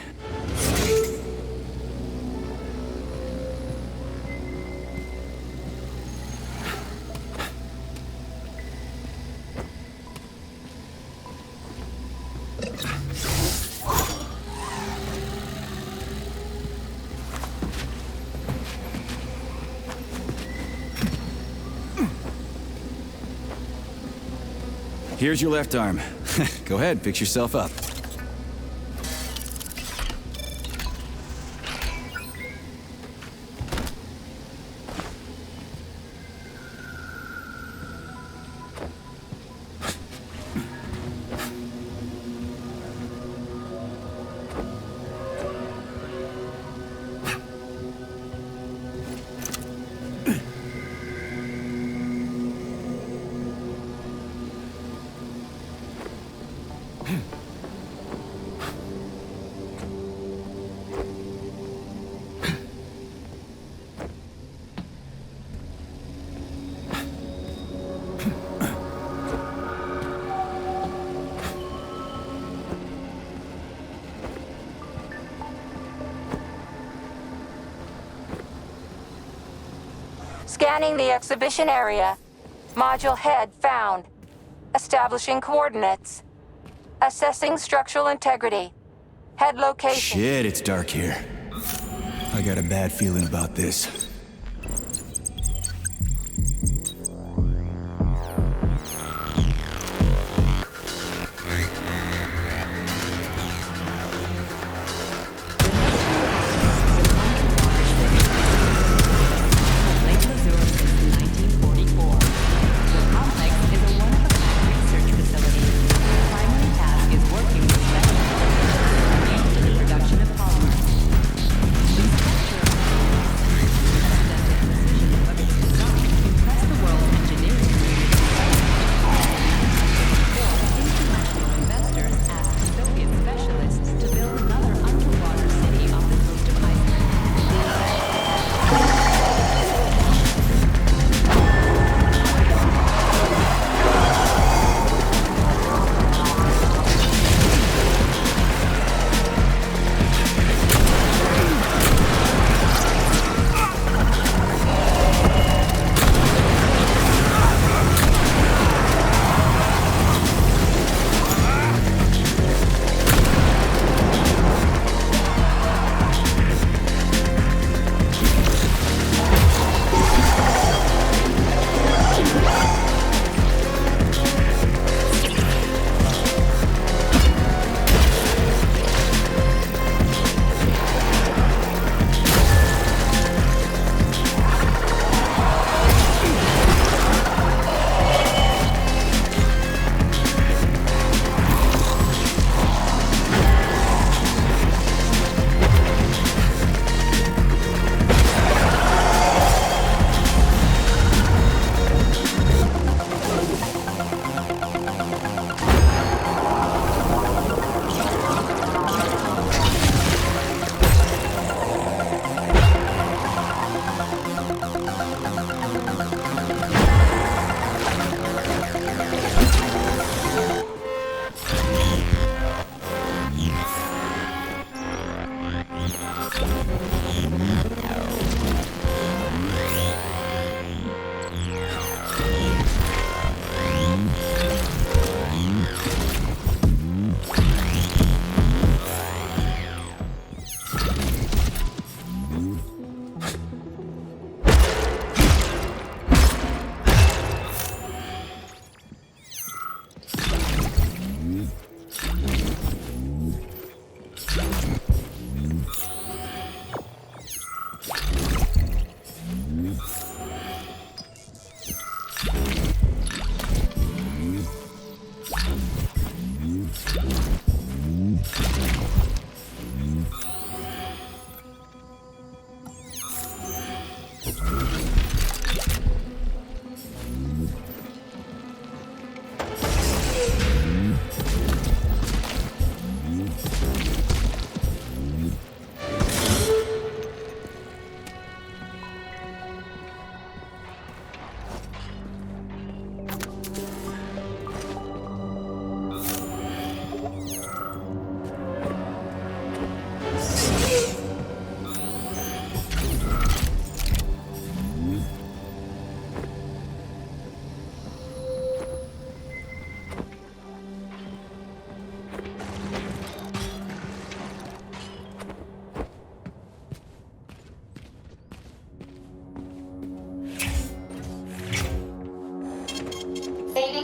Here's your left arm. Go ahead, fix yourself up. Scanning the exhibition area. Module head found. Establishing coordinates. Assessing structural integrity. Head location. Shit, it's dark here. I got a bad feeling about this.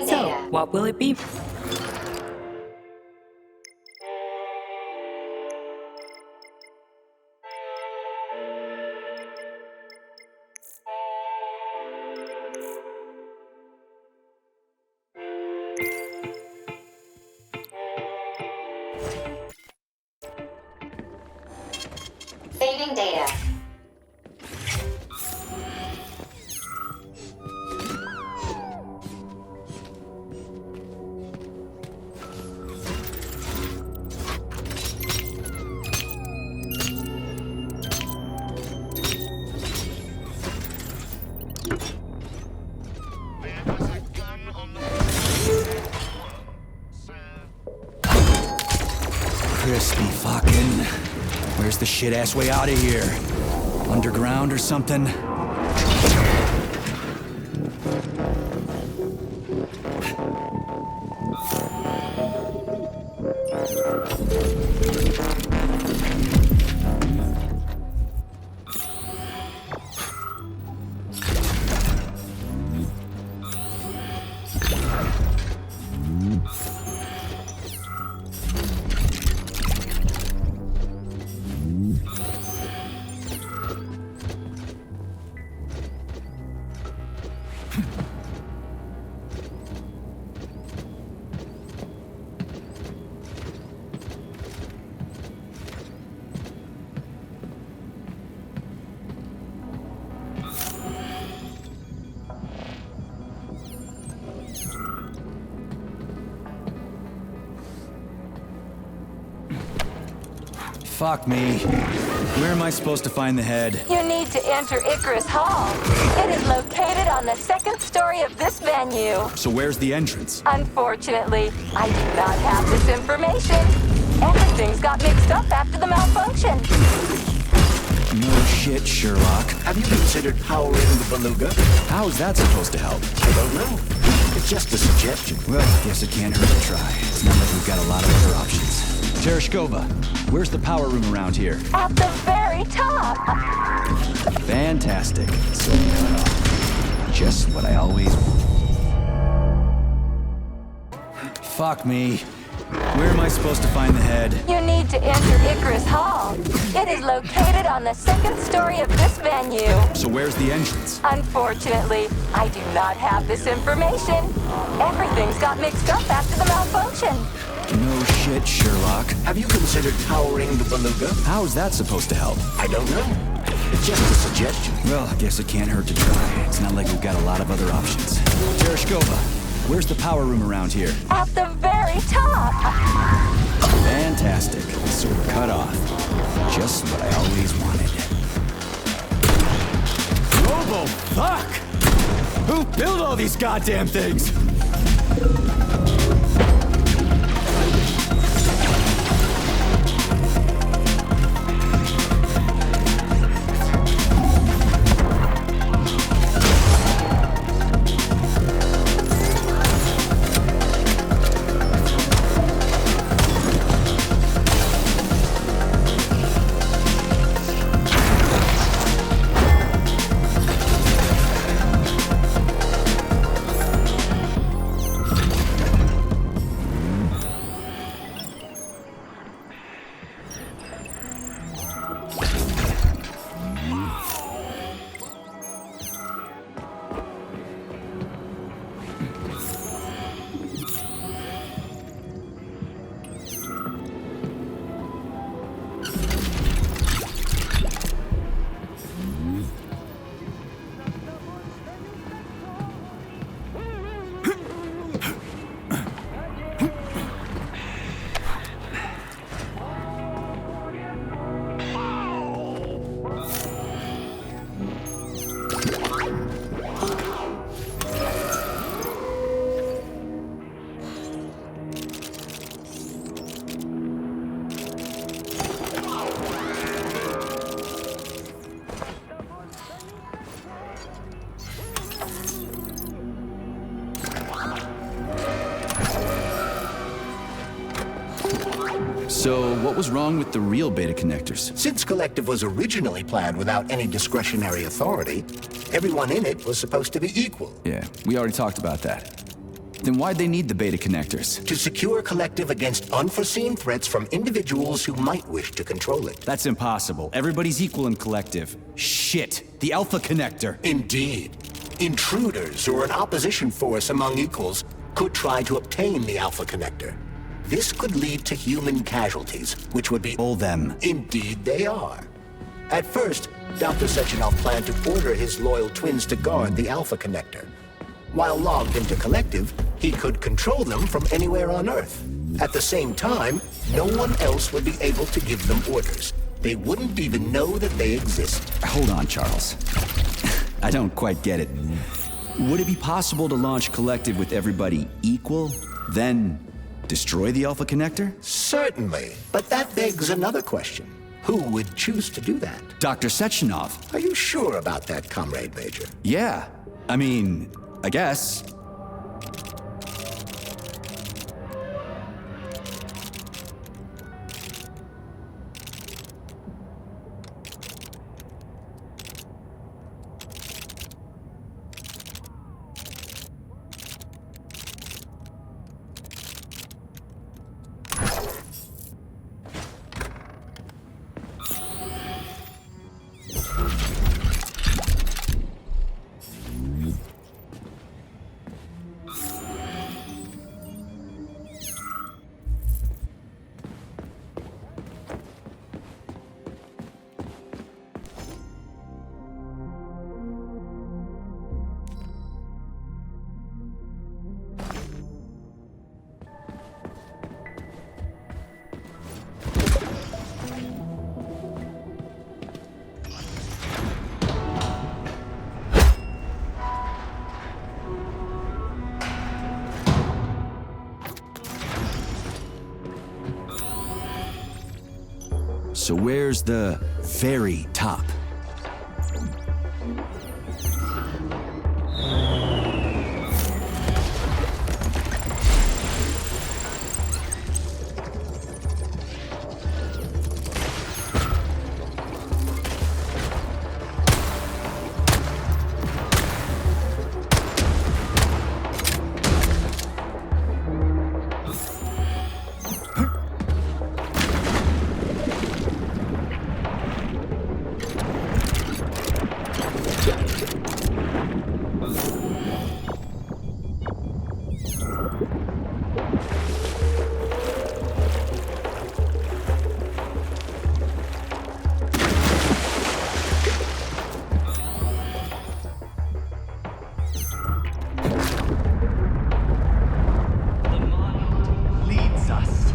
So, what will it be? Saving data. Crispy fucking. Where's the shit-ass way out of here? Underground or something? Fuck me. Where am I supposed to find the head? You need to enter Icarus Hall. It is located on the second story of this venue. So where's the entrance? Unfortunately, I do not have this information. Everything's got mixed up after the malfunction. No shit, Sherlock. Have you considered powering the beluga? How is that supposed to help? I don't know. It's just a suggestion. Well, guess it can't hurt to try. It's not like we've got a lot of other options. Tereshkova, where's the power room around here? At the very top. Fantastic. So cut off. Just what I always wanted. Fuck me. Where am I supposed to find the head? You need to enter Icarus Hall. It is located on the second story of this venue. So where's the entrance? Unfortunately, I do not have this information. Everything's got mixed up after the malfunction. No shit, Sherlock. Have you considered powering the beluga? How is that supposed to help? I don't know. It's just a suggestion. Well, I guess it can't hurt to try. It's not like we've got a lot of other options. Tereshkova, where's the power room around here? At the very top. Fantastic. Sort of cut off. Just what I always wanted. Robo, fuck! Who built all these goddamn things? So, what was wrong with the real beta connectors? Since Collective was originally planned without any discretionary authority, everyone in it was supposed to be equal. Yeah, we already talked about that. Then why'd they need the beta connectors? To secure Collective against unforeseen threats from individuals who might wish to control it. That's impossible. Everybody's equal in Collective. Shit! The Alpha Connector! Indeed. Intruders or an opposition force among equals could try to obtain the Alpha Connector. This could lead to human casualties, which would be all them. Indeed they are. At first, Dr. Sechenov planned to order his loyal twins to guard the Alpha Connector. While logged into Collective, he could control them from anywhere on Earth. At the same time, no one else would be able to give them orders. They wouldn't even know that they exist. Hold on, Charles. I don't quite get it. Would it be possible to launch Collective with everybody equal, then destroy the Alpha Connector? Certainly, but that begs another question. Who would choose to do that? Dr. Sechenov. Are you sure about that, Comrade Major? Yeah. I mean, I guess. So where's the very top? Leads us.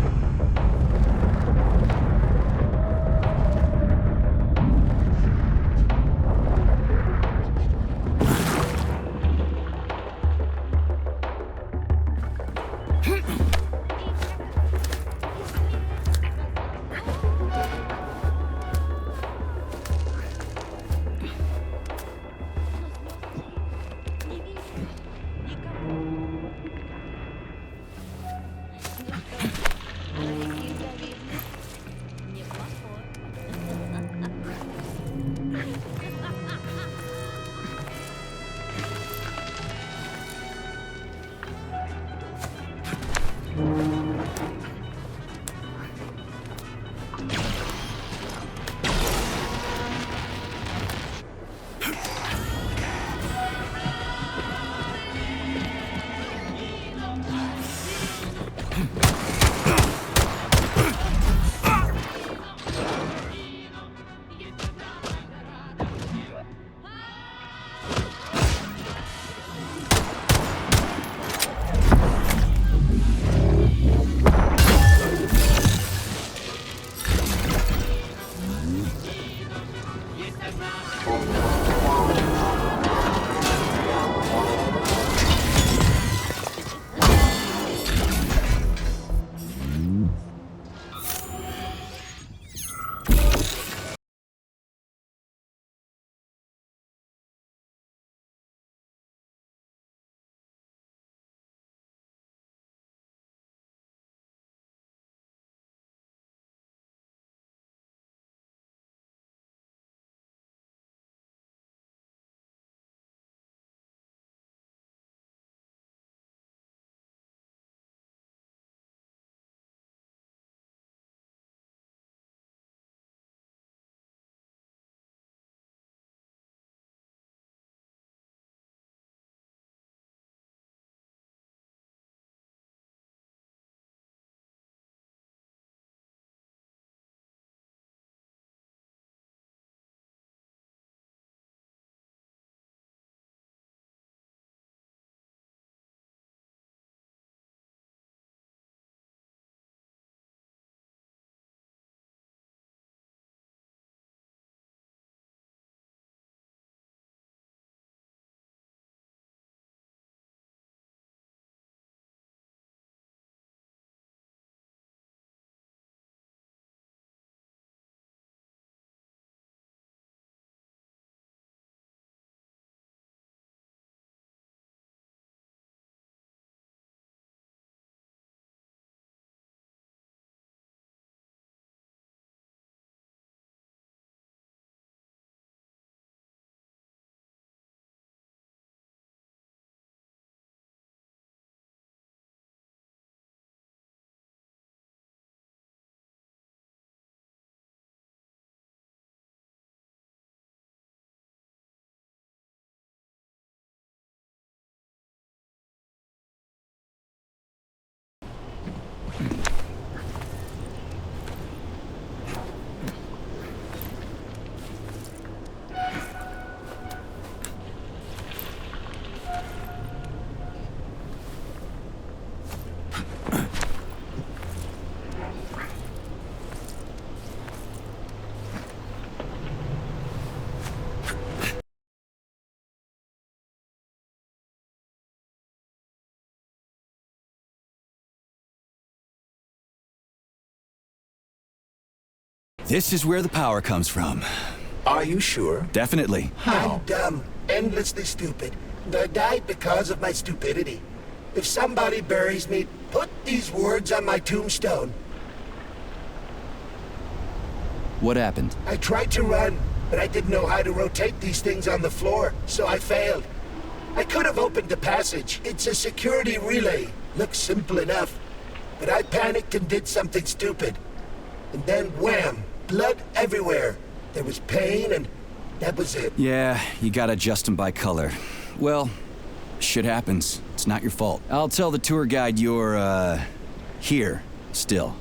This is where the power comes from. Are you sure? Definitely. I'm dumb, endlessly stupid, and I died because of my stupidity. If somebody buries me, put these words on my tombstone. What happened? I tried to run, but I didn't know how to rotate these things on the floor, so I failed. I could have opened the passage. It's a security relay. Looks simple enough. But I panicked and did something stupid. And then wham! Blood everywhere. There was pain, and that was it. Yeah, you gotta adjust them by color. Well, shit happens. It's not your fault. I'll tell the tour guide you're, here, still.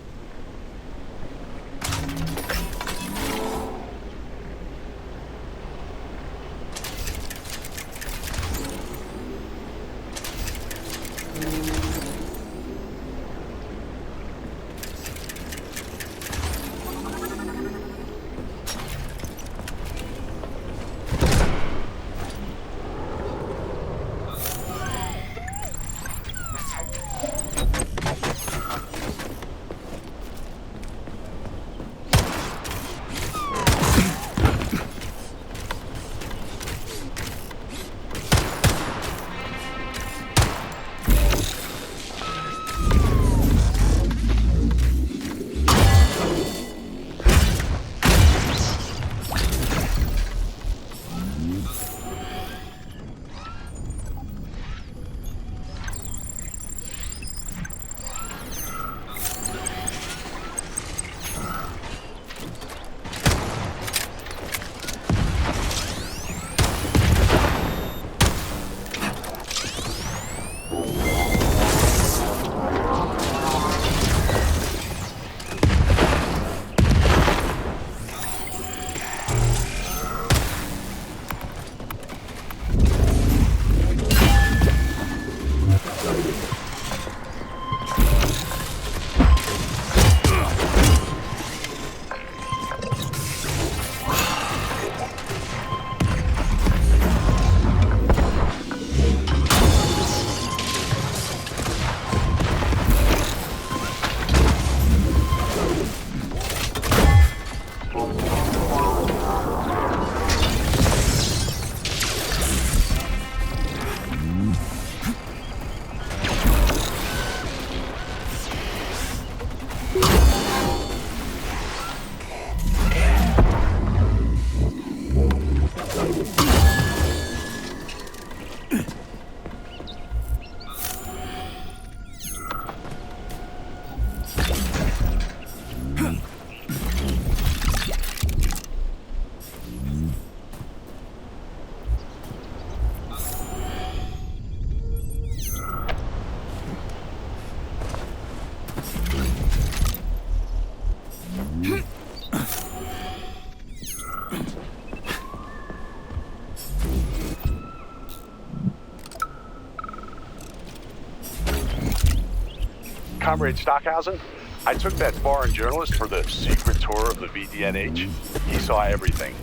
Comrade Stockhausen, I took that foreign journalist for the secret tour of the VDNH. He saw everything.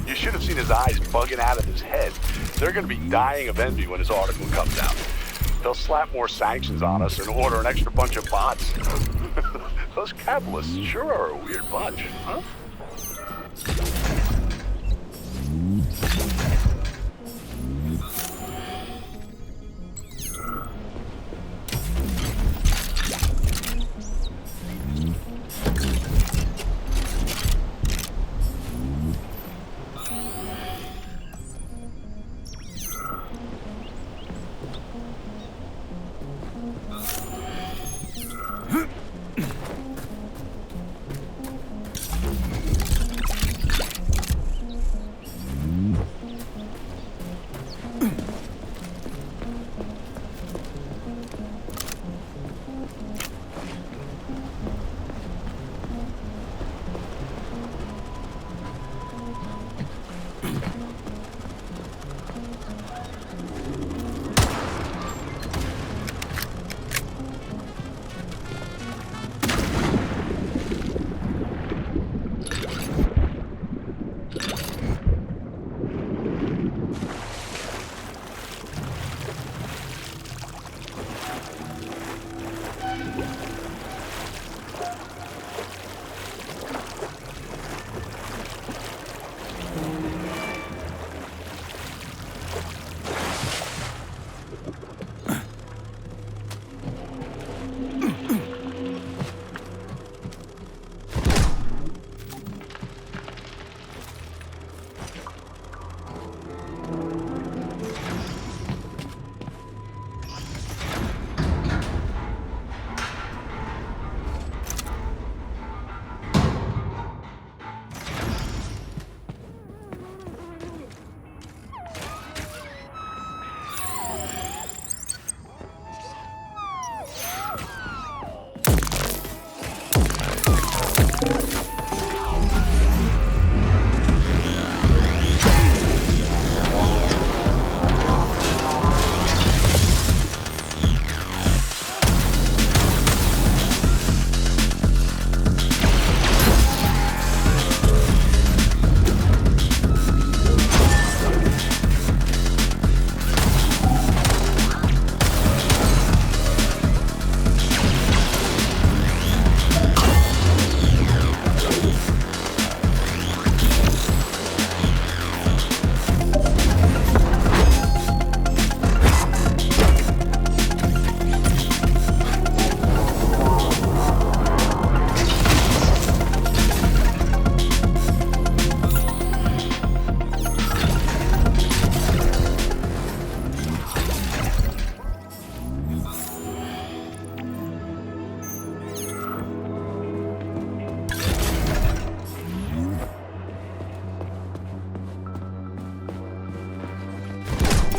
You should have seen his eyes bugging out of his head. They're going to be dying of envy when his article comes out. They'll slap more sanctions on us and order an extra bunch of bots. Those capitalists sure are a weird bunch, huh?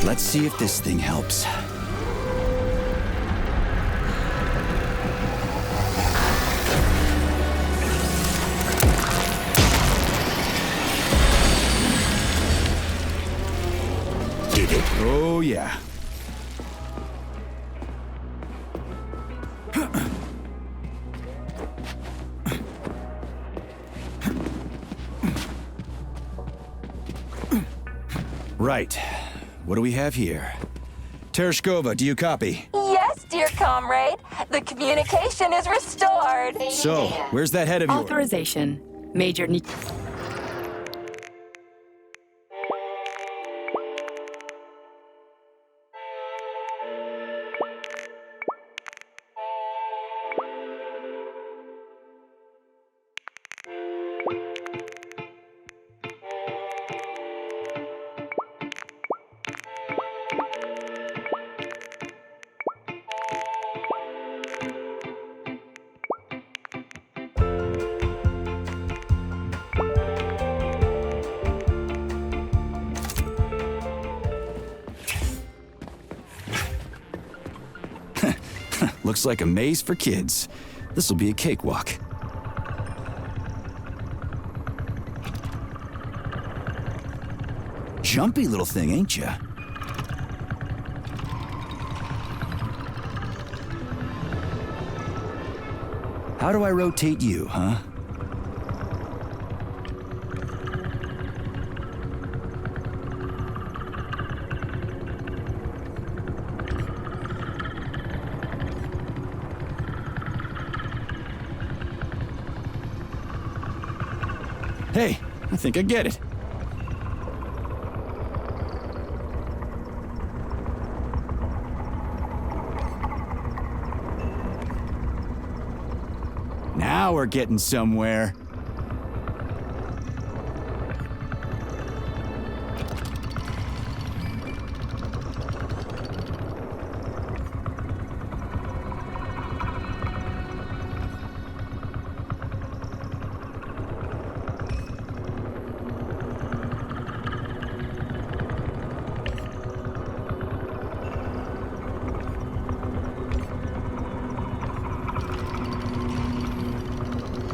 Let's see if this thing helps. Did it? Oh, yeah. Right. What do we have here? Tereshkova, do you copy? Yes, dear comrade. The communication is restored. So, where's that head of yours? Authorization. Major need. Looks like a maze for kids. This'll be a cakewalk. Jumpy little thing, ain't ya? How do I rotate you, huh? Hey, I think I get it. Now we're getting somewhere.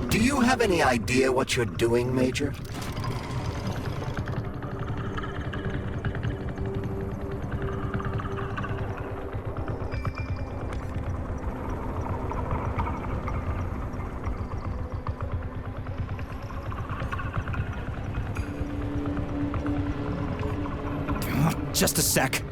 Do you have any idea what you're doing, Major? Just a sec.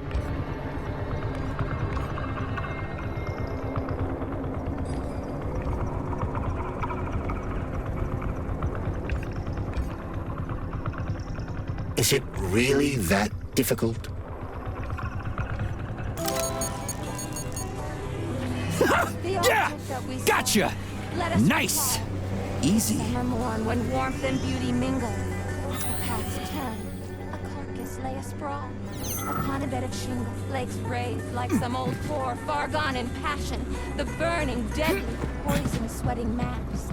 Is it really that difficult? Yeah! Gotcha! Nice! Easy. Summer morn when warmth and beauty mingle. The paths turn. A carcass lay asprawl. Upon a bed of shingle, legs raised like some old boar far gone in passion. The burning, deadly, poison sweating mass.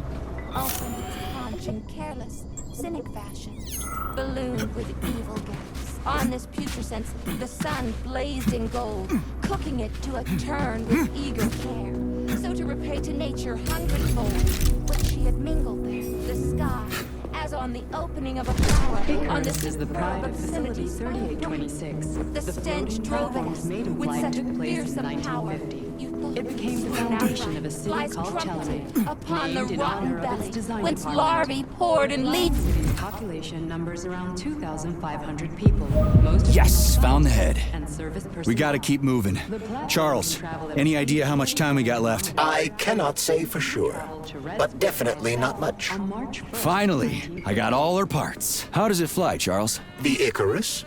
Open its paunch in careless, cynic fashion. Ballooned with evil gas. On this putrescence, the sun blazed in gold, cooking it to a turn with eager care. So to repay to nature hundredfold what she had mingled there, the sky, as on the opening of a flower. On this is the private facility 3826. The stench drove at us with such fearsome power. It became the foundation of a city called Chelsea, upon the named in rotten honor of its belly, design whence department. larvae poured in leaps. City's population numbers around 2,500 people. Most of Yes, them are found the head. and service personnel. We gotta keep moving. Charles, any idea how much time we got left? I cannot say for sure, but definitely not much. Finally, I got all her parts. How does it fly, Charles? The Icarus?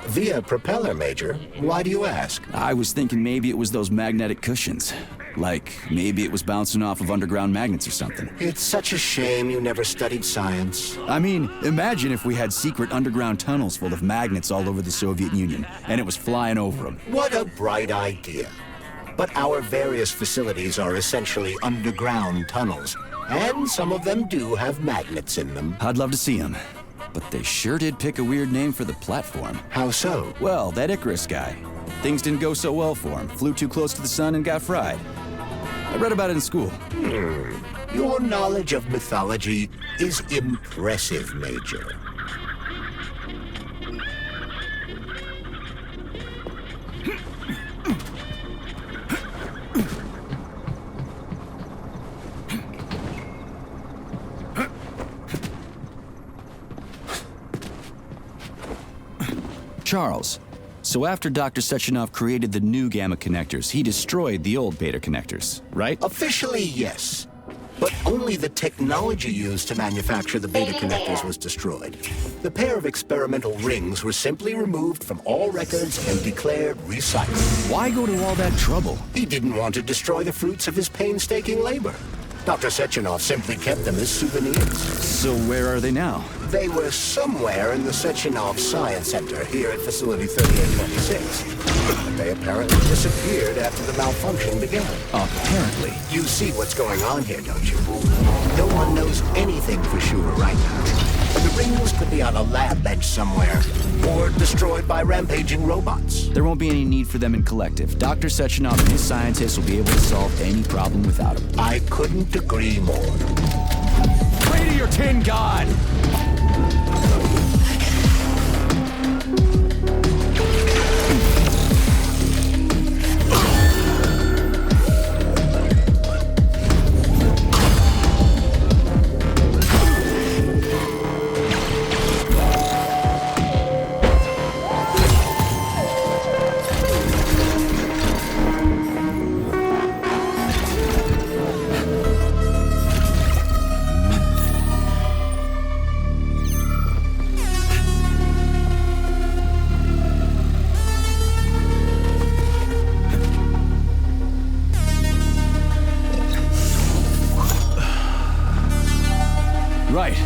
Via propeller, Major. Why do you ask? I was thinking maybe it was those magnetic cushions. Like, maybe it was bouncing off of underground magnets or something. It's such a shame you never studied science. I mean, imagine if we had secret underground tunnels full of magnets all over the Soviet Union, and it was flying over them. What a bright idea. But our various facilities are essentially underground tunnels, and some of them do have magnets in them. I'd love to see them. But they sure did pick a weird name for the platform. How so? Well, that Icarus guy. Things didn't go so well for him. Flew too close to the sun and got fried. I read about it in school. Your knowledge of mythology is impressive, Major. Charles, so after Dr. Sechenov created the new gamma connectors, he destroyed the old beta connectors, right? Officially, yes. But only the technology used to manufacture the beta connectors was destroyed. The pair of experimental rings were simply removed from all records and declared recycled. Why go to all that trouble? He didn't want to destroy the fruits of his painstaking labor. Dr. Sechenov simply kept them as souvenirs. So where are they now? They were somewhere in the Sechenov Science Center here at Facility 3826. But they apparently disappeared after the malfunction began. Apparently. You see what's going on here, don't you? No one knows anything for sure right now. The rings could be on a lab bench somewhere, or destroyed by rampaging robots. There won't be any need for them in collective. Dr. Sechenov and his scientists will be able to solve any problem without them. I couldn't agree more. Pray to your tin god! Right.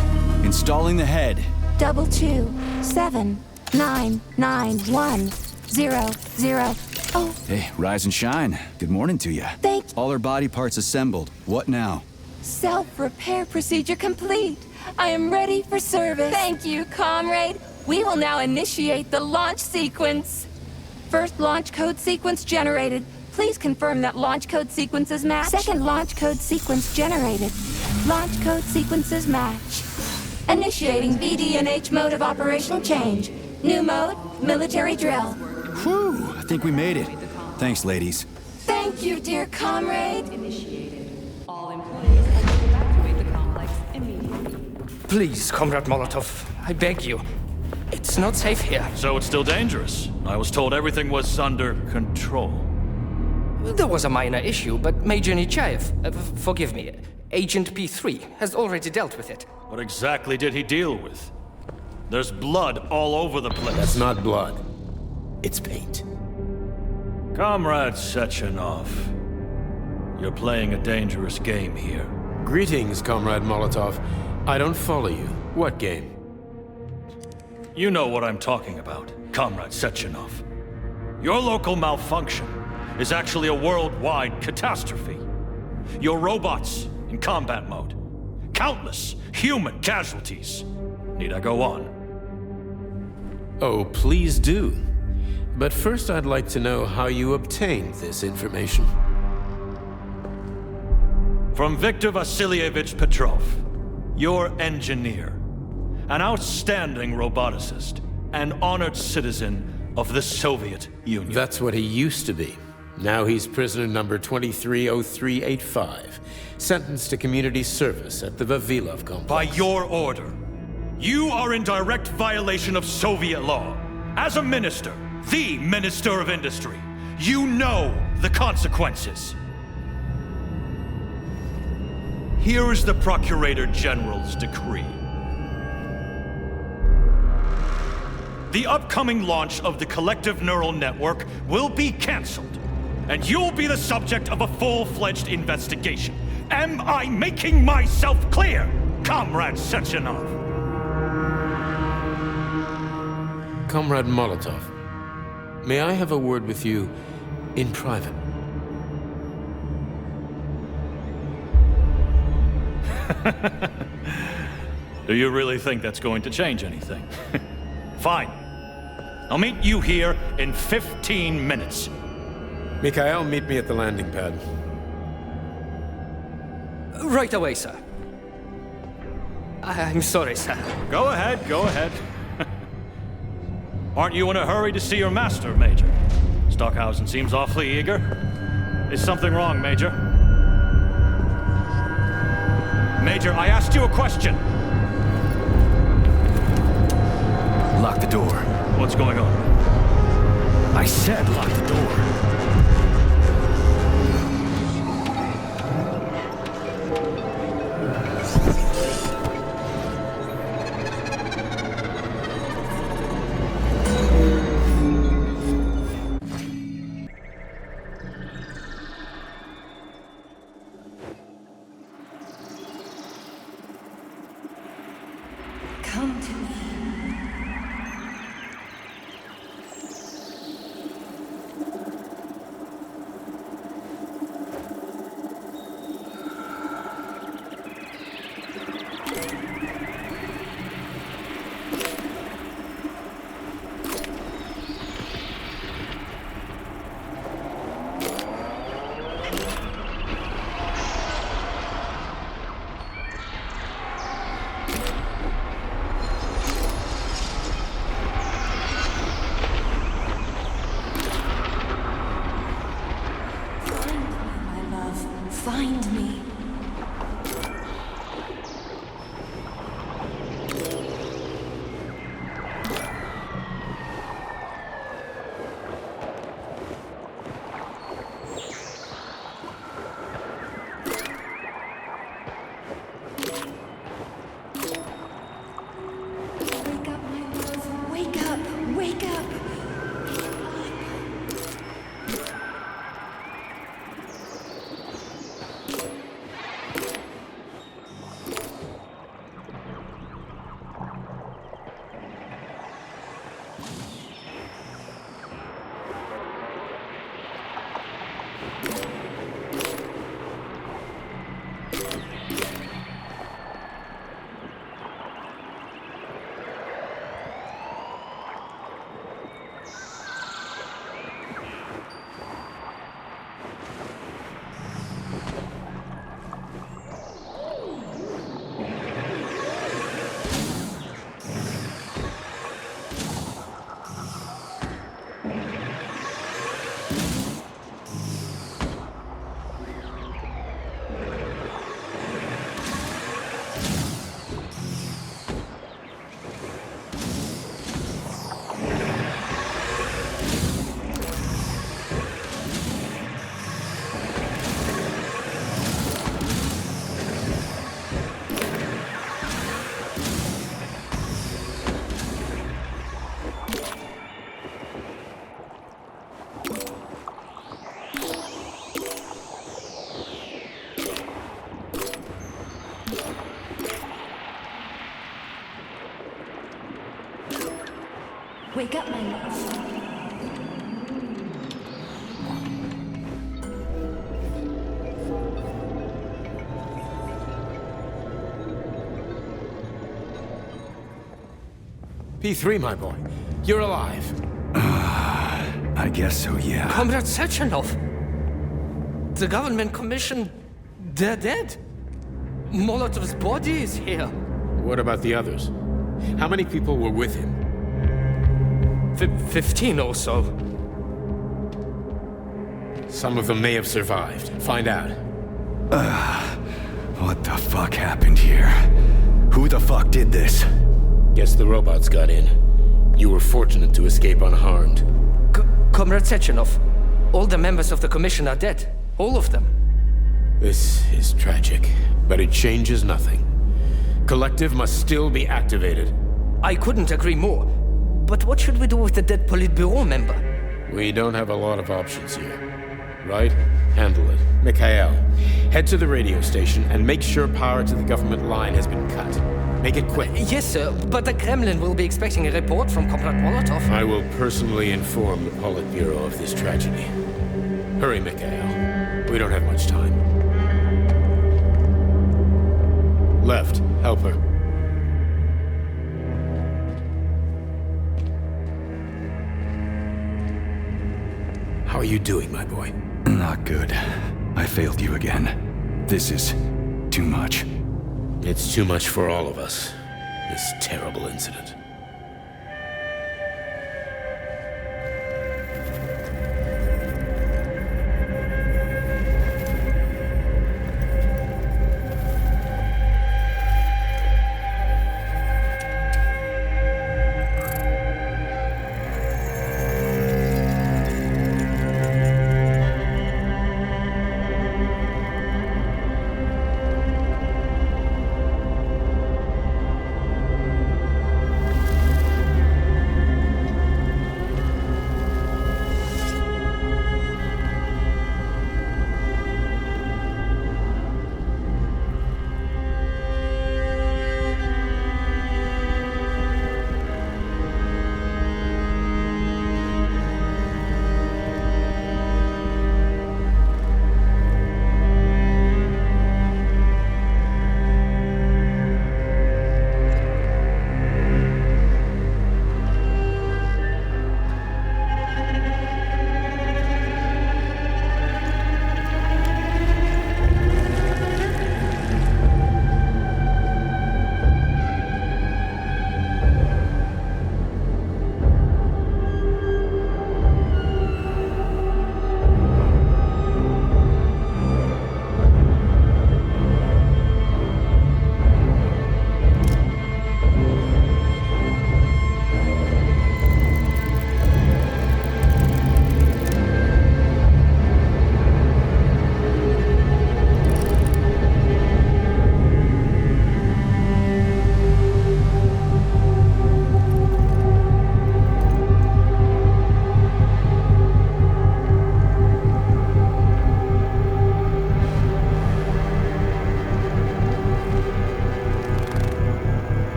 Installing the head. 227991000. Oh. Hey, rise and shine. Good morning to you. Thanks. All her body parts assembled. What now? Self-repair procedure complete. I am ready for service. Thank you, comrade. We will now initiate the launch sequence. First launch code sequence generated. Please confirm that launch code sequences match. Second launch code sequence generated. Launch code sequences match. Initiating VD&H mode of operational change. New mode, military drill. Whew, I think we made it. Thanks, ladies. Thank you, dear comrade. Initiated. All employees are to evacuate the complex immediately. Please, Comrade Molotov, I beg you. It's not safe here. So it's still dangerous. I was told everything was under control. There was a minor issue, but Major Nechayev, forgive me, Agent P3 has already dealt with it. What exactly did he deal with? There's blood all over the place. That's not blood. It's paint. Comrade Sechenov, you're playing a dangerous game here. Greetings, Comrade Molotov. I don't follow you. What game? You know what I'm talking about, Comrade Sechenov. Your local malfunction is actually a worldwide catastrophe. Your robots in combat mode. Countless human casualties. Need I go on? Oh, please do. But first I'd like to know how you obtained this information. From Viktor Vasilievich Petrov, your engineer. An outstanding roboticist. An honored citizen of the Soviet Union. That's what he used to be. Now he's prisoner number 230385, sentenced to community service at the Vavilov complex. By your order, you are in direct violation of Soviet law. As a minister, the Minister of Industry, you know the consequences. Here is the Procurator General's decree. The upcoming launch of the collective neural network will be cancelled, and you'll be the subject of a full-fledged investigation. Am I making myself clear, Comrade Sechenov? Comrade Molotov, may I have a word with you in private? Do you really think that's going to change anything? Fine. I'll meet you here in 15 minutes. Mikhail, meet me at the landing pad. Right away, sir. I'm sorry, sir. Go ahead, go ahead. Aren't you in a hurry to see your master, Major? Stockhausen seems awfully eager. Is something wrong, Major? Major, I asked you a question. Lock the door. What's going on? I said lock the door. Come to me. Find me. Wake up, my love. Wake up. Wake up. Wake up, my love. P3, my boy. You're alive. I guess so, yeah. Comrade Sechenov! The government commission, they're dead. Molotov's body is here. What about the others? How many people were with him? 15 or so. Some of them may have survived. Find out. What the fuck happened here? Who the fuck did this? Guess the robots got in. You were fortunate to escape unharmed. Comrade Sechenov, all the members of the commission are dead. All of them. This is tragic, but it changes nothing. Collective must still be activated. I couldn't agree more. But what should we do with the dead Politburo member? We don't have a lot of options here. Right? Handle it. Mikhail, head to the radio station and make sure power to the government line has been cut. Make it quick. Yes, sir, but the Kremlin will be expecting a report from Comrade Molotov. I will personally inform the Politburo of this tragedy. Hurry, Mikhail. We don't have much time. Left, help her. How are you doing, my boy? Not good. I failed you again. This is too much. It's too much for all of us. This terrible incident.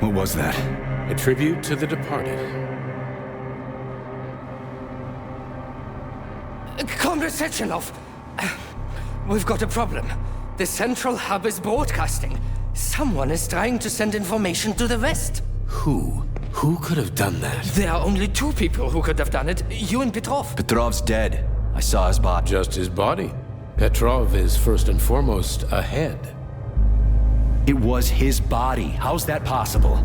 What was that? A tribute to the departed. Comrade Sechenov, we've got a problem. The central hub is broadcasting. Someone is trying to send information to the West. Who? Who could have done that? There are only two people who could have done it, you and Petrov. Petrov's dead. I saw his body. Just his body. Petrov is first and foremost ahead. It was his body. How's that possible?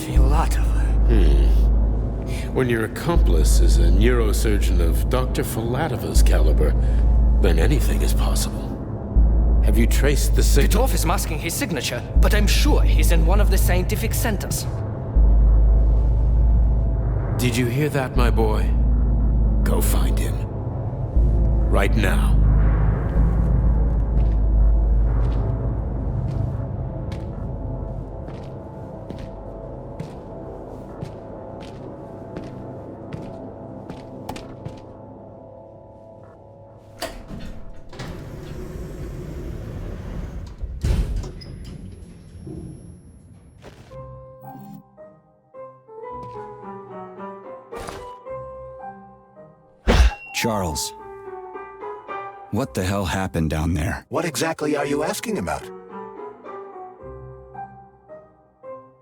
Filatov. When your accomplice is a neurosurgeon of Dr. Filatova's caliber, then anything is possible. Have you traced the signal? Petrov is masking his signature, but I'm sure he's in one of the scientific centers. Did you hear that, my boy? Go find him. Right now. Charles, what the hell happened down there? What exactly are you asking about?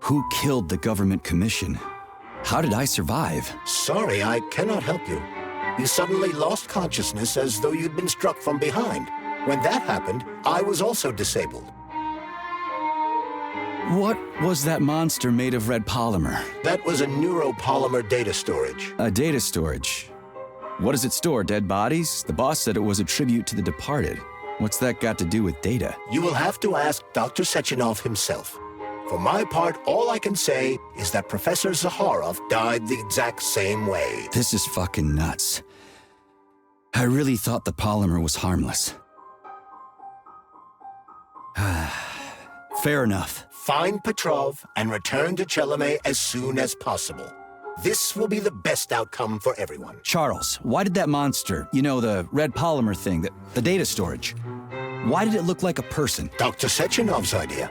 Who killed the government commission? How did I survive? Sorry, I cannot help you. You suddenly lost consciousness as though you'd been struck from behind. When that happened, I was also disabled. What was that monster made of red polymer? That was a neuropolymer data storage. A data storage? What does it store, dead bodies? The boss said it was a tribute to the departed. What's that got to do with data? You will have to ask Dr. Sechenov himself. For my part, all I can say is that Professor Zaharov died the exact same way. This is fucking nuts. I really thought the polymer was harmless. Fair enough. Find Petrov and return to Chelome as soon as possible. This will be the best outcome for everyone. Charles, why did that monster, you know, the red polymer thing, the data storage, why did it look like a person? Dr. Sechenov's idea.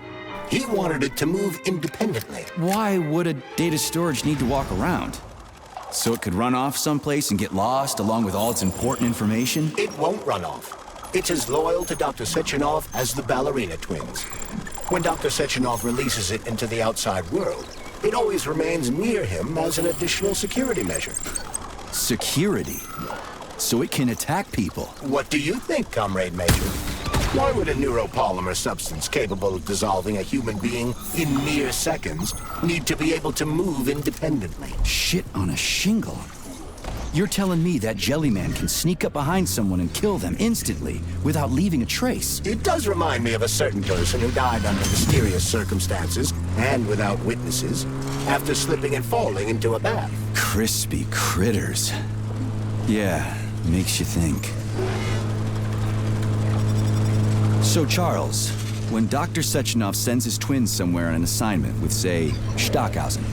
He wanted it to move independently. Why would a data storage need to walk around? So it could run off someplace and get lost along with all its important information? It won't run off. It's as loyal to Dr. Sechenov as the ballerina twins. When Dr. Sechenov releases it into the outside world, it always remains near him as an additional security measure. Security? So it can attack people? What do you think, Comrade Major? Why would a neuropolymer substance capable of dissolving a human being in mere seconds need to be able to move independently? Shit on a shingle. You're telling me that Jellyman can sneak up behind someone and kill them instantly without leaving a trace? It does remind me of a certain person who died under mysterious circumstances and without witnesses after slipping and falling into a bath. Crispy critters. Yeah, makes you think. So Charles, when Dr. Sechenov sends his twins somewhere on an assignment with, say, Stockhausen,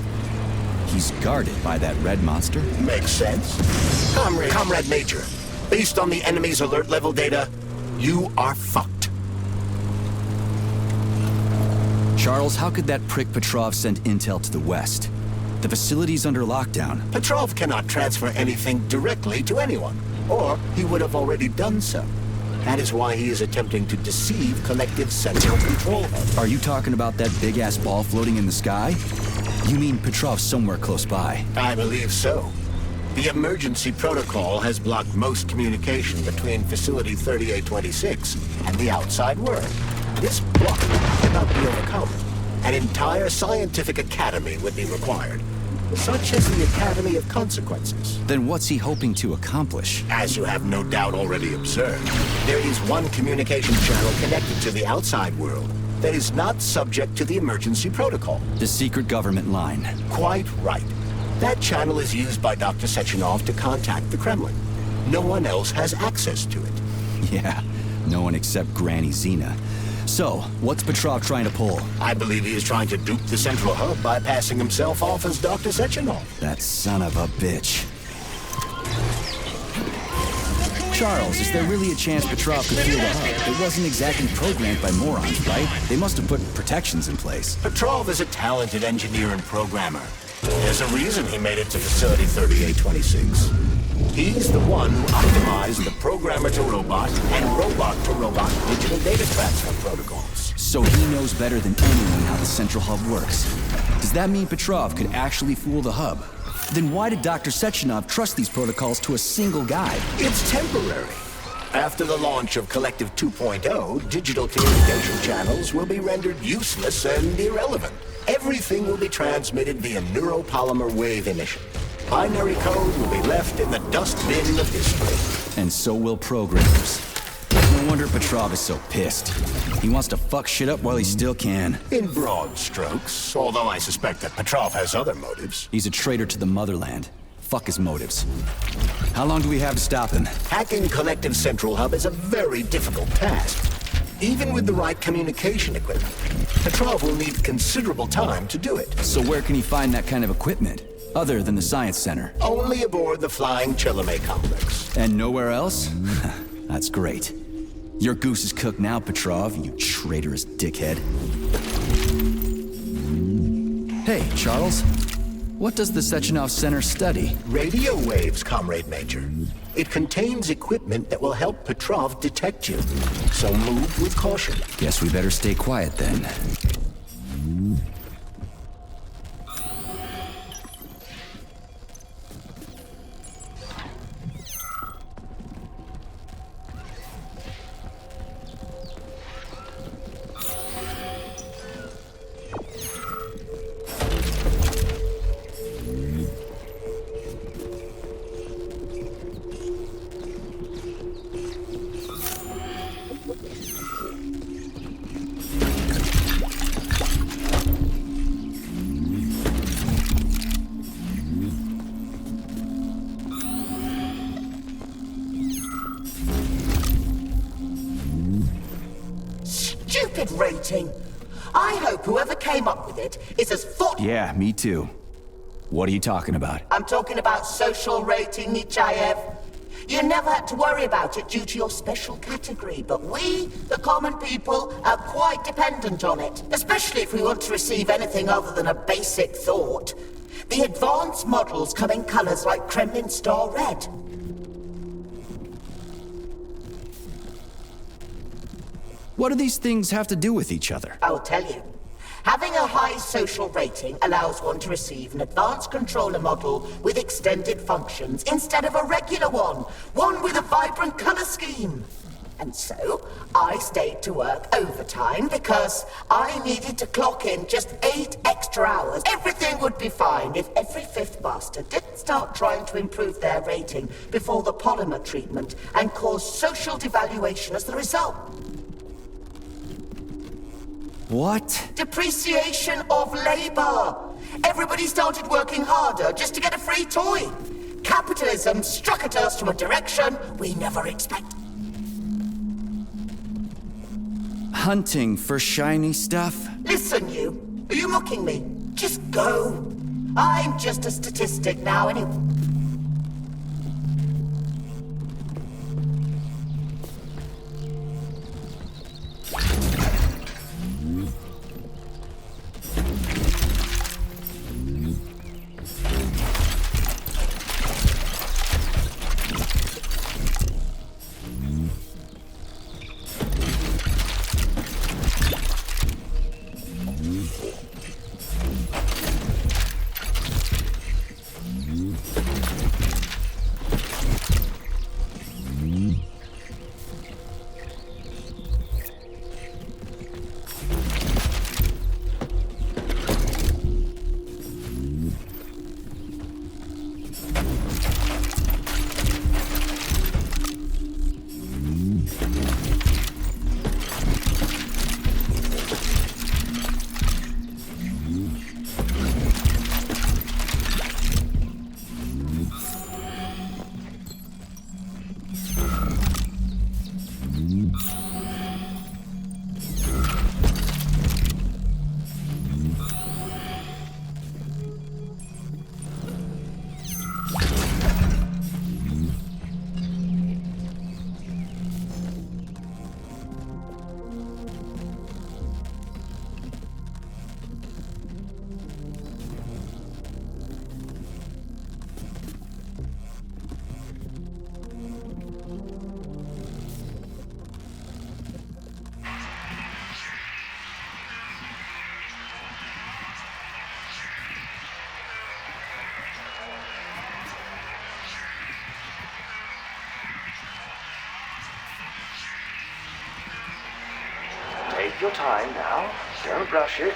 he's guarded by that red monster? Makes sense. Comrade Major, based on the enemy's alert level data, you are fucked. Charles, how could that prick Petrov send intel to the west? The facility's under lockdown. Petrov cannot transfer anything directly to anyone, or he would have already done so. That is why he is attempting to deceive Collective Central Control Hub. Are you talking about that big-ass ball floating in the sky? You mean Petrov's somewhere close by? I believe so. The emergency protocol has blocked most communication between Facility 3826 and the outside world. This block cannot be overcome. An entire scientific academy would be required, such as the Academy of Consequences. Then what's he hoping to accomplish? As you have no doubt already observed, there is one communication channel connected to the outside world that is not subject to the emergency protocol. The secret government line. Quite right. That channel is used by Dr. Sechenov to contact the Kremlin. No one else has access to it. Yeah, no one except Granny Xena. So, what's Petrov trying to pull? I believe he is trying to dupe the central hub by passing himself off as Dr. Sechenov. That son of a bitch. Charles, is there really a chance Petrov could feel the hub? It wasn't exactly programmed by morons, right? They must have put protections in place. Petrov is a talented engineer and programmer. There's a reason he made it to Facility 3826. He's the one who optimized the programmer-to-robot and robot-to-robot digital data transfer protocols. So he knows better than anyone how the central hub works. Does that mean Petrov could actually fool the hub? Then why did Dr. Sechenov trust these protocols to a single guy? It's temporary. After the launch of Collective 2.0, digital communication channels will be rendered useless and irrelevant. Everything will be transmitted via neuropolymer wave emission. Binary code will be left in the dustbin of history. And so will programmers. No wonder Petrov is so pissed. He wants to fuck shit up while he still can. In broad strokes, although I suspect that Petrov has other motives. He's a traitor to the motherland. Fuck his motives. How long do we have to stop him? Hacking Collective Central Hub is a very difficult task. Even with the right communication equipment, Petrov will need considerable time to do it. So where can he find that kind of equipment? Other than the Science Center? Only aboard the Flying Chelome complex. And nowhere else? That's great. Your goose is cooked now, Petrov, you traitorous dickhead. Hey, Charles. What does the Sechenov Center study? Radio waves, Comrade Major. It contains equipment that will help Petrov detect you. So move with caution. Guess we better stay quiet then. Stupid rating. I hope whoever came up with it is as Yeah, me too. What are you talking about? I'm talking about social rating, Nichayev. You never had to worry about it due to your special category, but we, the common people, are quite dependent on it, especially if we want to receive anything other than a basic thought. The advanced models come in colors like Kremlin Star Red. What do these things have to do with each other? I'll tell you. Having a high social rating allows one to receive an advanced controller model with extended functions instead of a regular one with a vibrant color scheme. And so, I stayed to work overtime because I needed to clock in just 8 extra hours. Everything would be fine if every fifth bastard didn't start trying to improve their rating before the polymer treatment and cause social devaluation as the result. What? Depreciation of labor. Everybody started working harder just to get a free toy. Capitalism struck at us from a direction we never expected. Hunting for shiny stuff? Listen, you. Are you mocking me? Just go. I'm just a statistic now, anyway. Take your time now. Don't rush it.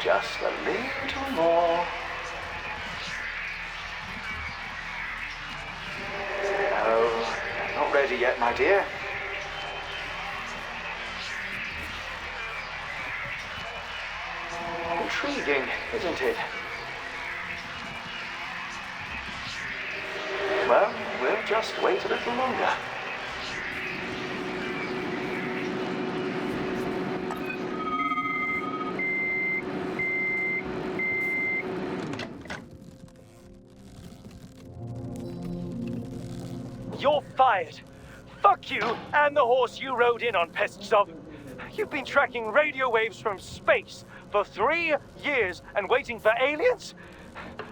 Just a little more. No, not ready yet, my dear. Intriguing, isn't it? Well, we'll just wait a little longer. You're fired. Fuck you and the horse you rode in on, Pestsov. You've been tracking radio waves from space for 3 years and waiting for aliens?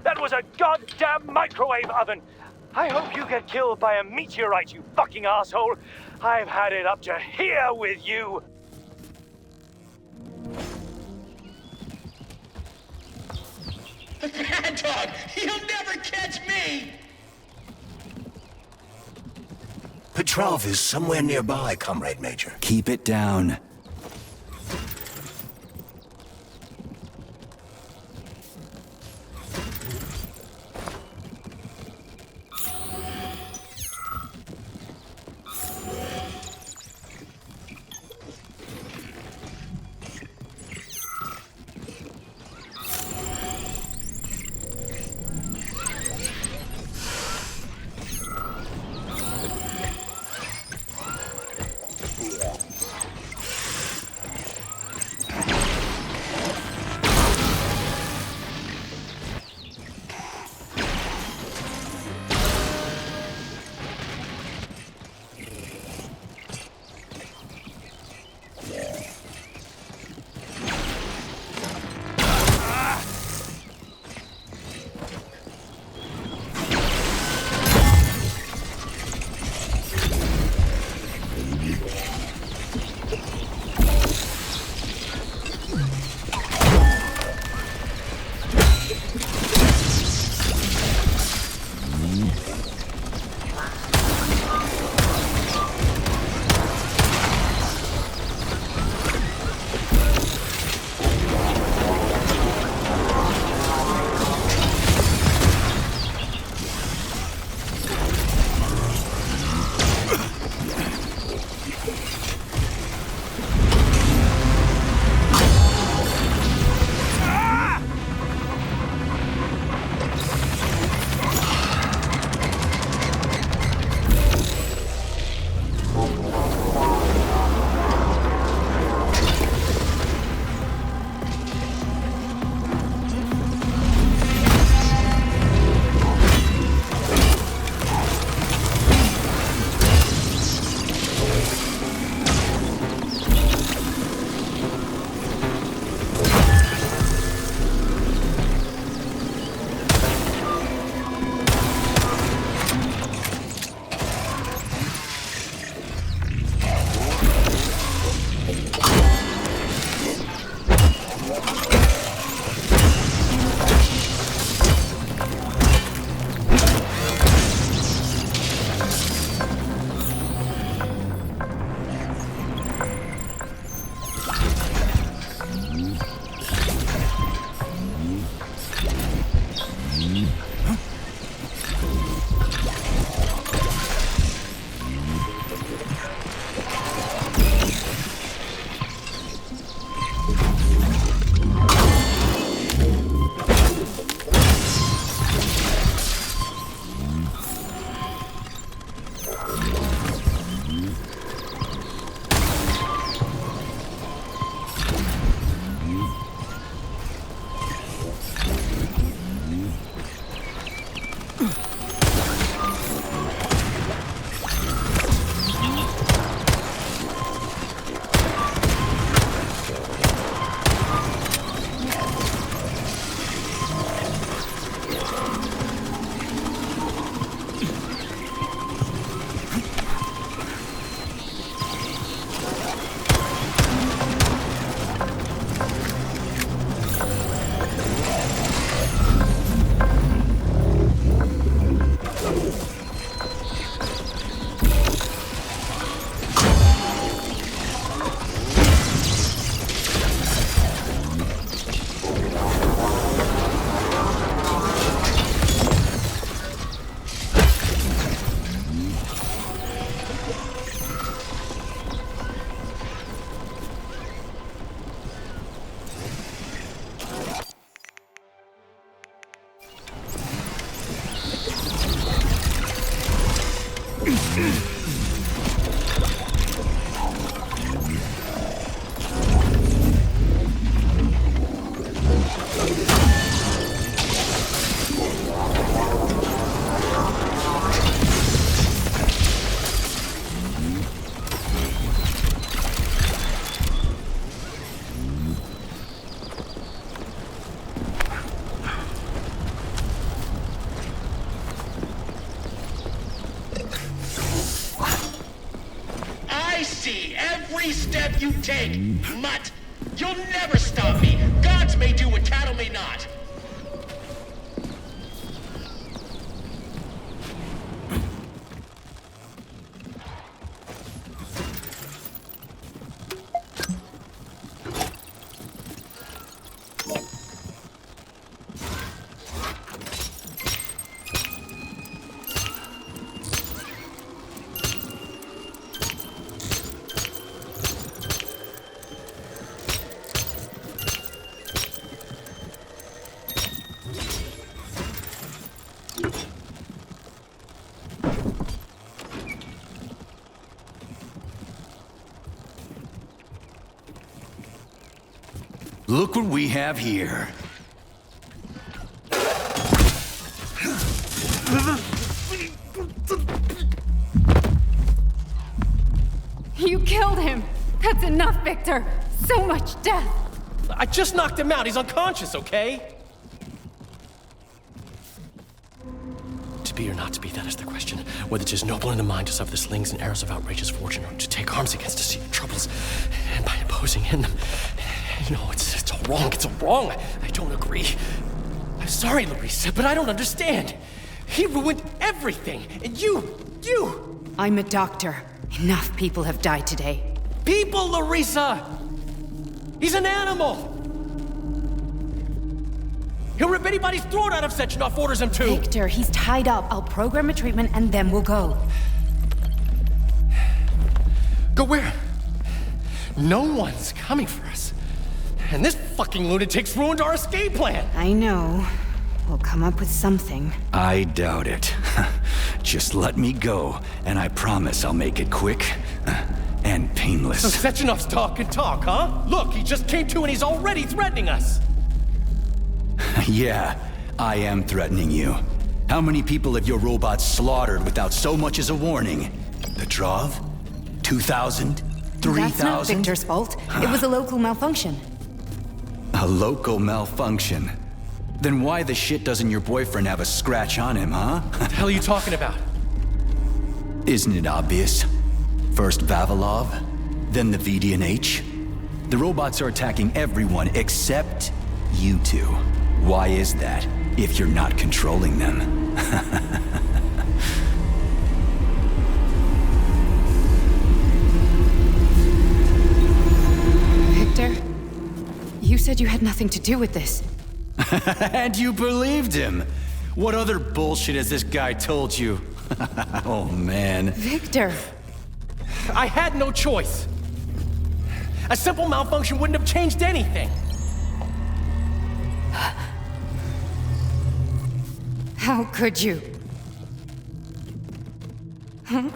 That was a goddamn microwave oven. I hope you get killed by a meteorite, you fucking asshole. I've had it up to here with you. Mad Dog, you'll never catch me! Petrov is somewhere nearby, Comrade Major. Keep it down. step you take, mutt! You'll never stop me! Gods may do what cattle may not! Look what we have here. You killed him! That's enough, Victor! So much death! I just knocked him out. He's unconscious, okay? To be or not to be, that is the question. Whether 'tis noble in the mind to suffer the slings and arrows of outrageous fortune, or to take arms against deceiving troubles, and by imposing in them. No, it's all wrong. It's all wrong. I don't agree. I'm sorry, Larissa, but I don't understand. He ruined everything, and you! I'm a doctor. Enough people have died today. People, Larissa! He's an animal! He'll rip anybody's throat out if Sechenov orders him to! Victor, he's tied up. I'll program a treatment and then we'll go. Go where? No one's coming for us. And this fucking lunatic's ruined our escape plan! I know. We'll come up with something. I doubt it. Just let me go, and I promise I'll make it quick and painless. So Sechenov's talk and talk, huh? Look, he just came to and he's already threatening us! Yeah, I am threatening you. How many people have your robots slaughtered without so much as a warning? Petrov? 2,000? 3,000? That's not Victor's fault. It was a local malfunction. A local malfunction? Then why the shit doesn't your boyfriend have a scratch on him, huh? What the hell are you talking about? Isn't it obvious? First Vavilov, then the VDNH. The robots are attacking everyone except you two. Why is that, if you're not controlling them? Victor, you said you had nothing to do with this. And you believed him! What other bullshit has this guy told you? Oh, man. Victor! I had no choice. A simple malfunction wouldn't have changed anything. How could you? Huh?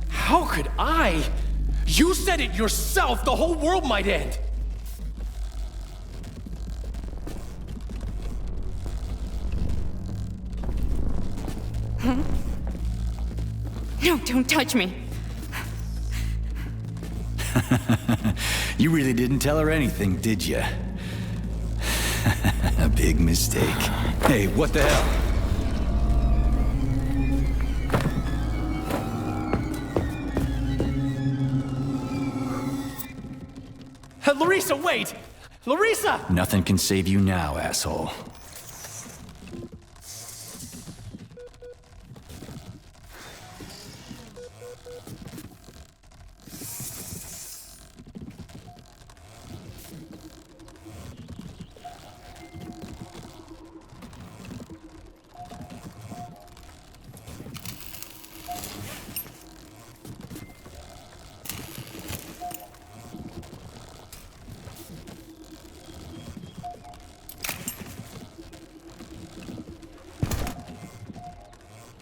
How could I? You said it yourself, the whole world might end. Huh? No, don't touch me. You really didn't tell her anything, did you? A big mistake. Hey, what the hell? Larissa, wait! Larissa! Nothing can save you now, asshole.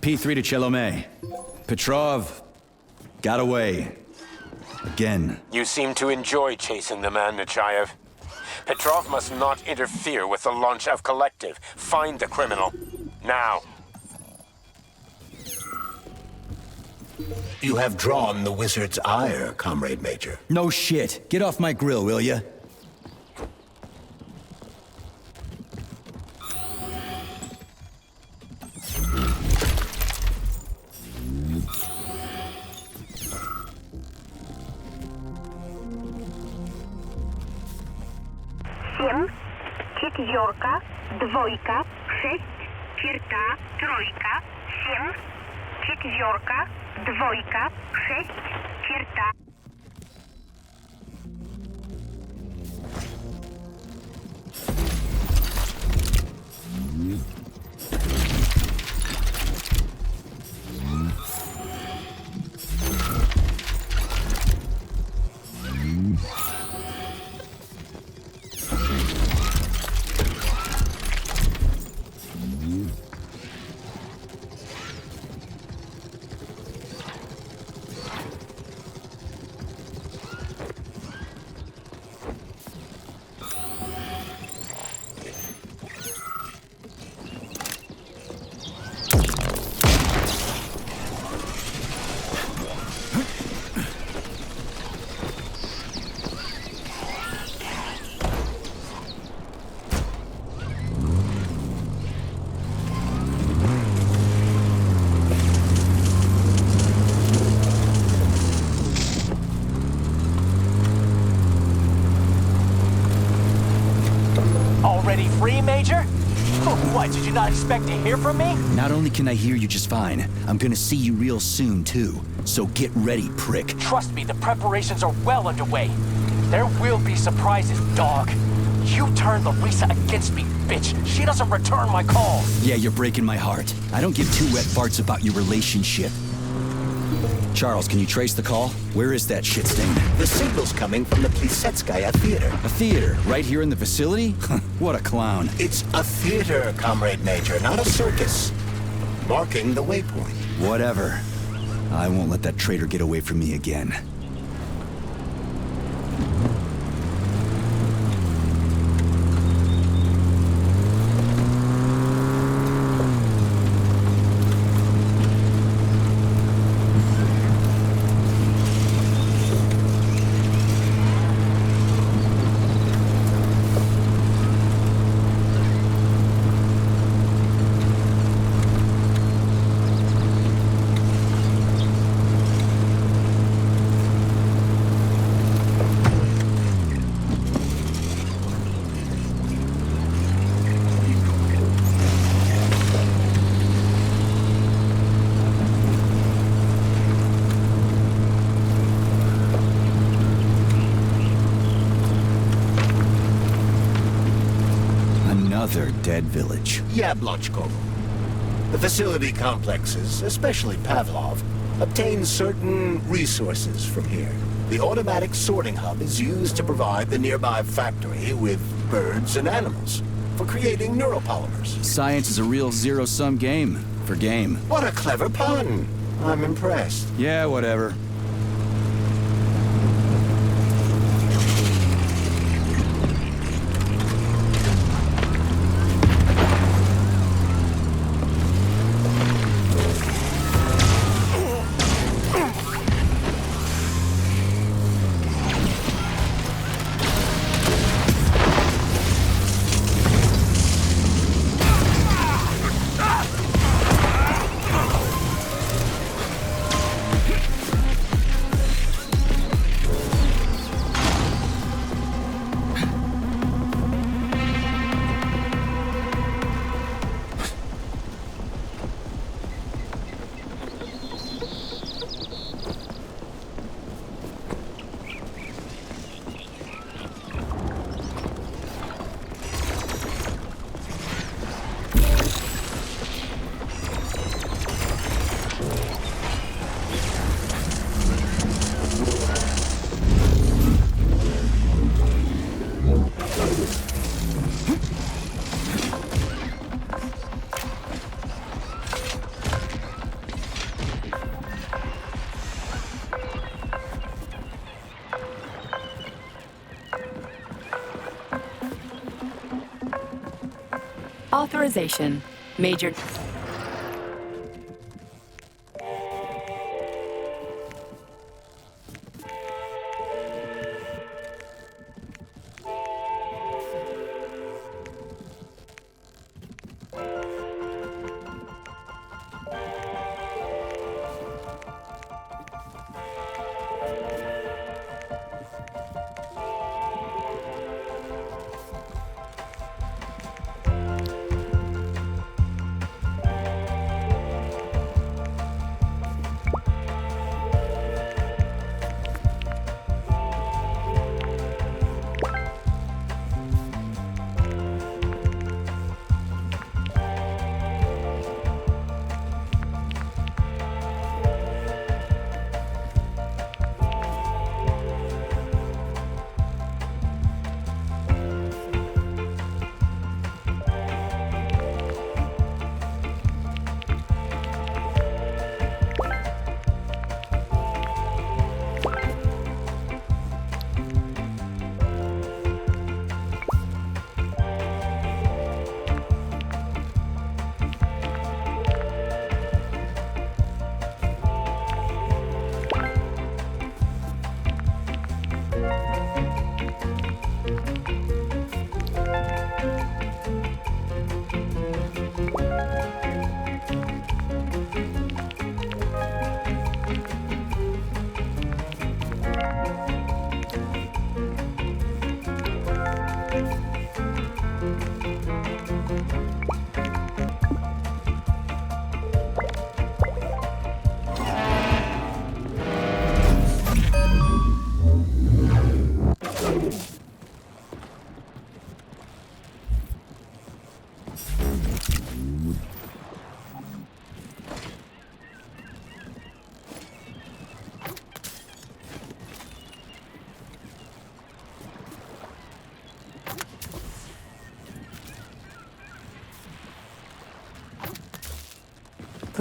P3 to Chelomey. Petrov got away. Again. You seem to enjoy chasing the man, Nechayev. Petrov must not interfere with the launch of Collective. Find the criminal. Now. You have drawn the wizard's ire, Comrade Major. No shit. Get off my grill, will ya? 7, четверка, двойка, 6, черта, тройка, 7, четверка, двойка, 6, черта. Already free, Major? What, did you not expect to hear from me? Not only can I hear you just fine, I'm gonna see you real soon, too. So get ready, prick. Trust me, the preparations are well underway. There will be surprises, dog. You turned Larissa against me, bitch. She doesn't return my calls. Yeah, you're breaking my heart. I don't give two wet farts about your relationship. Charles, can you trace the call? Where is that shit stain? The signal's coming from the Plisetskaya Theater. A theater? Right here in the facility? What a clown. It's a theater, Comrade Major, not a circus. Marking the waypoint. Whatever. I won't let that traitor get away from me again. Another dead village. Yablonchkovo. The facility complexes, especially Pavlov, obtain certain resources from here. The automatic sorting hub is used to provide the nearby factory with birds and animals for creating neuropolymers. Science is a real zero-sum game. For game. What a clever pun. I'm impressed. Yeah, whatever. Authorization. Major...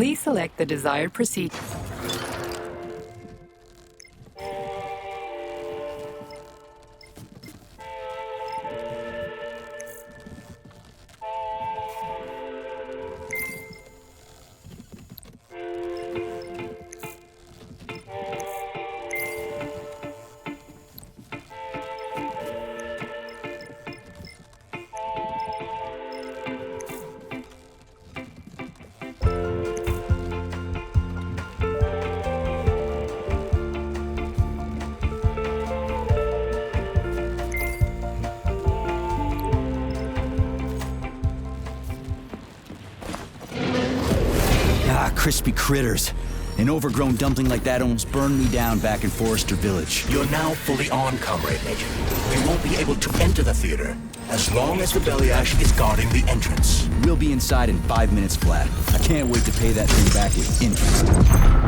Please select the desired procedure. Crispy critters. An overgrown dumpling like that almost burned me down back in Forrester Village. You're now fully on, Comrade Major. We won't be able to enter the theater as long as the belly ash is guarding the entrance. We'll be inside in 5 minutes flat. I can't wait to pay that thing back with interest.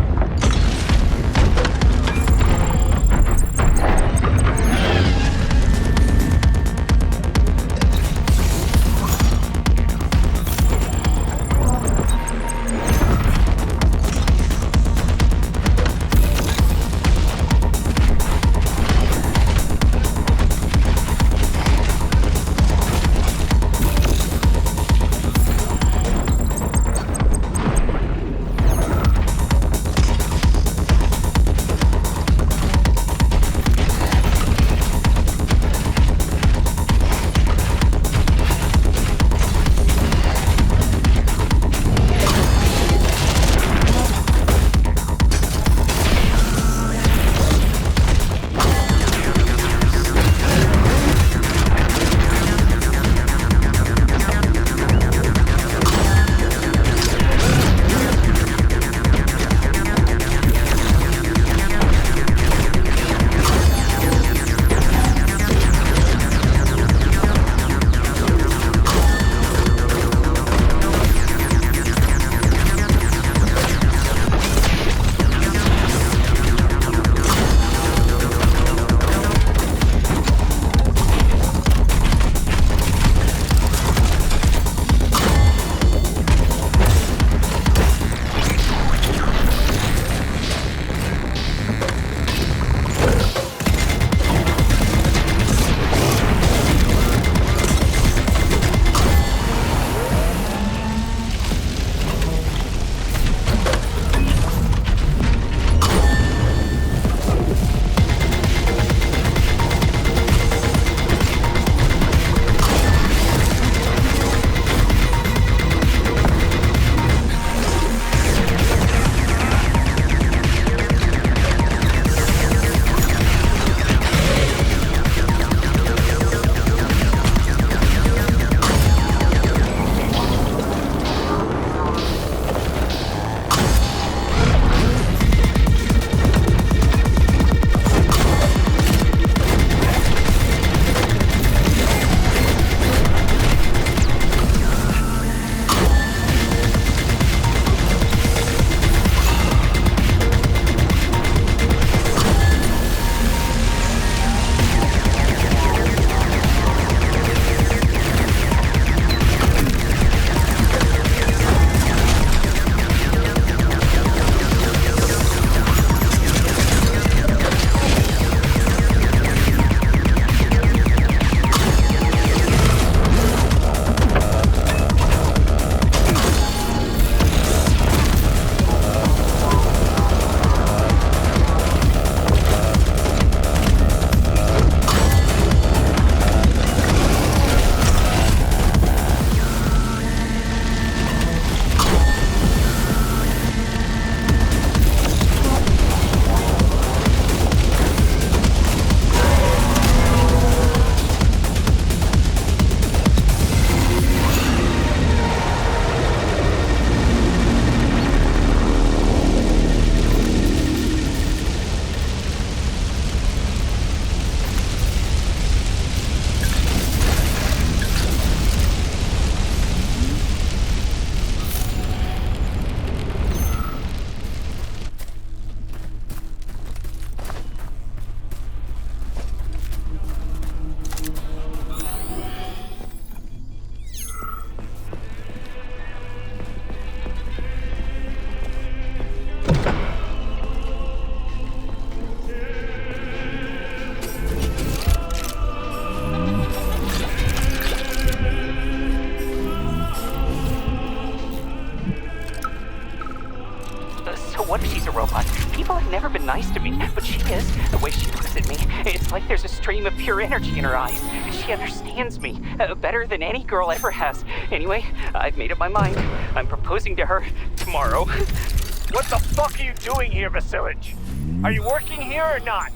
nice to me, but she is. The way she looks at me, it's like there's a stream of pure energy in her eyes. She understands me better than any girl ever has. Anyway, I've made up my mind. I'm proposing to her tomorrow. What the fuck are you doing here, Vasilich? Are you working here or not?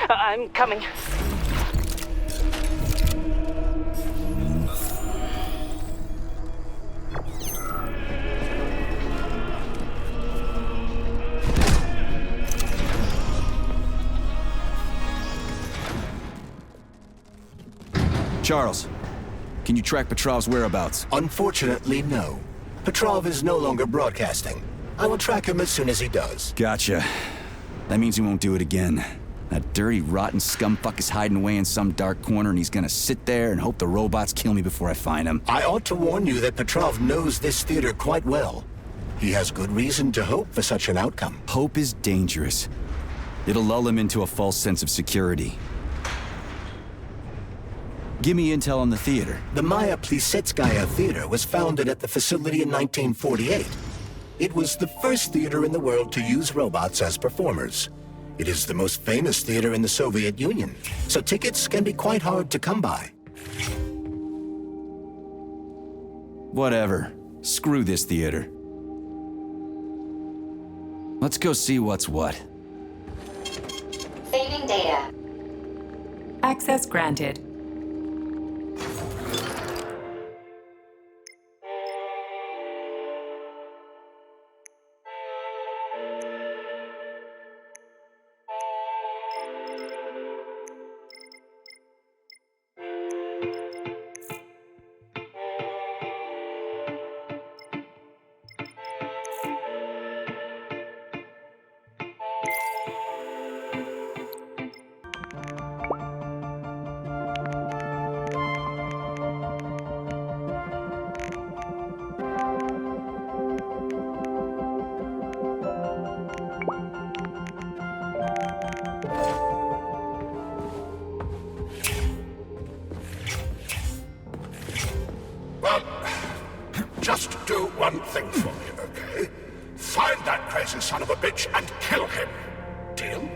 I'm coming. Charles, can you track Petrov's whereabouts? Unfortunately, no. Petrov is no longer broadcasting. I will track him as soon as he does. Gotcha. That means he won't do it again. That dirty, rotten scumfuck is hiding away in some dark corner, and he's gonna sit there and hope the robots kill me before I find him. I ought to warn you that Petrov knows this theater quite well. He has good reason to hope for such an outcome. Hope is dangerous. It'll lull him into a false sense of security. Give me intel on the theater. The Maya Plisetskaya Theater was founded at the facility in 1948. It was the first theater in the world to use robots as performers. It is the most famous theater in the Soviet Union, so tickets can be quite hard to come by. Whatever. Screw this theater. Let's go see what's what. Saving data. Access granted. Just do one thing for me, okay? Find that crazy son of a bitch and kill him. Deal?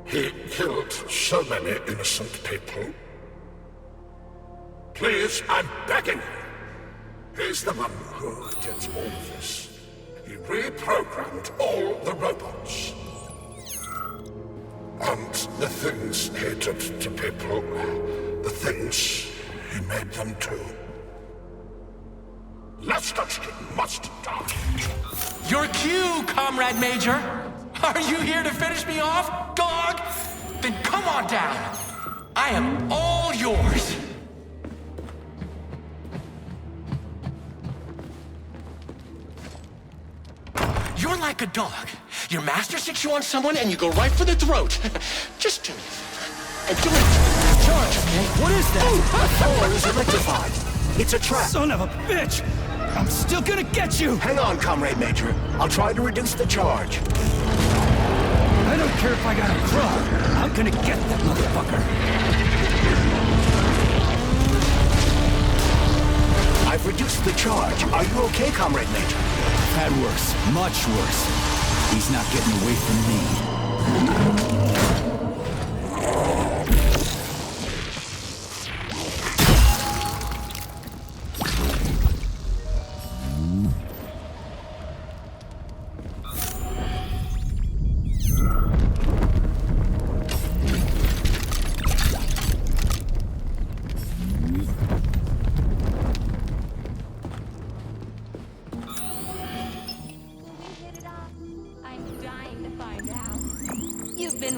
He killed so many innocent people. Please, I'm begging you. He's the one who did all of this. He reprogrammed all the robots. And the things he did to people, the things he made them do. Lestochkin must die. Your cue, Comrade Major. Are you here to finish me off, dog? Then come on down. I am all yours. You're like a dog. Your master sticks you on someone and you go right for the throat. Just do me a favor. And do it. Charge, okay? What is that? The door is electrified. It's a trap. Son of a bitch! I'm still gonna get you! Hang on, Comrade Major. I'll try to reduce the charge. I don't care if I gotta crawl. I'm gonna get that motherfucker. I've reduced the charge. Are you okay, Comrade Major? Had worse. Much worse. He's not getting away from me.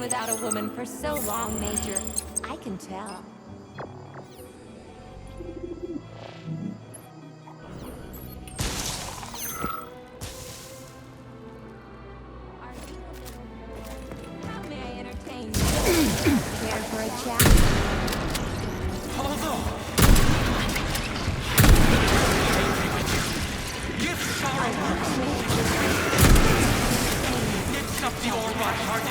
Without a woman for so long, Major. I can tell. How may I entertain you? Care for a chat? Hold on. Give sorrow It's up the all right heart.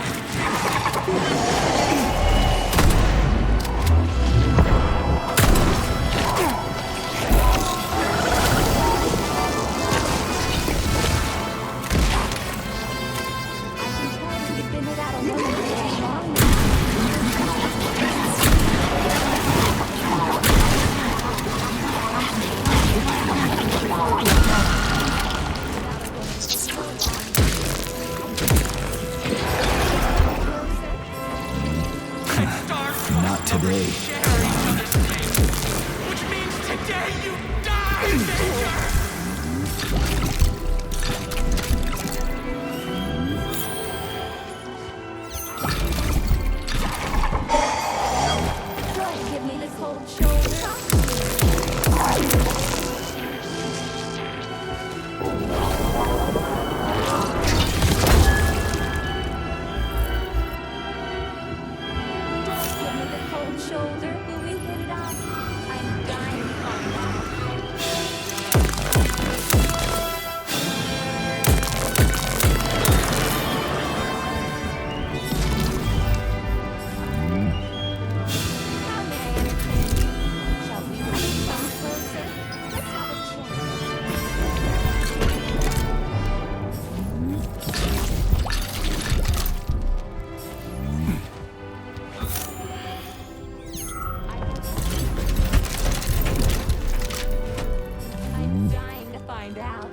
find out.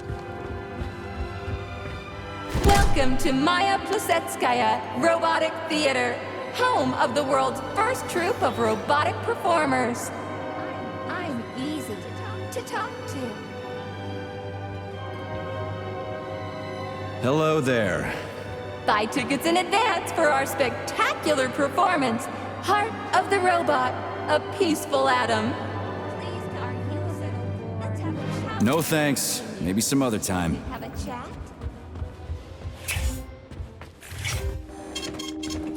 Welcome to Maya Plesetskaya Robotic Theater, home of the world's first troupe of robotic performers. I'm easy to talk to. Hello there. Buy tickets in advance for our spectacular performance, Heart of the Robot, a Peaceful Atom. Please, are you a little bored? Let's have a chat. No thanks. Maybe some other time. Have a chat?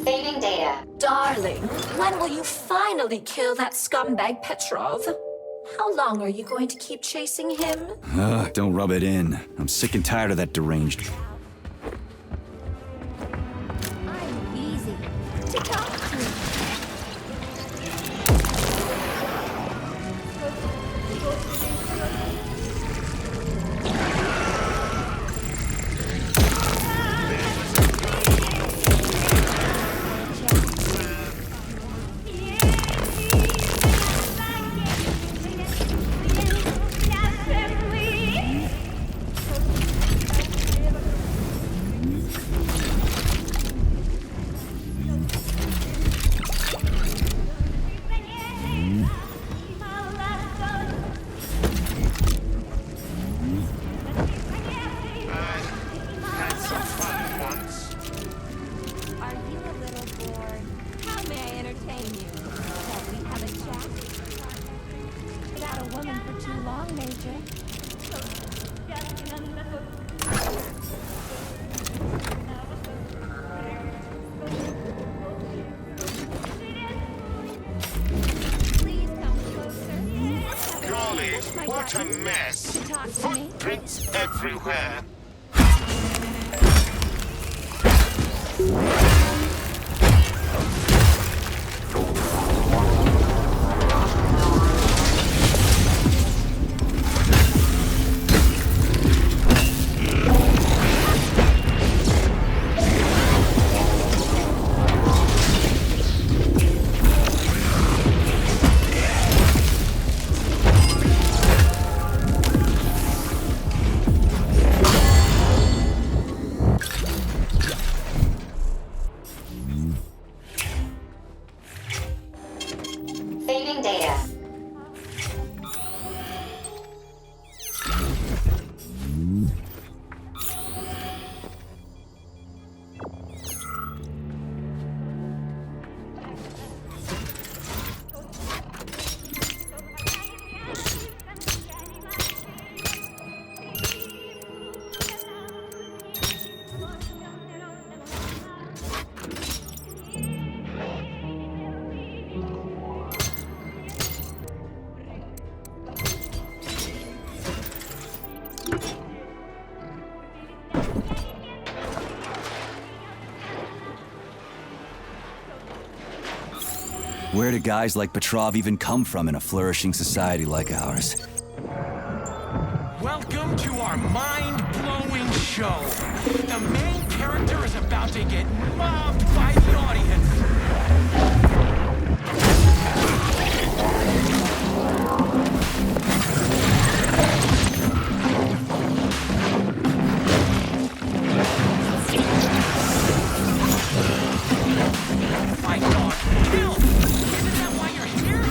Saving data. Darling, when will you finally kill that scumbag Petrov? How long are you going to keep chasing him? Ugh, don't rub it in. I'm sick and tired of that deranged. I'm easy to talk to. What a mess! Footprints everywhere! Saving data. Where do guys like Petrov even come from in a flourishing society like ours? Welcome to our mind-blowing show. The main character is about to get mobbed by the audience. My dog, kill! Isn't that why you're here?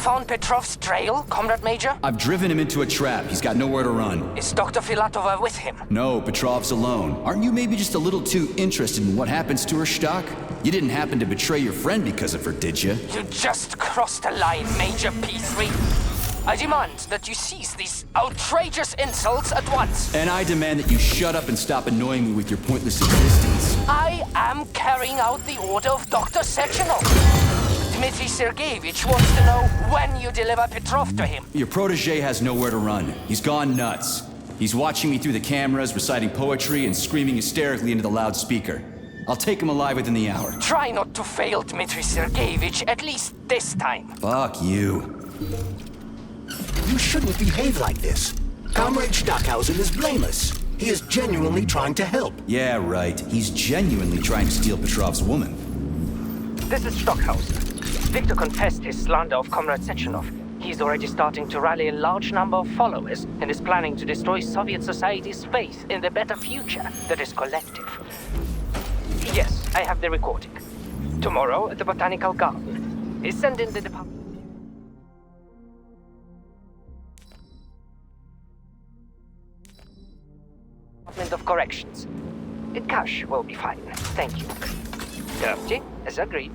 found Petrov's trail, Comrade Major? I've driven him into a trap. He's got nowhere to run. Is Dr. Filatova with him? No, Petrov's alone. Aren't you maybe just a little too interested in what happens to her, Stock? You didn't happen to betray your friend because of her, did you? You just crossed a line, Major P3. I demand that you cease these outrageous insults at once. And I demand that you shut up and stop annoying me with your pointless existence. I am carrying out the order of Dr. Sechenov. Dmitry Sergeyevich wants to know when you deliver Petrov to him. Your protege has nowhere to run. He's gone nuts. He's watching me through the cameras, reciting poetry and screaming hysterically into the loudspeaker. I'll take him alive within the hour. Try not to fail, Dmitry Sergeyevich, at least this time. Fuck you. You shouldn't behave like this. Comrade Stockhausen is blameless. He is genuinely trying to help. Yeah, right. He's genuinely trying to steal Petrov's woman. This is Stockhausen. Victor confessed his slander of Comrade Sechenov. He's already starting to rally a large number of followers and is planning to destroy Soviet society's faith in the better future that is collective. Yes, I have the recording. Tomorrow at the Botanical Garden. Send in the Department of Corrections. Cash will be fine. Thank you. Dirty, as agreed.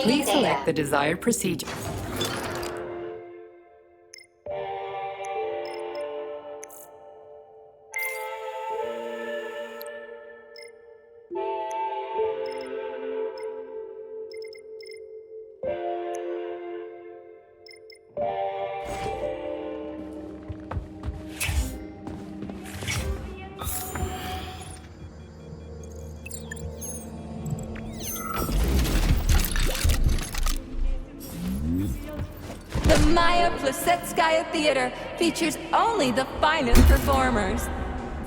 Please select the desired procedure. Theater features only the finest performers.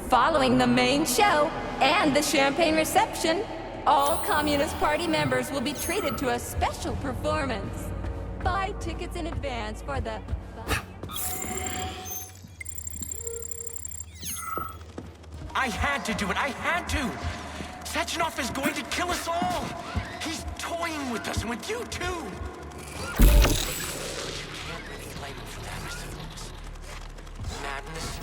Following the main show and the champagne reception, all Communist Party members will be treated to a special performance. Buy tickets in advance for the... I had to do it. I had to. Sechenov is going to kill us all. He's toying with us and with you too. Madness.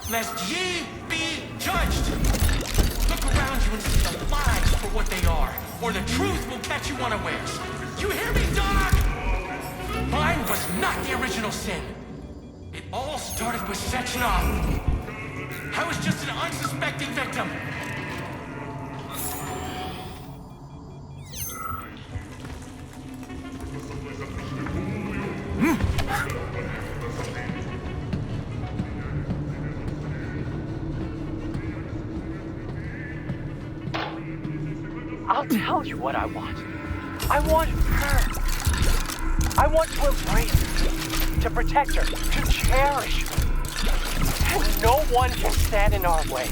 lest ye be judged. Look around you and see the lies for what they are, or the truth will catch you unawares. You hear me, dog? Mine was not the original sin. It all started with Sechenov. I was just an unsuspecting victim. I'll tell you what I want. I want her. I want to embrace her, to protect her, to cherish her. And no one can stand in our way.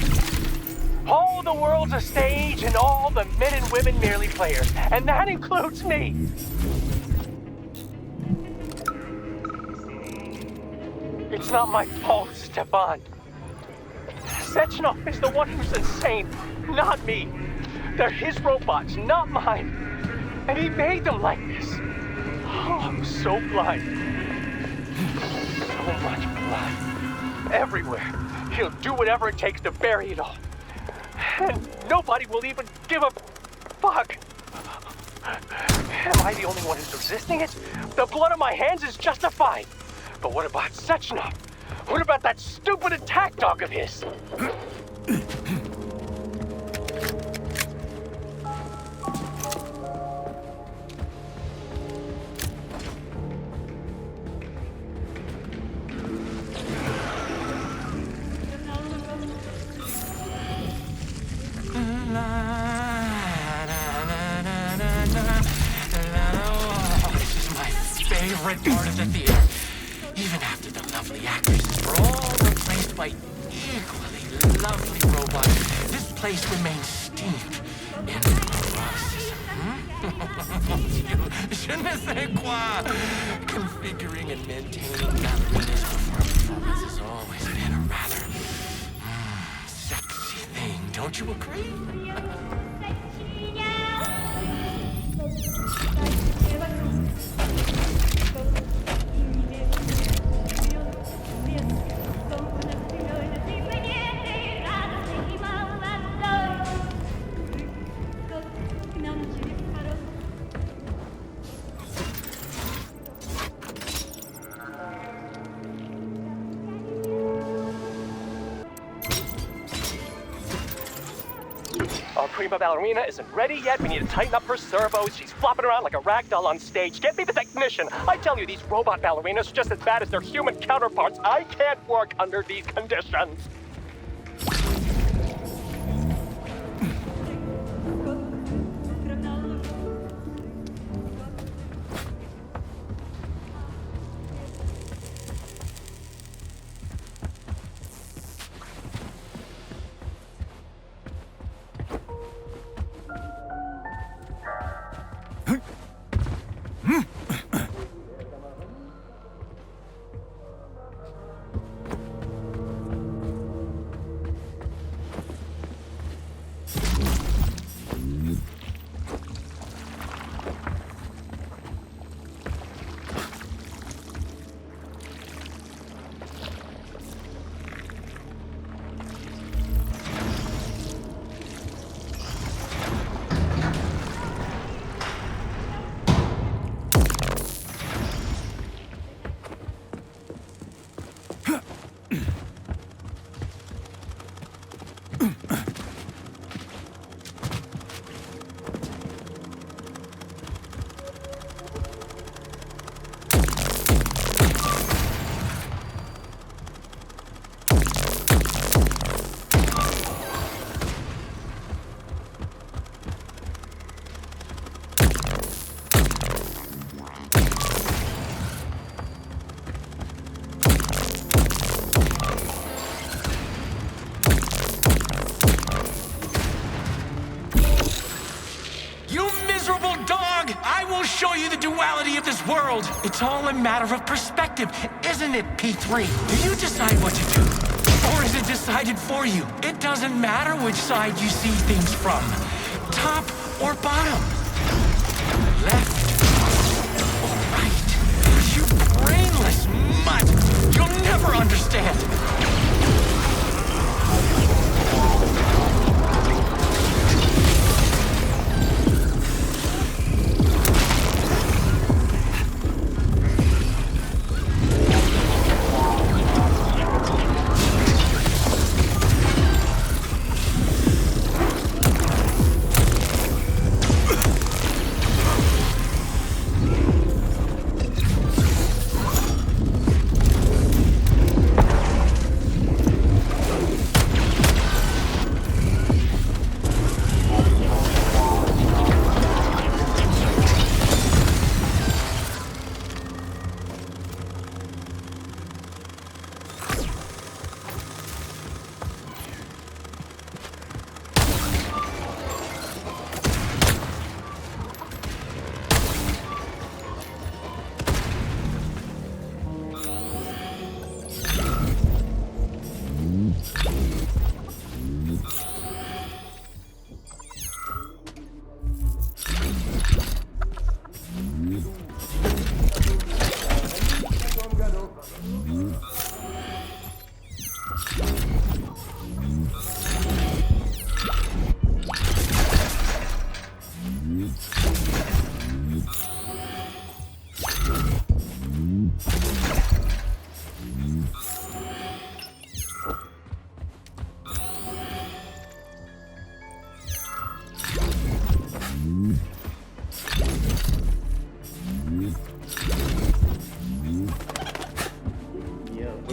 All the world's a stage and all the men and women merely players. And that includes me. It's not my fault, Stefan. Sechenov is the one who's insane, not me. They're his robots, not mine. And he made them like this. Oh, I'm so blind. So much blood. Everywhere. He'll do whatever it takes to bury it all. And nobody will even give a fuck. Am I the only one who's resisting it? The blood on my hands is justified. But what about Sechenov? What about that stupid attack dog of his? Favorite part of the theater. Even after the lovely actresses were all replaced by equally lovely robots, this place remains steeped in neuroticism. Je ne sais quoi. Configuring and maintaining ballerinas before a performance has always been a rather sexy thing. Don't you agree? Our prima ballerina isn't ready yet. We need to tighten up her servos. She's flopping around like a rag doll on stage. Get me the technician. I tell you, these robot ballerinas are just as bad as their human counterparts. I can't work under these conditions. Duality of this world. It's all a matter of perspective, isn't it, P3? Do you decide what to do? Or is it decided for you? It doesn't matter which side you see things from. Top or bottom. Left or right. You brainless mutt. You'll never understand.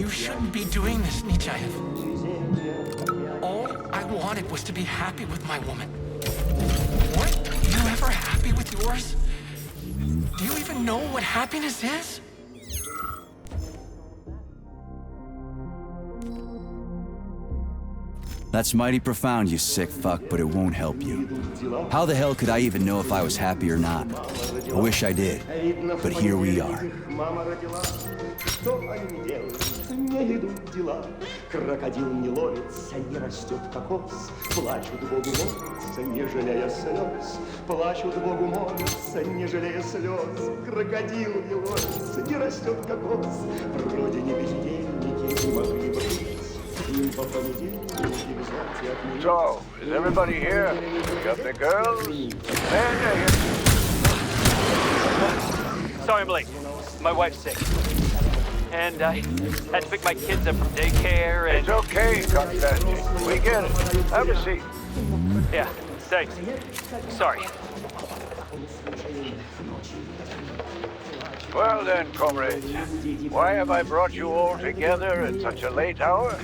You shouldn't be doing this, Nechayev. All I wanted was to be happy with my woman. Weren't you ever happy with yours? Do you even know what happiness is? That's mighty profound, you sick fuck, but it won't help you. How the hell could I even know if I was happy or not? I wish I did, but here we are. Не идут дела, крокодил не ловится, не растет кокос. Плачут Богу молятся, не жалея слез. Плачут Богу молятся, не жалея слез. Крокодил не ловится, не растет кокос. Вроде не бездельники не могли бы жить. Им по понедельнике взять от меня. So, is everybody here? Got the girls? And Sorry I'm late. My wife's sick. And I had to pick my kids up from daycare and... It's okay, Constantine. We get it. Have a seat. Yeah, thanks. Sorry. Well then, comrades, why have I brought you all together at such a late hour?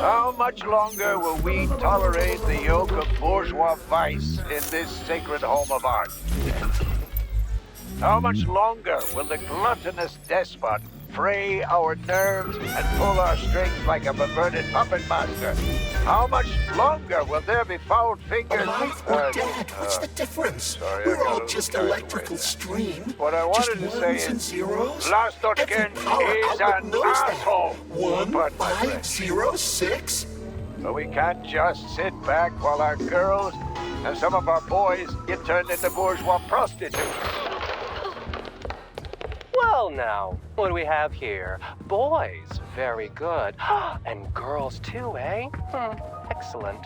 How much longer will we tolerate the yoke of bourgeois vice in this sacred home of art? How much longer will the gluttonous despot fray our nerves and pull our strings like a perverted puppet master? How much longer will there be foul fingers? Alive or dead? What's the difference? Sorry, We're all just electrical stream. What I wanted to say and is, zeros. Lastotkin is an asshole. 1506. But we can't just sit back while our girls and some of our boys get turned into bourgeois prostitutes. Well now, what do we have here? Boys, very good. And girls too, eh? Excellent.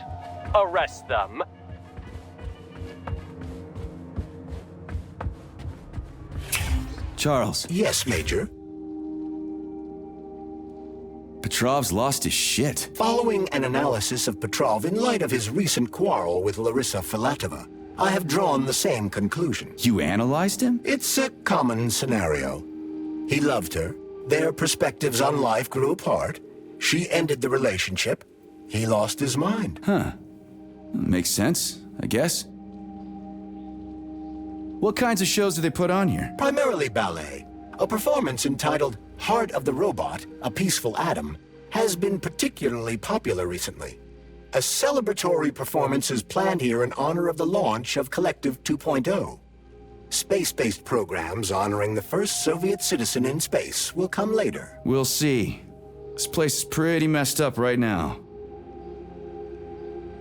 Arrest them. Charles. Yes, Major. Petrov's lost his shit. Following an analysis of Petrov in light of his recent quarrel with Larissa Filatova, I have drawn the same conclusion. You analyzed him? It's a common scenario. He loved her. Their perspectives on life grew apart. She ended the relationship. He lost his mind. Huh. Makes sense, I guess. What kinds of shows do they put on here? Primarily ballet. A performance entitled Heart of the Robot, A Peaceful Atom, has been particularly popular recently. A celebratory performance is planned here in honor of the launch of Collective 2.0. Space-based programs honoring the first Soviet citizen in space will come later. We'll see. This place is pretty messed up right now.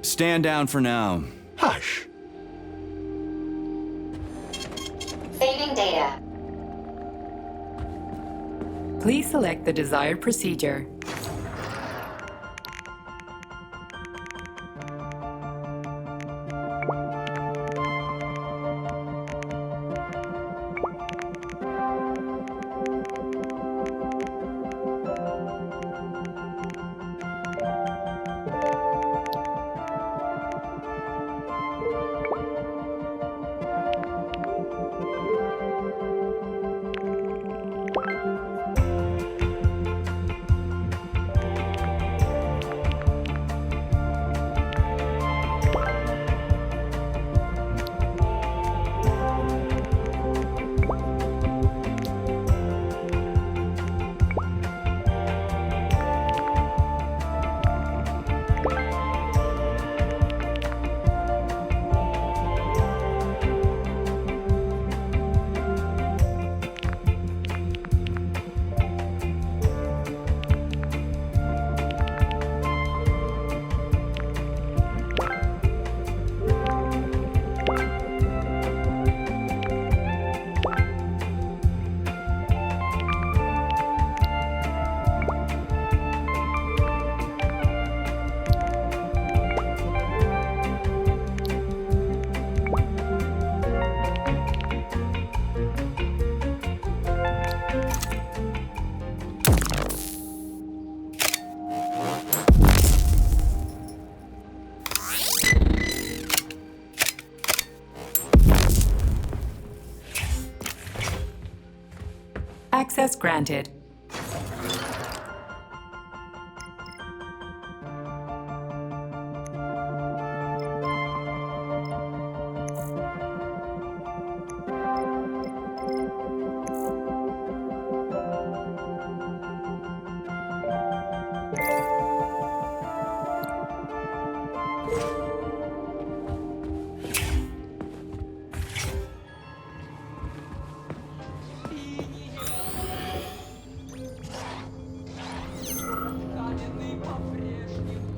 Stand down for now. Hush. Saving data. Please select the desired procedure. Access granted.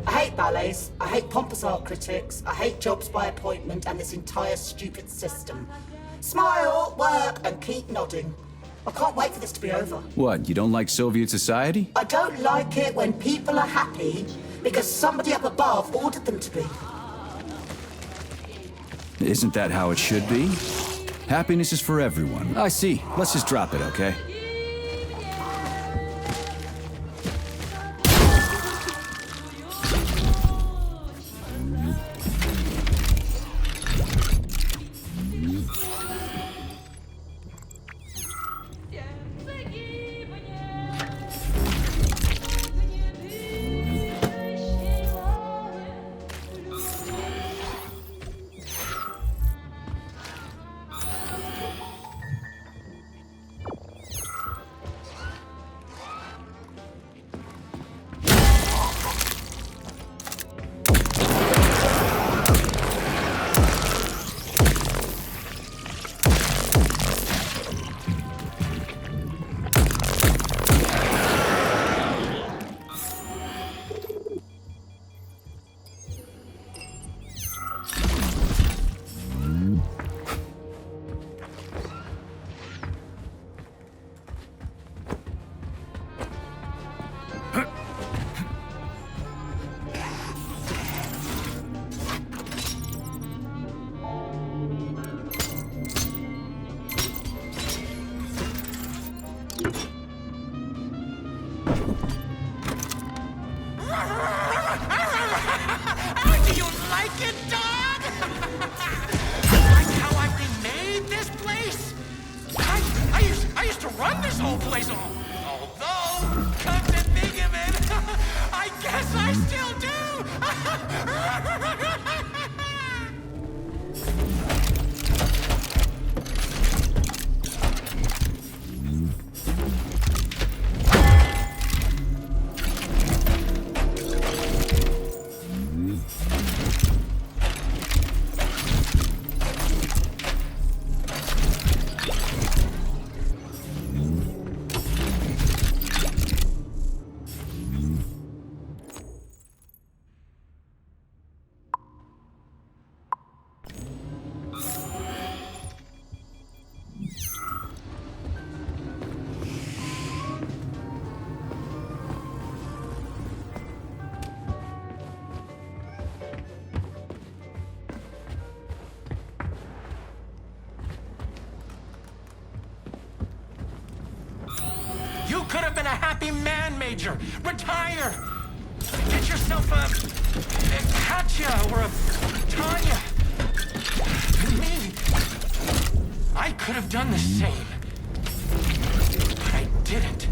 I hate ballets, I hate pompous art critics, I hate jobs by appointment and this entire stupid system. Smile, work, and keep nodding. I can't wait for this to be over. What, you don't like Soviet society? I don't like it when people are happy because somebody up above ordered them to be. Isn't that how it should be? Happiness is for everyone. I see. Let's just drop it, okay? Do you like it, dog? Like how I remade this place? I used to run this whole place, although, come to think of it, I guess I still do! You could have been a happy man, Major. Retire. Get yourself a Katya or a Tanya. And me. I could have done the same. But I didn't.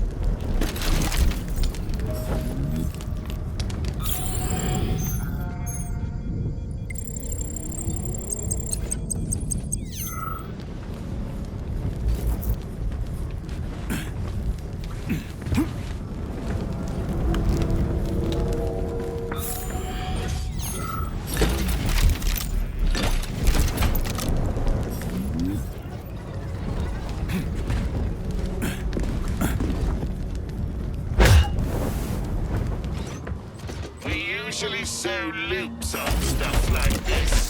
Usually sew loops on stuff like this.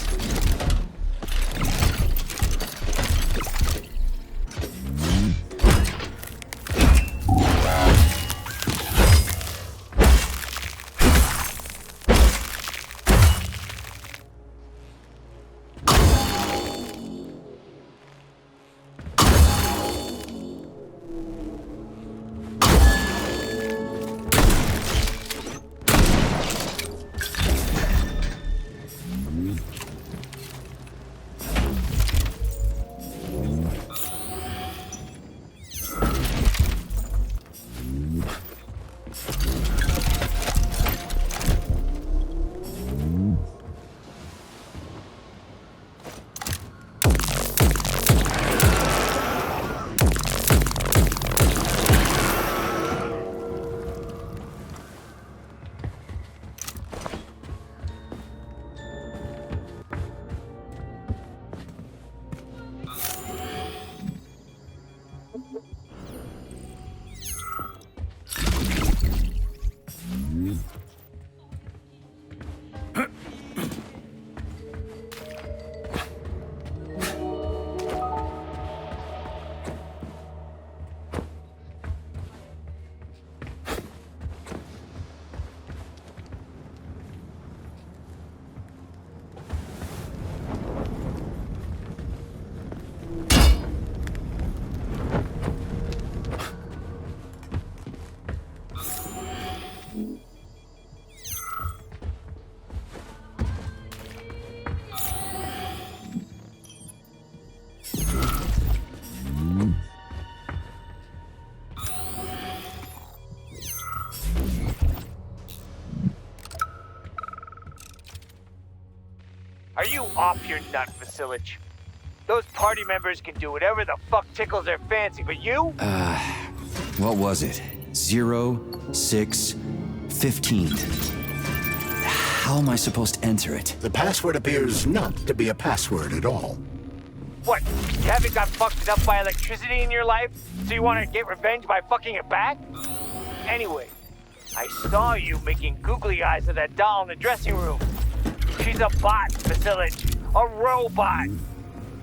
off your nut, Vasilich. Those party members can do whatever the fuck tickles their fancy, but you? What was it? 0, 6, 15. How am I supposed to enter it? The password appears not to be a password at all. What, you haven't got fucked up by electricity in your life, so you want to get revenge by fucking it back? Anyway, I saw you making googly eyes at that doll in the dressing room. She's a bot, Vasilich. A robot.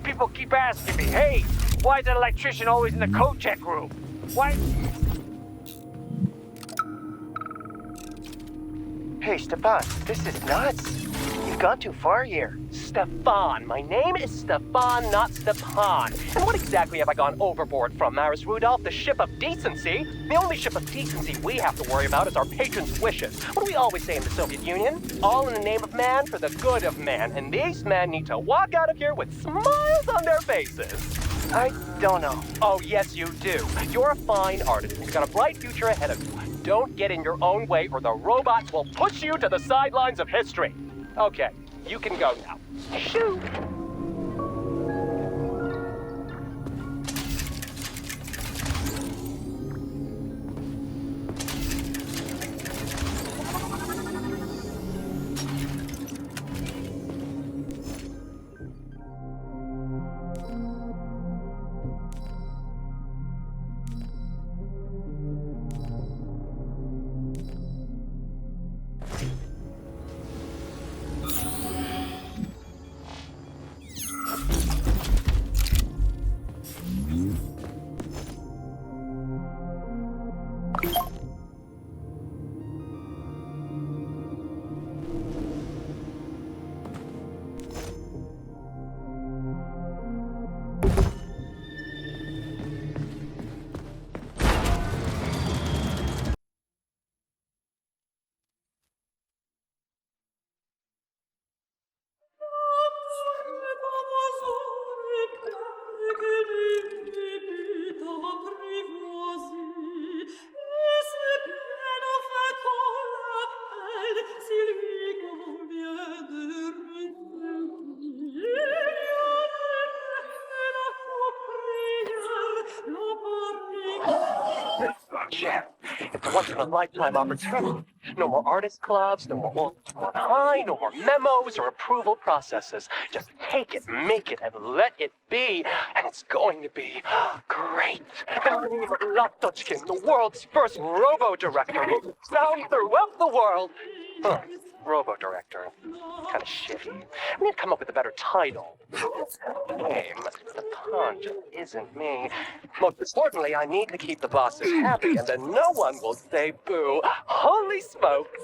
People keep asking me, hey, why is an electrician always in the code check room? Why? Hey, Stefan, this is nuts. You've gone too far here. Stefan. My name is Stefan, not Stepan. And what exactly have I gone overboard from, Maris Rudolph? The ship of decency? The only ship of decency we have to worry about is our patrons' wishes. What do we always say in the Soviet Union? All in the name of man for the good of man. And these men need to walk out of here with smiles on their faces. I don't know. Oh, yes, you do. You're a fine artist. You've got a bright future ahead of you. Don't get in your own way or the robots will push you to the sidelines of history. Okay, you can go now. Shoo! Jeff, it's a once-in-a-lifetime opportunity. No more artist clubs, no more high, no more memos or approval processes. Just take it, make it, and let it be. And it's going to be great. Latochkin, the world's first robo-director, will sound throughout the world. Robo-director. Kind of shitty. I'm gonna come up with a better title. Hey, the pun just isn't me. Most importantly, I need to keep the bosses happy, and then no one will say boo. Holy smokes!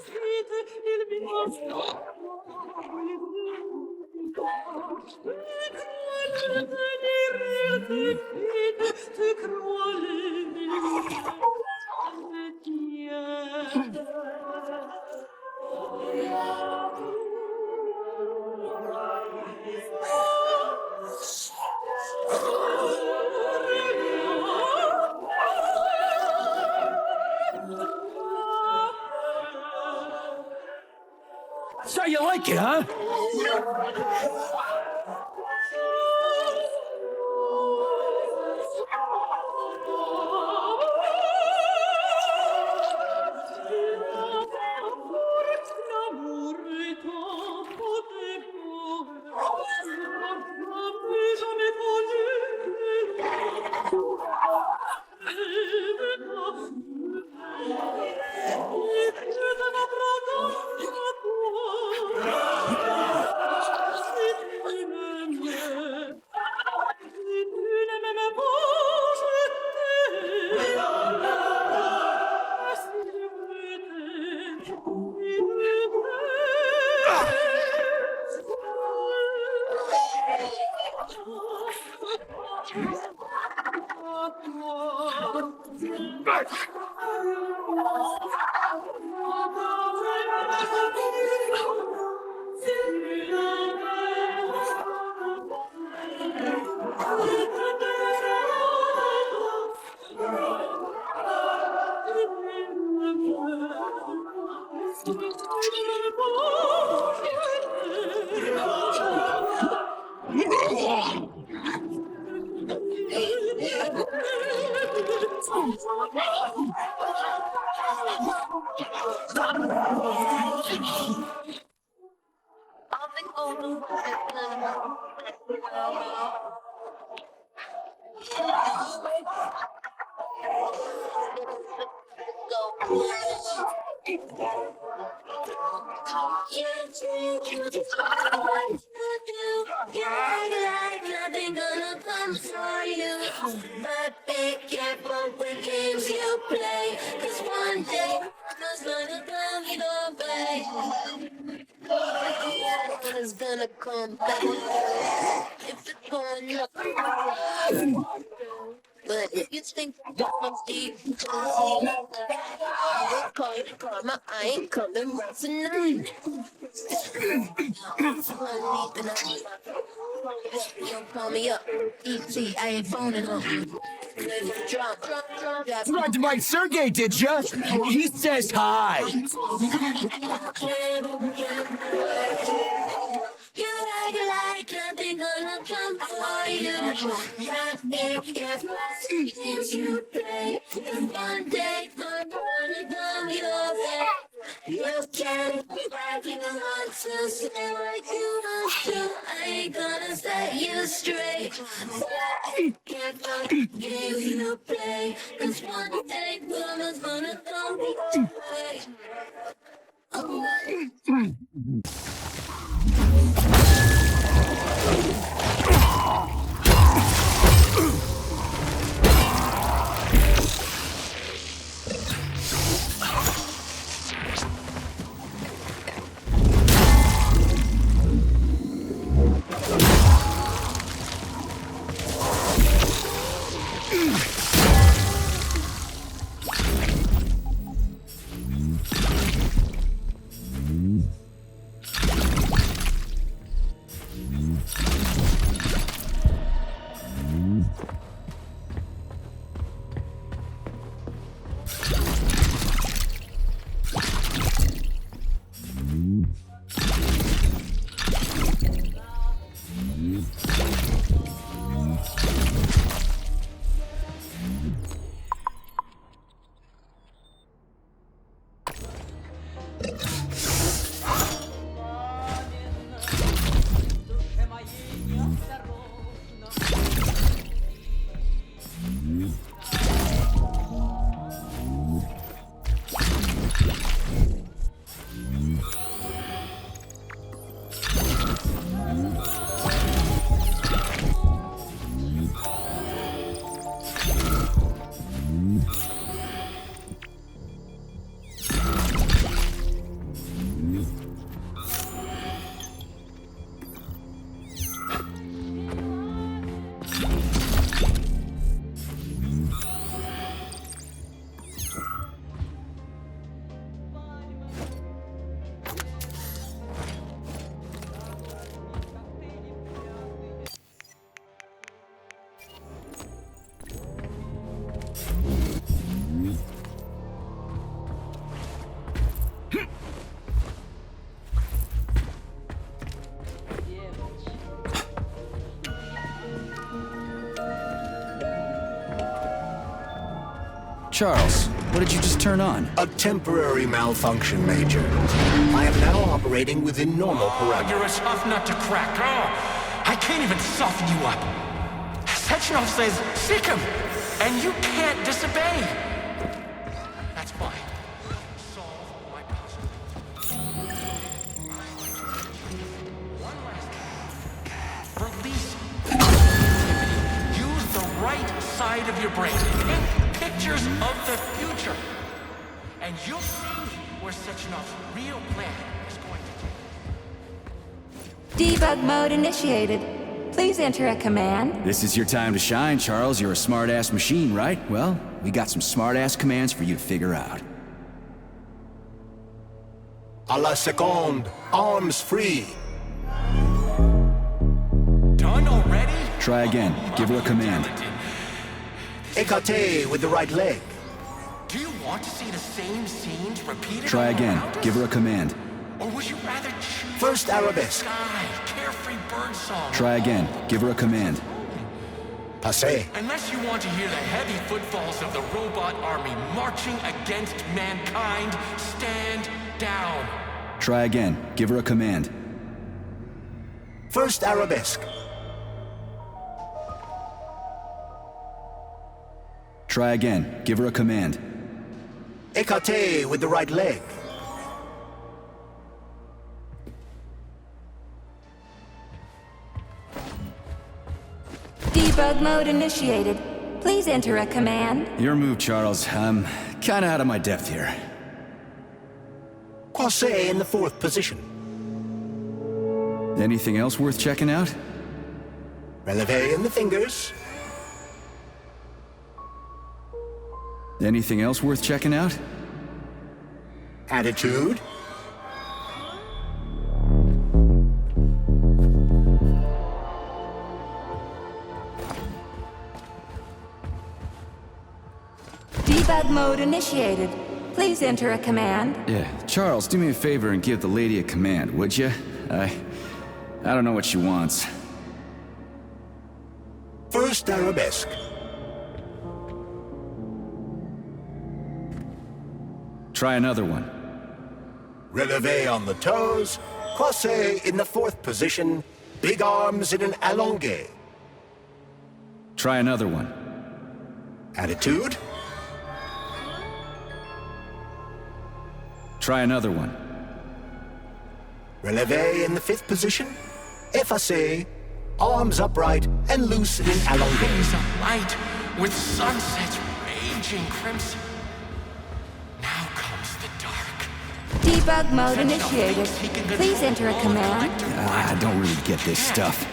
So you like it, huh? Nothing gonna come for you, but be careful with games you play, 'cause one day it's gonna come your way. It's gonna come back if it's going up. But if you think I'm deep, I will call it karma. I ain't coming back tonight. You call me up. ET, I ain't phoning up. Tried to bite Sergey, did ya? He says hi. You like nothing gonna come for you. Games you play. One day I'm gonna come your way. You can't back you want to say what you want to. I ain't gonna set you straight. Can't give you play. 'Cause one day mama's gonna come your way. Charles, what did you just turn on? A temporary malfunction, Major. I am now operating within normal parameters. You're a tough nut to crack. Oh, I can't even soften you up. Sechenov says, sick him, and you can't disobey. That's fine. Solve my puzzle. One last thing. Release activity. Use the right side of your brain. Think pictures of the future. And you'll see where Sechenov's real plan is going to take. Debug mode initiated. Please enter a command. This is your time to shine, Charles. You're a smart-ass machine, right? Well, we got some smart-ass commands for you to figure out. A la seconde. Arms free. Done already? Try again. Give her a command. Écarté with the right leg. Do you want to see the same scenes repeated? Try again. Give her a command. Or would you rather choose First arabesque. sky, carefree bird song? Try again. Give her a command. Passé. Unless you want to hear the heavy footfalls of the robot army marching against mankind, stand down. Try again. Give her a command. First arabesque. Try again. Give her a command. Écarté with the right leg. Debug mode initiated. Please enter a command. Your move, Charles. I'm kinda out of my depth here. Croisé in the 4th position. Anything else worth checking out? Relevé in the fingers. Anything else worth checking out? Attitude. Debug mode initiated. Please enter a command. Yeah, Charles, do me a favor and give the lady a command, would you? I don't know what she wants. First arabesque. Try another one. Relevé on the toes. Croisé in the 4th position. Big arms in an allongé. Try another one. Attitude. Try another one. Relevé in the 5th position. Effacé. Arms upright and loose in an allongé. He's a light with sunsets raging crimson. Now comes the dark. Debug mode initiated. Please enter a command. I don't really get this stuff.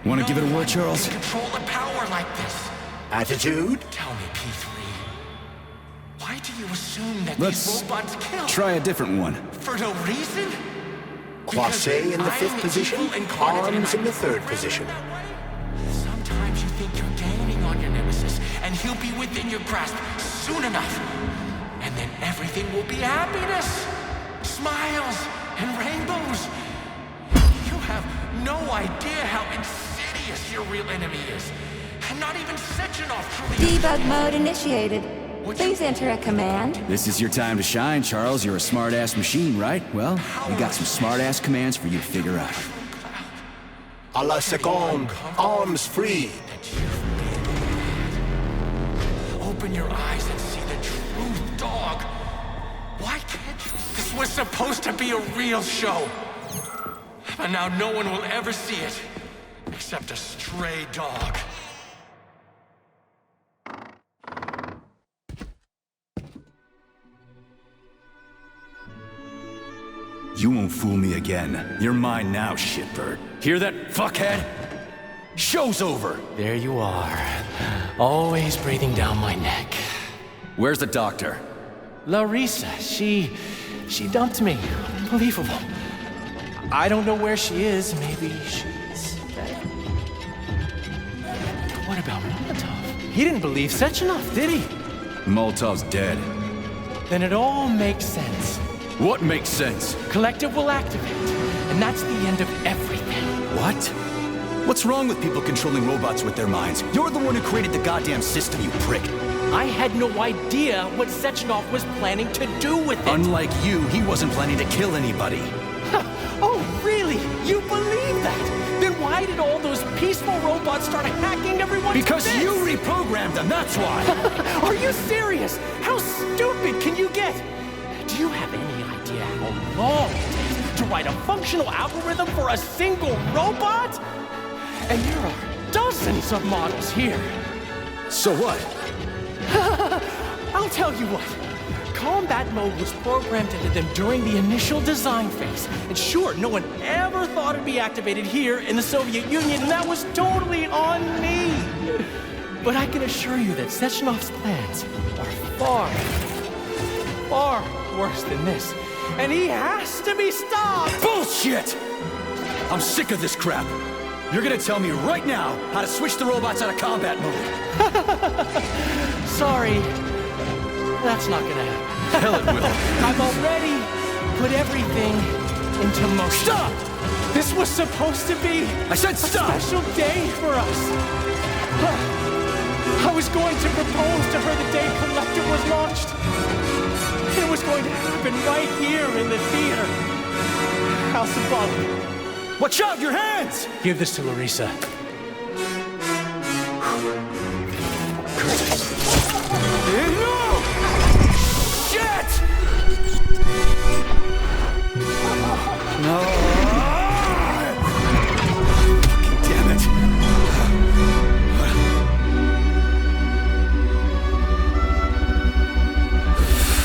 Want to give it a whirl, Charles? Control the power like this. Attitude. Tell me, P3. Why do you assume that Let's these robots kill? try a different one. For no reason? Croisé in the 5th position. Arms in the 3rd position. Sometimes you think you're gaining on your nemesis, and he'll be within your grasp soon enough. And then everything will be happiness, smiles, and rainbows. You have no idea how insidious your real enemy is. And not even Sechenov truly... Debug mode initiated. Please enter a command. This is your time to shine, Charles. You're a smart-ass machine, right? Well, we got some smart-ass commands for you to figure out. A la seconde. Arms free. Open your eyes and see the truth, dog. Why can't you? This was supposed to be a real show. But now no one will ever see it. Except a stray dog. You won't fool me again. You're mine now, shitbird. Hear that, fuckhead? Show's over! There you are. Always breathing down my neck. Where's the doctor? Larissa, she dumped me. Unbelievable. I don't know where she is. Maybe she's dead. What about Molotov? He didn't believe Sechenov, did he? Molotov's dead. Then it all makes sense. What makes sense? Collective will activate, and that's the end of everything. What? What's wrong with people controlling robots with their minds? You're the one who created the goddamn system, you prick. I had no idea what Sechenov was planning to do with it. Unlike you, he wasn't planning to kill anybody. Oh, really? You believe that? Then why did all those peaceful robots start hacking everyone? Because you reprogrammed them, that's why! Are you serious? How stupid can you get? Do you have any idea how long it takes to write a functional algorithm for a single robot? And there are dozens of models here. So what? I'll tell you what. Combat mode was programmed into them during the initial design phase. And sure, no one ever thought it'd be activated here in the Soviet Union, and that was totally on me. But I can assure you that Sechenov's plans are far worse than this. And he has to be stopped! Bullshit! I'm sick of this crap. You're gonna tell me right now how to switch the robots out of combat mode. Sorry. That's not gonna happen. Hell it will. I've already put everything into motion. Stop! This was supposed to be I said stop! a special day for us. I was going to propose to her the day Collector was launched. It was going to happen right here in the theater. How symbolic. Watch out, your hands! Give this to Larissa. No! Shit! No! Fucking damn it.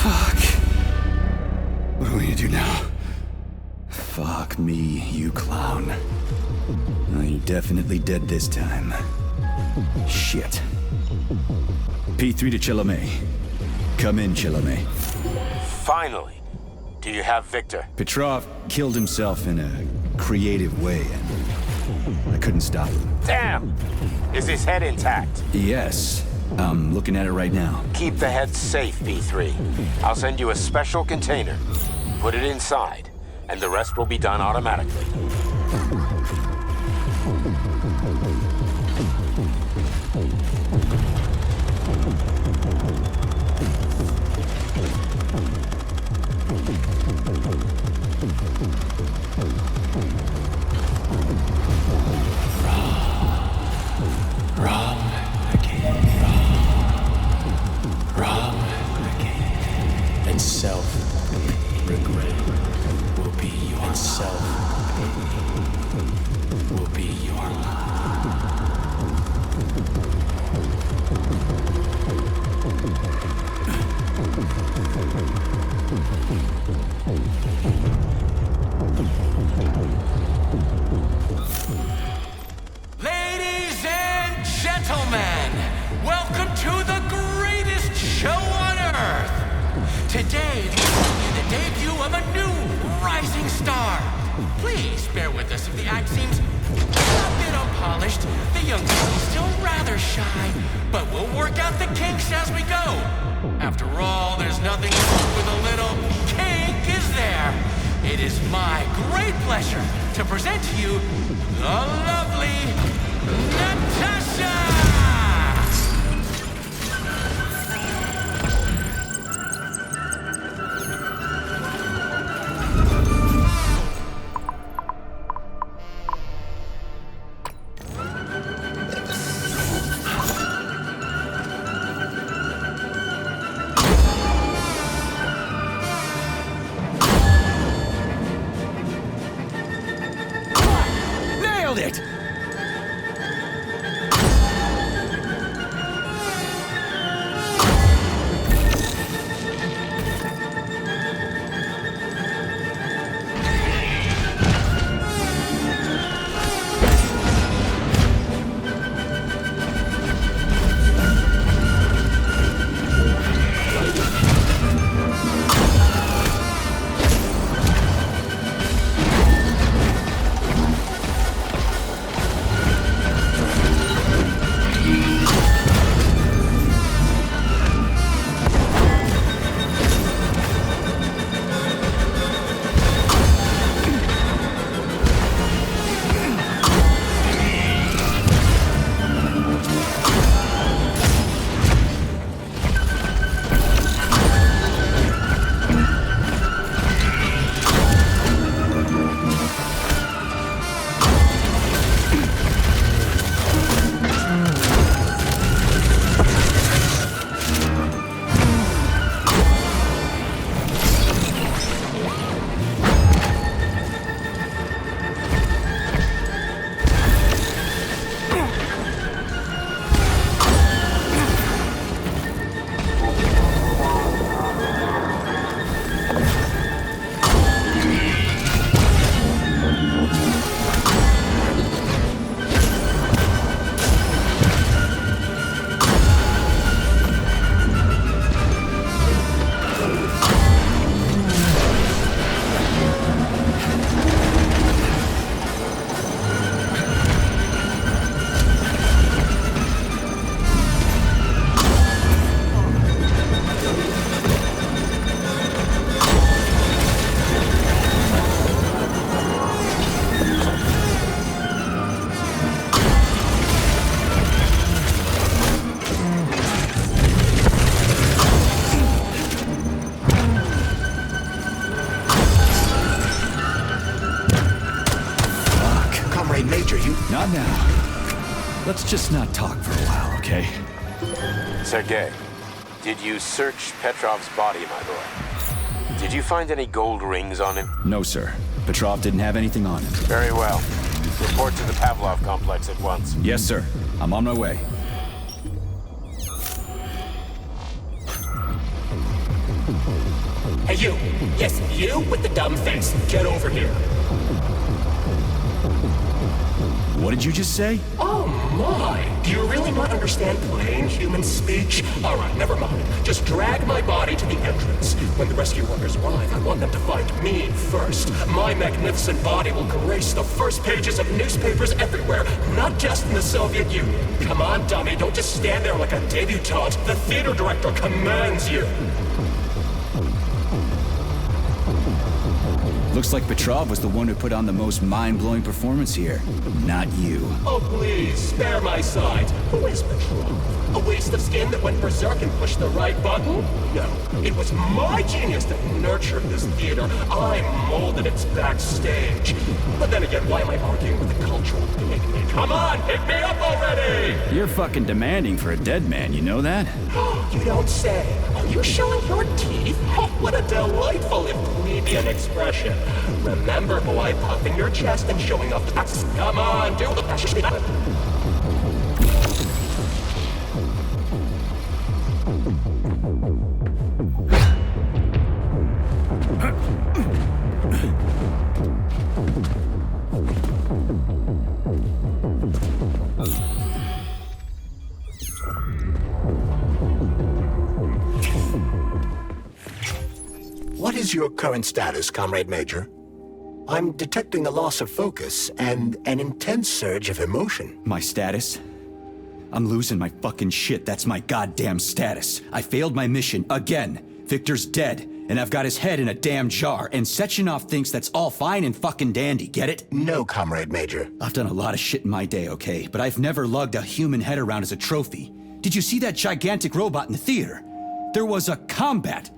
Fuck. What do we need to do now? Fuck me, you clown. Oh, you're definitely dead this time. Shit. P3 to Chalamet. Come in, Chalamet. Finally. Do you have Victor? Petrov killed himself in a creative way, and I couldn't stop him. Damn! Is his head intact? Yes. I'm looking at it right now. Keep the head safe, P3. I'll send you a special container. Put it inside, and the rest will be done automatically. Wrong again. Wrong again. And self-regret will be your self. Will be your Ladies and gentlemen, welcome to the greatest show on Earth. Today, the debut of a new rising star. Please bear with us if the act seems a bit unpolished. The young lady's still rather shy, but we'll work out the kinks as we go. After all, there's nothing wrong with a little kink, is there? It is my great pleasure to present to you the lovely Natasha! Nailed it! Let's just not talk for a while, okay? Sergei, did you search Petrov's body, my boy? Did you find any gold rings on him? No, sir. Petrov didn't have anything on him. Very well. Report to the Pavlov complex at once. Yes, sir. I'm on my way. Hey, you! Yes, you with the dumb face. Get over here. What did you just say? Oh my! Do you really not understand plain human speech? Alright, never mind. Just drag my body to the entrance. When the rescue workers arrive, I want them to find me first. My magnificent body will grace the first pages of newspapers everywhere, not just in the Soviet Union. Come on, dummy, don't just stand there like a debutante. The theater director commands you. Looks like Petrov was the one who put on the most mind-blowing performance here. Not you. Oh, please, spare my sides. Who is Petrov? A waste of skin that went berserk and pushed the right button? No, it was my genius that nurtured this theater. I molded its backstage. But then again, why am I arguing with a cultural pygmy? Come on, pick me up already! You're fucking demanding for a dead man, you know that? You don't say. Are you showing your teeth? Oh, what a delightful if plebeian expression. Remember, boy, puffing your chest and showing off the backs. Come on, do the passion. What is your current status, Comrade Major? I'm detecting a loss of focus and an intense surge of emotion. My status? I'm losing my fucking shit. That's my goddamn status. I failed my mission again. Victor's dead, and I've got his head in a damn jar, and Sechenov thinks that's all fine and fucking dandy, get it? No, Comrade Major. I've done a lot of shit in my day, okay? But I've never lugged a human head around as a trophy. Did you see that gigantic robot in the theater? There was a combat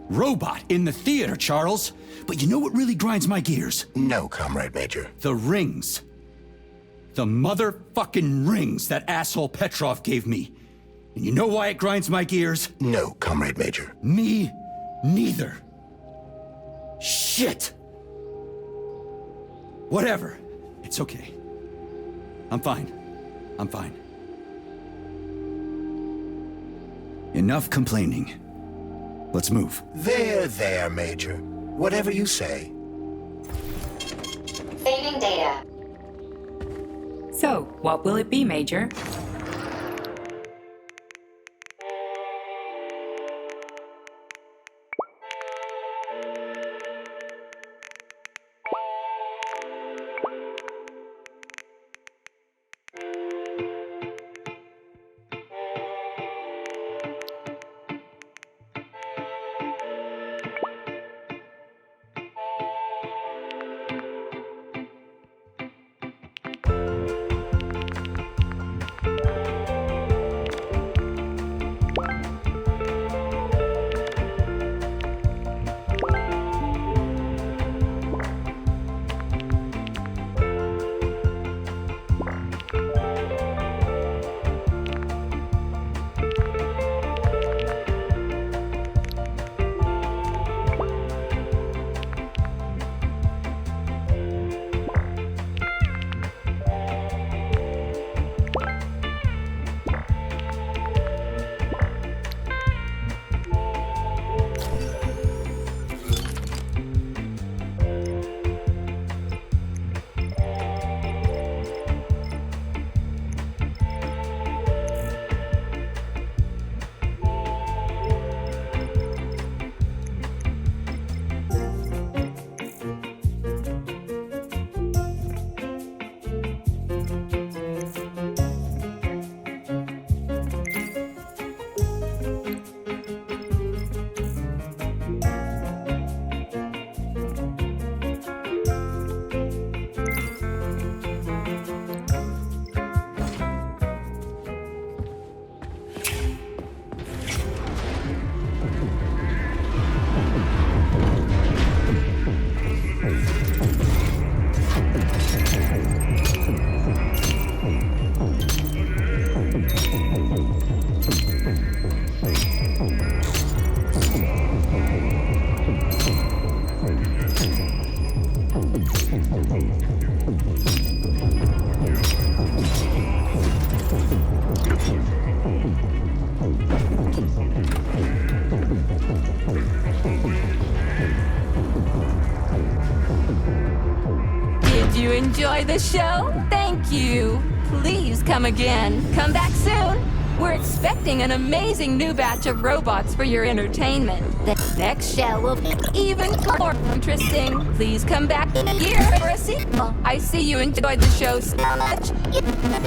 robot in the theater, Charles. But you know what really grinds my gears? No, Comrade Major. The rings. The motherfucking rings that asshole Petrov gave me. And you know why it grinds my gears? No, Comrade Major. Me neither. Shit. Whatever. It's okay. I'm fine. I'm fine. Enough complaining. Let's move. There, Major. Whatever you say. Saving data. So, what will it be, Major? enjoy the show? Thank you. Please come again. Come back soon. We're expecting an amazing new batch of robots for your entertainment. The next show will be even more interesting. Please come back here for a sequel. I see you enjoyed the show so much.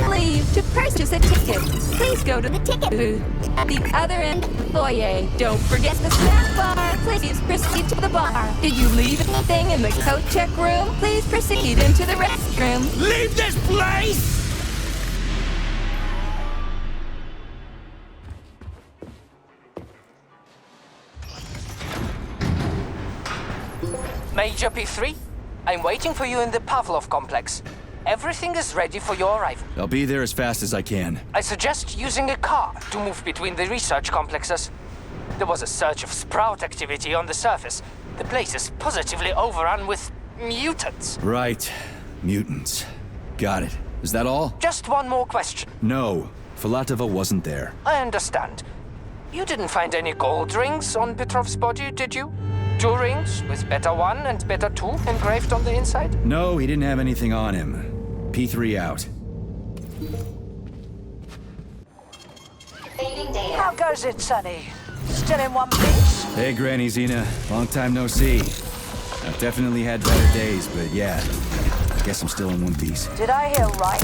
Leave to purchase a ticket. Please go to the ticket booth at the other end of the foyer. Don't forget the snack bar. Please proceed to the bar. Did you leave anything in the coat check room? Please proceed into the restroom. Leave this place! Major P3, I'm waiting for you in the Pavlov complex. Everything is ready for your arrival. I'll be there as fast as I can. I suggest using a car to move between the research complexes. There was a surge of sprout activity on the surface. The place is positively overrun with mutants. Right. Mutants. Got it. Is that all? Just one more question. No. Filatova wasn't there. I understand. You didn't find any gold rings on Petrov's body, did you? 2 rings with Beta 1 and Beta 2 engraved on the inside? No, he didn't have anything on him. P3 out. How goes it, Sonny? Still in one piece? Hey, Granny Zena. Long time no see. I've definitely had better days, but yeah. I guess I'm still in one piece. Did I hear right?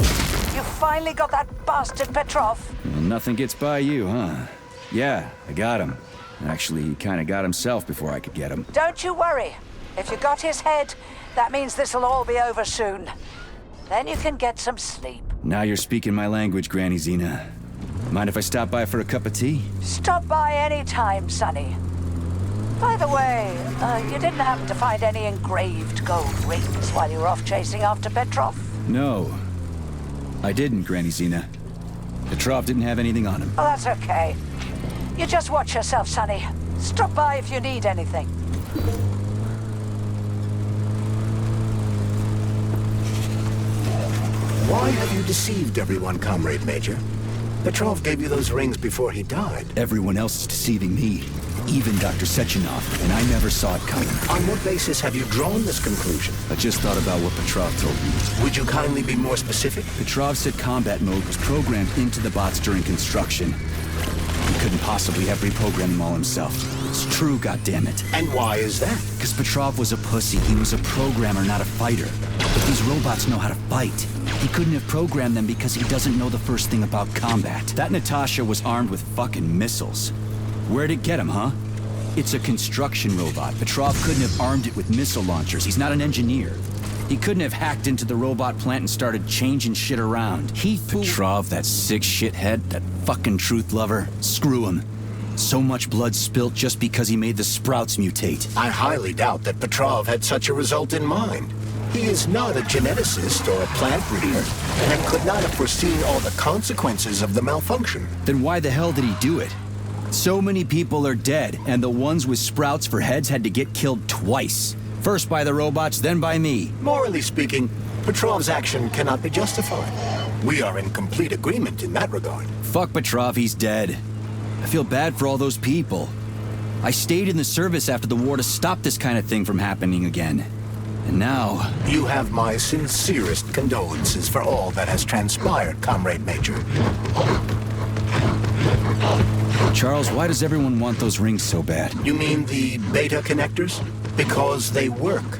You finally got that bastard Petrov? Well, nothing gets by you, huh? Yeah, I got him. Actually, he kind of got himself before I could get him. Don't you worry. If you got his head, that means this'll all be over soon. Then you can get some sleep. Now you're speaking my language, Granny Zena. Mind if I stop by for a cup of tea? Stop by any time, Sonny. By the way, you didn't happen to find any engraved gold rings while you were off chasing after Petrov? No. I didn't, Granny Zena. Petrov didn't have anything on him. Oh, that's okay. You just watch yourself, Sonny. Stop by if you need anything. Why have you deceived everyone, Comrade Major? Petrov gave you those rings before he died. Everyone else is deceiving me. Even Dr. Sechenov, and I never saw it coming. On what basis have you drawn this conclusion? I just thought about what Petrov told me. Would you kindly be more specific? Petrov said combat mode was programmed into the bots during construction. He couldn't possibly have reprogrammed them all himself. It's true, goddammit. And why is that? Because Petrov was a pussy. He was a programmer, not a fighter. But these robots know how to fight. He couldn't have programmed them because he doesn't know the first thing about combat. That Natasha was armed with fucking missiles. Where'd it get him, huh? It's a construction robot. Petrov couldn't have armed it with missile launchers. He's not an engineer. He couldn't have hacked into the robot plant and started changing shit around. He fooled Petrov, that sick shithead, that fucking truth lover. Screw him. So much blood spilt just because he made the sprouts mutate. I highly doubt that Petrov had such a result in mind. He is not a geneticist or a plant breeder, and could not have foreseen all the consequences of the malfunction. Then why the hell did he do it? So many people are dead, and the ones with sprouts for heads had to get killed twice. First by the robots, then by me. Morally speaking, Petrov's action cannot be justified. We are in complete agreement in that regard. Fuck Petrov, he's dead. I feel bad for all those people. I stayed in the service after the war to stop this kind of thing from happening again. And now... You have my sincerest condolences for all that has transpired, Comrade Major. Charles, why does everyone want those rings so bad? You mean the beta connectors? Because they work,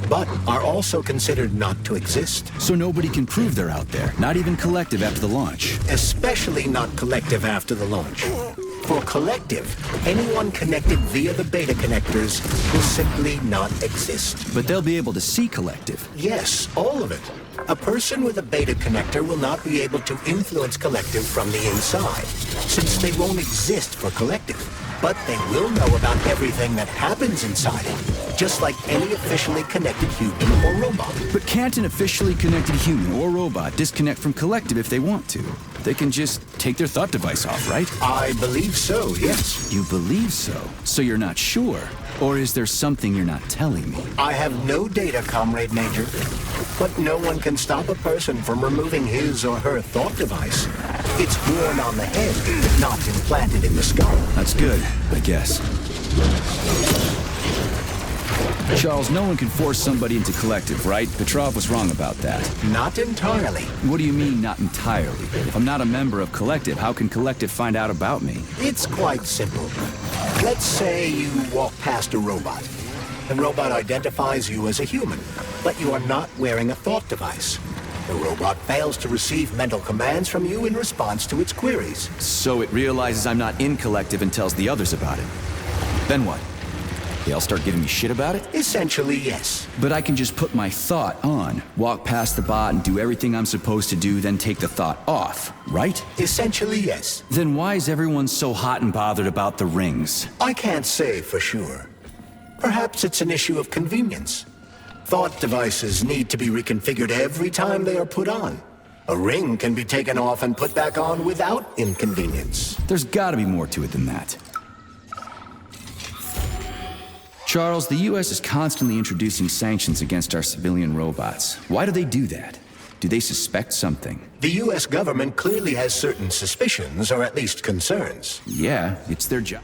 but are also considered not to exist. So nobody can prove they're out there, not even Collective after the launch. Especially not Collective after the launch. For Collective, anyone connected via the beta connectors will simply not exist. But they'll be able to see Collective. Yes, all of it. A person with a beta connector will not be able to influence Collective from the inside, since they won't exist for Collective. But they will know about everything that happens inside it, just like any officially connected human or robot. But can't an officially connected human or robot disconnect from Collective if they want to? They can just take their thought device off, right? I believe so, yes. You believe so? So you're not sure? Or is there something you're not telling me? I have no data, Comrade Major. But no one can stop a person from removing his or her thought device. It's worn on the head, not implanted in the skull. That's good, I guess. Charles, no one can force somebody into collective, right? Petrov was wrong about that. Not entirely. What do you mean, not entirely? If I'm not a member of collective, how can collective find out about me? It's quite simple. Let's say you walk past a robot. The robot identifies you as a human, but you are not wearing a thought device. The robot fails to receive mental commands from you in response to its queries. So it realizes I'm not in collective and tells the others about it. Then what? They all start giving me shit about it? Essentially, yes. But I can just put my thought on, walk past the bot and do everything I'm supposed to do, then take the thought off, right? Essentially, yes. Then why is everyone so hot and bothered about the rings? I can't say for sure. Perhaps it's an issue of convenience. Thought devices need to be reconfigured every time they are put on. A ring can be taken off and put back on without inconvenience. There's gotta be more to it than that. Charles, the U.S. is constantly introducing sanctions against our civilian robots. Why do they do that? Do they suspect something? The U.S. government clearly has certain suspicions, or at least concerns. Yeah, it's their job.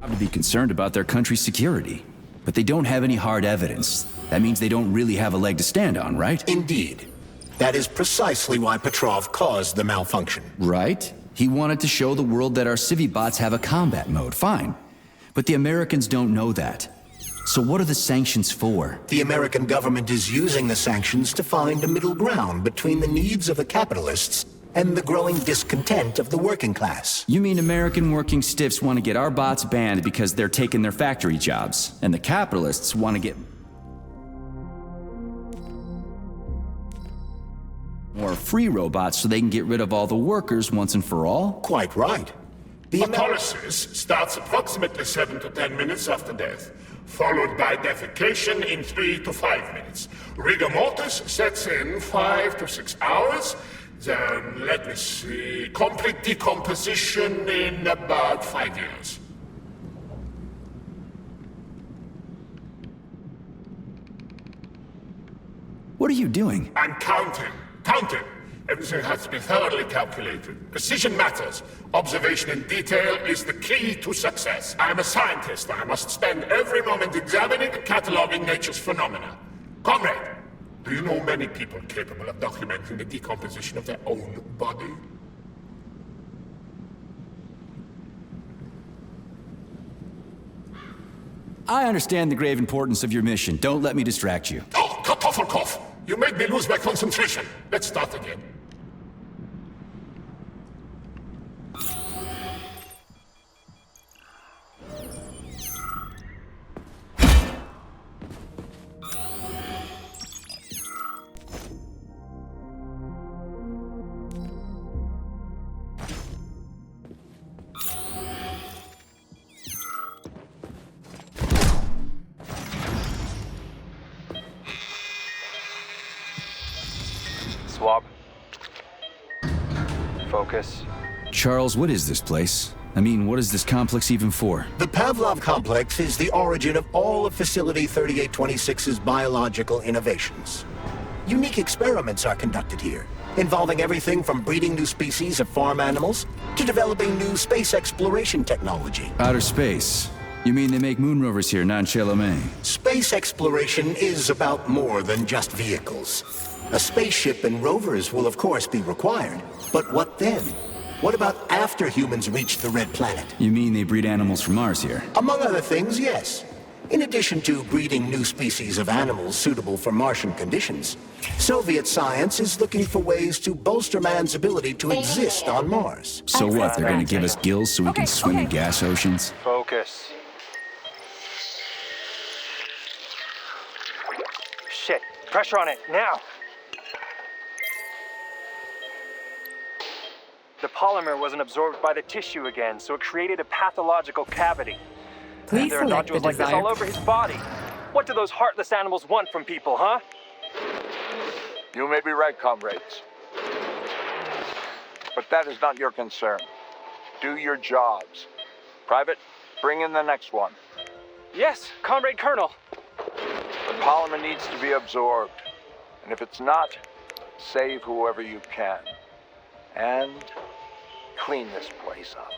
To be concerned about their country's security. But they don't have any hard evidence. That means they don't really have a leg to stand on, right? Indeed. That is precisely why Petrov caused the malfunction. Right? He wanted to show the world that our Civibots have a combat mode, fine. But the Americans don't know that. So what are the sanctions for? The American government is using the sanctions to find a middle ground between the needs of the capitalists and the growing discontent of the working class. You mean American working stiffs want to get our bots banned because they're taking their factory jobs, and the capitalists want to get more free robots so they can get rid of all the workers once and for all? Quite right. Autolysis starts approximately 7 to 10 minutes after death, followed by defecation in 3 to 5 minutes. Rigor mortis sets in 5 to 6 hours. Then, let me see, complete decomposition in about 5 years. What are you doing? I'm counting. Counting. Everything has to be thoroughly calculated. Precision matters. Observation in detail is the key to success. I'm a scientist. I must spend every moment examining and cataloging nature's phenomena. Comrade, do you know many people capable of documenting the decomposition of their own body? I understand the grave importance of your mission. Don't let me distract you. Oh, Kartoffelkopf! You made me lose my concentration. Let's start again. Swab. Focus. Charles, what is this place? I mean, what is this complex even for? The Pavlov complex is the origin of all of Facility 3826's biological innovations. Unique experiments are conducted here, involving everything from breeding new species of farm animals to developing new space exploration technology. Outer space. You mean they make moon rovers here, not Chelomey? Space exploration is about more than just vehicles. A spaceship and rovers will of course be required, but what then? What about after humans reach the Red Planet? You mean they breed animals from Mars here? Among other things, yes. In addition to breeding new species of animals suitable for Martian conditions, Soviet science is looking for ways to bolster man's ability to exist on Mars. So what, they're gonna give us gills so we can swim in gas oceans? Focus. Shit. Pressure on it, now! The polymer wasn't absorbed by the tissue again, so it created a pathological cavity. Please There are select the nodules like this desired... all over his body. What do those heartless animals want from people, huh? You may be right, comrades. But that is not your concern. Do your jobs. Private, bring in the next one. Yes, Comrade Colonel. The polymer needs to be absorbed. And if it's not, save whoever you can. And clean this place up.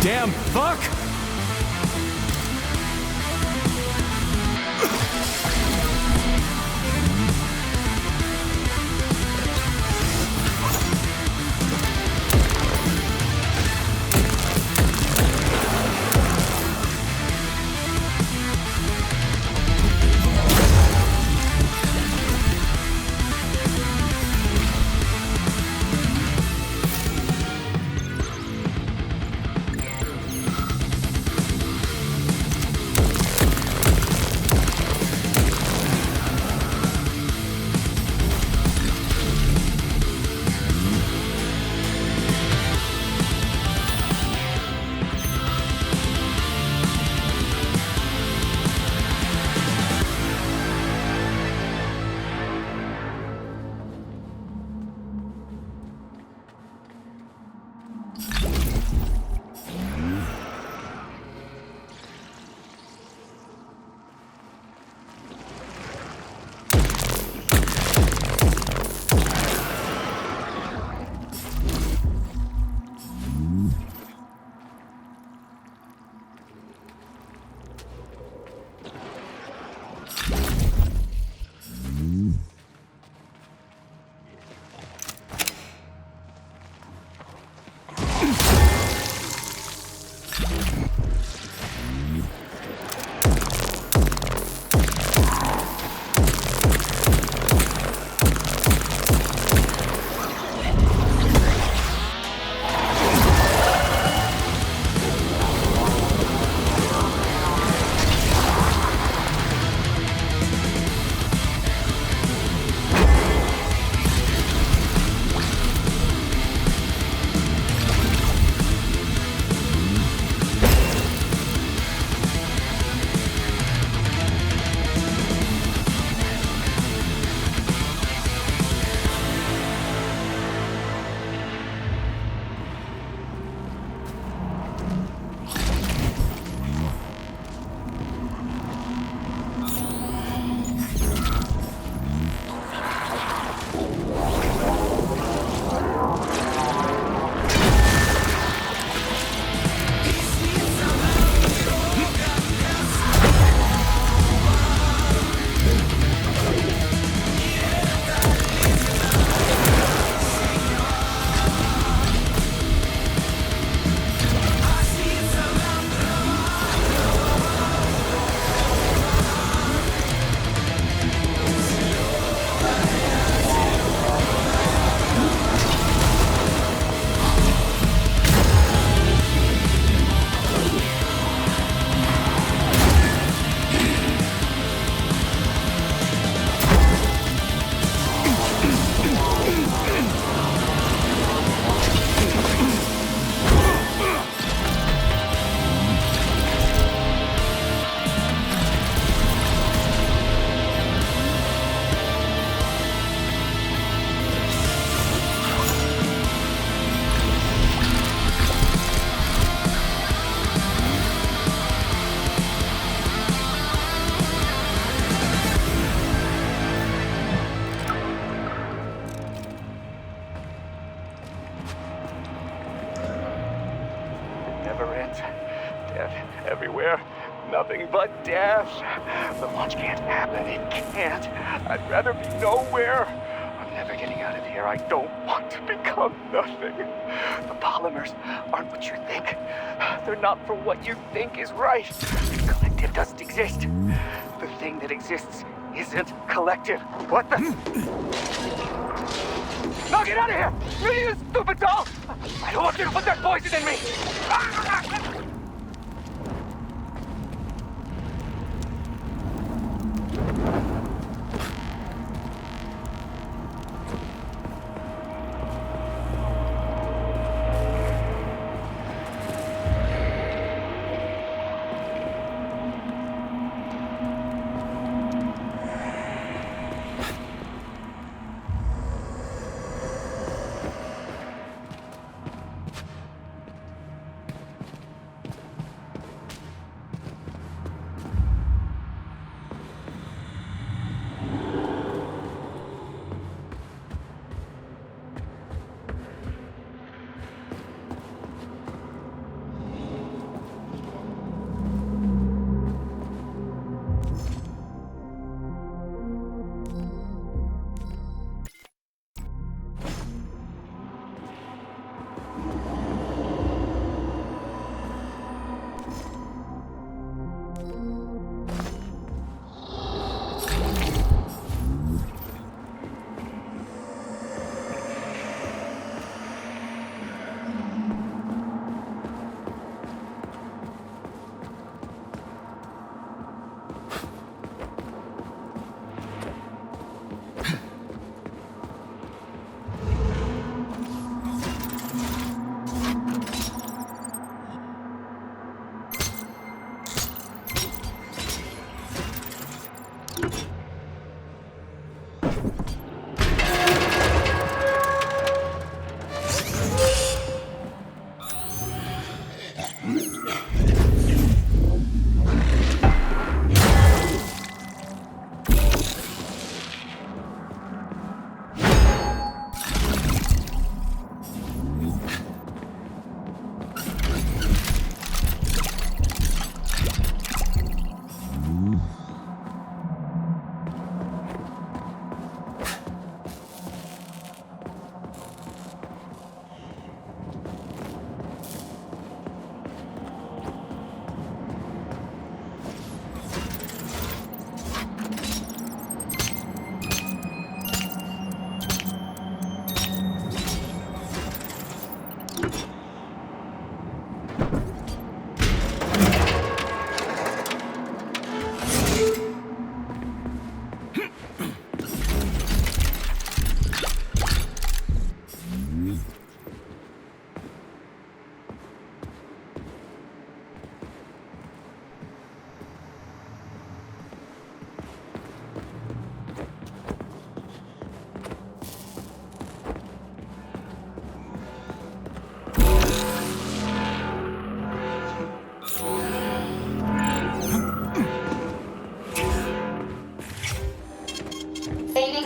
damn fuck! Everywhere. Nothing but death. The launch can't happen. It can't. I'd rather be nowhere. I'm never getting out of here. I don't want to become nothing. The polymers aren't what you think. They're not for what you think is right. The collective doesn't exist. The thing that exists isn't collective. What the? No, get out of here! You stupid doll! I don't want you to put that poison in me!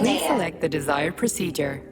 Please select the desired procedure.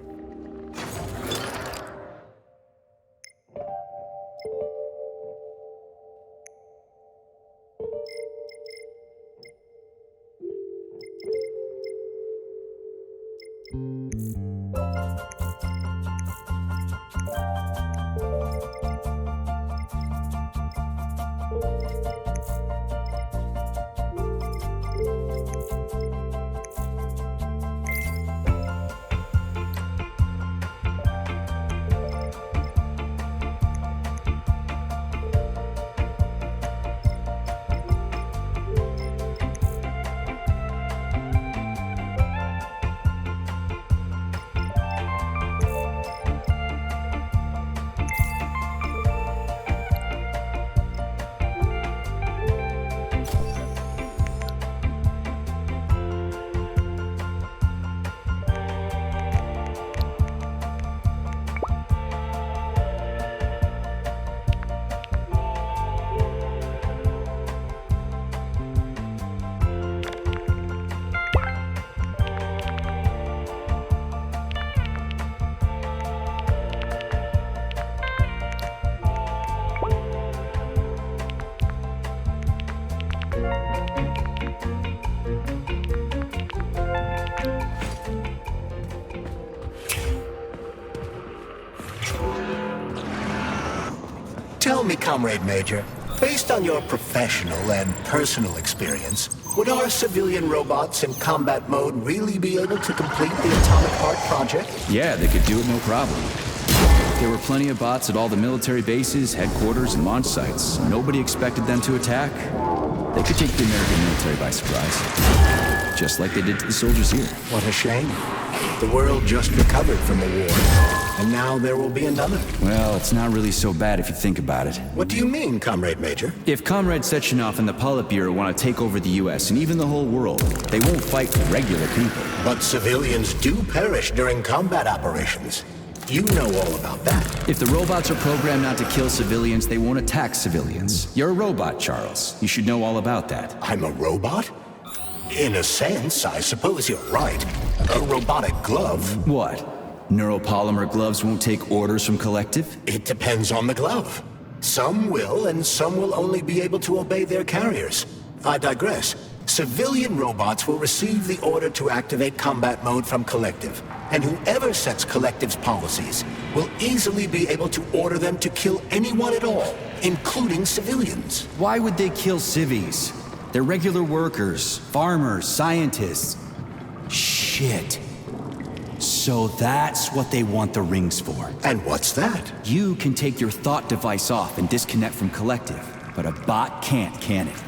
Tell me, Comrade Major, based on your professional and personal experience, would our civilian robots in combat mode really be able to complete the Atomic Heart project? Yeah, they could do it no problem. There were plenty of bots at all the military bases, headquarters, and launch sites. Nobody expected them to attack. They could take the American military by surprise. Just like they did to the soldiers here. What a shame. The world just recovered from a war, and now there will be another. Well, it's not really so bad if you think about it. What do you mean, Comrade Major? If Comrade Sechenov and the Politburo want to take over the US and even the whole world, they won't fight regular people. But civilians do perish during combat operations. You know all about that. If the robots are programmed not to kill civilians, they won't attack civilians. You're a robot, Charles. You should know all about that. I'm a robot? In a sense, I suppose you're right. A robotic glove. What? Neuropolymer gloves won't take orders from Collective? It depends on the glove. Some will, and some will only be able to obey their carriers. I digress. Civilian robots will receive the order to activate combat mode from Collective. And whoever sets Collective's policies will easily be able to order them to kill anyone at all, including civilians. Why would they kill civvies? They're regular workers, farmers, scientists. Shit. So that's what they want the rings for. And what's that? You can take your thought device off and disconnect from Collective, but a bot can't, can it?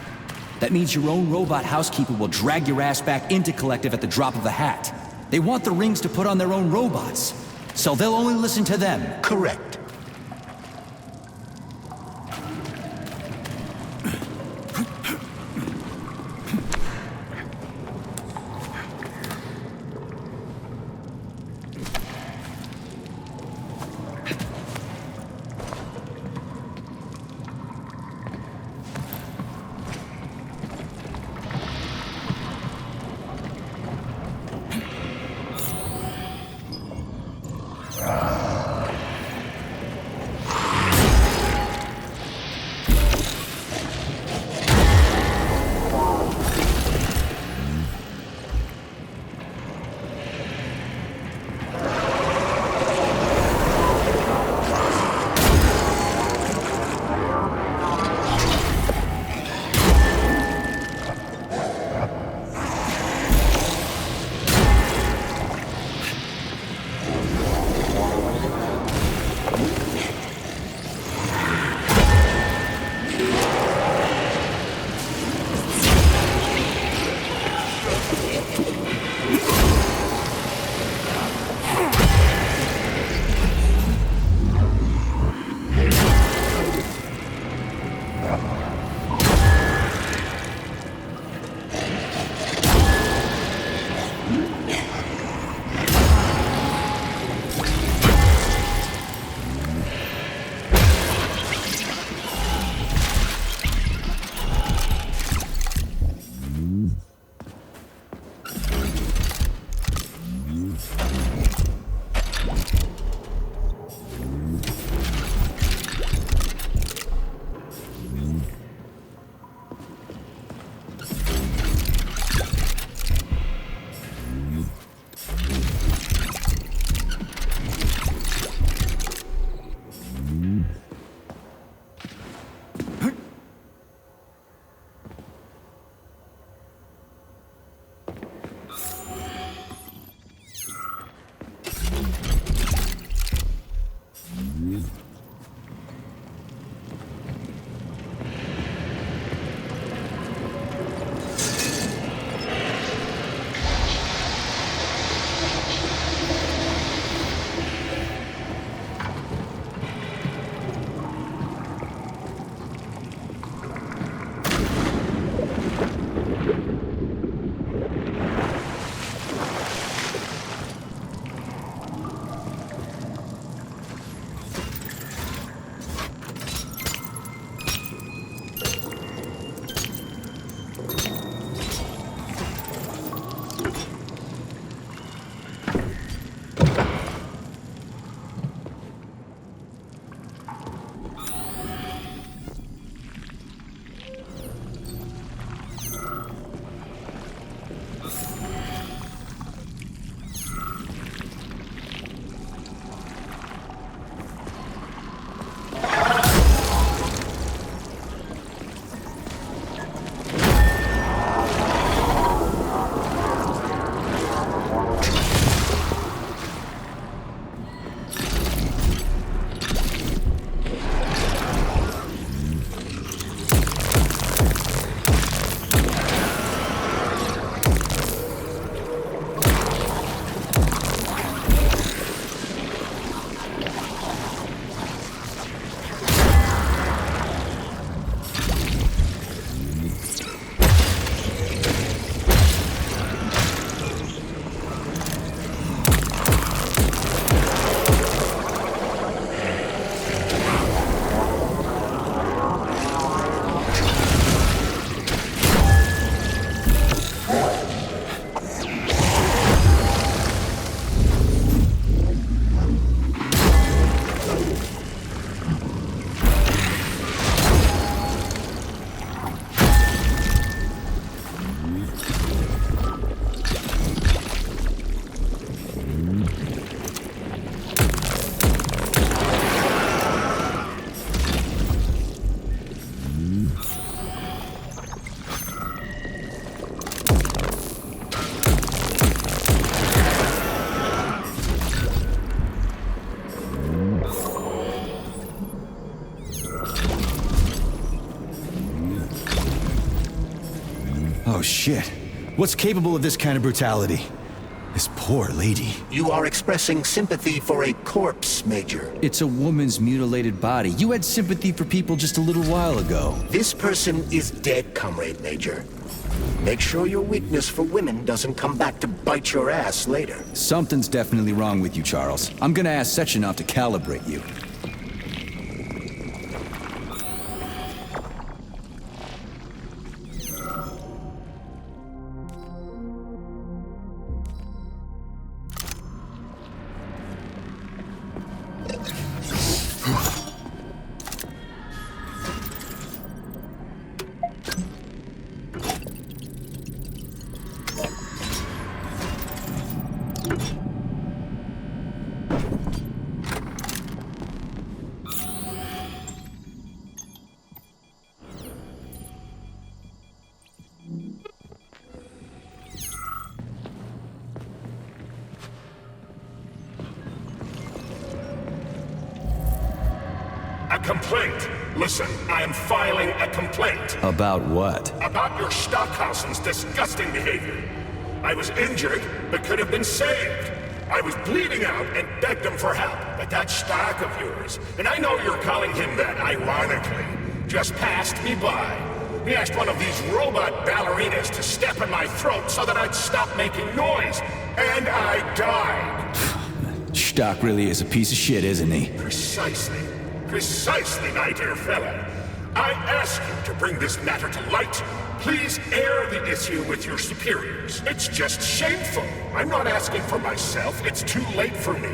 That means your own robot housekeeper will drag your ass back into Collective at the drop of a hat. They want the rings to put on their own robots, so they'll only listen to them. Correct. Oh shit. What's capable of this kind of brutality? This poor lady. You are expressing sympathy for a corpse, Major. It's a woman's mutilated body. You had sympathy for people just a little while ago. This person is dead, Comrade Major. Make sure your weakness for women doesn't come back to bite your ass later. Something's definitely wrong with you, Charles. I'm gonna ask Sechenov to calibrate you. A complaint. Listen, I am filing a complaint. About what? About your Stockhausen's disgusting behavior. I was injured, but could have been saved. I was bleeding out and begged him for help, but that Stock of yours, and I know you're calling him that ironically, just passed me by. He asked one of these robot ballerinas to step in my throat so that I'd stop making noise, and I died. Stock really is a piece of shit, isn't he? Precisely. Precisely, my dear fellow. I ask you to bring this matter to light. Please air the issue with your superiors. It's just shameful. I'm not asking for myself. It's too late for me.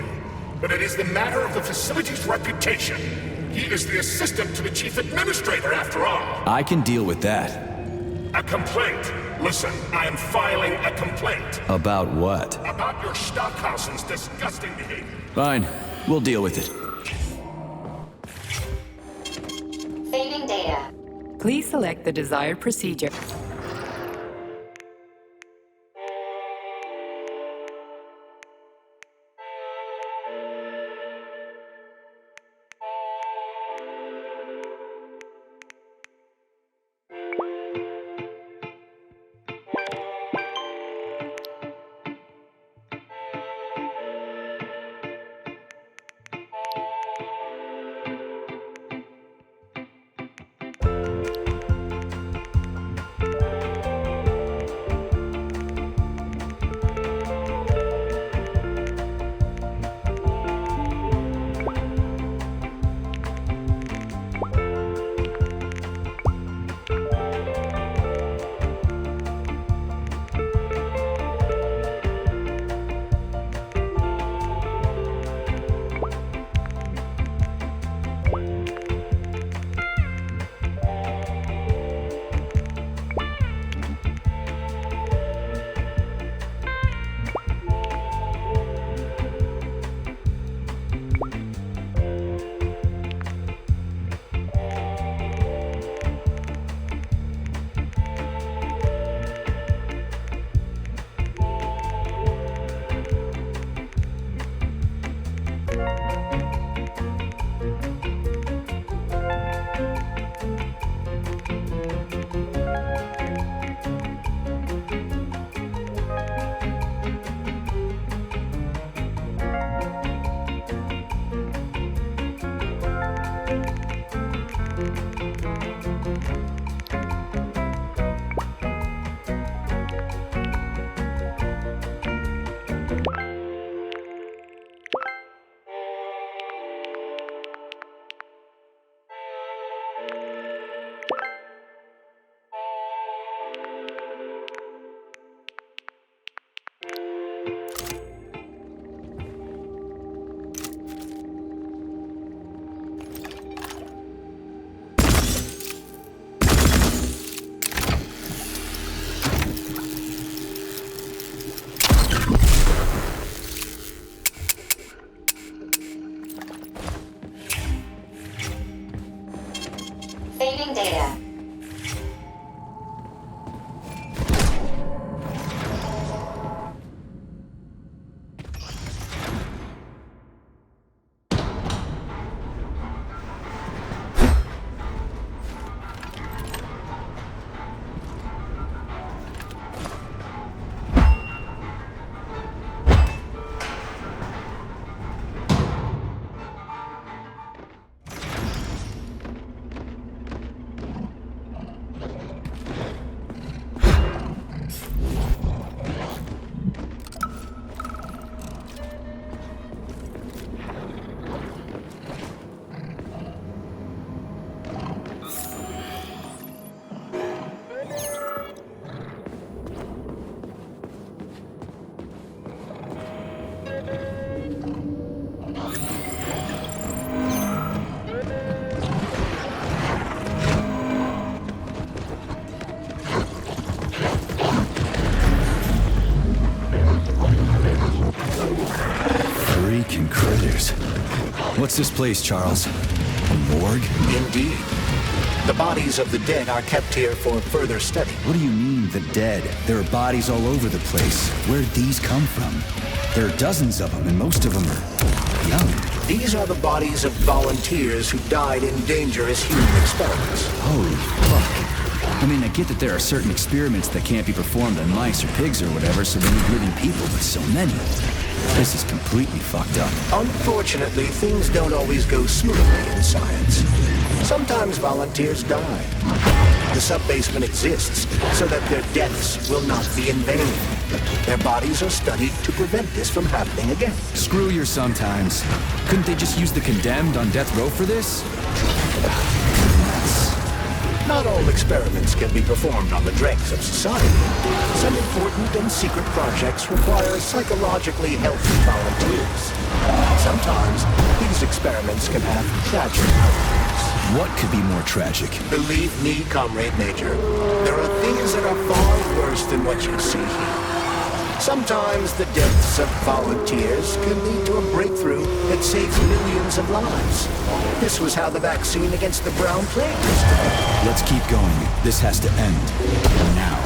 But it is the matter of the facility's reputation. He is the assistant to the chief administrator, after all. I can deal with that. A complaint. Listen, I am filing a complaint. About what? About your Stockhausen's disgusting behavior. Fine. We'll deal with it. Saving data. Please select the desired procedure. Saving data. What's this place, Charles? A morgue? Indeed. The bodies of the dead are kept here for further study. What do you mean, the dead? There are bodies all over the place. Where'd these come from? There are dozens of them, and most of them are young. These are the bodies of volunteers who died in dangerous human experiments. Holy fuck. I mean, I get that there are certain experiments that can't be performed on mice or pigs or whatever, so they need living people, but so many. This is completely fucked up. Unfortunately, things don't always go smoothly in science. Sometimes volunteers die. The sub-basement exists so that their deaths will not be in vain. Their bodies are studied to prevent this from happening again. Screw your sometimes. Couldn't they just use the condemned on death row for this? Not all experiments can be performed on the dregs of society. Some important and secret projects require psychologically healthy volunteers. Sometimes these experiments can have tragic outcomes. What could be more tragic? Believe me, Comrade Major, there are things that are far worse than what you see here. Sometimes the deaths of volunteers can lead to a breakthrough that saves millions of lives. This was how the vaccine against the brown plague was developed. Let's keep going. This has to end. Now.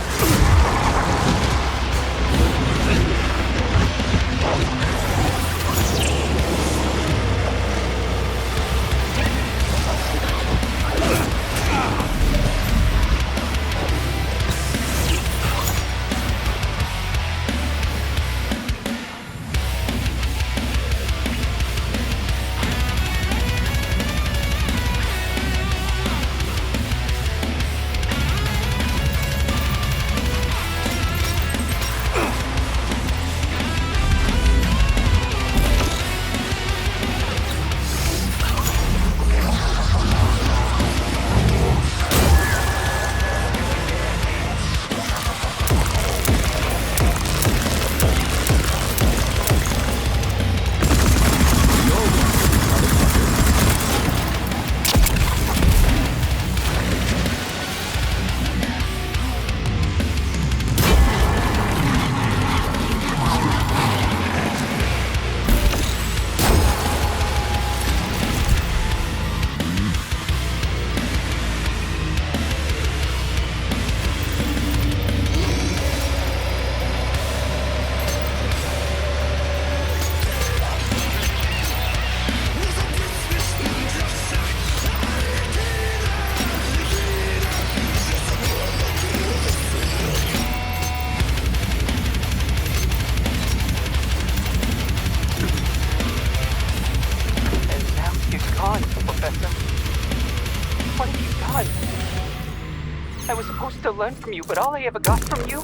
Learn from you, but all I ever got from you?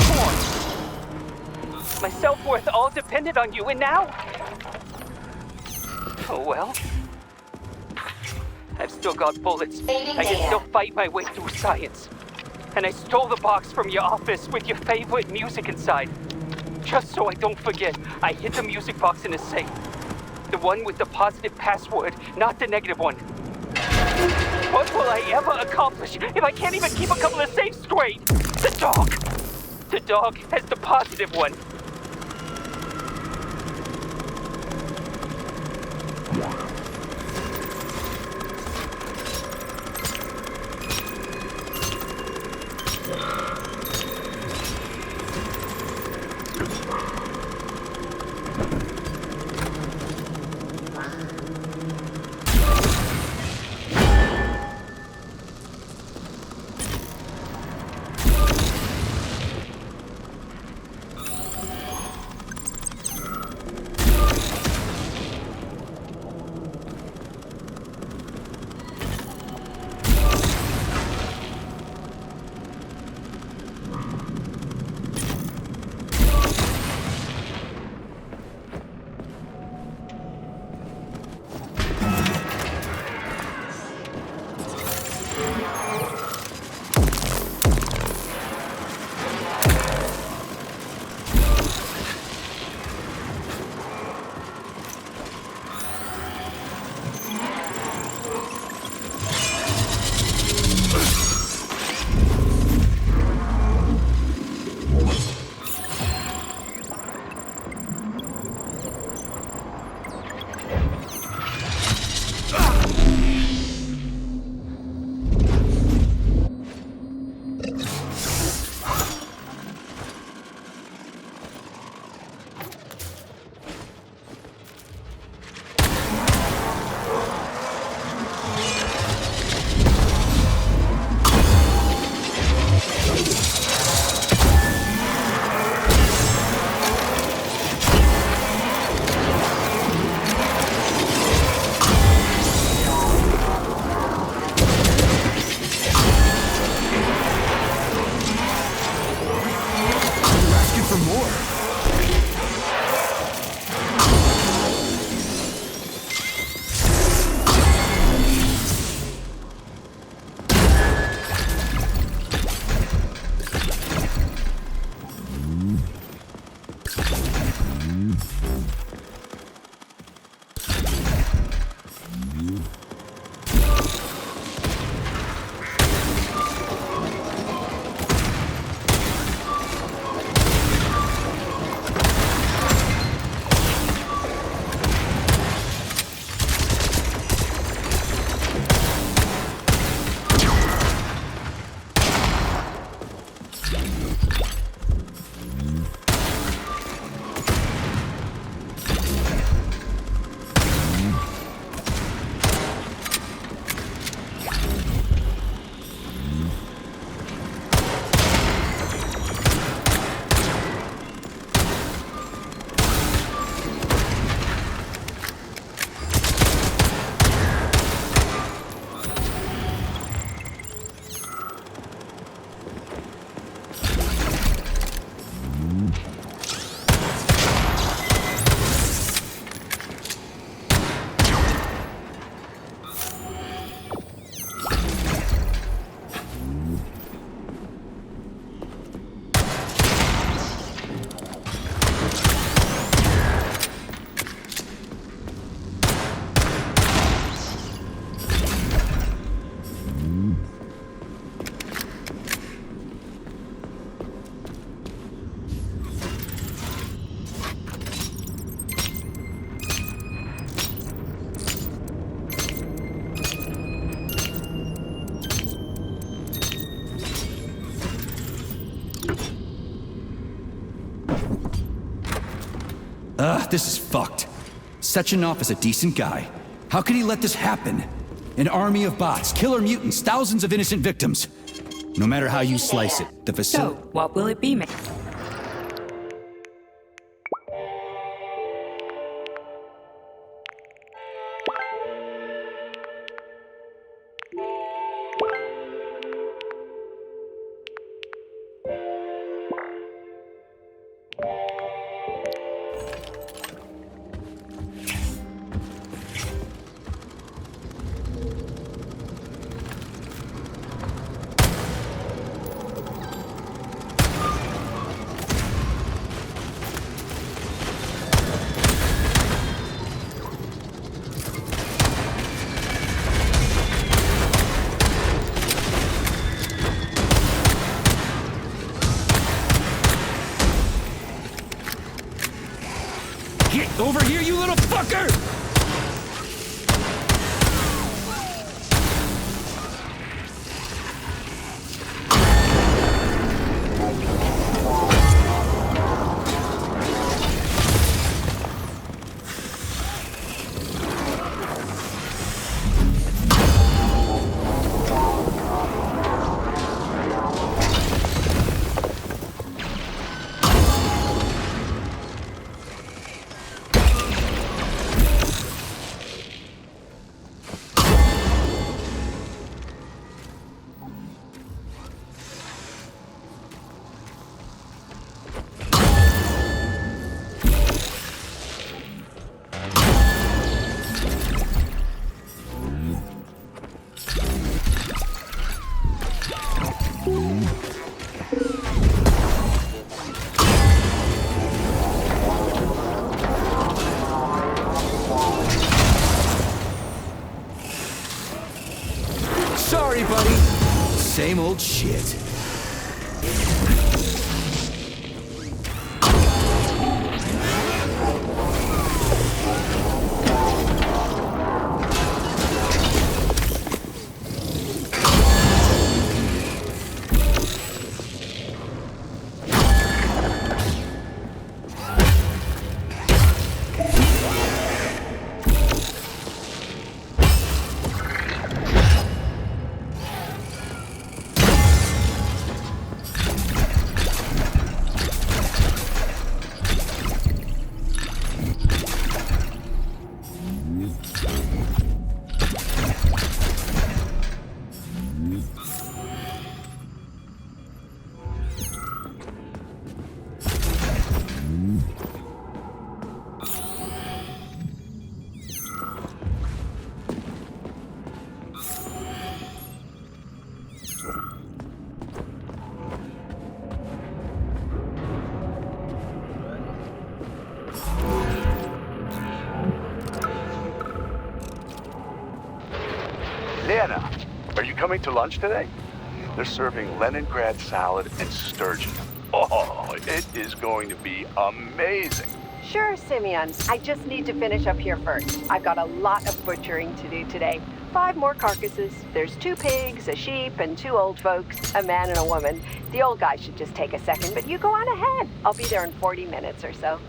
Porn. My self-worth all depended on you, and now? Oh well. I've still got bullets. I can still fight my way through science. And I stole the box from your office with your favorite music inside. Just so I don't forget, I hid the music box in a safe. The one with the positive password, not the negative one. What will I ever accomplish if I can't even keep a couple of safes straight? The dog! The dog has the positive one. This is fucked. Sechenov is a decent guy. How could he let this happen? An army of bots, killer mutants, thousands of innocent victims. No matter how you slice it, the facility... So, what will it be, man? Get over here, you little fucker! Sorry, buddy. Same old shit. Lena, are you coming to lunch today? They're serving Leningrad salad and sturgeon. Oh, it is going to be amazing. Sure, Simeon. I just need to finish up here first. I've got a lot of butchering to do today. 5 more carcasses. There's 2 pigs, a sheep, and 2 old folks, a man and a woman. The old guy should just take a second, but you go on ahead. I'll be there in 40 minutes or so.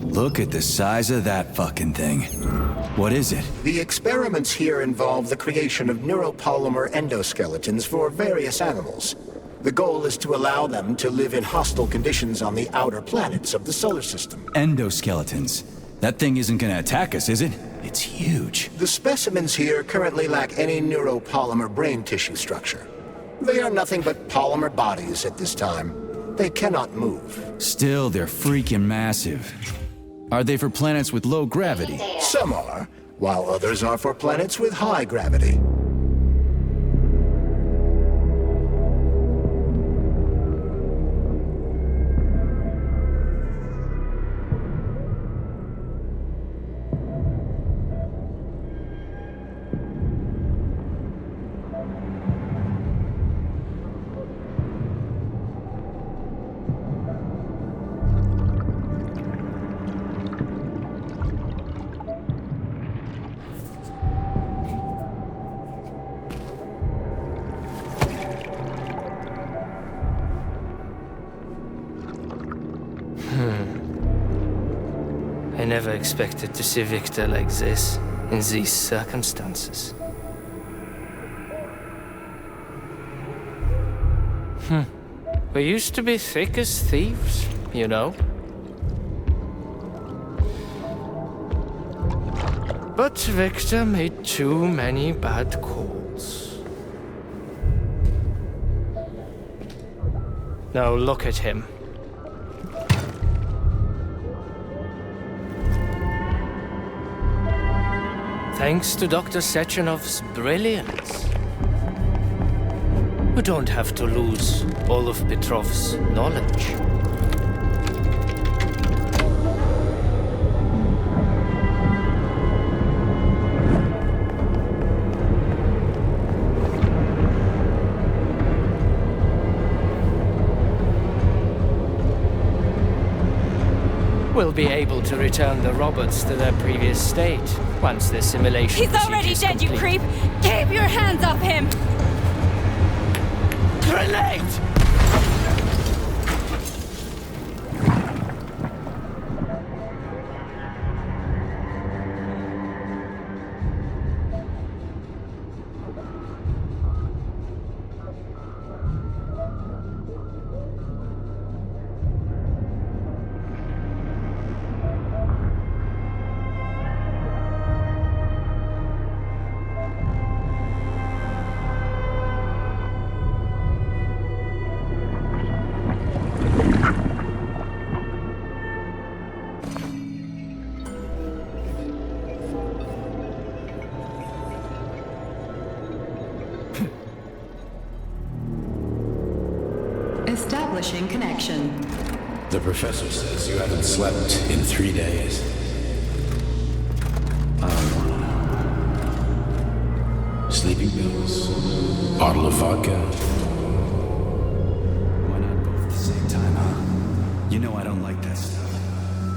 Look at the size of that fucking thing. What is it? The experiments here involve the creation of neuropolymer endoskeletons for various animals. The goal is to allow them to live in hostile conditions on the outer planets of the solar system. Endoskeletons. That thing isn't gonna attack us, is it? It's huge. The specimens here currently lack any neuropolymer brain tissue structure. They are nothing but polymer bodies at this time. They cannot move. Still, they're freaking massive. Are they for planets with low gravity? Some are, while others are for planets with high gravity. I never expected to see Victor like this, in these circumstances. We used to be thick as thieves, you know. But Victor made too many bad calls. Now look at him. Thanks to Dr. Sechenov's brilliance, we don't have to lose all of Petrov's knowledge. We'll be able to return the robots to their previous state once the simulation He's already dead, you creep! Keep your hands off him! Grenade! Establishing connection. The professor says you haven't slept in 3 days. I don't wanna know. Sleeping pills? Bottle of vodka? Why not both at the same time, huh? You know I don't like that stuff.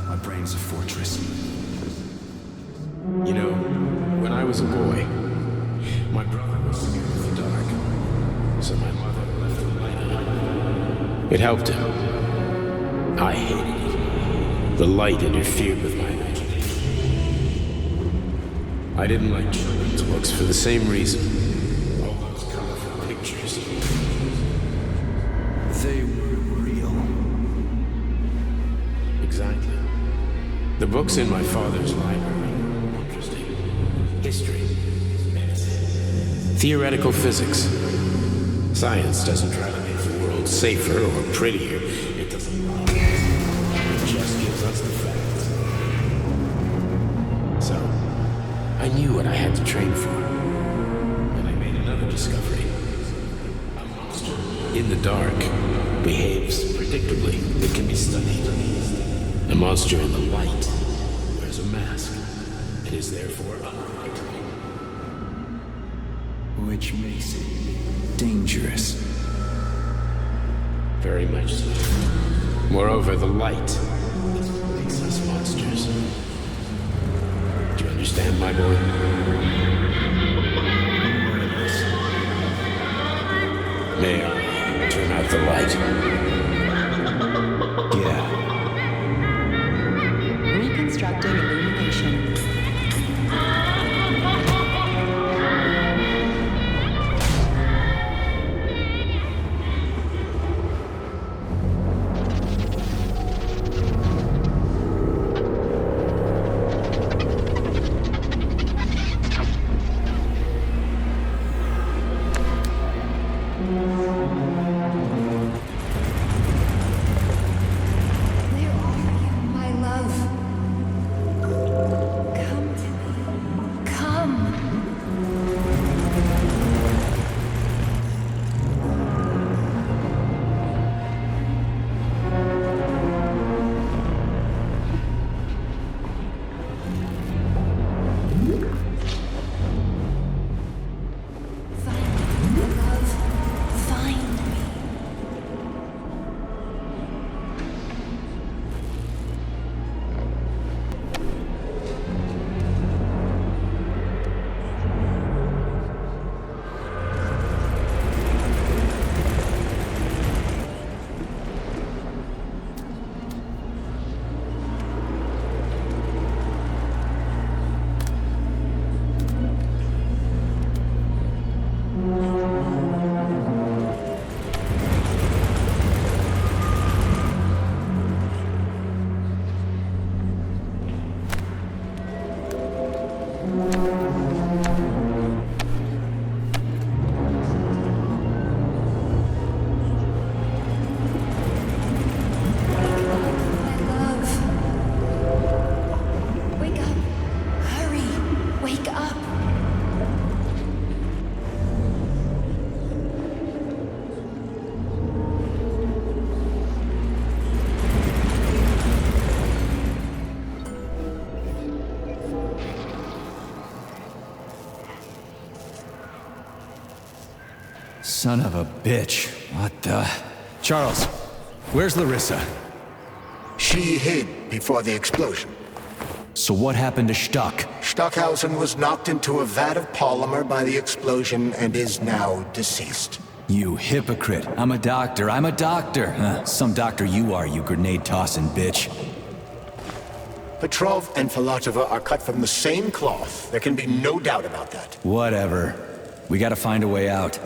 My brain's a fortress. You know, when I was a boy, my brother was scared of the dark. So my mother left the light on. It helped him. I hated it. The light interfered with my imagination. I didn't like children's books for the same reason. All those colorful pictures. They were real. Exactly. The books in my father's library were interesting. History, medicine, theoretical physics. Science doesn't try to make the world safer or prettier. It doesn't lie. It just gives us the facts. So, I knew what I had to train for. And I made another discovery. A monster in the dark behaves predictably. It can be studied. A monster in the light wears a mask and is therefore unpredictable. Which makes it dangerous. Very much so. Moreover, the light makes us monsters. Do you understand, my boy? May I turn out the light? Yeah. Reconstructing illumination. Son of a bitch. What the... Charles, where's Larissa? She hid before the explosion. So what happened to Stuck? Stockhausen was knocked into a vat of polymer by the explosion and is now deceased. You hypocrite. I'm a doctor. Some doctor you are, you grenade-tossing bitch. Petrov and Filatova are cut from the same cloth. There can be no doubt about that. Whatever. We gotta find a way out.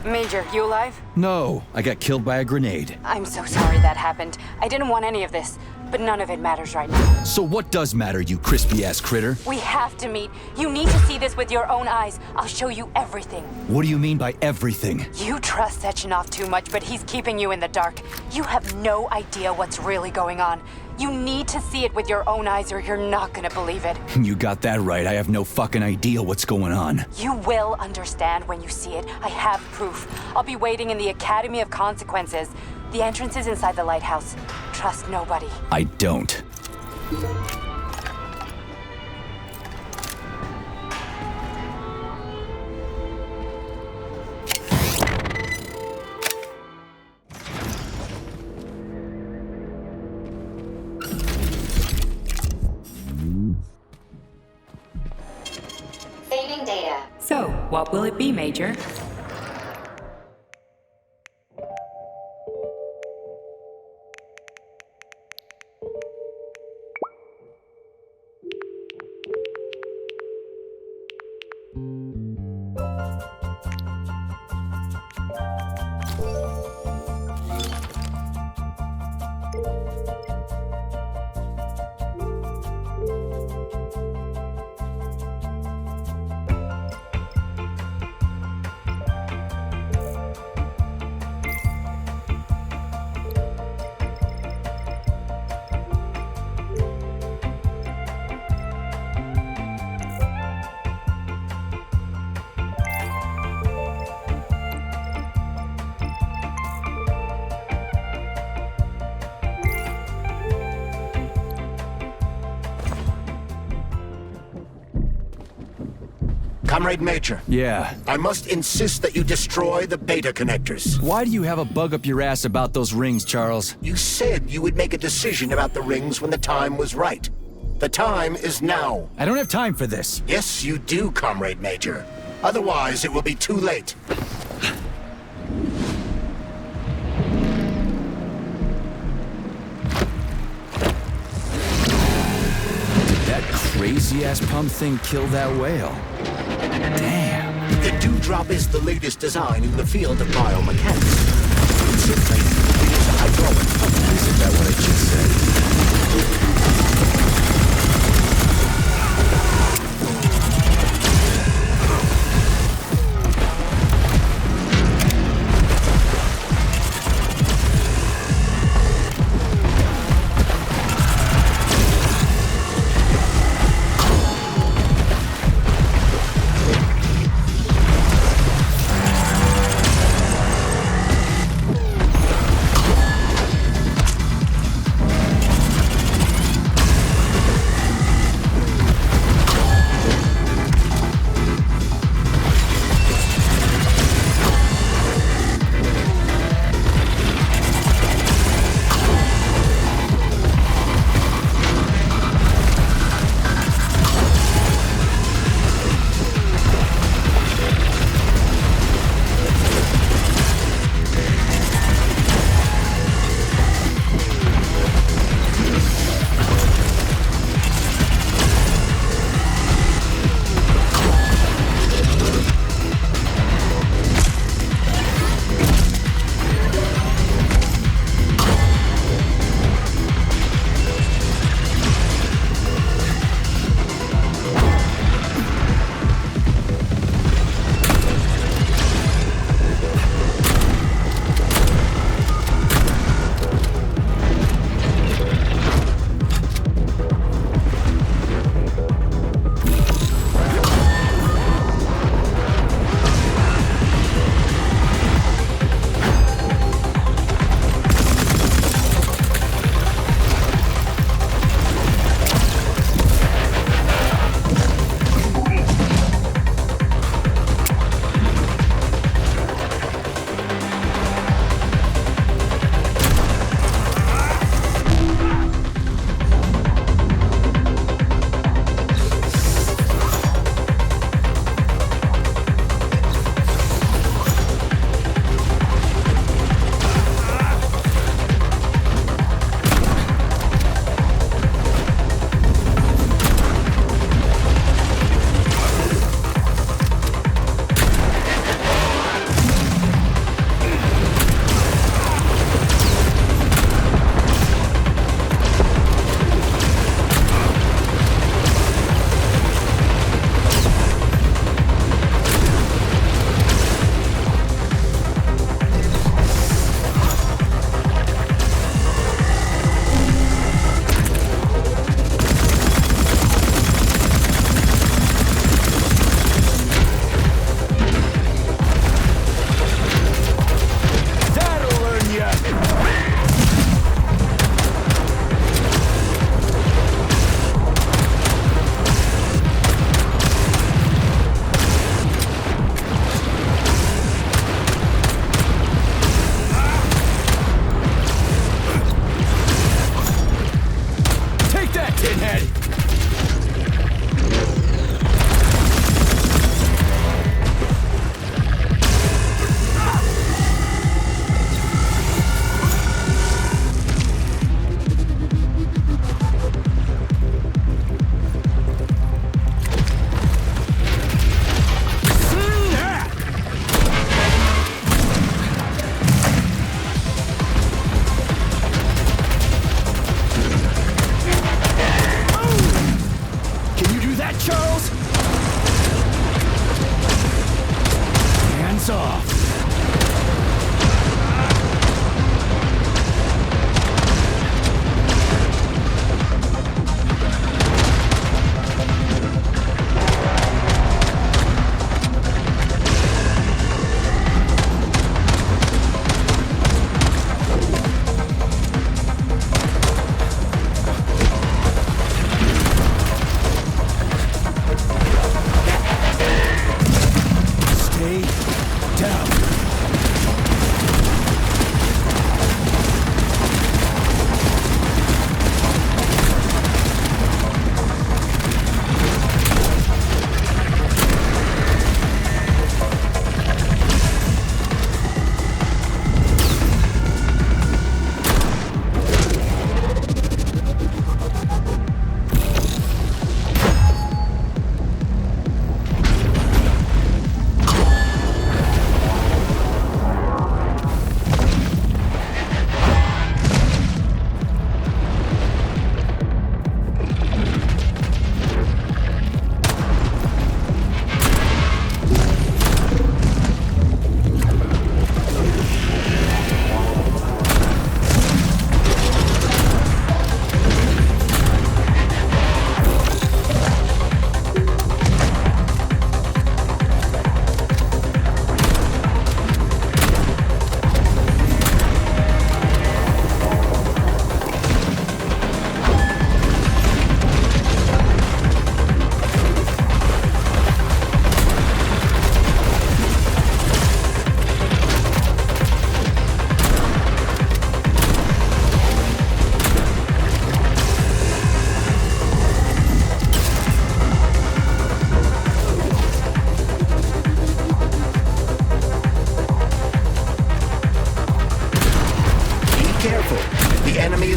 Major, you alive? No, I got killed by a grenade. I'm so sorry that happened. I didn't want any of this, but none of it matters right now. So what does matter, you crispy-ass critter? We have to meet. You need to see this with your own eyes. I'll show you everything. What do you mean by everything? You trust Sechenov too much, but he's keeping you in the dark. You have no idea what's really going on. You need to see it with your own eyes or you're not gonna believe it. You got that right. I have no fucking idea what's going on. You will understand when you see it. I have proof. I'll be waiting in the Academy of Consequences. The entrance is inside the lighthouse. Trust nobody. I don't. Saving data. So, what will it be, Major? Comrade Major. Yeah? I must insist that you destroy the beta connectors. Why do you have a bug up your ass about those rings, Charles? You said you would make a decision about the rings when the time was right. The time is now. I don't have time for this. Yes, you do, Comrade Major. Otherwise, it will be too late. That crazy-ass pump thing killed that whale. Damn. The Dewdrop is the latest design in the field of biomechanics. Simply, it is a hydraulic pump. Isn't that what I just said?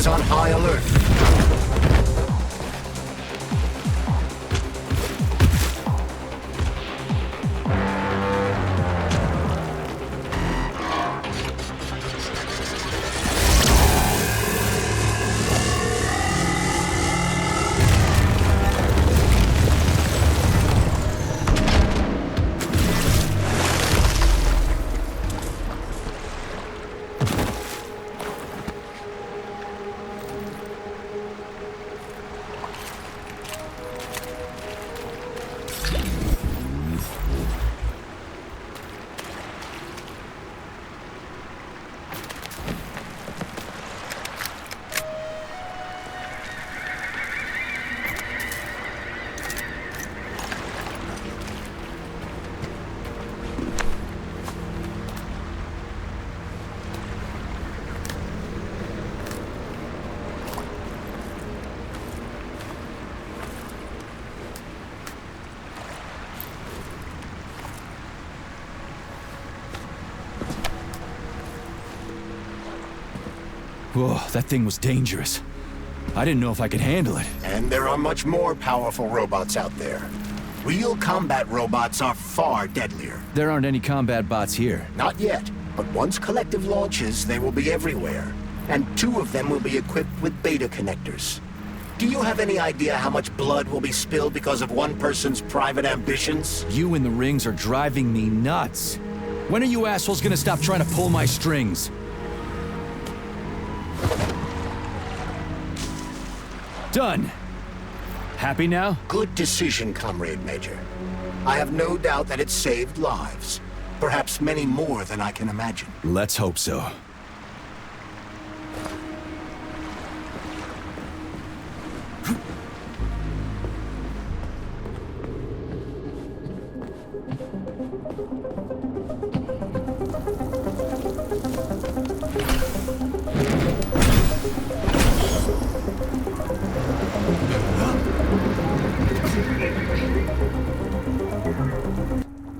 is on high alert. Whoa, that thing was dangerous. I didn't know if I could handle it. And there are much more powerful robots out there. Real combat robots are far deadlier. There aren't any combat bots here. Not yet, but once Collective launches, they will be everywhere. And 2 of them will be equipped with beta connectors. Do you have any idea how much blood will be spilled because of one person's private ambitions? You in the rings are driving me nuts. When are you assholes gonna stop trying to pull my strings? Done. Happy now? Good decision, Comrade Major. I have no doubt that it saved lives. Perhaps many more than I can imagine. Let's hope so.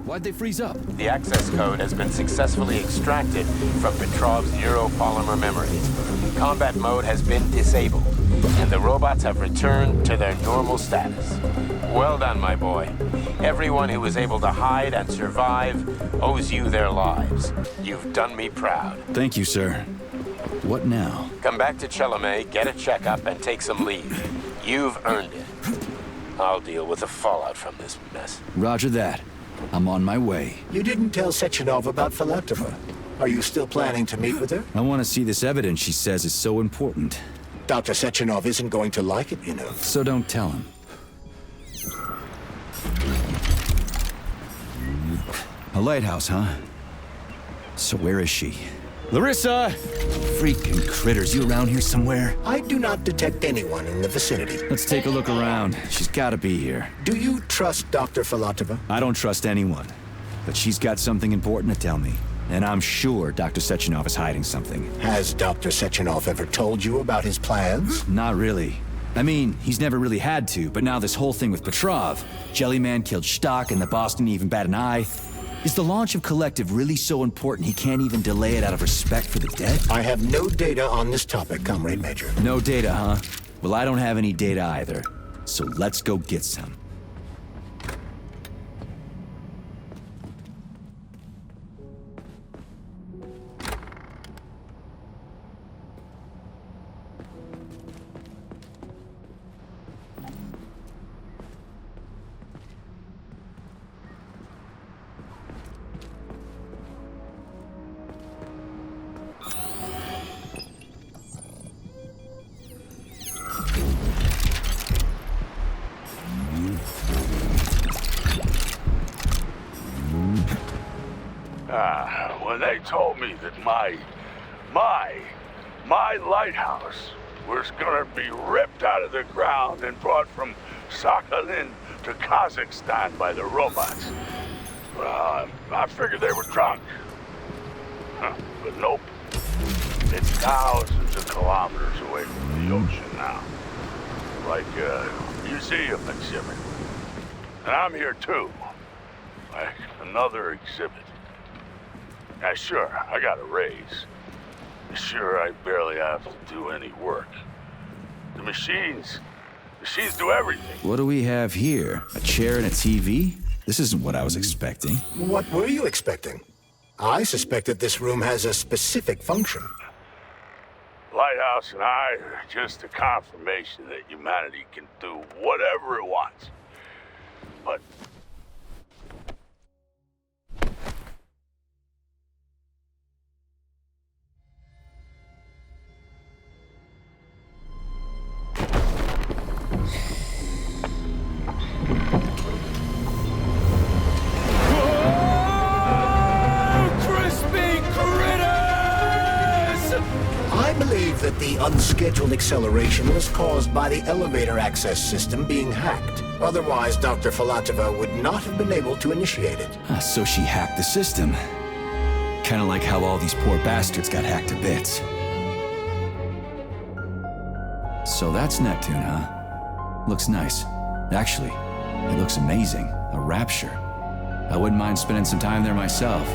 Why'd they freeze up? The access code has been successfully extracted from Petrov's neuropolymer memory. Combat mode has been disabled, and the robots have returned to their normal status. Well done, my boy. Everyone who was able to hide and survive owes you their lives. You've done me proud. Thank you, sir. What now? Come back to Chalamet, get a checkup, and take some leave. You've earned it. I'll deal with the fallout from this mess. Roger that. I'm on my way. You didn't tell Sechenov about Filatova. Are you still planning to meet with her? I want to see this evidence she says is so important. Dr. Sechenov isn't going to like it, you know. So don't tell him. A lighthouse, huh? So where is she? Larissa! Freaking critters, you around here somewhere? I do not detect anyone in the vicinity. Let's take a look around. She's gotta be here. Do you trust Dr. Filatova? I don't trust anyone. But she's got something important to tell me. And I'm sure Dr. Sechenov is hiding something. Has Dr. Sechenov ever told you about his plans? Not really. I mean, he's never really had to, but now this whole thing with Petrov, Jellyman killed Stock and the boss didn't even bat an eye. Is the launch of Collective really so important he can't even delay it out of respect for the dead? I have no data on this topic, Comrade Major. No data, huh? Well, I don't have any data either. So let's go get some. When they told me that my lighthouse was gonna be ripped out of the ground and brought from Sakhalin to Kazakhstan by the robots, I figured they were drunk. But nope. It's thousands of kilometers away from the ocean now. Like a museum exhibit. And I'm here too. Like another exhibit. Now sure, I got a raise. Sure, I barely have to do any work. The machines do everything. What do we have here? A chair and a TV? This isn't what I was expecting. What were you expecting? I suspect that this room has a specific function. Lighthouse and I are just a confirmation that humanity can do whatever it wants. But I believe that the unscheduled acceleration was caused by the elevator access system being hacked. Otherwise, Dr. Filatova would not have been able to initiate it. So she hacked the system. Kinda like how all these poor bastards got hacked to bits. So that's Neptune, huh? Looks nice. Actually, it looks amazing. A rapture. I wouldn't mind spending some time there myself.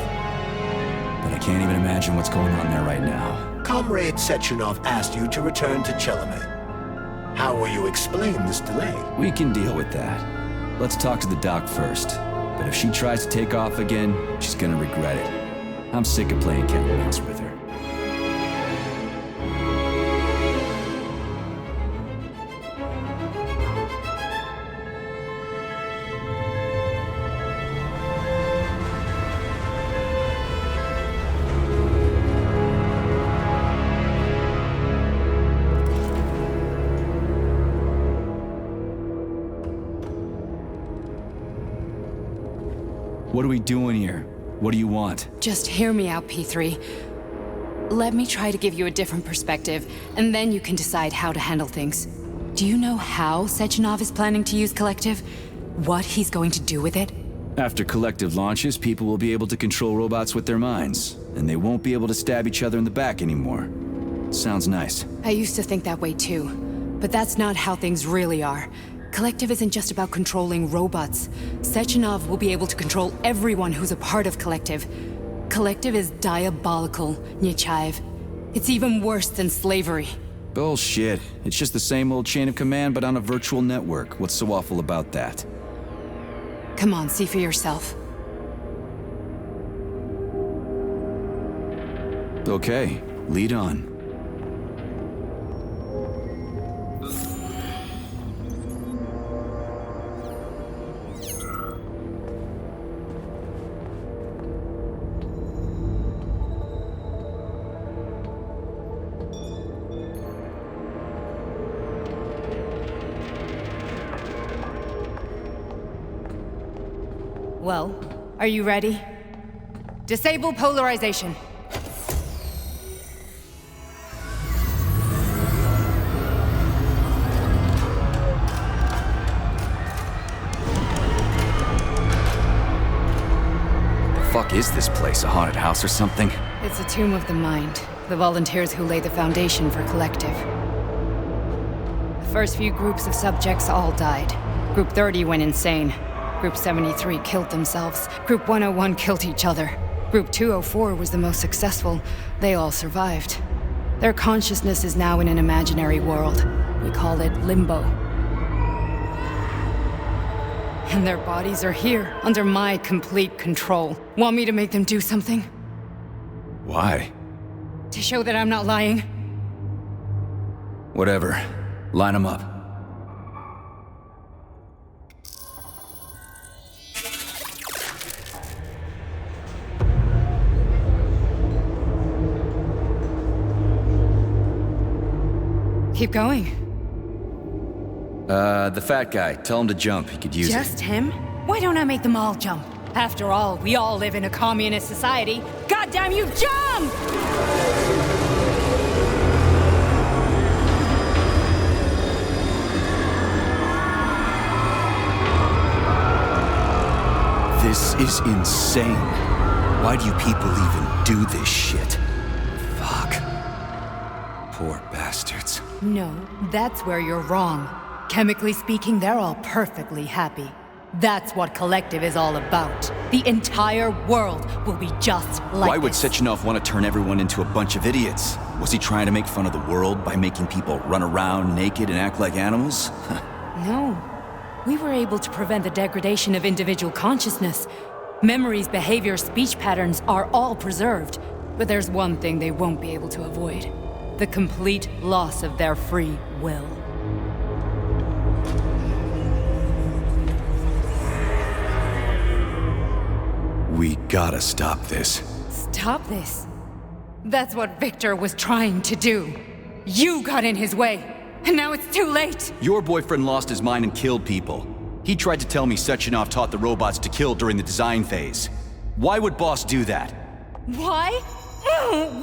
But I can't even imagine what's going on there right now. Comrade Sechenov asked you to return to Chelome. How will you explain this delay? We can deal with that. Let's talk to the doc first. But if she tries to take off again, she's gonna regret it. I'm sick of playing cat and mouse with her. What are we doing here? What do you want? Just hear me out, P3. Let me try to give you a different perspective, and then you can decide how to handle things. Do you know how Sechenov is planning to use Collective? What he's going to do with it? After Collective launches, people will be able to control robots with their minds, and they won't be able to stab each other in the back anymore. Sounds nice. I used to think that way too, but that's not how things really are. Collective isn't just about controlling robots. Sechenov will be able to control everyone who's a part of Collective. Collective is diabolical, Nechayev. It's even worse than slavery. Bullshit. It's just the same old chain of command, but on a virtual network. What's so awful about that? Come on, see for yourself. Okay, lead on. Well, are you ready? Disable polarization. The fuck is this place? A haunted house or something? It's a tomb of the mind. The volunteers who lay the foundation for Collective. The first few groups of subjects all died. Group 30 went insane. Group 73 killed themselves. Group 101 killed each other. Group 204 was the most successful. They all survived. Their consciousness is now in an imaginary world. We call it Limbo. And their bodies are here, under my complete control. Want me to make them do something? Why? To show that I'm not lying? Whatever. Line them up. Keep going. The fat guy. Tell him to jump. He could use it. Just him? Why don't I make them all jump? After all, we all live in a communist society. Goddamn you, jump! This is insane. Why do you people even do this shit? Fuck. Poor bastards. No, that's where you're wrong. Chemically speaking, they're all perfectly happy. That's what Collective is all about. The entire world will be just like Why would this. Sechenov want to turn everyone into a bunch of idiots? Was he trying to make fun of the world by making people run around naked and act like animals? No. We were able to prevent the degradation of individual consciousness. Memories, behaviors, speech patterns are all preserved. But there's one thing they won't be able to avoid. The complete loss of their free will. We gotta stop this. Stop this. That's what Victor was trying to do. You got in his way, and now it's too late. Your boyfriend lost his mind and killed people. He tried to tell me Sechenov taught the robots to kill during the design phase. Why would Boss do that? Why?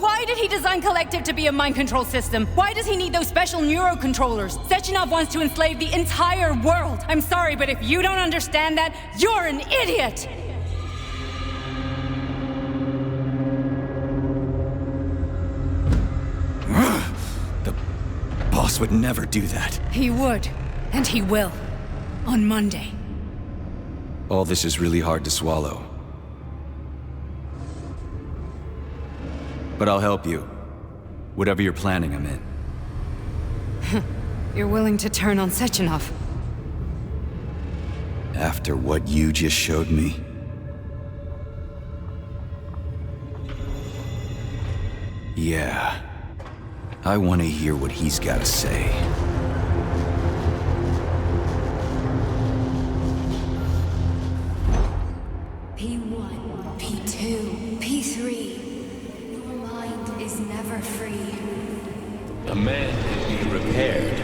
Why did he design Collective to be a mind control system? Why does he need those special neurocontrollers? Sechenov wants to enslave the entire world. I'm sorry, but if you don't understand that, you're an idiot! Boss would never do that. He would, and he will. On Monday. All this is really hard to swallow. But I'll help you. Whatever you're planning, I'm in. You're willing to turn on Sechenov? After what you just showed me? Yeah. I want to hear what he's got to say. P1, P2, P3. Your mind is never free. A man can be repaired.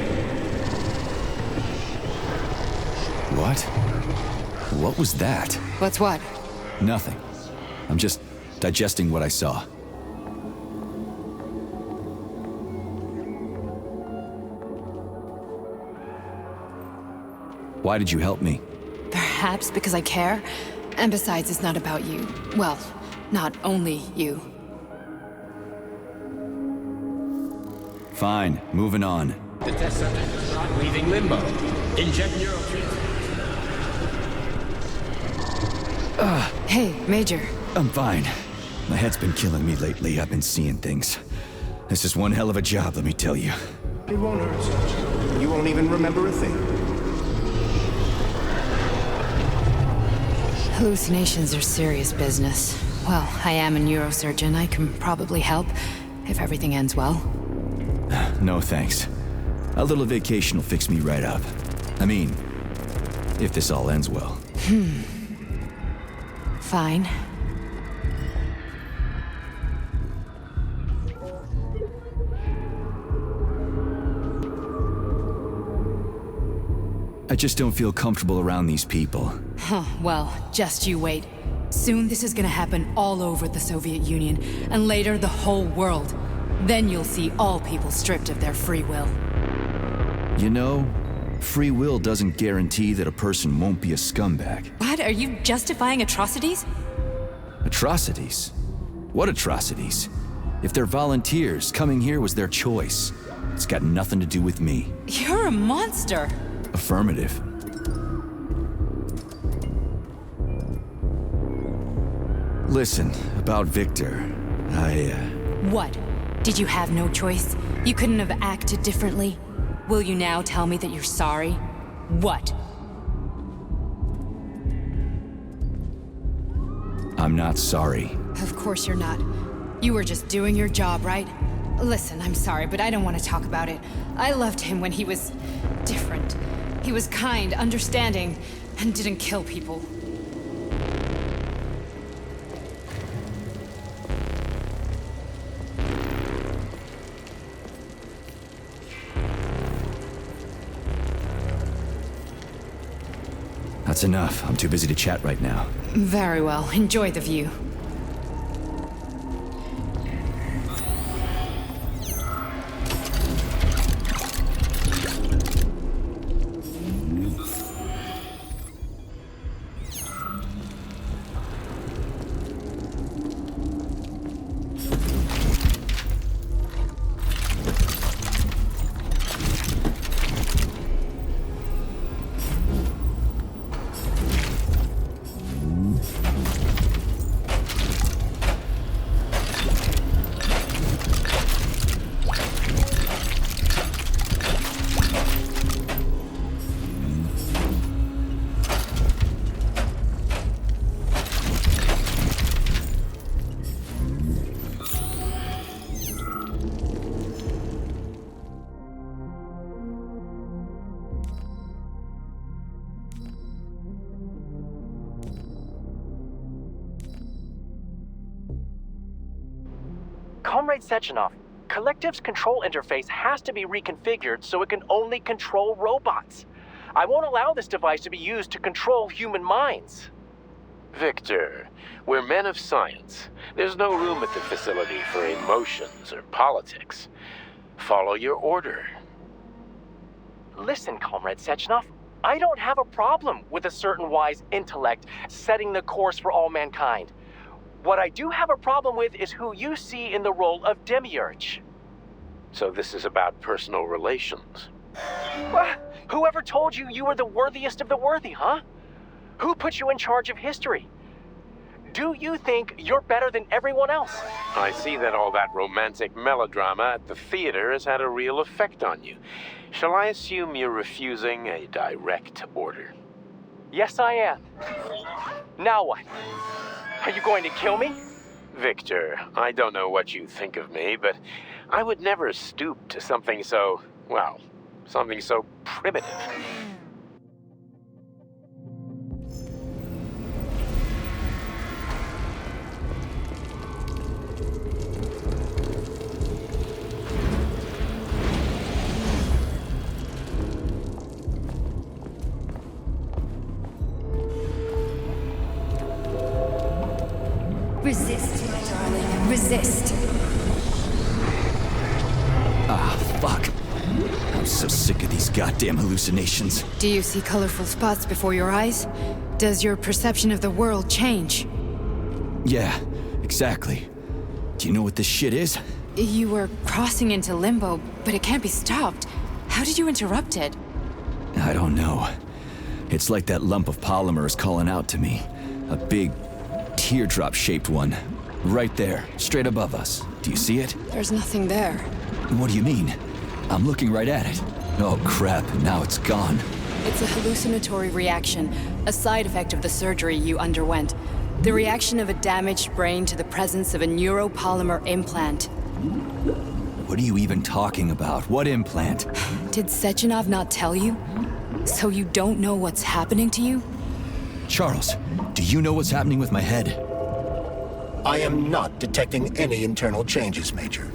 What? What was that? What's what? Nothing. I'm just digesting what I saw. Why did you help me? Perhaps because I care. And besides, it's not about you. Well, not only you. Fine, moving on. The test subject is not leaving limbo. Inject neural treatment. Hey, Major. I'm fine. My head's been killing me lately. I've been seeing things. This is one hell of a job, let me tell you. It won't hurt, Sergeant. You won't even remember a thing. Hallucinations are serious business. Well, I am a neurosurgeon. I can probably help, if everything ends well. No thanks. A little vacation will fix me right up. I mean, if this all ends well. Fine. I just don't feel comfortable around these people. Huh, well, just you wait. Soon this is gonna happen all over the Soviet Union, and later the whole world. Then you'll see all people stripped of their free will. You know, free will doesn't guarantee that a person won't be a scumbag. What? Are you justifying atrocities? Atrocities? What atrocities? If they're volunteers, coming here was their choice. It's got nothing to do with me. You're a monster! Affirmative. Listen, about Victor, What? Did you have no choice? You couldn't have acted differently? Will you now tell me that you're sorry? What? I'm not sorry. Of course you're not. You were just doing your job, right? Listen, I'm sorry, but I don't want to talk about it. I loved him when he was different. He was kind, understanding, and didn't kill people. That's enough. I'm too busy to chat right now. Very well. Enjoy the view. Comrade Sechenov, Collective's control interface has to be reconfigured so it can only control robots. I won't allow this device to be used to control human minds. Victor, we're men of science. There's no room at the facility for emotions or politics. Follow your order. Listen, Comrade Sechenov, I don't have a problem with a certain wise intellect setting the course for all mankind. What I do have a problem with is who you see in the role of Demiurge. So this is about personal relations. Well, whoever told you you were the worthiest of the worthy, huh? Who put you in charge of history? Do you think you're better than everyone else? I see that all that romantic melodrama at the theater has had a real effect on you. Shall I assume you're refusing a direct order? Yes, I am. Now what? Are you going to kill me? Victor, I don't know what you think of me, but I would never stoop to something so, well, something so primitive. Resist, my darling. Resist. Ah, fuck. I'm so sick of these goddamn hallucinations. Do you see colorful spots before your eyes? Does your perception of the world change? Yeah, exactly. Do you know what this shit is? You were crossing into limbo, but it can't be stopped. How did you interrupt it? I don't know. It's like that lump of polymer is calling out to me. A big, teardrop-shaped one. Right there, straight above us. Do you see it? There's nothing there. What do you mean? I'm looking right at it. Oh crap, now it's gone. It's a hallucinatory reaction, a side effect of the surgery you underwent. The reaction of a damaged brain to the presence of a neuropolymer implant. What are you even talking about? What implant? Did Sechenov not tell you? So you don't know what's happening to you? Charles, do you know what's happening with my head? I am not detecting any internal changes, Major.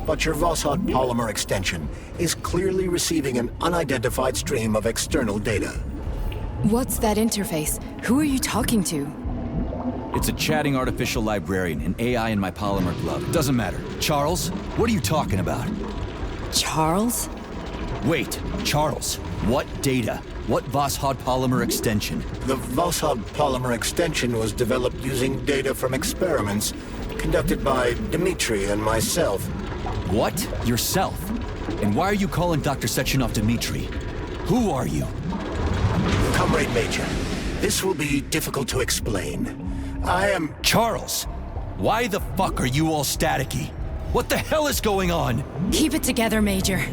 But your Voshod polymer extension is clearly receiving an unidentified stream of external data. What's that interface? Who are you talking to? It's a chatting artificial librarian, an AI in my polymer glove. Doesn't matter. Charles, what are you talking about? Charles? Wait, Charles, what data? What Voshod polymer extension? The Voshod polymer extension was developed using data from experiments conducted by Dmitri and myself. What? Yourself? And why are you calling Dr. Sechenov Dmitri? Who are you? Comrade Major, this will be difficult to explain. I am... Charles! Why the fuck are you all staticky? What the hell is going on? Keep it together, Major.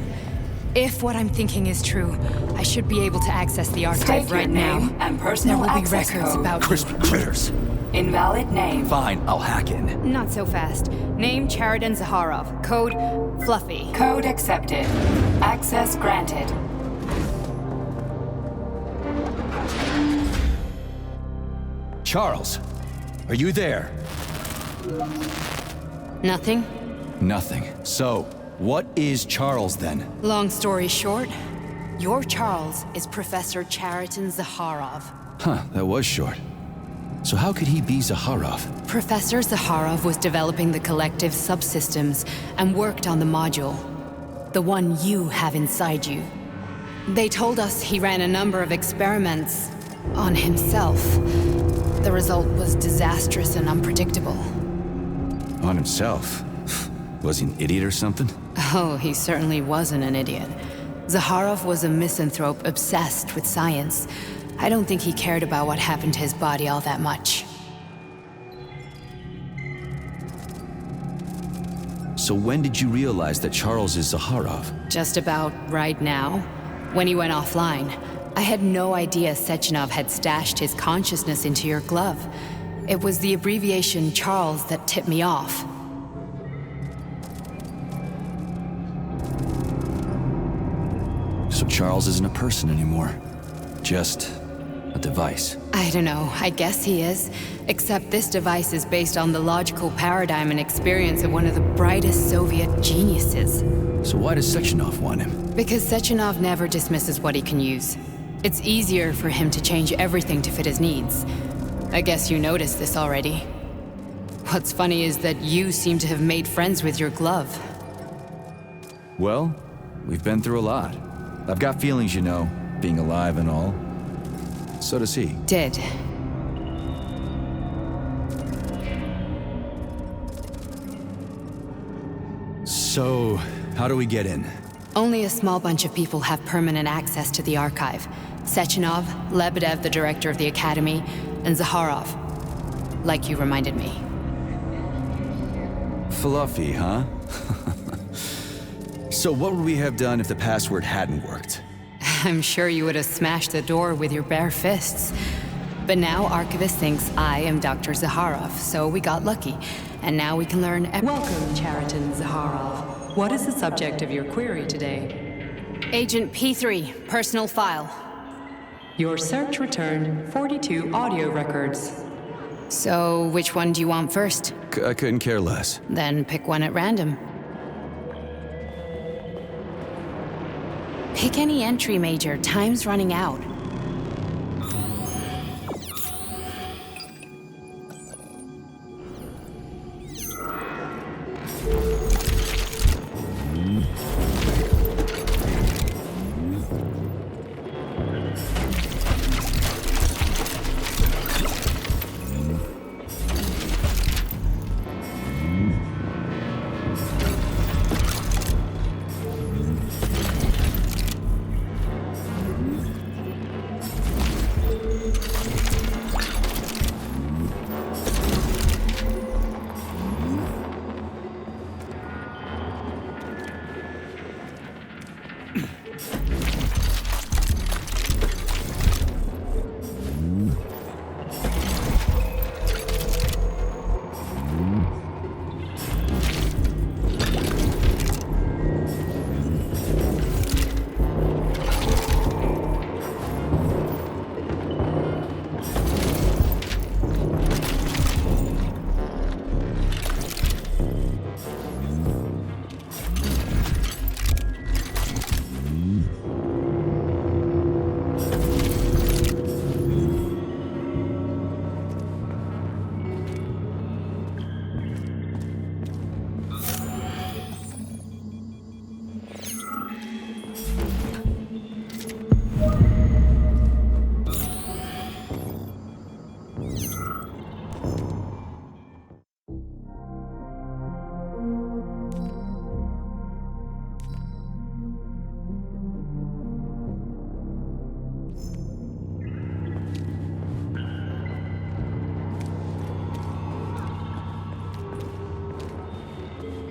If what I'm thinking is true, I should be able to access the archive right now. And personal there will be access records code. about Crispy critters. Invalid name. Fine, I'll hack in. Not so fast. Name Chariton Zaharov. Code Fluffy. Code accepted. Access granted. Charles, are you there? Nothing? Nothing. So, what is Charles then? Long story short, your Charles is Professor Chariton Zaharov. Huh, that was short. So how could he be Zaharov? Professor Zaharov was developing the collective subsystems and worked on the module. The one you have inside you. They told us he ran a number of experiments on himself. The result was disastrous and unpredictable. On himself? Was he an idiot or something? Oh, he certainly wasn't an idiot. Zaharov was a misanthrope obsessed with science. I don't think he cared about what happened to his body all that much. So when did you realize that Charles is Zaharov? Just about right now, when he went offline. I had no idea Sechenov had stashed his consciousness into your glove. It was the abbreviation Charles that tipped me off. So Charles isn't a person anymore. Just a device. I don't know, I guess he is. Except this device is based on the logical paradigm and experience of one of the brightest Soviet geniuses. So why does Sechenov want him? Because Sechenov never dismisses what he can use. It's easier for him to change everything to fit his needs. I guess you noticed this already. What's funny is that you seem to have made friends with your glove. Well, we've been through a lot. I've got feelings, you know, being alive and all. So does he. Did. So, how do we get in? Only a small bunch of people have permanent access to the archive. Sechenov, Lebedev, the director of the Academy, and Zakharov. Like you reminded me. Fluffy, huh? So what would we have done if the password hadn't worked? I'm sure you would have smashed the door with your bare fists. But now Archivist thinks I am Dr. Zakharov, so we got lucky. And now we can learn Welcome, Chariton Zakharov. What is the subject of your query today? Agent P3, personal file. Your search returned 42 audio records. So, which one do you want first? I couldn't care less. Then pick one at random. Pick any entry, Major. Time's running out.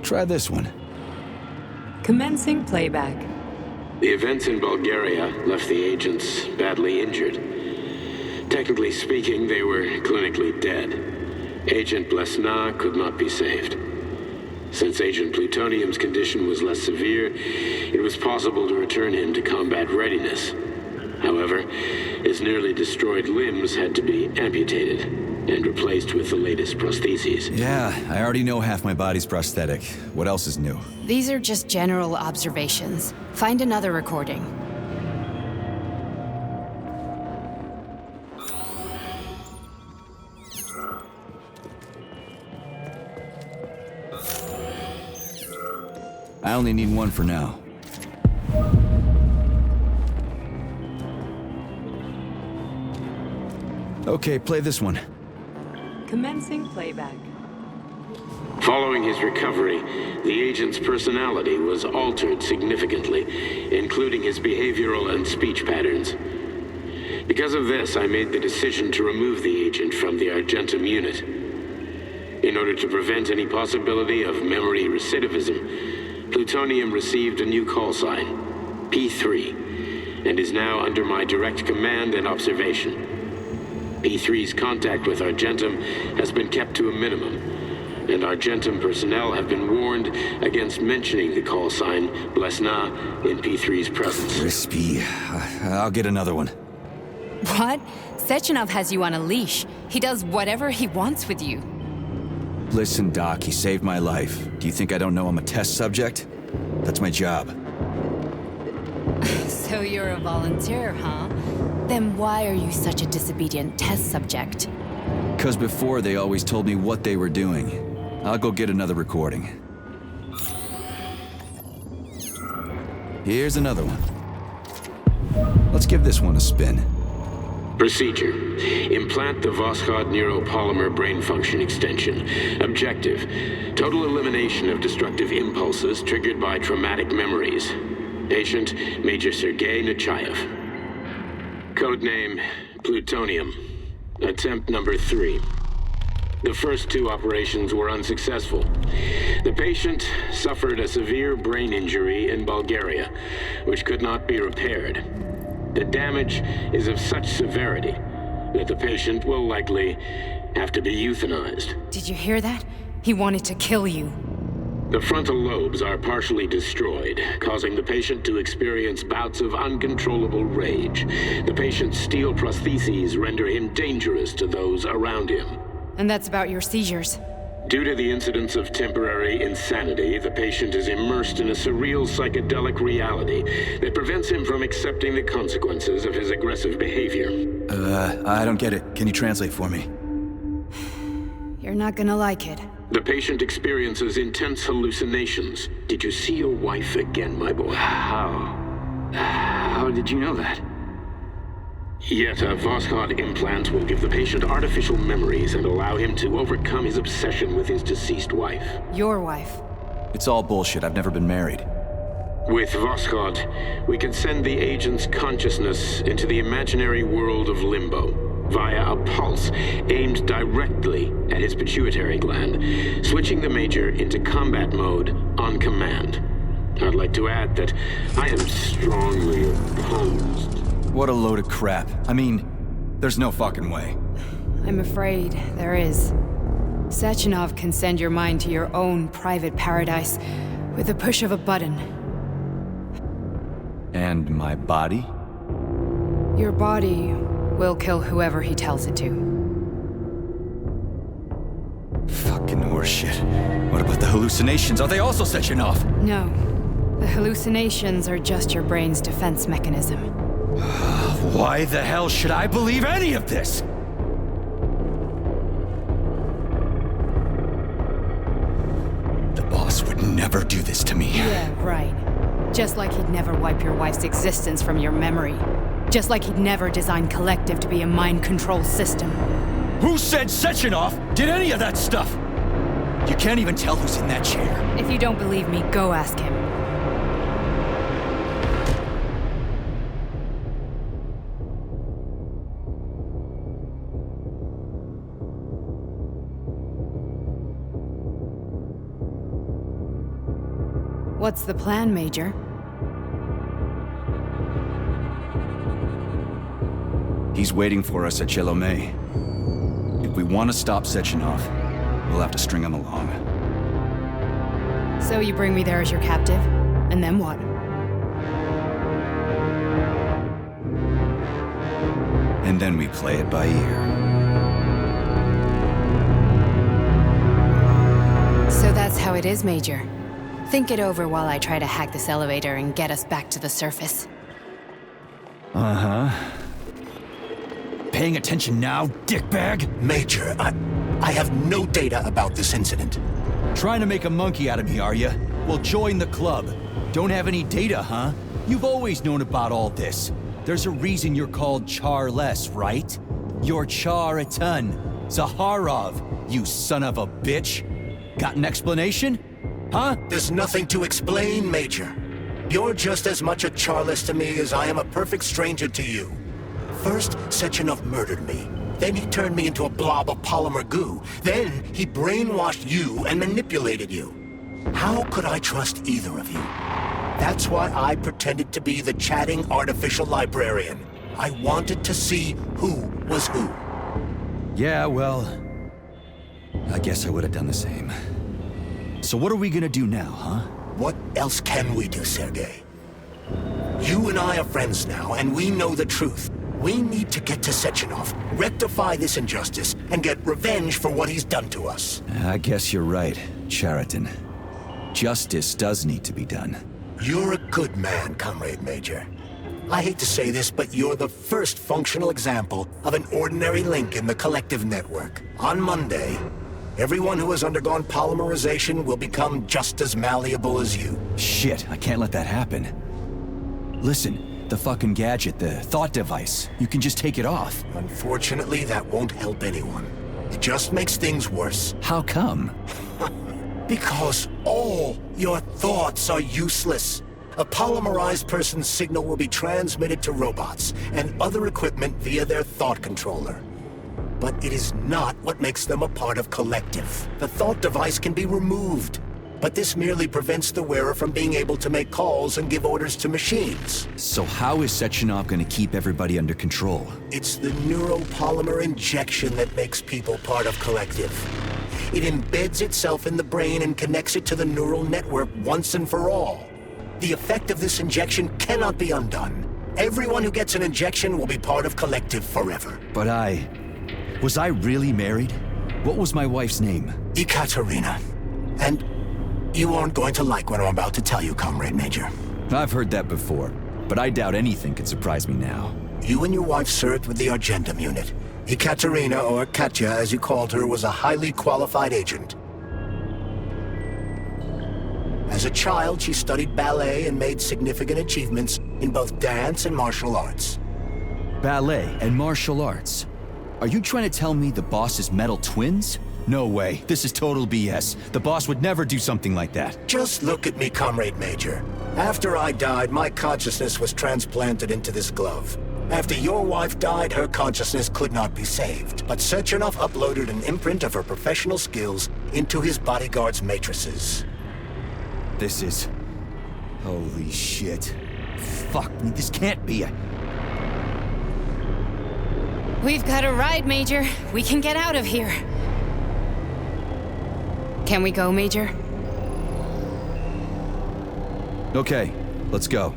Try this one. Commencing playback. The events in Bulgaria left the agents badly injured. Technically speaking, they were clinically dead. Agent Blesna could not be saved. Since Agent Plutonium's condition was less severe, it was possible to return him to combat readiness. However, his nearly destroyed limbs had to be amputated and replaced with the latest prostheses. Yeah, I already know half my body's prosthetic. What else is new? These are just general observations. Find another recording. I only need one for now. Okay, play this one. Commencing playback. Following his recovery, the agent's personality was altered significantly, including his behavioral and speech patterns. Because of this, I made the decision to remove the agent from the Argentum unit. In order to prevent any possibility of memory recidivism, Plutonium received a new call sign, P3, and is now under my direct command and observation. P3's contact with Argentum has been kept to a minimum, and Argentum personnel have been warned against mentioning the call sign Blesna in P3's presence. Crispy. I'll get another one. What? Sechenov has you on a leash. He does whatever he wants with you. Listen, Doc, he saved my life. Do you think I don't know I'm a test subject? That's my job. So you're a volunteer, huh? Then why are you such a disobedient test subject? 'Cause before they always told me what they were doing. I'll go get another recording. Here's another one. Let's give this one a spin. Procedure. Implant the Voskhod neuropolymer brain function extension. Objective. Total elimination of destructive impulses triggered by traumatic memories. Patient, Major Sergei Nechayev. Codename, Plutonium. Attempt number 3. The first 2 operations were unsuccessful. The patient suffered a severe brain injury in Bulgaria, which could not be repaired. The damage is of such severity that the patient will likely have to be euthanized. Did you hear that? He wanted to kill you. The frontal lobes are partially destroyed, causing the patient to experience bouts of uncontrollable rage. The patient's steel prostheses render him dangerous to those around him. And that's about your seizures. Due to the incidence of temporary insanity, the patient is immersed in a surreal psychedelic reality that prevents him from accepting the consequences of his aggressive behavior. I don't get it. Can you translate for me? You're not gonna like it. The patient experiences intense hallucinations. Did you see your wife again, my boy? How did you know that? Yet a Voskhod implant will give the patient artificial memories and allow him to overcome his obsession with his deceased wife. Your wife. It's all bullshit. I've never been married. With Voskhod, we can send the agent's consciousness into the imaginary world of limbo via a pulse aimed directly at his pituitary gland, switching the Major into combat mode on command. I'd like to add that I am strongly opposed. What a load of crap. I mean, there's no fucking way. I'm afraid there is. Sechenov can send your mind to your own private paradise with the push of a button. And my body? Your body will kill whoever he tells it to. Fucking horseshit. What about the hallucinations? Are they also Sechenov? No. The hallucinations are just your brain's defense mechanism. Why the hell should I believe any of this? The boss would never do this to me. Yeah, right. Just like he'd never wipe your wife's existence from your memory. Just like he'd never design Collective to be a mind control system. Who said Sechenov did any of that stuff? You can't even tell who's in that chair. If you don't believe me, go ask him. What's the plan, Major? He's waiting for us at Chelomey. If we want to stop Sechenov, we'll have to string him along. So you bring me there as your captive, and then what? And then we play it by ear. So that's how it is, Major. Think it over while I try to hack this elevator and get us back to the surface. Uh-huh. Paying attention now, dickbag? Major, I have no data about this incident. Trying to make a monkey out of me, are you? Well, join the club. Don't have any data, huh? You've always known about all this. There's a reason you're called Charless, right? You're Char-a-ton. Zaharov, you son of a bitch. Got an explanation? Huh? There's nothing to explain, Major. You're just as much a Charless to me as I am a perfect stranger to you. First, Sechenov murdered me. Then he turned me into a blob of polymer goo. Then he brainwashed you and manipulated you. How could I trust either of you? That's why I pretended to be the chatting artificial librarian. I wanted to see who was who. Yeah, well, I guess I would have done the same. So what are we gonna do now, huh? What else can we do, Sergei? You and I are friends now, and we know the truth. We need to get to Sechenov, rectify this injustice, and get revenge for what he's done to us. I guess you're right, Chariton. Justice does need to be done. You're a good man, Comrade Major. I hate to say this, but you're the first functional example of an ordinary link in the collective network. On Monday, everyone who has undergone polymerization will become just as malleable as you. Shit, I can't let that happen. Listen, the fucking gadget, the thought device, you can just take it off. Unfortunately, that won't help anyone. It just makes things worse. How come? Because all your thoughts are useless. A polymerized person's signal will be transmitted to robots and other equipment via their thought controller. But it is not what makes them a part of collective. The thought device can be removed, but this merely prevents the wearer from being able to make calls and give orders to machines. So how is Sechenov gonna keep everybody under control? It's the neuropolymer injection that makes people part of collective. It embeds itself in the brain and connects it to the neural network once and for all. The effect of this injection cannot be undone. Everyone who gets an injection will be part of collective forever. But was I really married? What was my wife's name? Ekaterina. And you aren't going to like what I'm about to tell you, Comrade Major. I've heard that before, but I doubt anything could surprise me now. You and your wife served with the Argentum unit. Ekaterina, or Katya as you called her, was a highly qualified agent. As a child, she studied ballet and made significant achievements in both dance and martial arts. Ballet and martial arts? Are you trying to tell me the boss is metal twins? No way. This is total BS. The boss would never do something like that. Just look at me, Comrade Major. After I died, my consciousness was transplanted into this glove. After your wife died, her consciousness could not be saved. But Sechenov uploaded an imprint of her professional skills into his bodyguard's matrices. This is... holy shit. Fuck me, this can't be a... We've got a ride, Major. We can get out of here. Can we go, Major? Okay, let's go.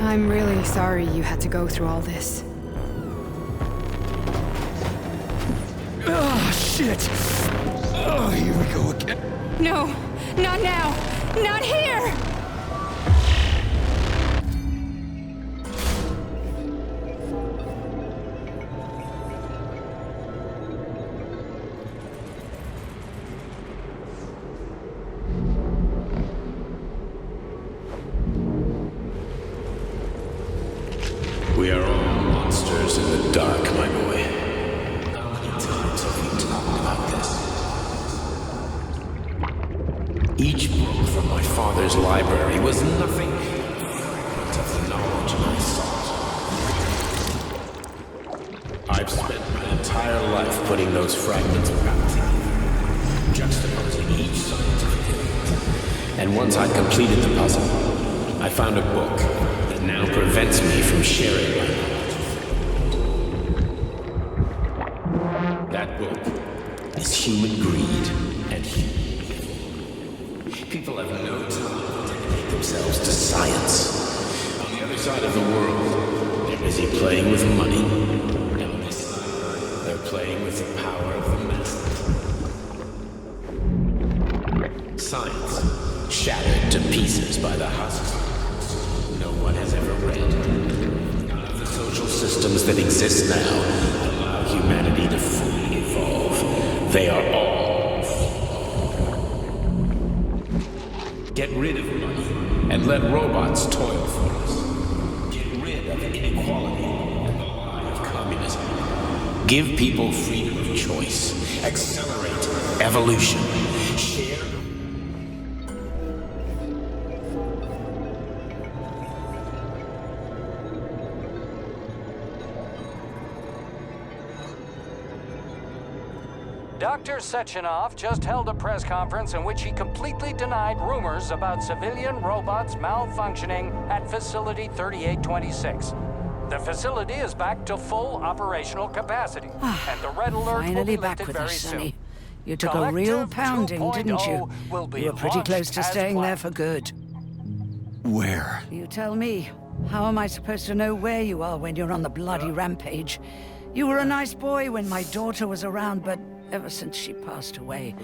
I'm really sorry you had to go through all this. Oh, shit! Oh, here we go again. No, not now! Not here! We are all monsters in the dark, my boy. How many times have we talked about this? Each book from my father's library was nothing but of the knowledge I sought. I've spent my entire life putting those fragments back together, juxtaposing each scientific event. And once I'd completed the puzzle, I found a book that now prevents me from sharing my knowledge. That book is human greed and human evil. People have no time to dedicate themselves to science. On the other side of the world, they're busy playing with money. And on this side, they're playing with the power of the master. Science, shattered to pieces by the husks no one has ever read. None of the social systems that exist now allow humanity to fully evolve. They are all flawed. Get rid of money and let robots toil for us. Get rid of inequality and the lie of communism. Give people freedom of choice. Accelerate evolution. Share. Dr. Sechenov just held a press conference in which he completely denied rumors about civilian robots malfunctioning at Facility 3826. The facility is back to full operational capacity, and the red alert will Finally be back lifted with very us, soon. Sonny. You took a real pounding, didn't you? Will be You were pretty close launched to as staying there planned. for good. Where? You tell me. How am I supposed to know where you are when you're on the bloody rampage? You were a nice boy when my daughter was around, but ever since she passed away,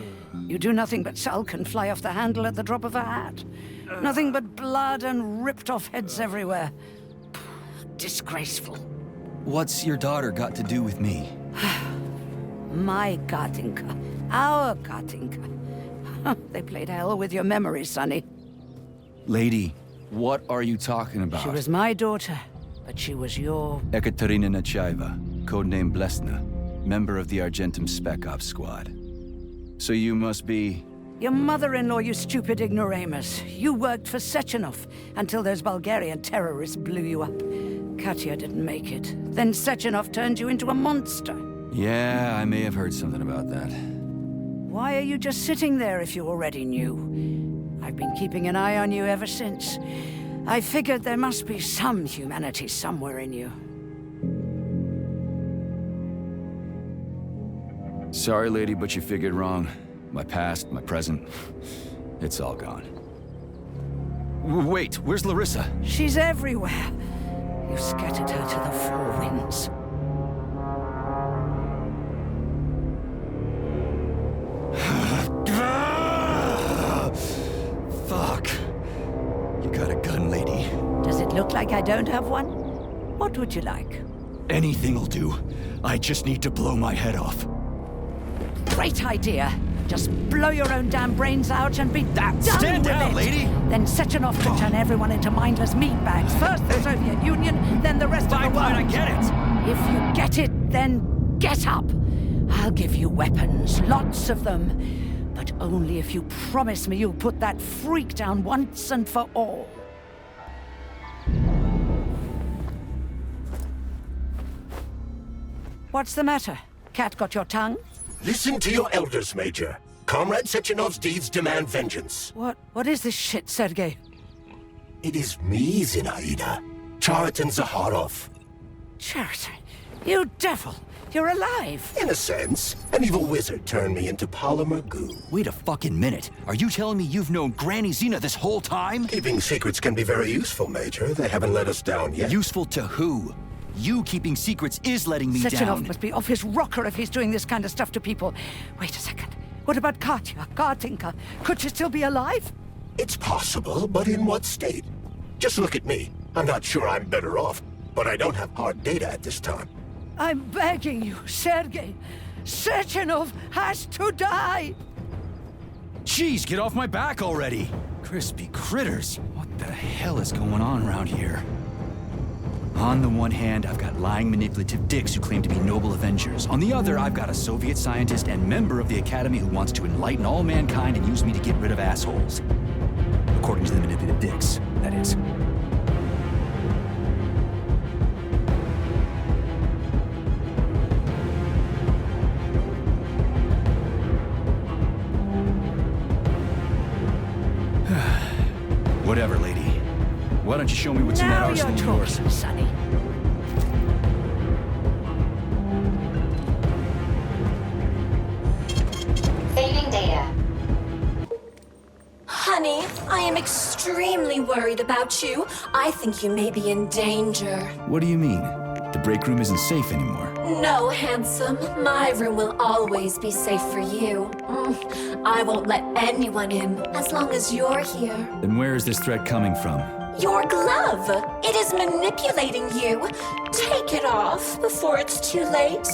you do nothing but sulk and fly off the handle at the drop of a hat. Nothing but blood and ripped off heads everywhere. Disgraceful. What's your daughter got to do with me? My Katinka. Our Katinka. They played hell with your memory, Sonny. Lady, what are you talking about? She was my daughter, but she was your... Ekaterina Nechaeva, codename Blesna, member of the Argentum Spec Ops squad. So you must be... Your mother-in-law, you stupid ignoramus. You worked for Sechenov until those Bulgarian terrorists blew you up. Katya didn't make it. Then Sechenov turned you into a monster. Yeah, I may have heard something about that. Why are you just sitting there if you already knew? I've been keeping an eye on you ever since. I figured there must be some humanity somewhere in you. Sorry, lady, but you figured wrong. My past, my present, it's all gone. Wait, where's Larissa? She's everywhere. You scattered her to the four winds. Fuck. You got a gun, lady. Does it look like I don't have one? What would you like? Anything'll do. I just need to blow my head off. Great idea. Just blow your own damn brains out and be done Stand with down, it. lady! Then Sechenov could turn everyone into mindless meatbags. First the Soviet Union, then the rest of the world. I get it. If you get it, then get up. I'll give you weapons, lots of them. But only if you promise me you'll put that freak down once and for all. What's the matter? Cat got your tongue? Listen to your elders, Major. Comrade Sechenov's deeds demand vengeance. What is this shit, Sergei? It is me, Zinaida. Chariton Zaharov. Chariton? You devil! You're alive! In a sense, an evil wizard turned me into polymer goo. Wait a fucking minute. Are you telling me you've known Granny Zena this whole time? Keeping secrets can be very useful, Major. They haven't let us down yet. Useful to who? You keeping secrets is letting me Sechenov down. must be off his rocker if he's doing this kind of stuff to people. Wait a second. What about Katya, Katinka? Could she still be alive? It's possible, but in what state? Just look at me. I'm not sure I'm better off, but I don't have hard data at this time. I'm begging you, Sergei. Sechenov has to die! Jeez, get off my back already! Crispy critters. What the hell is going on around here? On the one hand, I've got lying, manipulative dicks who claim to be noble avengers. On the other, I've got a Soviet scientist and member of the Academy who wants to enlighten all mankind and use me to get rid of assholes. According to the manipulative dicks, that is. Whatever, lady. Why don't you show me what's in that Now arsenal you're of yours? talking, Sonny. Saving data. Honey, I am extremely worried about you. I think you may be in danger. What do you mean? The break room isn't safe anymore. No, handsome. My room will always be safe for you. I won't let anyone in as long as you're here. Then where is this threat coming from? Your glove! It is manipulating you. Take it off before it's too late,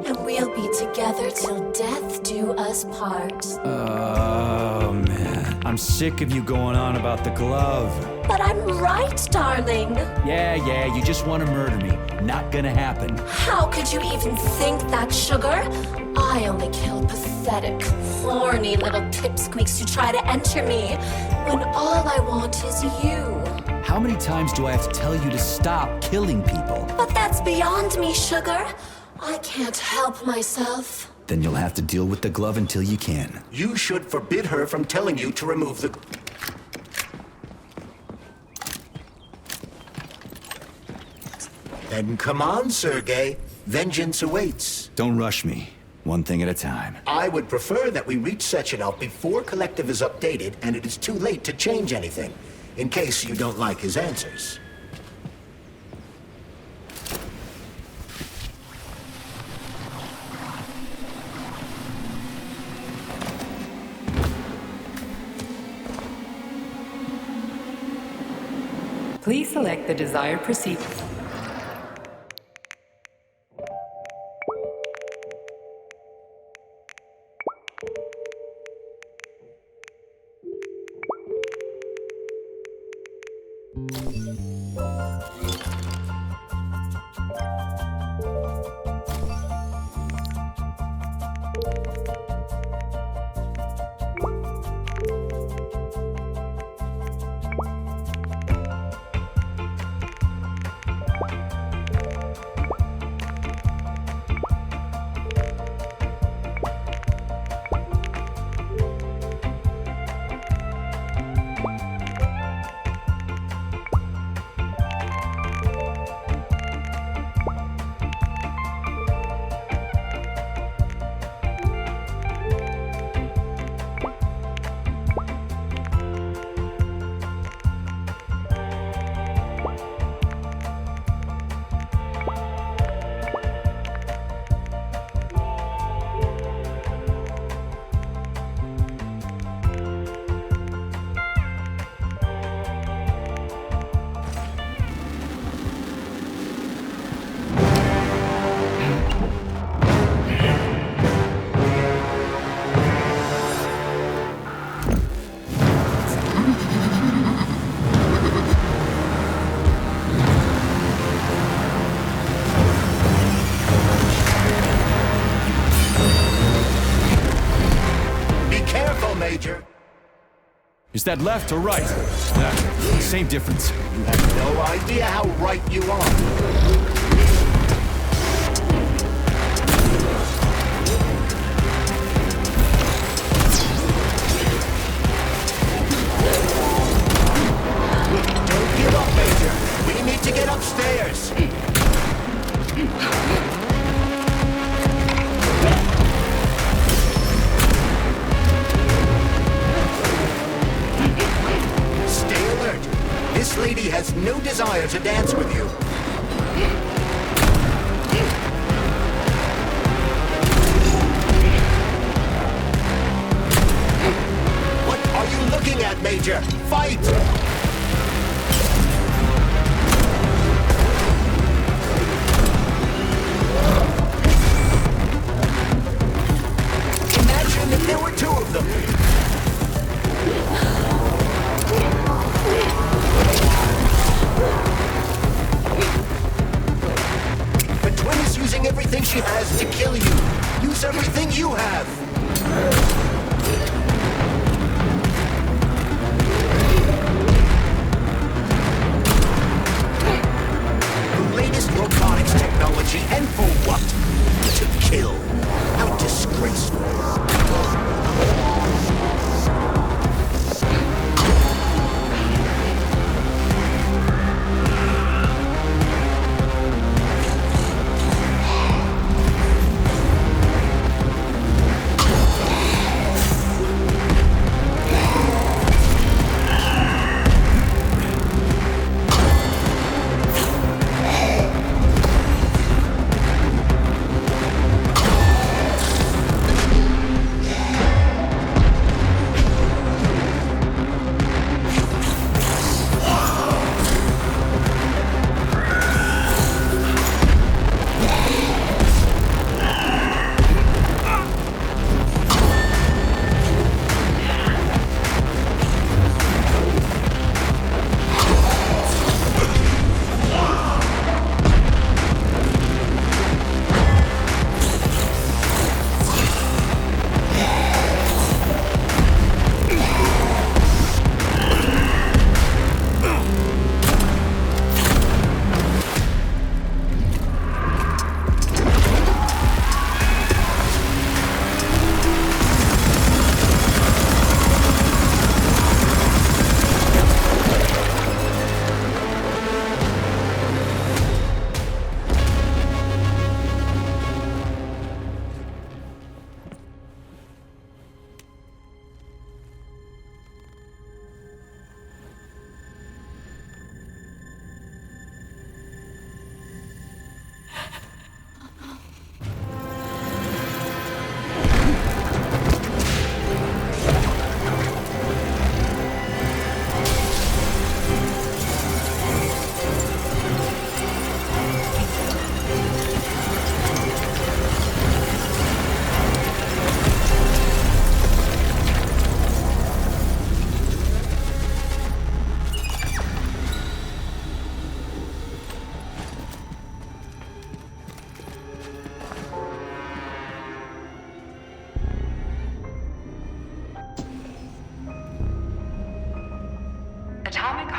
and we'll be together till death do us part. Oh, man. I'm sick of you going on about the glove. But I'm right, darling. Yeah, you just want to murder me. Not gonna happen. How could you even think that, sugar? I only kill pathetic, horny little pipsqueaks who try to enter me, when all I want is you. How many times do I have to tell you to stop killing people? But that's beyond me, sugar. I can't help myself. Then you'll have to deal with the glove until you can. You should forbid her from telling you to remove the... Then come on, Sergei. Vengeance awaits. Don't rush me. One thing at a time. I would prefer that we reach Sechenov before Collective is updated and it is too late to change anything, in case you don't like his answers. Please select the desired procedure. Is that left or right? Same difference. You have no idea how right you are. To get upstairs. Stay alert. This lady has no desire to dance with you. What are you looking at, Major? Fight! If there were two of them. The twin is using everything she has to kill you. Use everything you have. The latest robotics technology, and for what? To kill. How disgraceful.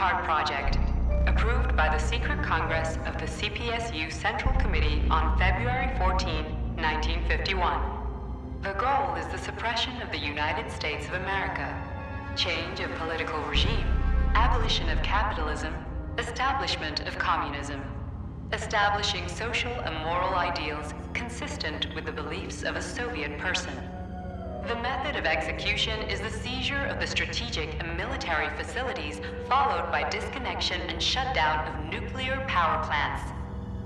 Heart Project, approved by the Secret Congress of the CPSU Central Committee on February 14, 1951. The goal is the suppression of the United States of America, change of political regime, abolition of capitalism, establishment of communism, establishing social and moral ideals consistent with the beliefs of a Soviet person. The method of execution is the seizure of the strategic and military facilities, followed by disconnection and shutdown of nuclear power plants.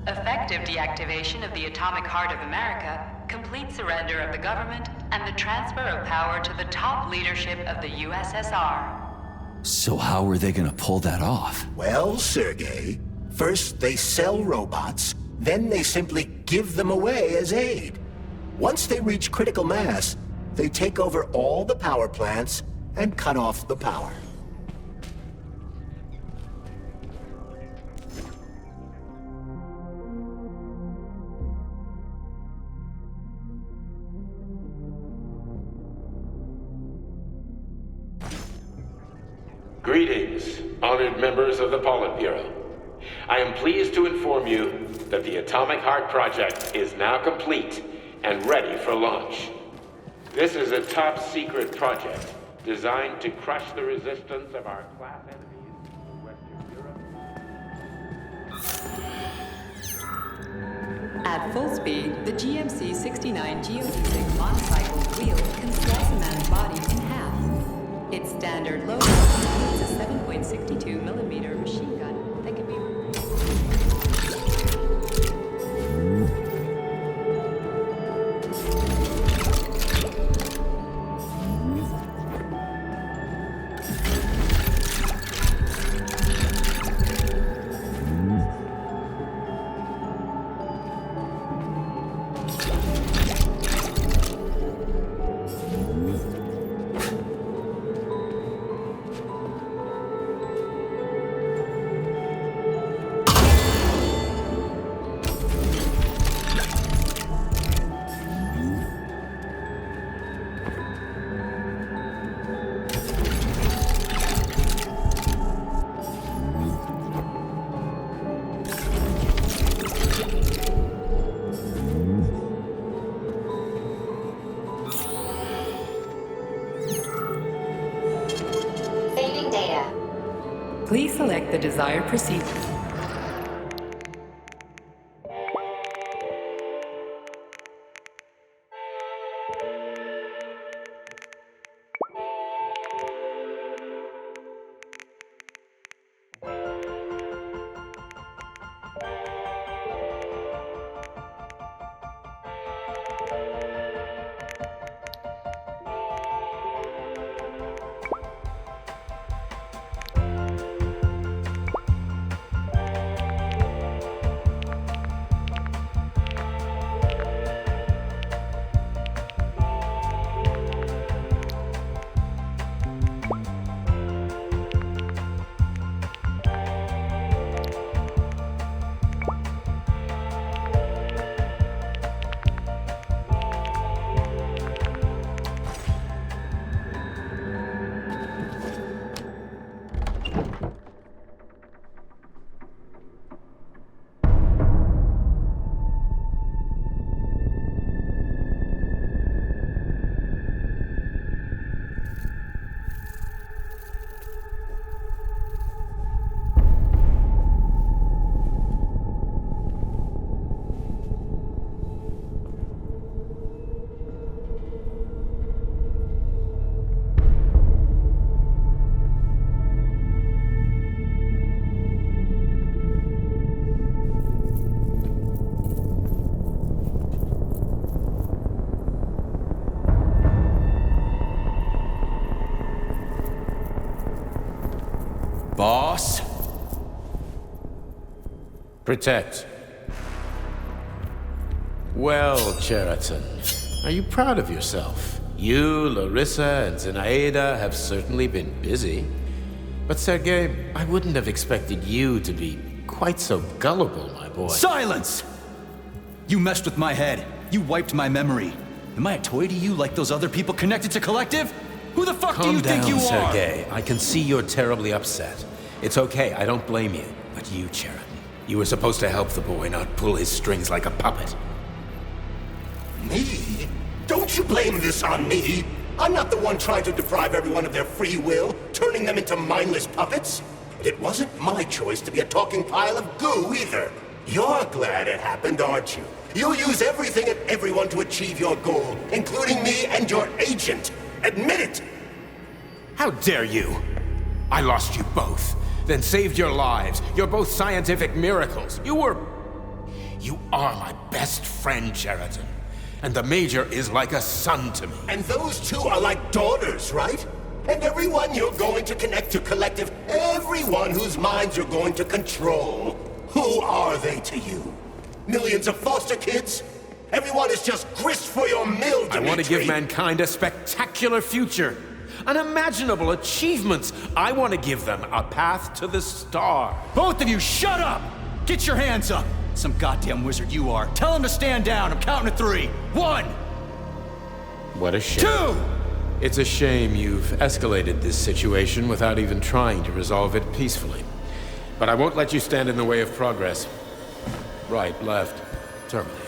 Effective deactivation of the atomic heart of America, complete surrender of the government, and the transfer of power to the top leadership of the USSR. So how are they gonna pull that off? Well, Sergei, first they sell robots, then they simply give them away as aid. Once they reach critical mass, they take over all the power plants and cut off the power. Greetings, honored members of the Politburo. I am pleased to inform you that the Atomic Heart Project is now complete and ready for launch. This is a top-secret project designed to crush the resistance of our class enemies in Western Europe. At full speed, the GMC-69 geodesic monocycle wheel can slice a man's body in half. Its standard load includes a 7.62mm machine gun that can be... Please select the desired procedure. Boss? Protect. Well, Cheriton, are you proud of yourself? You, Larissa, and Zenaida have certainly been busy. But Sergei, I wouldn't have expected you to be quite so gullible, my boy. Silence! You messed with my head. You wiped my memory. Am I a toy to you like those other people connected to Collective? Who the fuck do you think you are? Calm down, Sergei. I can see you're terribly upset. It's okay, I don't blame you. But you, Sheridan, you were supposed to help the boy, not pull his strings like a puppet. Me? Don't you blame this on me? I'm not the one trying to deprive everyone of their free will, turning them into mindless puppets. It wasn't my choice to be a talking pile of goo either. You're glad it happened, aren't you? You'll use everything and everyone to achieve your goal, including me and your agent. Admit it! How dare you? I lost you both, then saved your lives. You're both scientific miracles. You are my best friend, Sheridan. And the Major is like a son to me. And those two are like daughters, right? And everyone you're going to connect to Collective, everyone whose minds you're going to control. Who are they to you? Millions of foster kids? Everyone is just grist for your mill, Dimitri. I want to give mankind a spectacular future. Unimaginable achievements. I want to give them a path to the star. Both of you, shut up! Get your hands up! Some goddamn wizard you are. Tell him to stand down. I'm counting to 3. 1! What a shame. 2! It's a shame you've escalated this situation without even trying to resolve it peacefully. But I won't let you stand in the way of progress. Right, left, terminate.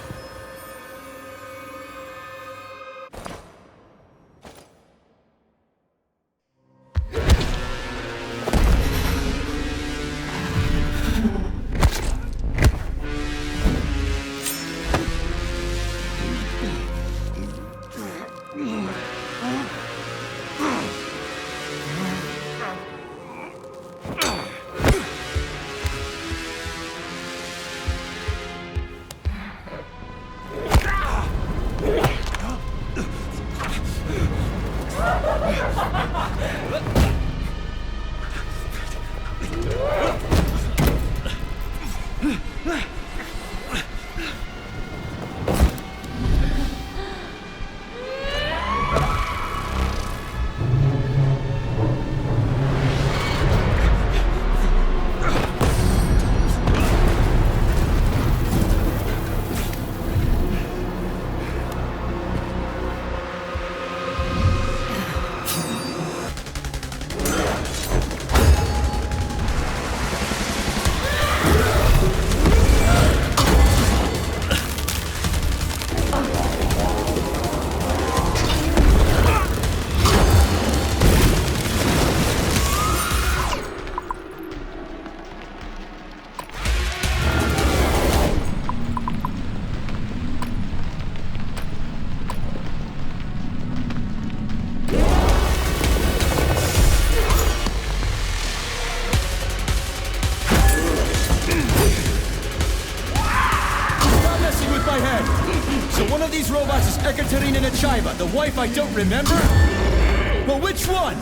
The wife I don't remember? Well, which one?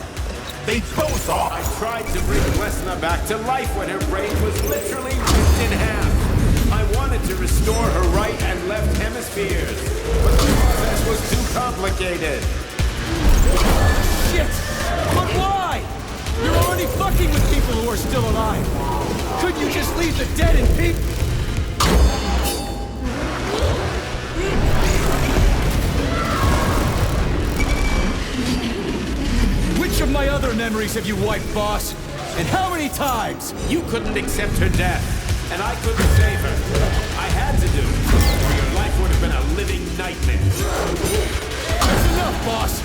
They both are! I tried to bring Lesna back to life when her brain was literally ripped in half. I wanted to restore her right and left hemispheres, but the process was too complicated. Shit! But why? You're already fucking with people who are still alive. Couldn't you just leave the dead in peace? Which of my other memories have you wiped, boss? And how many times? You couldn't accept her death, and I couldn't save her. I had to do it, or your life would have been a living nightmare. That's enough, boss.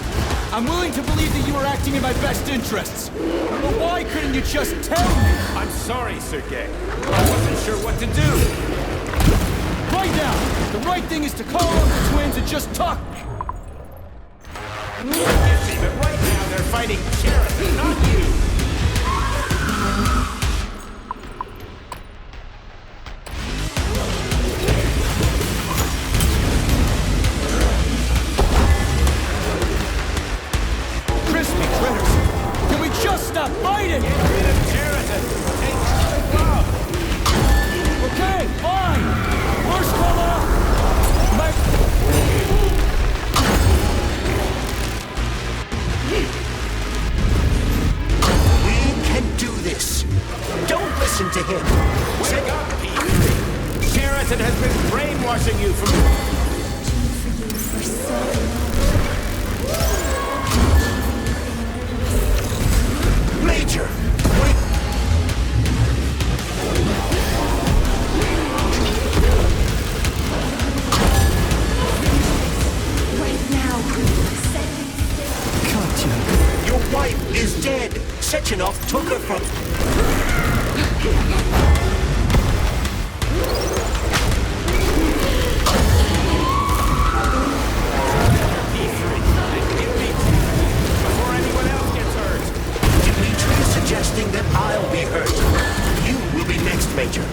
I'm willing to believe that you were acting in my best interests. But why couldn't you just tell me? I'm sorry, Sergei. I wasn't sure what to do. Right now, the right thing is to call on the twins and just talk. Forgive me, but right now they're fighting Sheridan, not you! Crispy critters! Can we just stop fighting? Get rid of Sheridan! Take the glove! Okay, fine! First call off! Don't listen to him. Wake up, Pete! Sheridan has been brainwashing you from... Major! took her from... Before anyone else gets hurt. Dimitri is suggesting that I'll be hurt. You will be next, Major.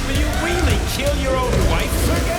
Will you really kill your own wife, Sergei?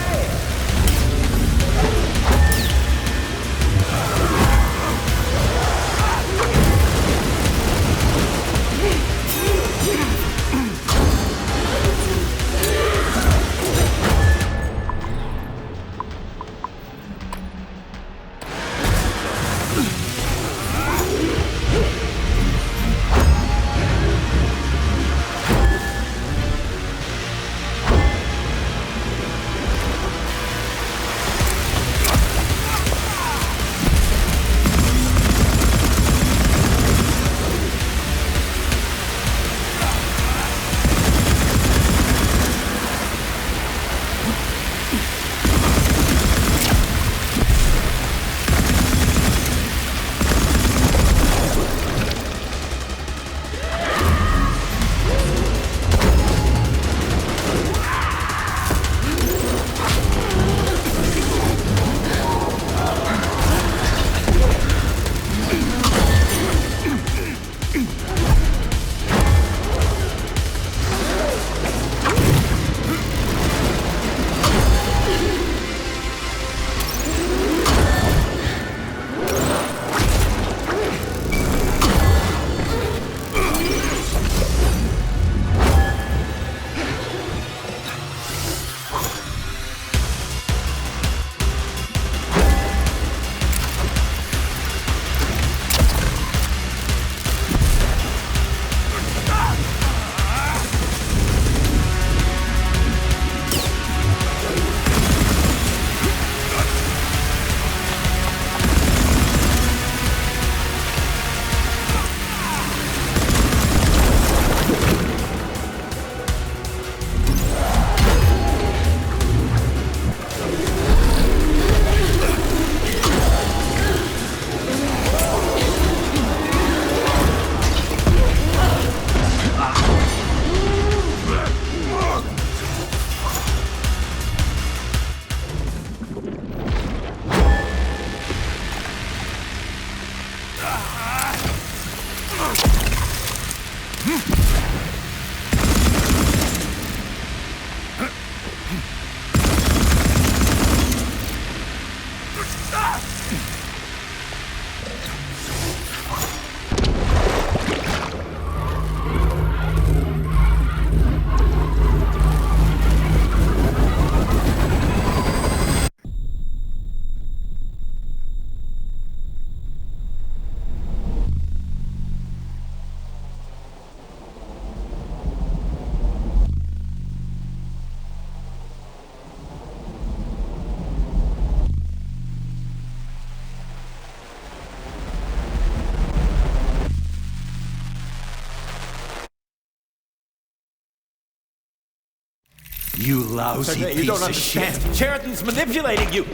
You lousy Sergei, piece you don't of understand. shit. Sheridan's manipulating you.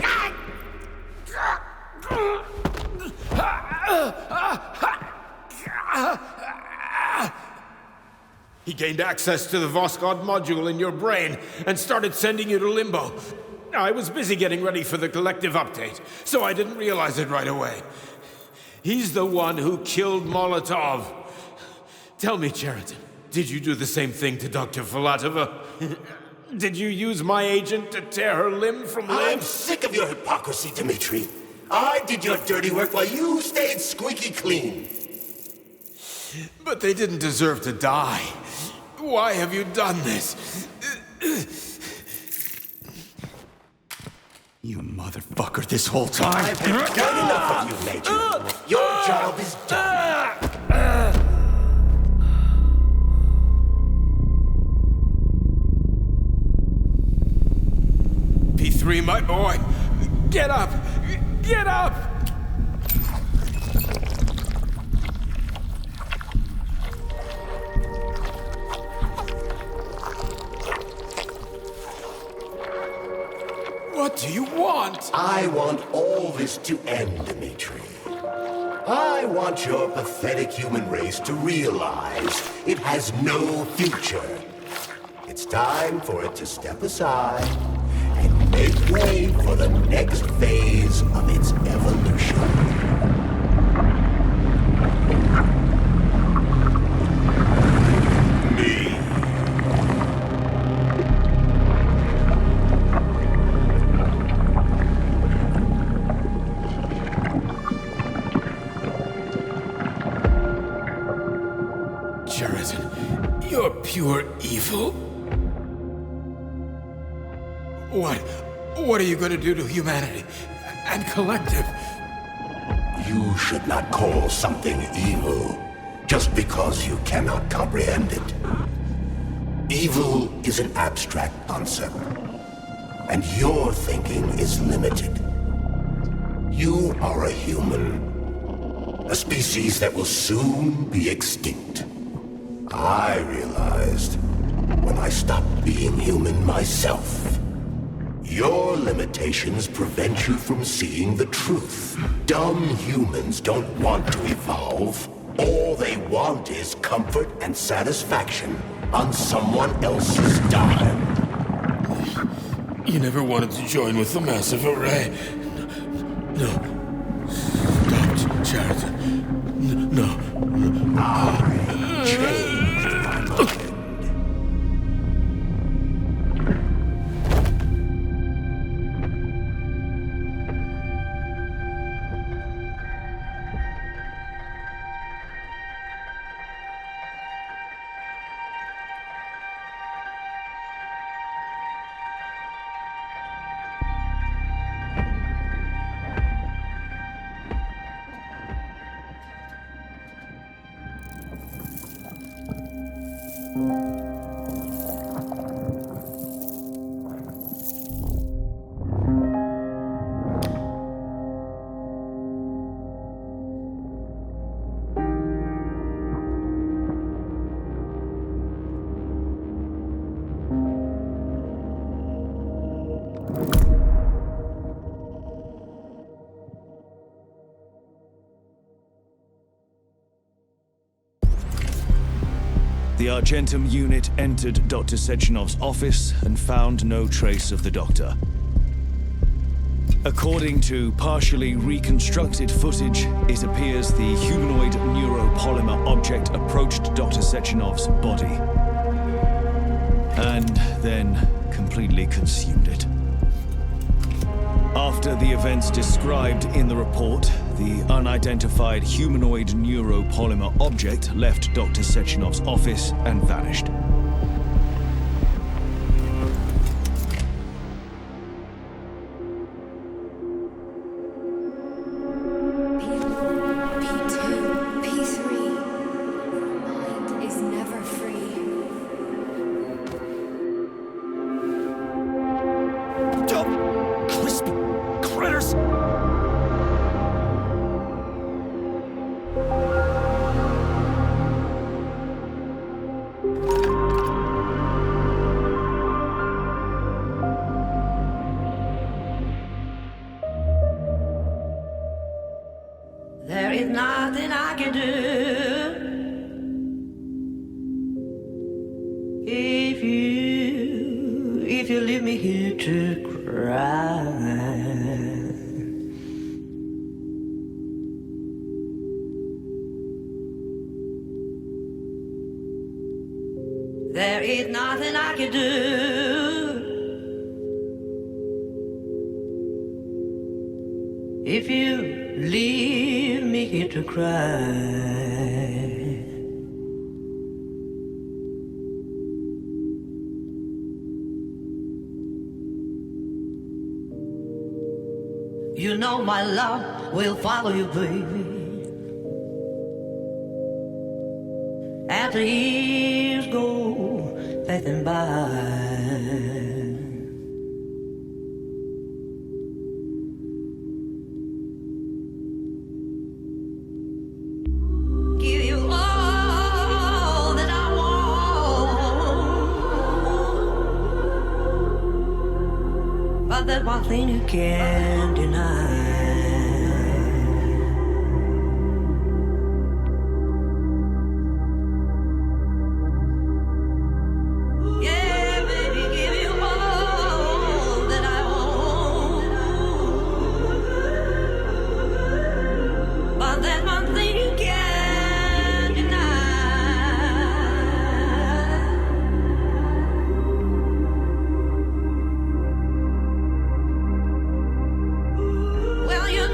He gained access to the Voskhod module in your brain and started sending you to limbo. I was busy getting ready for the collective update, so I didn't realize it right away. He's the one who killed Molotov. Tell me, Sheridan, did you do the same thing to Dr. Filatova? Did you use my agent to tear her limb from limb? I'm sick of your hypocrisy, Dimitri. I did your dirty work while you stayed squeaky clean. But they didn't deserve to die. Why have you done this? You motherfucker, this whole time. I've done enough of you, Major. Your job is done. P3, my boy. Get up! Get up! What What do you want? I want all this to end, Dimitri. I want your pathetic human race to realize it has no future. It's time for it to step aside and make way for the next phase of its evolution. You're pure evil? What are you going to do to humanity and collective? You should not call something evil just because you cannot comprehend it. Evil is an abstract concept, and your thinking is limited. You are a human, a species that will soon be extinct. I realized when I stopped being human myself. Your limitations prevent you from seeing the truth. Dumb humans don't want to evolve. All they want is comfort and satisfaction on someone else's dime. You never wanted to join with the massive array. No. Stop, Chariton. No. I changed my mind. The Argentum unit entered Dr. Sechenov's office and found no trace of the doctor. According to partially reconstructed footage, it appears the humanoid neuropolymer object approached Dr. Sechenov's body and then completely consumed it. After the events described in the report, the unidentified humanoid neuropolymer object left Dr. Sechenov's office and vanished. P2, P3. Mind is never free. Dumb, crispy critters! There is nothing I can do if you leave me here to cry. There is nothing I can do if you leave me here to cry. You know my love will follow you, baby. After years go passing by. But there's one thing you can't deny. Well, you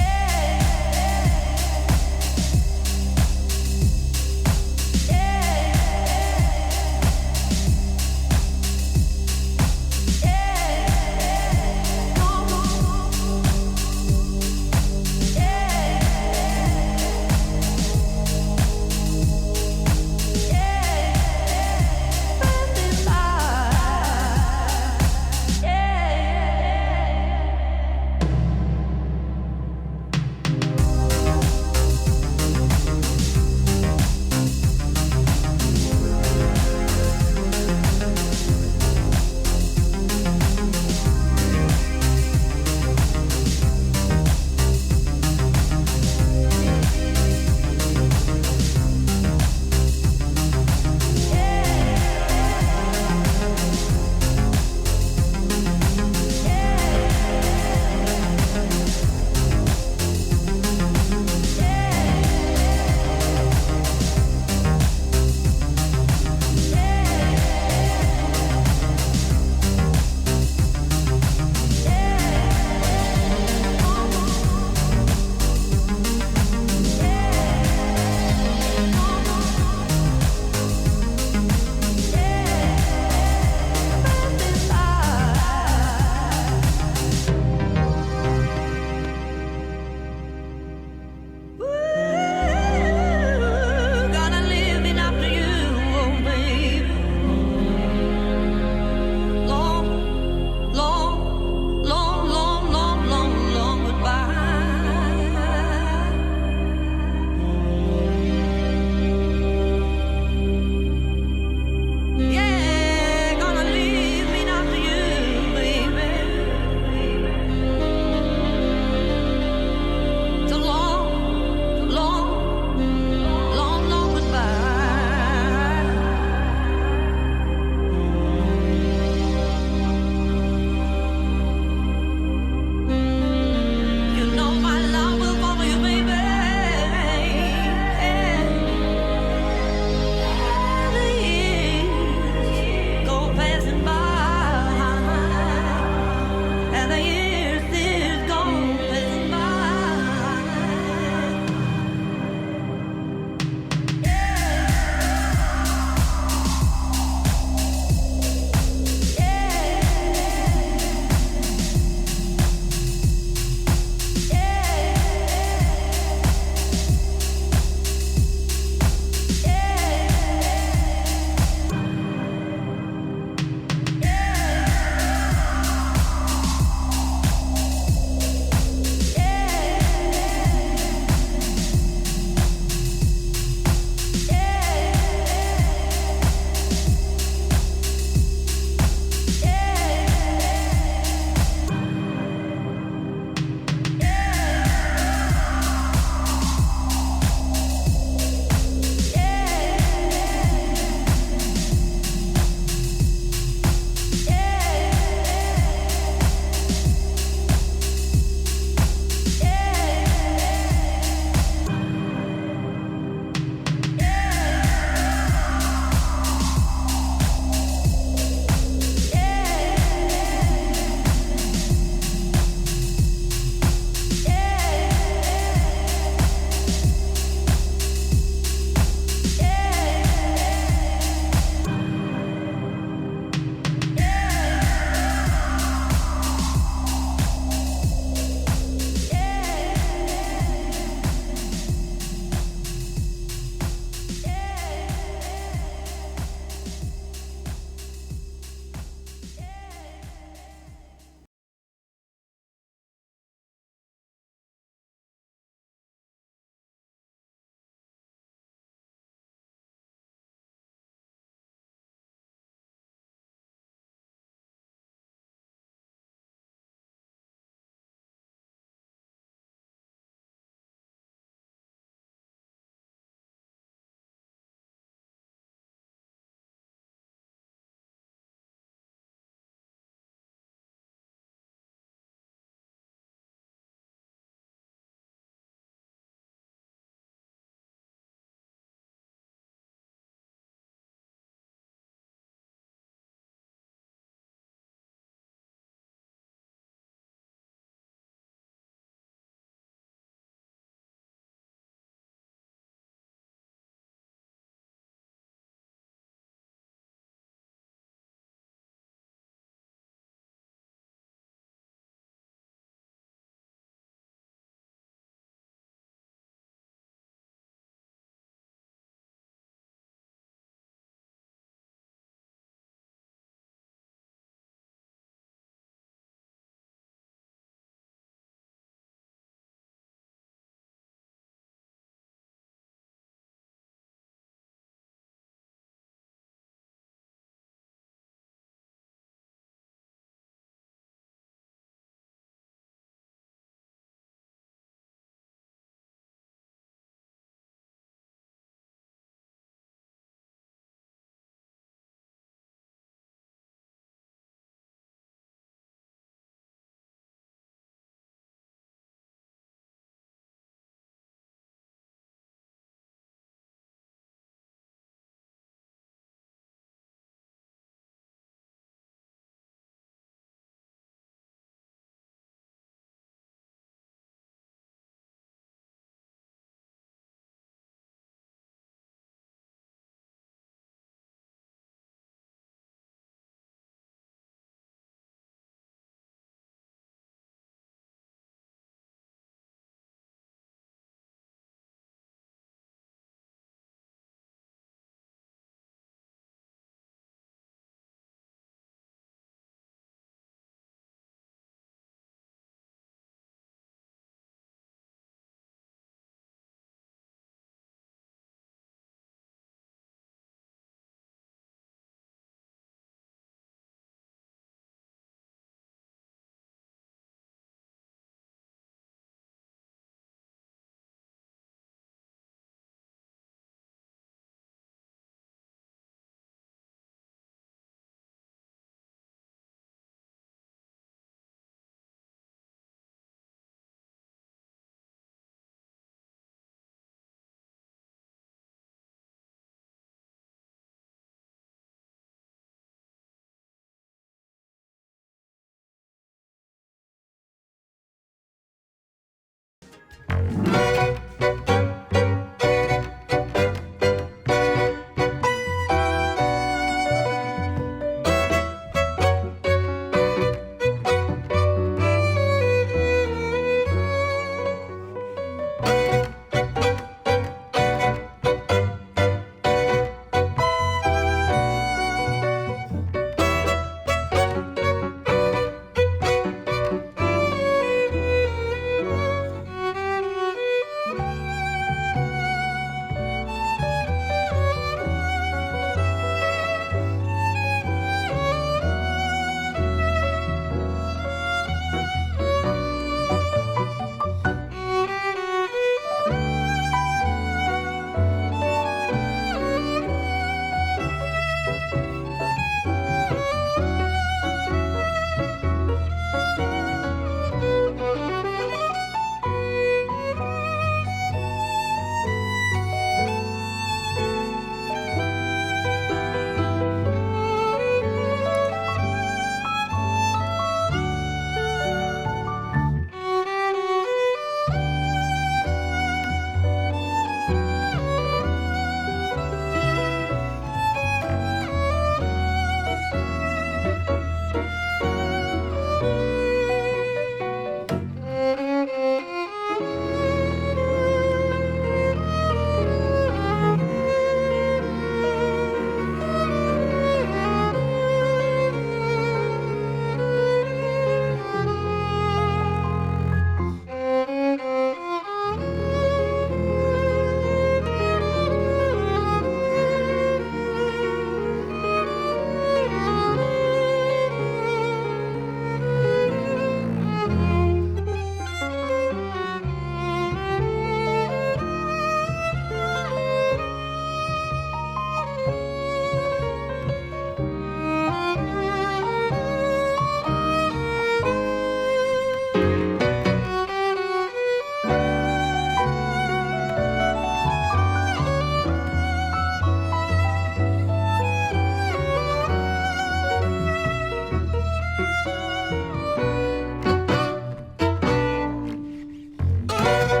Bye.